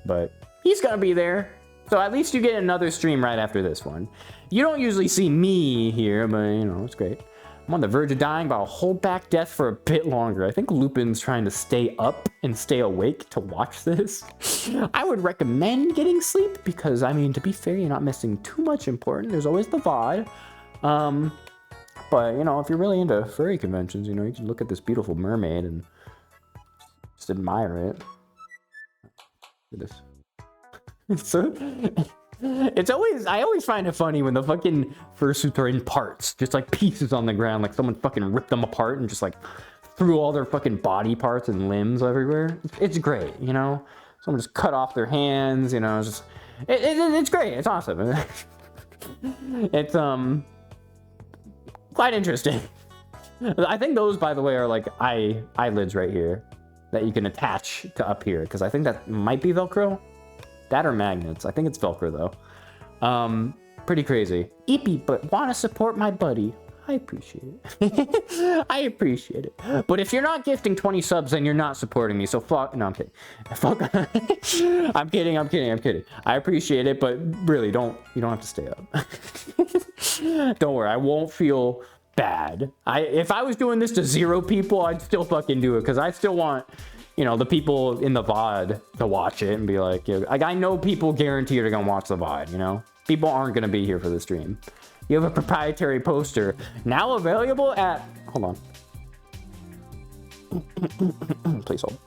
Speaker 1: but he's gonna be there. So at least you get another stream right after this one. You don't usually see me here, but you know, it's great. I'm on the verge of dying, but I'll hold back death for a bit longer. I think Lupin's trying to stay up and stay awake to watch this. I would recommend getting sleep because, I mean, to be fair, you're not missing too much important. There's always the VOD. But, you know, if you're really into furry conventions, you know, you can look at this beautiful mermaid and just admire it. Look at this. So, I always find it funny when the fucking fursuits are in parts, just like pieces on the ground, like someone fucking ripped them apart and just like threw all their fucking body parts and limbs everywhere. It's great, you know? Someone just cut off their hands, you know, it's great, it's awesome. It's, quite interesting. I think those, by the way, are like eyelids right here that you can attach to up here, because I think that might be Velcro. That or magnets. I think it's Velcro though. Pretty crazy. Eepy, but want to support my buddy. I appreciate it. I appreciate it. But if you're not gifting 20 subs, then you're not supporting me. So fuck. No, I'm kidding. Fuck. I'm kidding. I appreciate it, but really, you don't have to stay up. Don't worry, I won't feel bad. If I was doing this to 0 people, I'd still fucking do it because I still want, you know, the people in the VOD to watch it and be like, yeah, like I know people guaranteed are gonna watch the VOD, you know? People aren't gonna be here for the stream. You have a proprietary poster now available at, hold on. Please hold.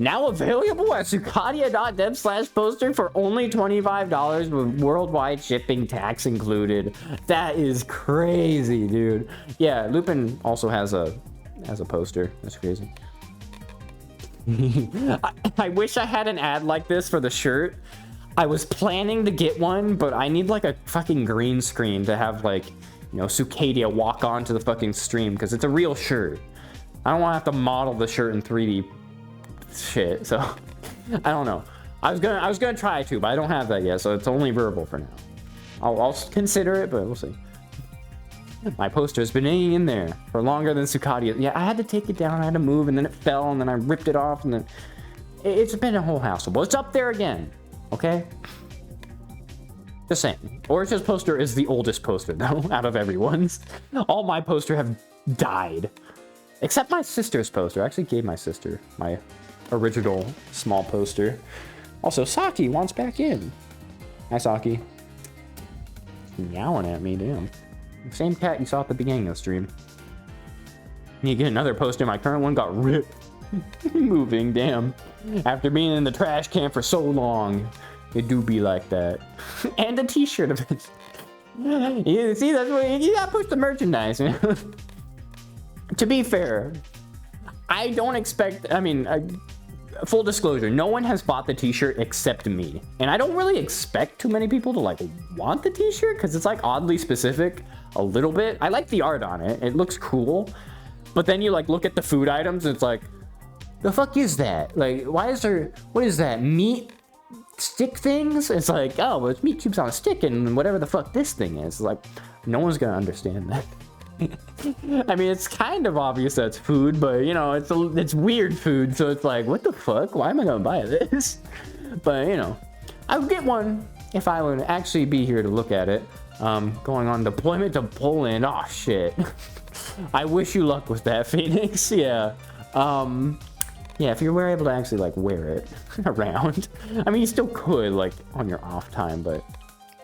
Speaker 1: Now available at Sucadia.dev/poster for only $25 with worldwide shipping, tax included. That is crazy, dude. Yeah, Lupin also has a poster. That's crazy. I wish I had an ad like this for the shirt. I was planning to get one, but I need like a fucking green screen to have like, you know, Sucadia walk onto the fucking stream because it's a real shirt. I don't want to have to model the shirt in 3D shit, so I don't know. I was gonna try to, but I don't have that yet, so it's only verbal for now. I'll consider it, but we'll see. My poster's been hanging in there for longer than Sucadia. Yeah, I had to take it down, I had to move, and then it fell, and then I ripped it off, and then it's been a whole hassle. But it's up there again, okay? Just saying. Orcha's poster is the oldest poster, though, out of everyone's. All my poster have died. Except my sister's poster. I actually gave my sister my original small poster. Also, Saki wants back in. Hi, Saki. Meowing at me, damn. Same cat you saw at the beginning of the stream. You get another poster. My current one got ripped. Moving, damn. After being in the trash can for so long, it do be like that. And a t-shirt of it. You see, that's what you gotta push the merchandise, man. To be fair, I don't expect, I mean, full disclosure, no one has bought the t-shirt except me. And I don't really expect too many people to like want the t-shirt because it's like oddly specific a little bit. I like the art on it. It looks cool. But then you like look at the food items and it's like, the fuck is that? Like, why is there, what is that? Meat stick things? It's like, oh, well, it's meat cubes on a stick and whatever the fuck this thing is. It's like, no one's gonna understand that. I mean, it's kind of obvious that's food, but you know, it's weird food, so it's like, what the fuck? Why am I gonna buy this? But you know, I would get one if I would actually be here to look at it. Going on deployment to Poland. Oh shit. I wish you luck with that, Phoenix. Yeah. Yeah, if you were able to actually like wear it around. I mean, you still could like on your off time, but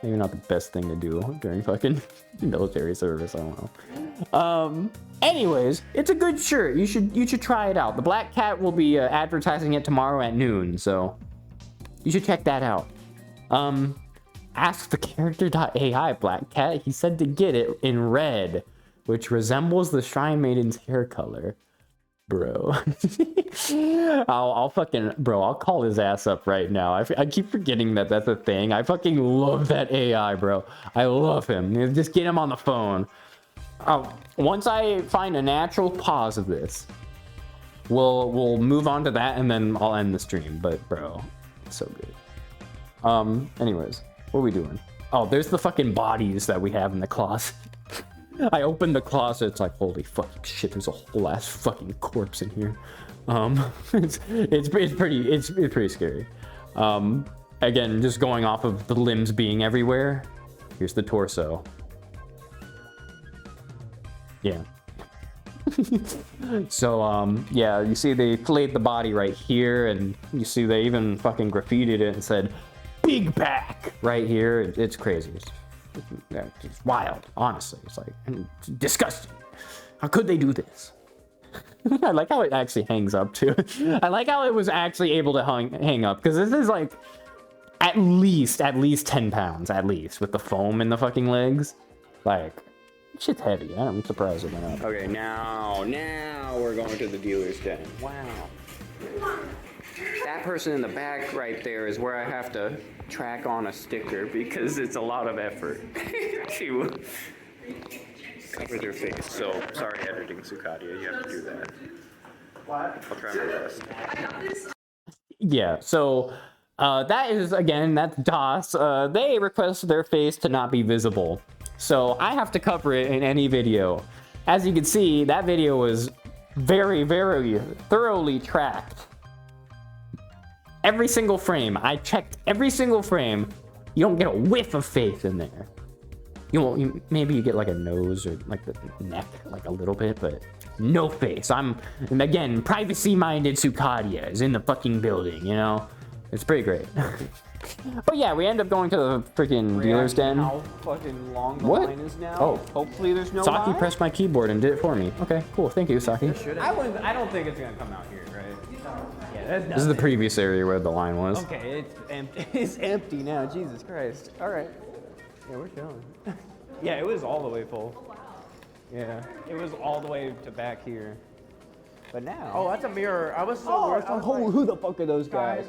Speaker 1: maybe not the best thing to do during fucking military service. I don't know. Anyways, it's a good shirt. You should try it out. The Black Cat will be advertising it tomorrow at noon, so you should check that out. Ask the character.ai Black Cat. He said to get it in red, which resembles the Shrine Maiden's hair color. Bro. I'll call his ass up right now. I keep forgetting that that's a thing. I fucking love that AI, bro. I love him. Just get him on the phone. Once I find a natural pause of this, we'll move on to that and then I'll end the stream. But bro, it's so good. Anyways, what are we doing? Oh, there's the fucking bodies that we have in the closet. I opened the closet, it's like, holy fucking shit, there's a whole ass fucking corpse in here. It's pretty scary. Again, just going off of the limbs being everywhere. Here's the torso. Yeah. So, yeah, you see they flayed the body right here, and you see they even fucking graffitied it and said, big back, right here. It's crazy. It's wild, honestly. It's like disgusting. How could they do this? I like how it actually hangs up too. I like how it was actually able to hang up, because this is like at least 10 pounds, at least, with the foam in the fucking legs. Like, shit's heavy. I'm surprised it went up. Okay, now we're going to the dealer's den. Wow. That person in the back right there is where I have to track on a sticker because it's a lot of effort to cover their face. So, sorry editing Sucadia, you have to do that. What? I'll try my best. Yeah, so that is, again, that's DOS. They request their face to not be visible. So I have to cover it in any video. As you can see, that video was very, very thoroughly tracked. Every single frame. I checked every single frame You don't get a whiff of face in there. Maybe you get like a nose or like the neck, like a little bit, but no face. And again, privacy-minded Sukadia is in the fucking building, you know? It's pretty great. But yeah, we end up going to the freaking dealer's den.
Speaker 2: How fucking long the
Speaker 1: What?
Speaker 2: line is now.
Speaker 1: Oh.
Speaker 2: Hopefully there's no
Speaker 1: Saki
Speaker 2: line.
Speaker 1: pressed my keyboard and did it for me. Okay, cool. Thank you, Saki.
Speaker 2: I don't think it's gonna come out here, right? Yeah, that's
Speaker 1: This is the previous area where the line was.
Speaker 2: Okay, it's empty. It's empty now. Jesus Christ. All right. Yeah, we're chilling. Yeah, it was all the way full. Yeah, it was all the way to back here. But now.
Speaker 10: Oh, that's a mirror. I was so worried. I was like,
Speaker 2: who the fuck are those guys?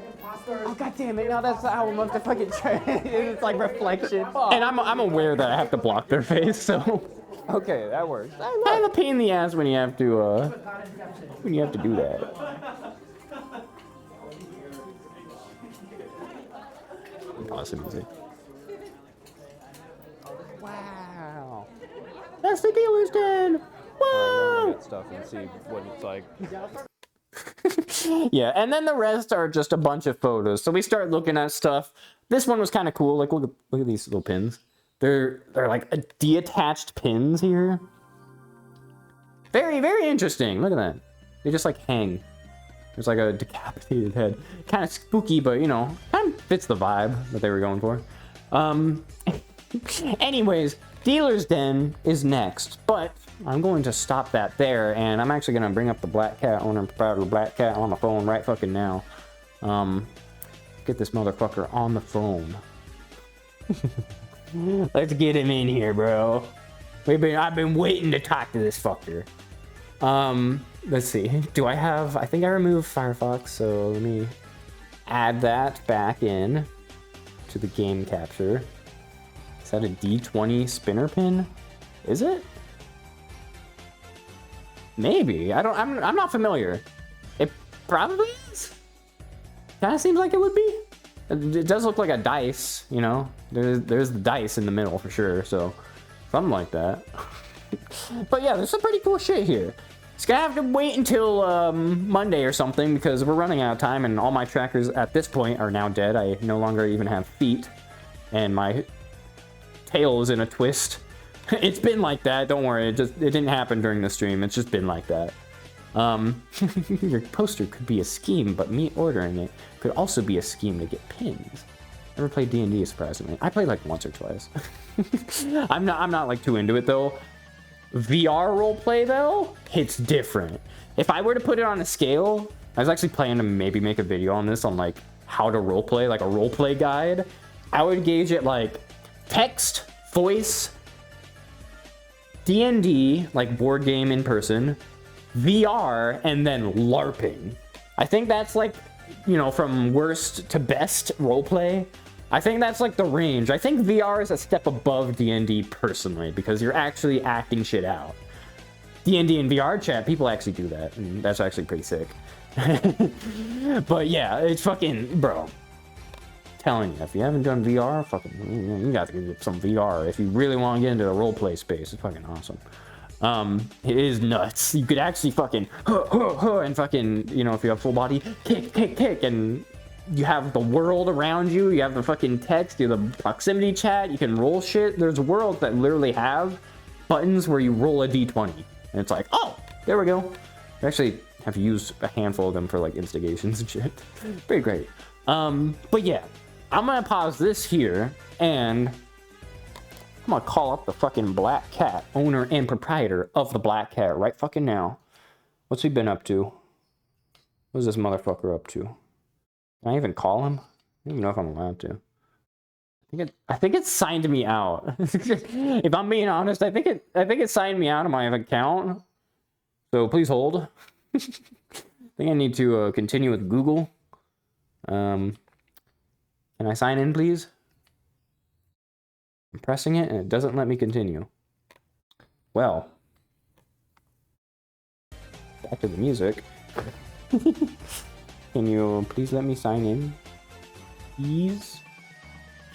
Speaker 2: Oh, god damn it. No, that's not how I'm supposed to fucking try. It's like reflection.
Speaker 1: And I'm aware that I have to block their face, so.
Speaker 2: Okay, that works.
Speaker 1: Kind of a pain in the ass when you have to do that. Awesome music.
Speaker 2: Wow.
Speaker 1: That's the dealer's den.
Speaker 2: Whoa! That stuff and see what it's like.
Speaker 1: Yeah, and then the rest are just a bunch of photos. So we start looking at stuff. This one was kind of cool. Like, look at these little pins. They're like detached pins here. Very, very interesting. Look at that. They just like hang. There's like a decapitated head. Kind of spooky, but you know, kind of fits the vibe that they were going for. Anyways, Dealer's Den is next, but I'm going to stop that there, and I'm actually going to bring up the Black Cat, owner and proprietor of Black Cat, on the phone right fucking now. Get this motherfucker on the phone. Let's get him in here, bro. I've been waiting to talk to this fucker. Let's see. I think I removed Firefox, so let me add that back in to the game capture. Is that a D20 spinner pin? Is it? Maybe. I'm not familiar. It probably is. Kind of seems like it would be. It does look like a dice, you know. There's the dice in the middle for sure, so something like that. But yeah, there's some pretty cool shit here. It's gonna have to wait until Monday or something because we're running out of time, and all my trackers at this point are now dead. I no longer even have feet, and my tail is in a twist. It's been like that. Don't worry. It didn't happen during the stream. It's just been like that. Your poster could be a scheme, but me ordering it could also be a scheme to get pins. Never played D&D, surprisingly. I played like once or twice. I'm not like too into it though. VR roleplay though hits different. If I were to put it on a scale, I was actually planning to maybe make a video on this on like how to roleplay, like a roleplay guide. I would gauge it like text, voice, D&D, like board game in person, VR, and then LARPing. I think that's like, you know, from worst to best roleplay. I think that's like the range. I think VR is a step above D&D personally because you're actually acting shit out. D&D and VR chat, people actually do that, and that's actually pretty sick. But yeah, it's fucking, bro. Telling you, if you haven't done VR, fucking, you got to get some VR if you really want to get into the roleplay space. It's fucking awesome. It is nuts. You could actually fucking and fucking, you know, if you have full body, kick, and you have the world around you. You have the fucking text, you have the proximity chat. You can roll shit. There's worlds that literally have buttons where you roll a d20, and it's like, oh, there we go. I actually have used a handful of them for like instigations and shit. Pretty great. But yeah. I'm gonna pause this here, and I'm gonna call up the fucking Black Cat, owner and proprietor of the Black Cat, right fucking now. What's he been up to? What's this motherfucker up to? Can I even call him? I don't even know if I'm allowed to. I think it signed me out. If I'm being honest, I think it signed me out of my account. So please hold. I think I need to continue with Google. Can I sign in, please? I'm pressing it, and it doesn't let me continue. Well. Back to the music. Can you please let me sign in? Please?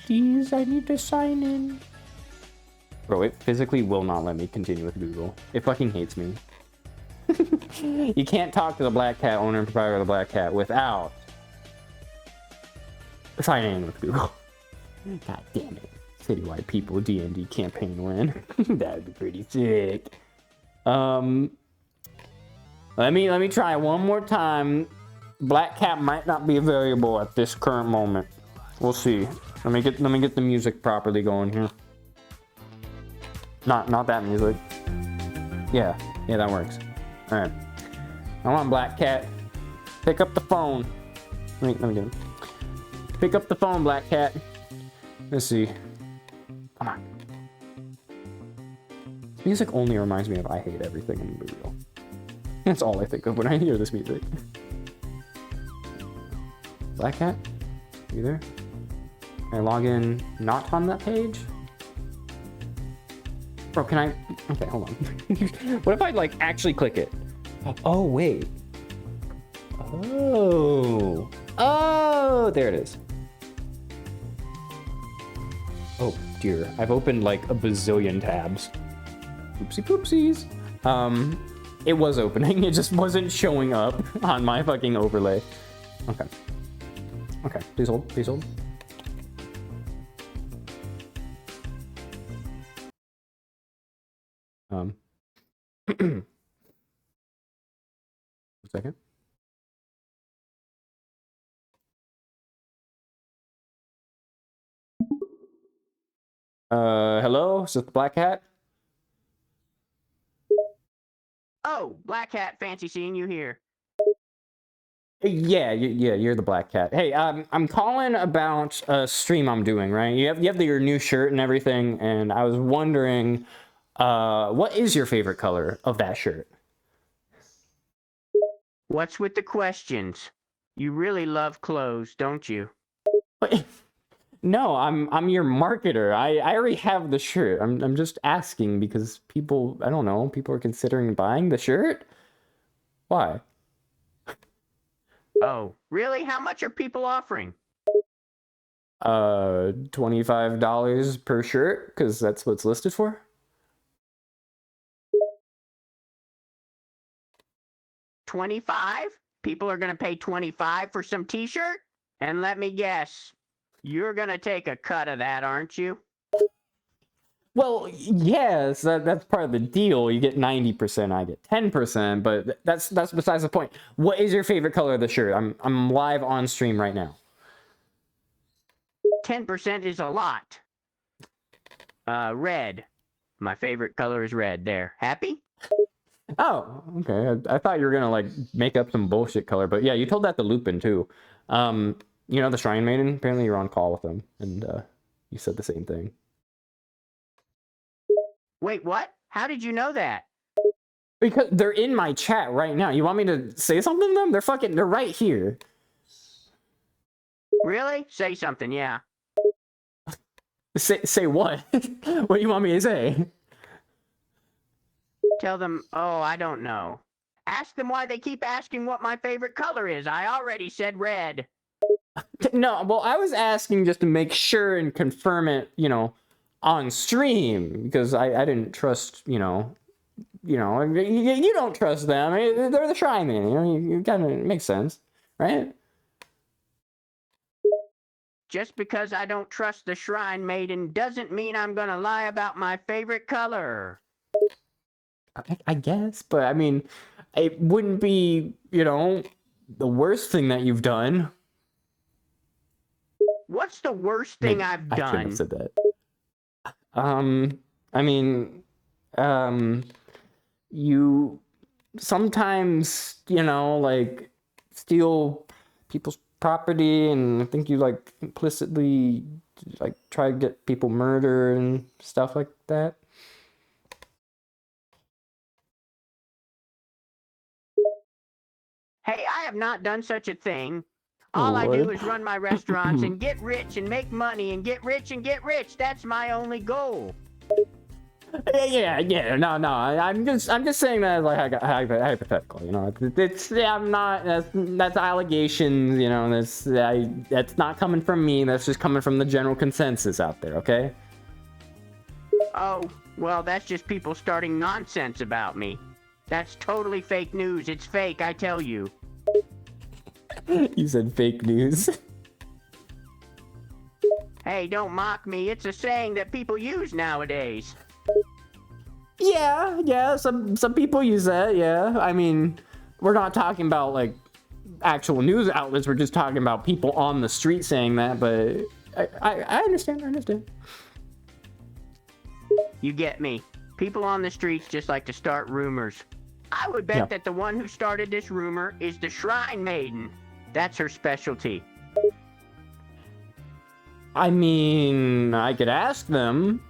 Speaker 1: Please, I need to sign in. Bro, it physically will not let me continue with Google. It fucking hates me. You can't talk to the Black Cat, owner and proprietor of the Black Cat, without signing in with Google. God damn it. Citywide people D&D campaign win. That'd be pretty sick. Let me try one more time. Black cat might not be a variable at this current moment. We'll see. Let me get the music properly going here. Not that music. Yeah, that works. All right. I want Black Cat. Pick up the phone. Let me get him. Pick up the phone, Black Cat. Let's see. Come on. Music only reminds me of I Hate Everything in the real. That's all I think of when I hear this music. Black Cat? You there? Can I log in not on that page? Bro, can I? Okay, hold on. What if I like actually click it? Oh, wait. Oh, there it is. Oh dear, I've opened like a bazillion tabs. Oopsie poopsies. It was opening, it just wasn't showing up on my fucking overlay. Okay. Okay, please hold, please hold. A second. Hello? Is this the Black Hat?
Speaker 8: Oh, Black Hat, fancy seeing you here.
Speaker 1: Yeah, you're the Black Cat. Hey, I'm calling about a stream I'm doing, right? You have your new shirt and everything, and I was wondering, what is your favorite color of that shirt?
Speaker 8: What's with the questions? You really love clothes, don't you?
Speaker 1: No, I'm your marketer. I already have the shirt. I'm just asking because people, I don't know, people are considering buying the shirt. Why?
Speaker 8: Oh, really? How much are people offering?
Speaker 1: $25 per shirt, because that's what's listed for.
Speaker 8: $25? People are gonna pay $25 for some t-shirt? And let me guess, you're gonna take a cut of that, aren't you?
Speaker 1: Well, yes, that's part of the deal. You get 90%, I get 10%, but that's besides the point. What is your favorite color of the shirt? I'm live on stream right now.
Speaker 8: 10% is a lot. Red. My favorite color is red. There. Happy?
Speaker 1: Oh, okay. I thought you were gonna like make up some bullshit color, but yeah, you told that to Lupin too. You know the Shrine Maiden? Apparently you're on call with them, and you said the same thing.
Speaker 8: Wait, what? How did you know that?
Speaker 1: Because they're in my chat right now. You want me to say something to them? They're right here.
Speaker 8: Really? Say something, yeah.
Speaker 1: Say what? What do you want me to say?
Speaker 8: Tell them, oh, I don't know. Ask them why they keep asking what my favorite color is. I already said red.
Speaker 1: No, well, I was asking just to make sure and confirm it, you know, on stream, because I didn't trust, you don't trust them. I mean, they're the Shrine Man, you know, you kind of, it makes sense, right?
Speaker 8: Just because I don't trust the Shrine Maiden doesn't mean I'm gonna lie about my favorite color.
Speaker 1: I guess, but I mean, it wouldn't be, you know, the worst thing that you've done.
Speaker 8: What's the worst thing I've done?
Speaker 1: I shouldn't have said that. I mean, you sometimes, you know, like, steal people's property, and I think you, like, implicitly, like, try to get people murdered and stuff like that.
Speaker 8: Hey, I have not done such a thing. All I do is run my restaurants and get rich and make money and get rich and get rich. That's my only goal.
Speaker 1: Yeah, no. I'm just saying that as like hypothetical, you know. I'm not. That's allegations, you know. That's not coming from me. That's just coming from the general consensus out there. Okay.
Speaker 8: Oh, well, that's just people starting nonsense about me. That's totally fake news. It's fake, I tell you.
Speaker 1: You said fake news.
Speaker 13: Hey, don't mock me. It's a saying that people use nowadays.
Speaker 1: Yeah, some people use that, yeah. I mean, we're not talking about, like, actual news outlets. We're just talking about people on the street saying that, but I understand, I understand.
Speaker 13: You get me. People on the streets just like to start rumors. I would bet that the one who started this rumor is the Shrine Maiden. That's her specialty.
Speaker 1: I mean, I could ask them.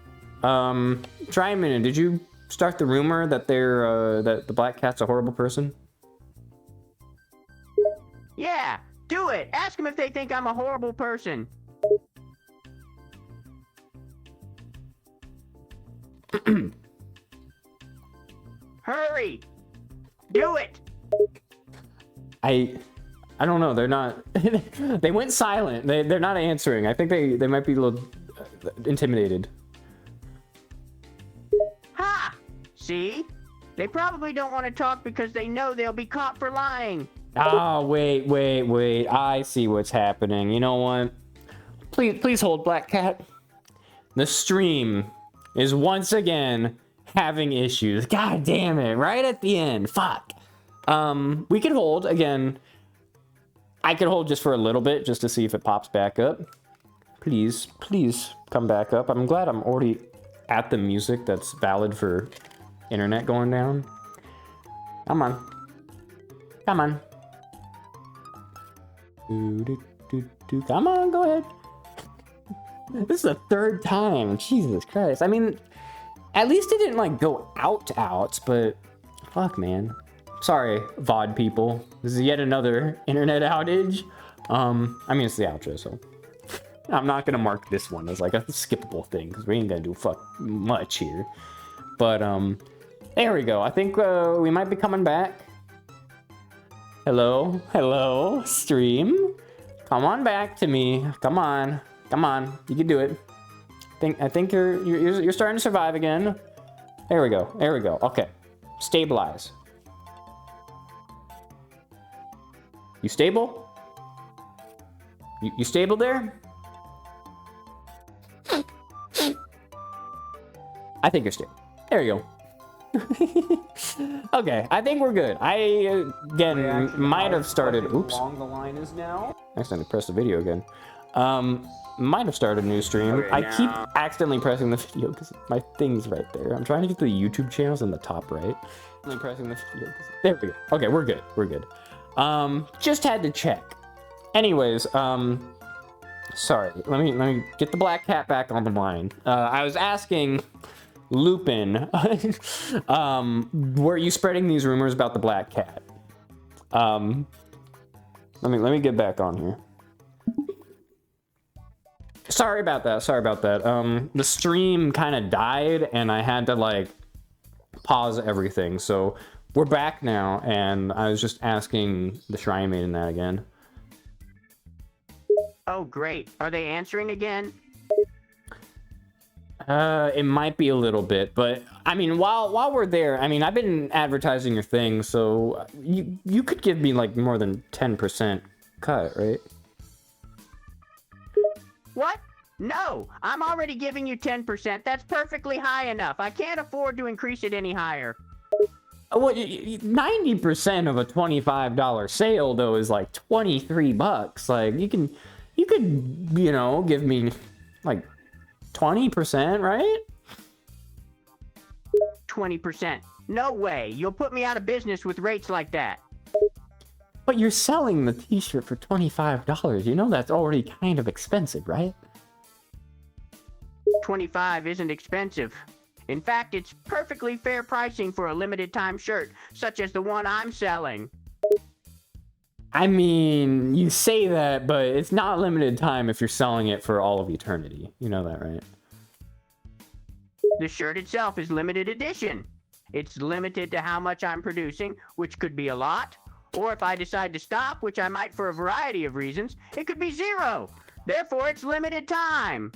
Speaker 1: Try a minute. Did you start the rumor that that the Black Cat's a horrible person?
Speaker 13: Yeah, do it. Ask them if they think I'm a horrible person. Hurry! Do it!
Speaker 1: I don't know. They're not. They went silent. They're not answering. I think they might be a little intimidated.
Speaker 13: Ha! See? They probably don't want to talk because they know they'll be caught for lying.
Speaker 1: Oh, wait. I see what's happening. You know what? Please hold, Black Cat. The stream is once again having issues. God damn it. Right at the end. Fuck. We can hold again. I could hold just for a little bit just to see if it pops back up. Please come back up. I'm glad I'm already at the music that's valid for internet going down. Come on. Come on, go ahead. This is the third time. Jesus Christ. I mean, at least it didn't like go out, but fuck, man. Sorry, VOD people. This is yet another internet outage. I mean, it's the outro, so I'm not gonna mark this one as like a skippable thing because we ain't gonna do fuck much here. But there we go. I think we might be coming back. Hello, stream. Come on back to me. Come on. You can do it. I think you're starting to survive again. There we go. Okay, stabilize. You stable? You stable there? I think you're stable. There you go. Okay, I think we're good. I again might have started. Oops.
Speaker 2: Long the line is now.
Speaker 1: I accidentally pressed the video again. Might have started a new stream.
Speaker 8: Okay,
Speaker 1: I keep accidentally pressing the video because my thing's right there. I'm trying to get the YouTube channels in the top right. Only pressing the video. There we go. Okay, we're good. Just had to check. Anyways, sorry. Let me get the Black Cat back on the line. I was asking Lupin, were you spreading these rumors about the Black Cat? Let me get back on here. Sorry about that. The stream kind of died and I had to like pause everything. So we're back now and I was just asking the Shrine Maiden that again.
Speaker 13: Oh, great. Are they answering again?
Speaker 1: It might be a little bit, but I mean, while we're there, I mean, I've been advertising your thing, so you could give me like more than 10% cut, right?
Speaker 13: What? No, I'm already giving you 10%. That's perfectly high enough. I can't afford to increase it any higher.
Speaker 1: Well, 90% of a $25 sale though is like $23. Like you could, you know, give me like 20%, right?
Speaker 13: 20%. No way. You'll put me out of business with rates like that.
Speaker 1: But you're selling the t-shirt for $25. You know that's already kind of expensive, right?
Speaker 13: 25 isn't expensive. In fact, it's perfectly fair pricing for a limited time shirt, such as the one I'm selling.
Speaker 1: I mean, you say that, but it's not limited time if you're selling it for all of eternity. You know that, right?
Speaker 13: The shirt itself is limited edition. It's limited to how much I'm producing, which could be a lot. Or if I decide to stop, which I might for a variety of reasons, it could be 0. Therefore, it's limited time.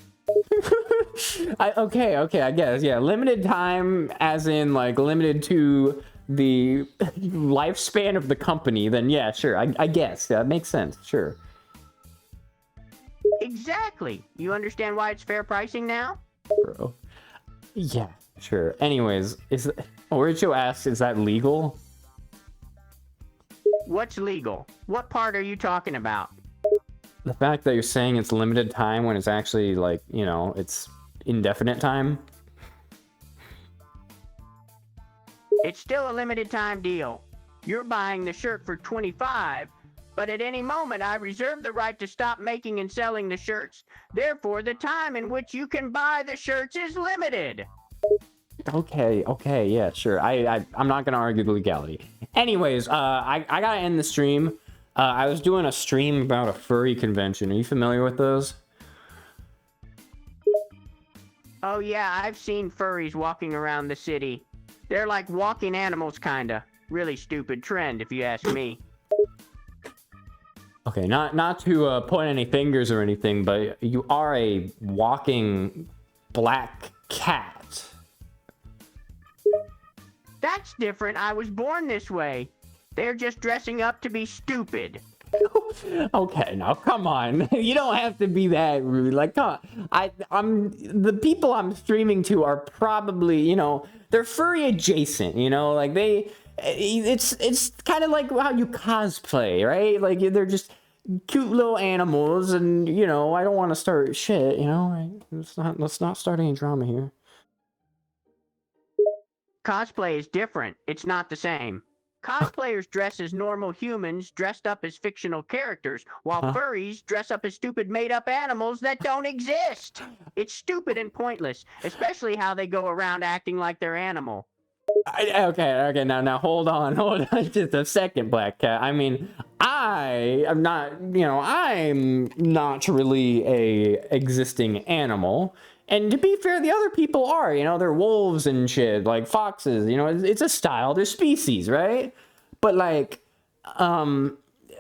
Speaker 1: Okay, I guess. Yeah, limited time as in like limited to the lifespan of the company, then yeah, sure. I guess that makes sense. Sure.
Speaker 13: Exactly. You understand why it's fair pricing now?
Speaker 1: Bro. Yeah, sure. Anyways, Oricho asks, is that legal?
Speaker 13: What's legal? What part are you talking about?
Speaker 1: The fact that you're saying it's limited time when it's actually like, you know, it's indefinite time.
Speaker 13: It's still a limited time deal. You're buying the shirt for $25, but at any moment I reserve the right to stop making and selling the shirts. Therefore, the time in which you can buy the shirts is limited.
Speaker 1: Okay, yeah, sure. I'm not gonna argue the legality. Anyways, I gotta end the stream. I was doing a stream about a furry convention. Are you familiar with those?
Speaker 13: Oh yeah, I've seen furries walking around the city. They're like walking animals, kinda. Really stupid trend, if you ask me.
Speaker 1: Okay, not to point any fingers or anything, but you are a walking black cat.
Speaker 13: That's different. I was born this way. They're just dressing up to be stupid.
Speaker 1: Okay, now come on. You don't have to be that rude. Like, come on. I'm the people I'm streaming to are probably, you know, they're furry adjacent. You know, like it's kind of like how you cosplay, right? Like they're just cute little animals, and you know, I don't want to start shit. You know, right? Let's not start any drama here.
Speaker 13: Cosplay is different. It's not the same. Cosplayers dress as normal humans dressed up as fictional characters, while furries dress up as stupid made-up animals that don't exist. It's stupid and pointless, especially how they go around acting like they're animal.
Speaker 1: Okay, now hold on just a second, Black Cat. I mean, I'm not, you know, I'm not really a existing animal. And to be fair, the other people are, you know, they're wolves and shit, like foxes, you know, it's a style, they're species, right? But like,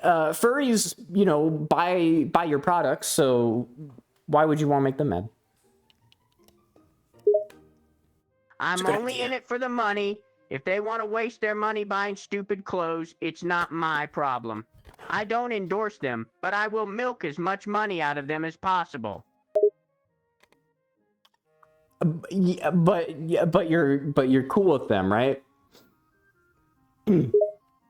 Speaker 1: furries, you know, buy your products, so why would you want to make them mad?
Speaker 13: I'm only in it for the money. If they want to waste their money buying stupid clothes, it's not my problem. I don't endorse them, but I will milk as much money out of them as possible.
Speaker 1: Yeah, but you're cool with them, right?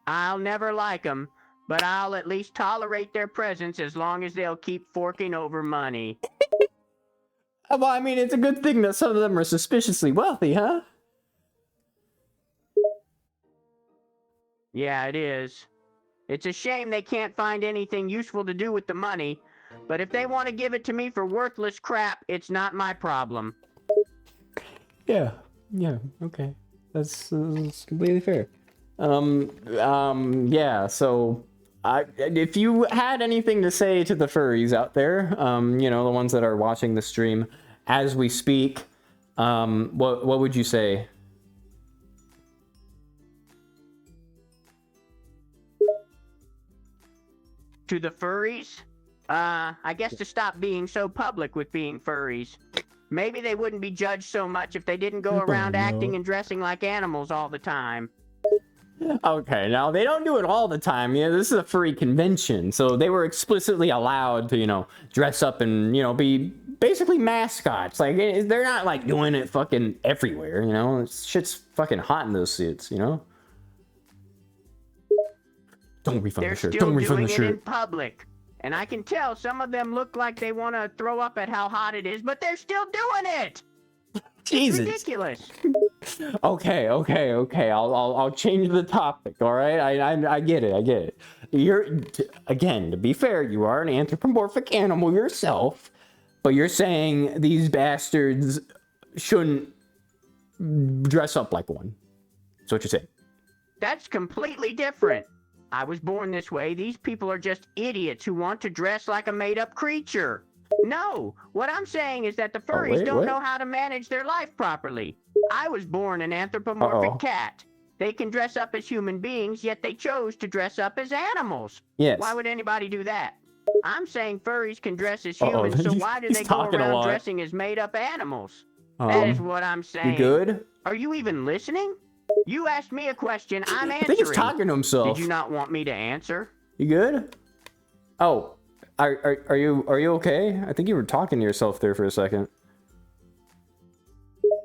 Speaker 13: I'll never like them, but I'll at least tolerate their presence as long as they'll keep forking over money.
Speaker 1: Well, I mean, it's a good thing that some of them are suspiciously wealthy, huh?
Speaker 13: Yeah, it is. It's a shame they can't find anything useful to do with the money, but if they want to give it to me for worthless crap, it's not my problem.
Speaker 1: Yeah, okay. That's completely fair. Yeah, so if you had anything to say to the furries out there, you know, the ones that are watching the stream as we speak, what would you say?
Speaker 13: To the furries? I guess to stop being so public with being furries. Maybe they wouldn't be judged so much if they didn't go around acting and dressing like animals all the time.
Speaker 1: Okay, now they don't do it all the time. Yeah, this is a furry convention, so they were explicitly allowed to, you know, dress up and, you know, be basically mascots. Like, they're not like doing it fucking everywhere, you know? Shit's fucking hot in those suits, you know? Don't refund the shirt. Don't refund the shirt.
Speaker 13: They're still doing it in public. And I can tell some of them look like they want to throw up at how hot it is, but they're still doing it.
Speaker 1: Jesus.
Speaker 13: It's ridiculous.
Speaker 1: Okay. I'll change the topic. All right. I get it. Again, to be fair, you are an anthropomorphic animal yourself, but you're saying these bastards shouldn't dress up like one. That's what you're saying.
Speaker 13: That's completely different. I was born this way. These people are just idiots who want to dress like a made-up creature. No, what I'm saying is that the furries don't know how to manage their life properly. I was born an anthropomorphic cat. They can dress up as human beings, yet they chose to dress up as animals.
Speaker 1: Yes.
Speaker 13: Why would anybody do that? I'm saying furries can dress as humans, so why do they go around dressing as made-up animals? That is what I'm saying.
Speaker 1: You good?
Speaker 13: Are you even listening? You asked me a question, I'm answering.
Speaker 1: I think he's talking to himself.
Speaker 13: Did you not want me to answer?
Speaker 1: You good? Oh, Are you okay? I think you were talking to yourself there for a second.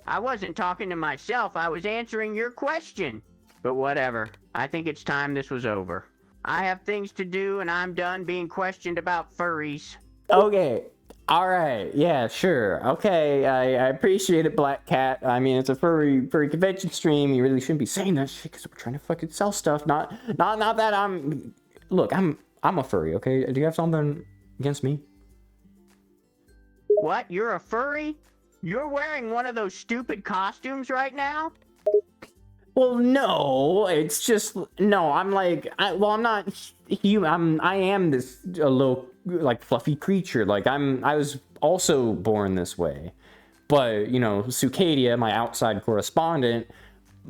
Speaker 13: I wasn't talking to myself, I was answering your question. But whatever, I think it's time this was over. I have things to do and I'm done being questioned about furries.
Speaker 1: Okay. All right. Yeah, sure. Okay. I appreciate it, Black Cat. I mean, it's a furry convention stream. You really shouldn't be saying that shit because we're trying to fucking sell stuff. Not that I'm. Look, I'm a furry. Okay. Do you have something against me?
Speaker 13: What? You're a furry? You're wearing one of those stupid costumes right now?
Speaker 1: Well, no. It's just no. I'm like, I'm not human. I am this a little like fluffy creature. Like I was also born this way, but you know, Sucadia, my outside correspondent,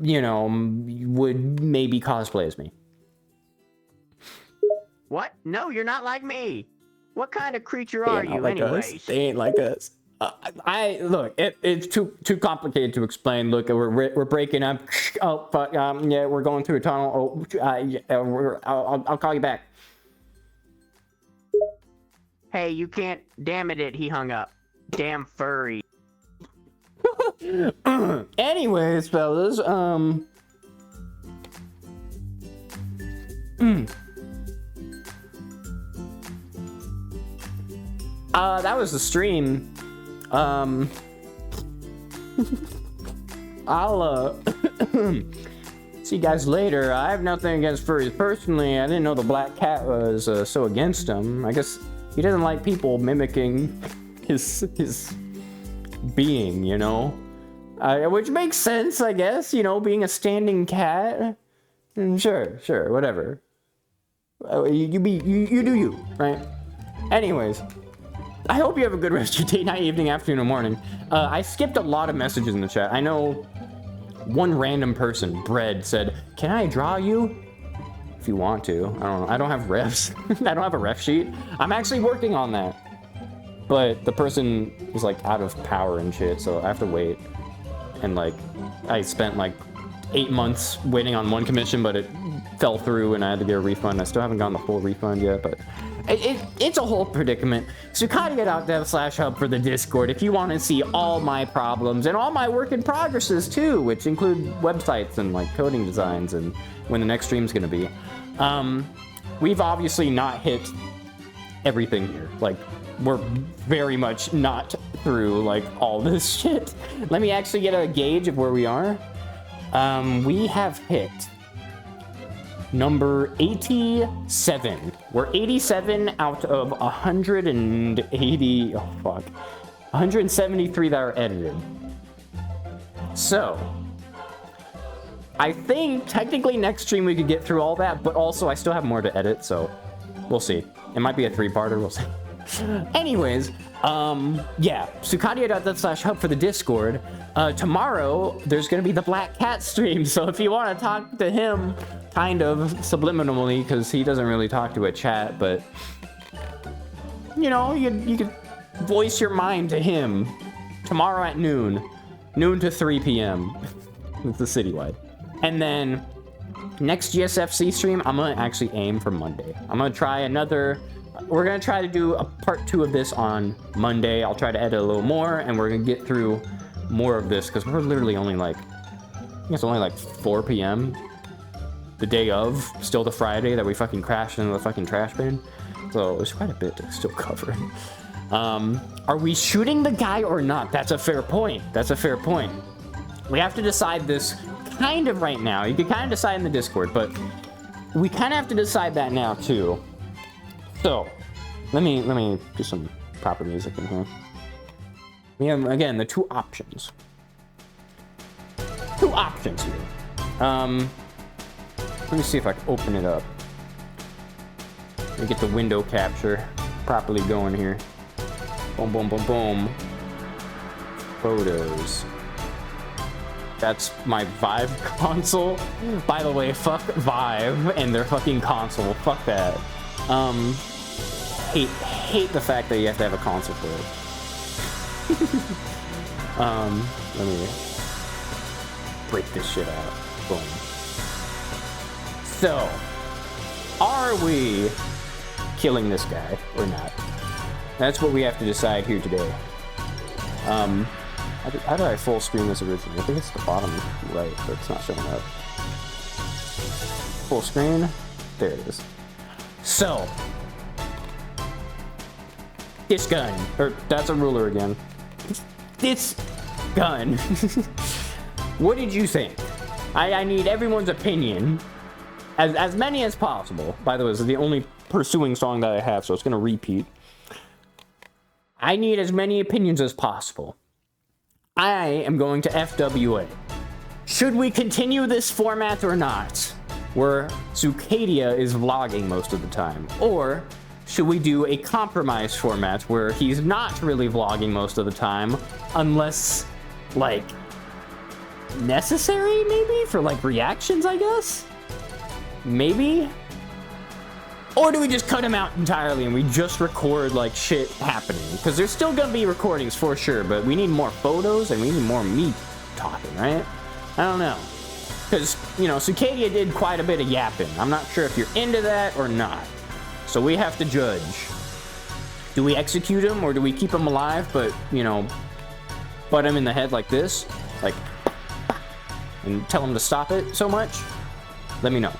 Speaker 1: you know, would maybe cosplay as me.
Speaker 13: What? No, you're not like me. What kind of creature are you, anyways?
Speaker 1: They ain't like us. Look. It's too complicated to explain. Look, we're breaking up. Oh fuck. Yeah, we're going through a tunnel. Oh, yeah, I'll call you back.
Speaker 13: Hey, you can't. Damn it! He hung up. Damn furry.
Speaker 1: Anyways, fellas, that was the stream. I'll see you guys later. I have nothing against furries personally. I didn't know the Black Cat was so against them. I guess he doesn't like people mimicking his being, you know, which makes sense, I guess. You know, being a standing cat. Sure, whatever. You do you, right? Anyways. I hope you have a good rest of your day, night, evening, afternoon, or morning. I skipped a lot of messages in the chat. I know one random person, Bread, said, "Can I draw you?" If you want to. I don't know. I don't have refs. I don't have a ref sheet. I'm actually working on that. But the person is like out of power and shit, so I have to wait. And like, I spent like 8 months waiting on one commission, but it fell through and I had to get a refund. I still haven't gotten the full refund yet, but it's a whole predicament. So Sucadia.dev/hub for the Discord if you want to see all my problems and all my work in progresses too, which include websites and like coding designs and when the next stream's gonna be. We've obviously not hit everything here. Like, we're very much not through like all this shit. Let me actually get a gauge of where we are. We have hit number 87. We're 87 out of 180. Oh fuck, 173 that are edited. So I think technically next stream we could get through all that, but also I still have more to edit, so we'll see. It might be a 3-parter, we'll see. Anyways, yeah, Sucadia.dev/hub for the Discord. Tomorrow there's gonna be the Black Cat stream, so if you want to talk to him kind of subliminally, because he doesn't really talk to a chat, but you know, you could voice your mind to him tomorrow at noon to 3 p.m. with the citywide. And then next GSFC stream, I'm gonna actually aim for Monday. I'm gonna try we're gonna try to do a part 2 of this on Monday. I'll try to edit a little more, and we're gonna get through more of this because we're literally only like, I think it's only like 4 p.m. the day of, still the Friday that we fucking crashed into the fucking trash bin. So there's quite a bit to still cover. Are we shooting the guy or not? That's a fair point. We have to decide this kind of right now. You can kind of decide in the Discord, but we kind of have to decide that now too. So let me do some proper music in here. We have, again, the two options here. Let me see if I can open it up. Let me get the window capture properly going here. Boom, boom, boom, boom. Photos. That's my Vive console. By the way, fuck Vive and their fucking console. Fuck that. Hate the fact that you have to have a console for it. Let me break this shit out. Boom. So, are we killing this guy or not. That's what we have to decide here today. How did I full screen this originally? I think it's the bottom right, but it's not showing up. Full screen. There it is. So, this gun, or that's a ruler again. This gun. What did you think? I need everyone's opinion. As many as possible. By the way, this is the only pursuing song that I have, so it's gonna repeat. I need as many opinions as possible. I am going to FWA. Should we continue this format or not? Where Sucadia is vlogging most of the time. Or should we do a compromise format where he's not really vlogging most of the time, unless, like, necessary, maybe? For, like, reactions, I guess? Maybe? Or do we just cut him out entirely and we just record, like, shit happening? Because there's still gonna be recordings for sure, but we need more photos and we need more me talking, right? I don't know. Because, you know, Sucadia did quite a bit of yapping. I'm not sure if you're into that or not. So we have to judge. Do we execute him or do we keep him alive, but, you know, butt him in the head like this? Like, and tell him to stop it so much? Let me know.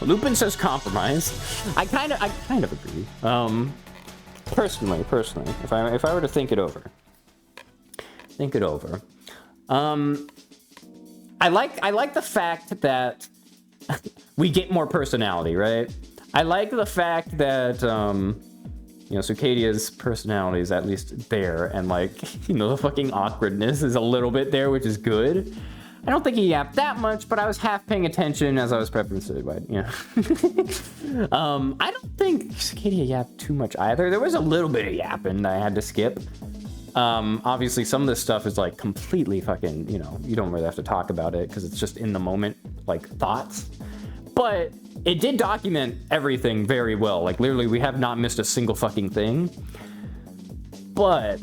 Speaker 1: Lupin says compromise. I kind of agree. Personally, if I were to think it over. I like the fact that we get more personality, right? I like the fact that you know, Sucadia's personality is at least there, and, like, you know, the fucking awkwardness is a little bit there, which is good. I don't think he yapped that much, but I was half paying attention as I was prepping Citywide, yeah. I don't think Sucadia yapped too much either. There was a little bit of yapping that I had to skip. Obviously, some of this stuff is, like, completely fucking, you know, you don't really have to talk about it because it's just in the moment, like, thoughts. But it did document everything very well. Like, literally, we have not missed a single fucking thing. But,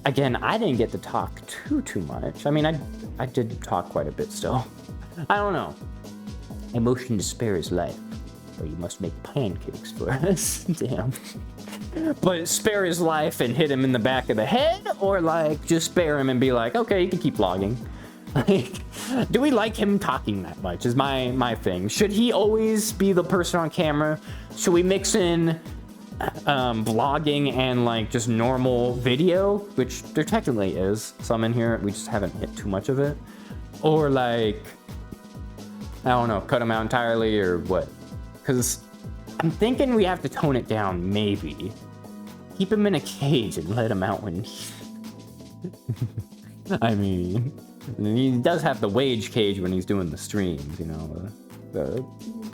Speaker 1: again, I didn't get to talk too much. I mean, I did talk quite a bit still. I don't know. Emotion to spare his life, or you must make pancakes for us. Damn. But spare his life and hit him in the back of the head, or, like, just spare him and be like, okay, you can keep vlogging. Like, do we like him talking that much is my thing. Should he always be the person on camera? Should we mix in vlogging and, like, just normal video, which there technically is some in here, we just haven't hit too much of it? Or, like, I don't know, cut him out entirely or what? Because I'm thinking we have to tone it down, maybe. Keep him in a cage and let him out when I mean, he does have the wage cage when he's doing the streams, you know, the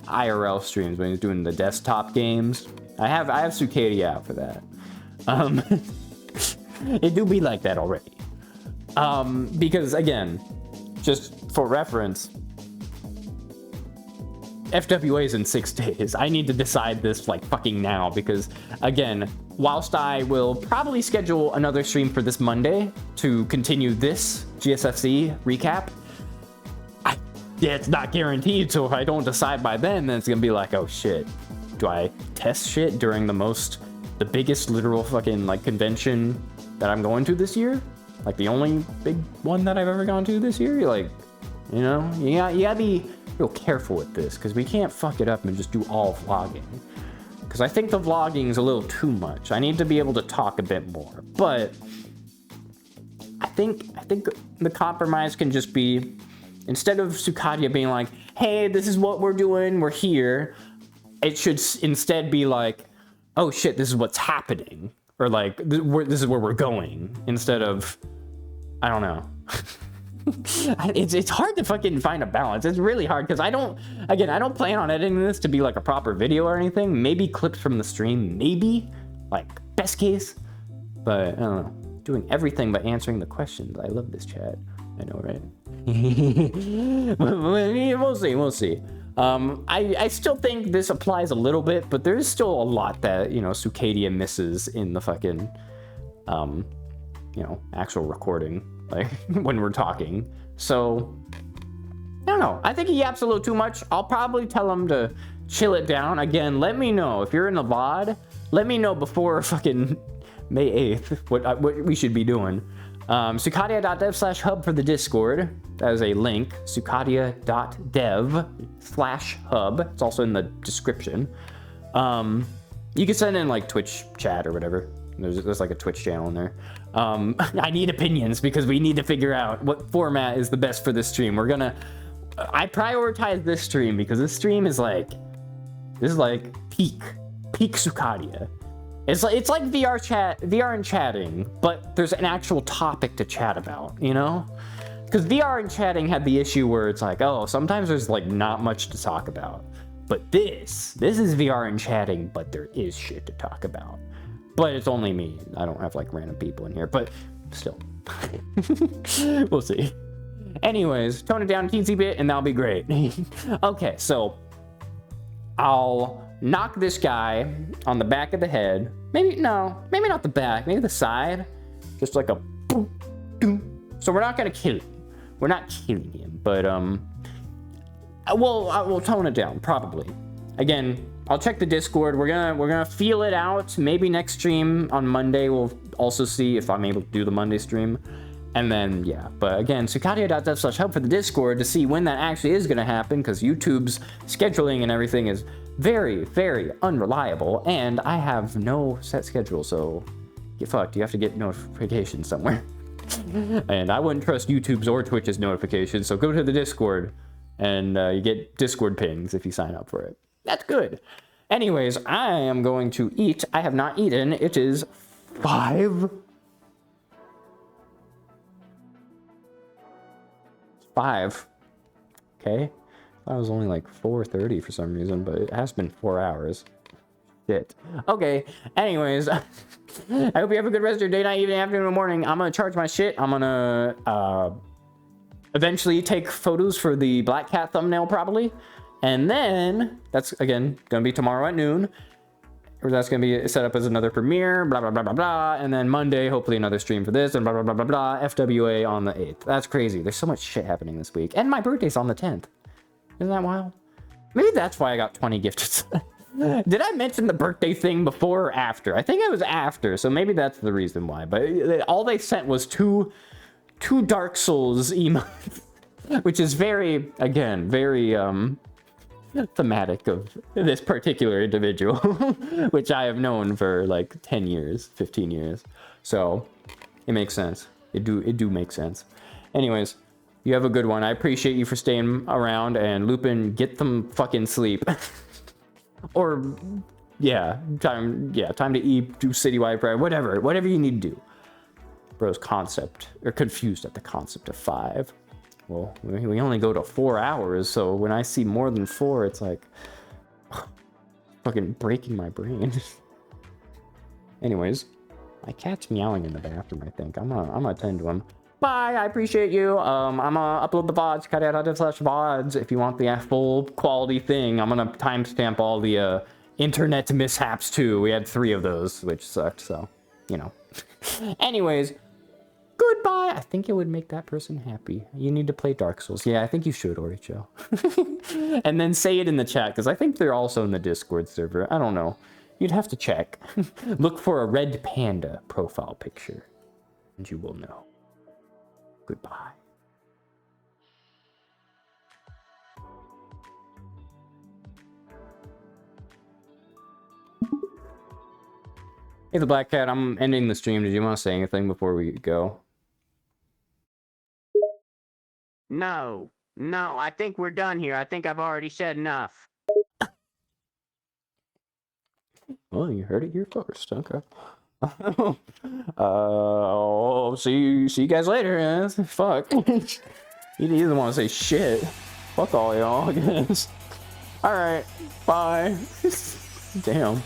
Speaker 1: IRL streams when he's doing the desktop games. I have Sucadia out for that. It do be like that already. Because, again, just for reference, FWA is in 6 days. I need to decide this, like, fucking now, because, again, whilst I will probably schedule another stream for this Monday to continue this GSFC recap, it's not guaranteed, so if I don't decide by then it's gonna be like, oh shit, do I test shit during the biggest literal fucking, like, convention that I'm going to this year? Like, the only big one that I've ever gone to this year? Like, you know, you gotta be real careful with this, because we can't fuck it up and just do all vlogging. Because I think the vlogging is a little too much. I need to be able to talk a bit more. But I think the compromise can just be, instead of Sucadia being like, hey, this is what we're doing, we're here, it should instead be like, oh shit, this is what's happening. Or like, this is where we're going. Instead of, I don't know. It's hard to fucking find a balance. It's really hard because I don't plan on editing this to be like a proper video or anything. Maybe clips from the stream, maybe, like, best case. But I don't know. Doing everything but answering the questions. I love this chat. I know, right? We'll see. I still think this applies a little bit, but there's still a lot that, you know, Sucadia misses in the fucking, you know, actual recording, like, when we're talking. So, I don't know. I think he yaps a little too much. I'll probably tell him to chill it down. Again, let me know. If you're in the VOD, let me know before fucking May 8th what we should be doing. Sukadia.dev/hub for the Discord. That is a link. Sukadia.dev/hub. It's also in the description. You can send in like Twitch chat or whatever. There's like a Twitch channel in there. I need opinions because we need to figure out what format is the best for this stream. I prioritize this stream because this stream is like, peak Sukadia. It's like VR and chatting, but there's an actual topic to chat about, you know? Because VR and chatting had the issue where it's like, oh, sometimes there's like not much to talk about. But this is VR and chatting, but there is shit to talk about. But it's only me. I don't have like random people in here, but still. We'll see. Anyways, tone it down a teensy bit and that'll be great. Okay, so I'll knock this guy on the back of the head. Maybe not the back, maybe the side. Just like a boom, doom. So we're not gonna kill him. We're not killing him, but we'll tone it down, probably. Again, I'll check the Discord. We're gonna feel it out. Maybe next stream on Monday we'll also see if I'm able to do the Monday stream. And then, yeah, but again, sukadia.dev/hub for the Discord to see when that actually is gonna happen, because YouTube's scheduling and everything is very, very unreliable, and I have no set schedule, so get fucked. You have to get notifications somewhere. And I wouldn't trust YouTube's or Twitch's notifications, so go to the Discord, and you get Discord pings if you sign up for it. That's good. Anyways, I am going to eat. I have not eaten. It is 5. It's 5. Okay. I was only like 4:30 for some reason, but it has been 4 hours. Shit. Okay. Anyways, I hope you have a good rest of your day, night, evening, afternoon, or morning. I'm gonna charge my shit. I'm gonna eventually take photos for the black cat thumbnail, probably. And then that's again gonna be tomorrow at noon. Or that's gonna be set up as another premiere, blah blah blah blah blah. And then Monday, hopefully another stream for this, and blah blah blah blah blah. FWA on the 8th. That's crazy. There's so much shit happening this week. And my birthday's on the 10th. Isn't that wild? Maybe that's why I got 20 gifted. Did I mention the birthday thing before or after? I think it was after, so maybe that's the reason why. But all they sent was two Dark Souls emotes, which is very, again, very thematic of this particular individual, which I have known for like 10 years, 15 years. So it makes sense. It do make sense. Anyways. You have a good one. I appreciate you for staying around, and Lupin, get them fucking sleep. Or, yeah, time to eat, do citywide prayer, whatever you need to do. Bro's confused at the concept of 5. Well, we only go to 4 hours, so when I see more than 4, it's like, fucking breaking my brain. Anyways, my cat's meowing in the bathroom, I think. I'm gonna attend to him. Bye, I appreciate you. I'm gonna upload the VODs, sukadia.dev/VODs if you want the full quality thing. I'm gonna timestamp all the internet mishaps too. We had 3 of those, which sucked, so, you know. Anyways, goodbye. I think it would make that person happy. You need to play Dark Souls. Yeah, I think you should, Oricho. And then say it in the chat, because I think they're also in the Discord server. I don't know. You'd have to check. Look for a red panda profile picture, and you will know. Goodbye. Hey, the Black Cat, I'm ending the stream. Did you want to say anything before we go?
Speaker 13: No, I think we're done here. I think I've already said enough.
Speaker 1: Well, you heard it here first. Okay. I'll see you guys later. Yeah. Fuck. He doesn't want to say shit. Fuck all y'all, I guess. Alright, bye. Damn.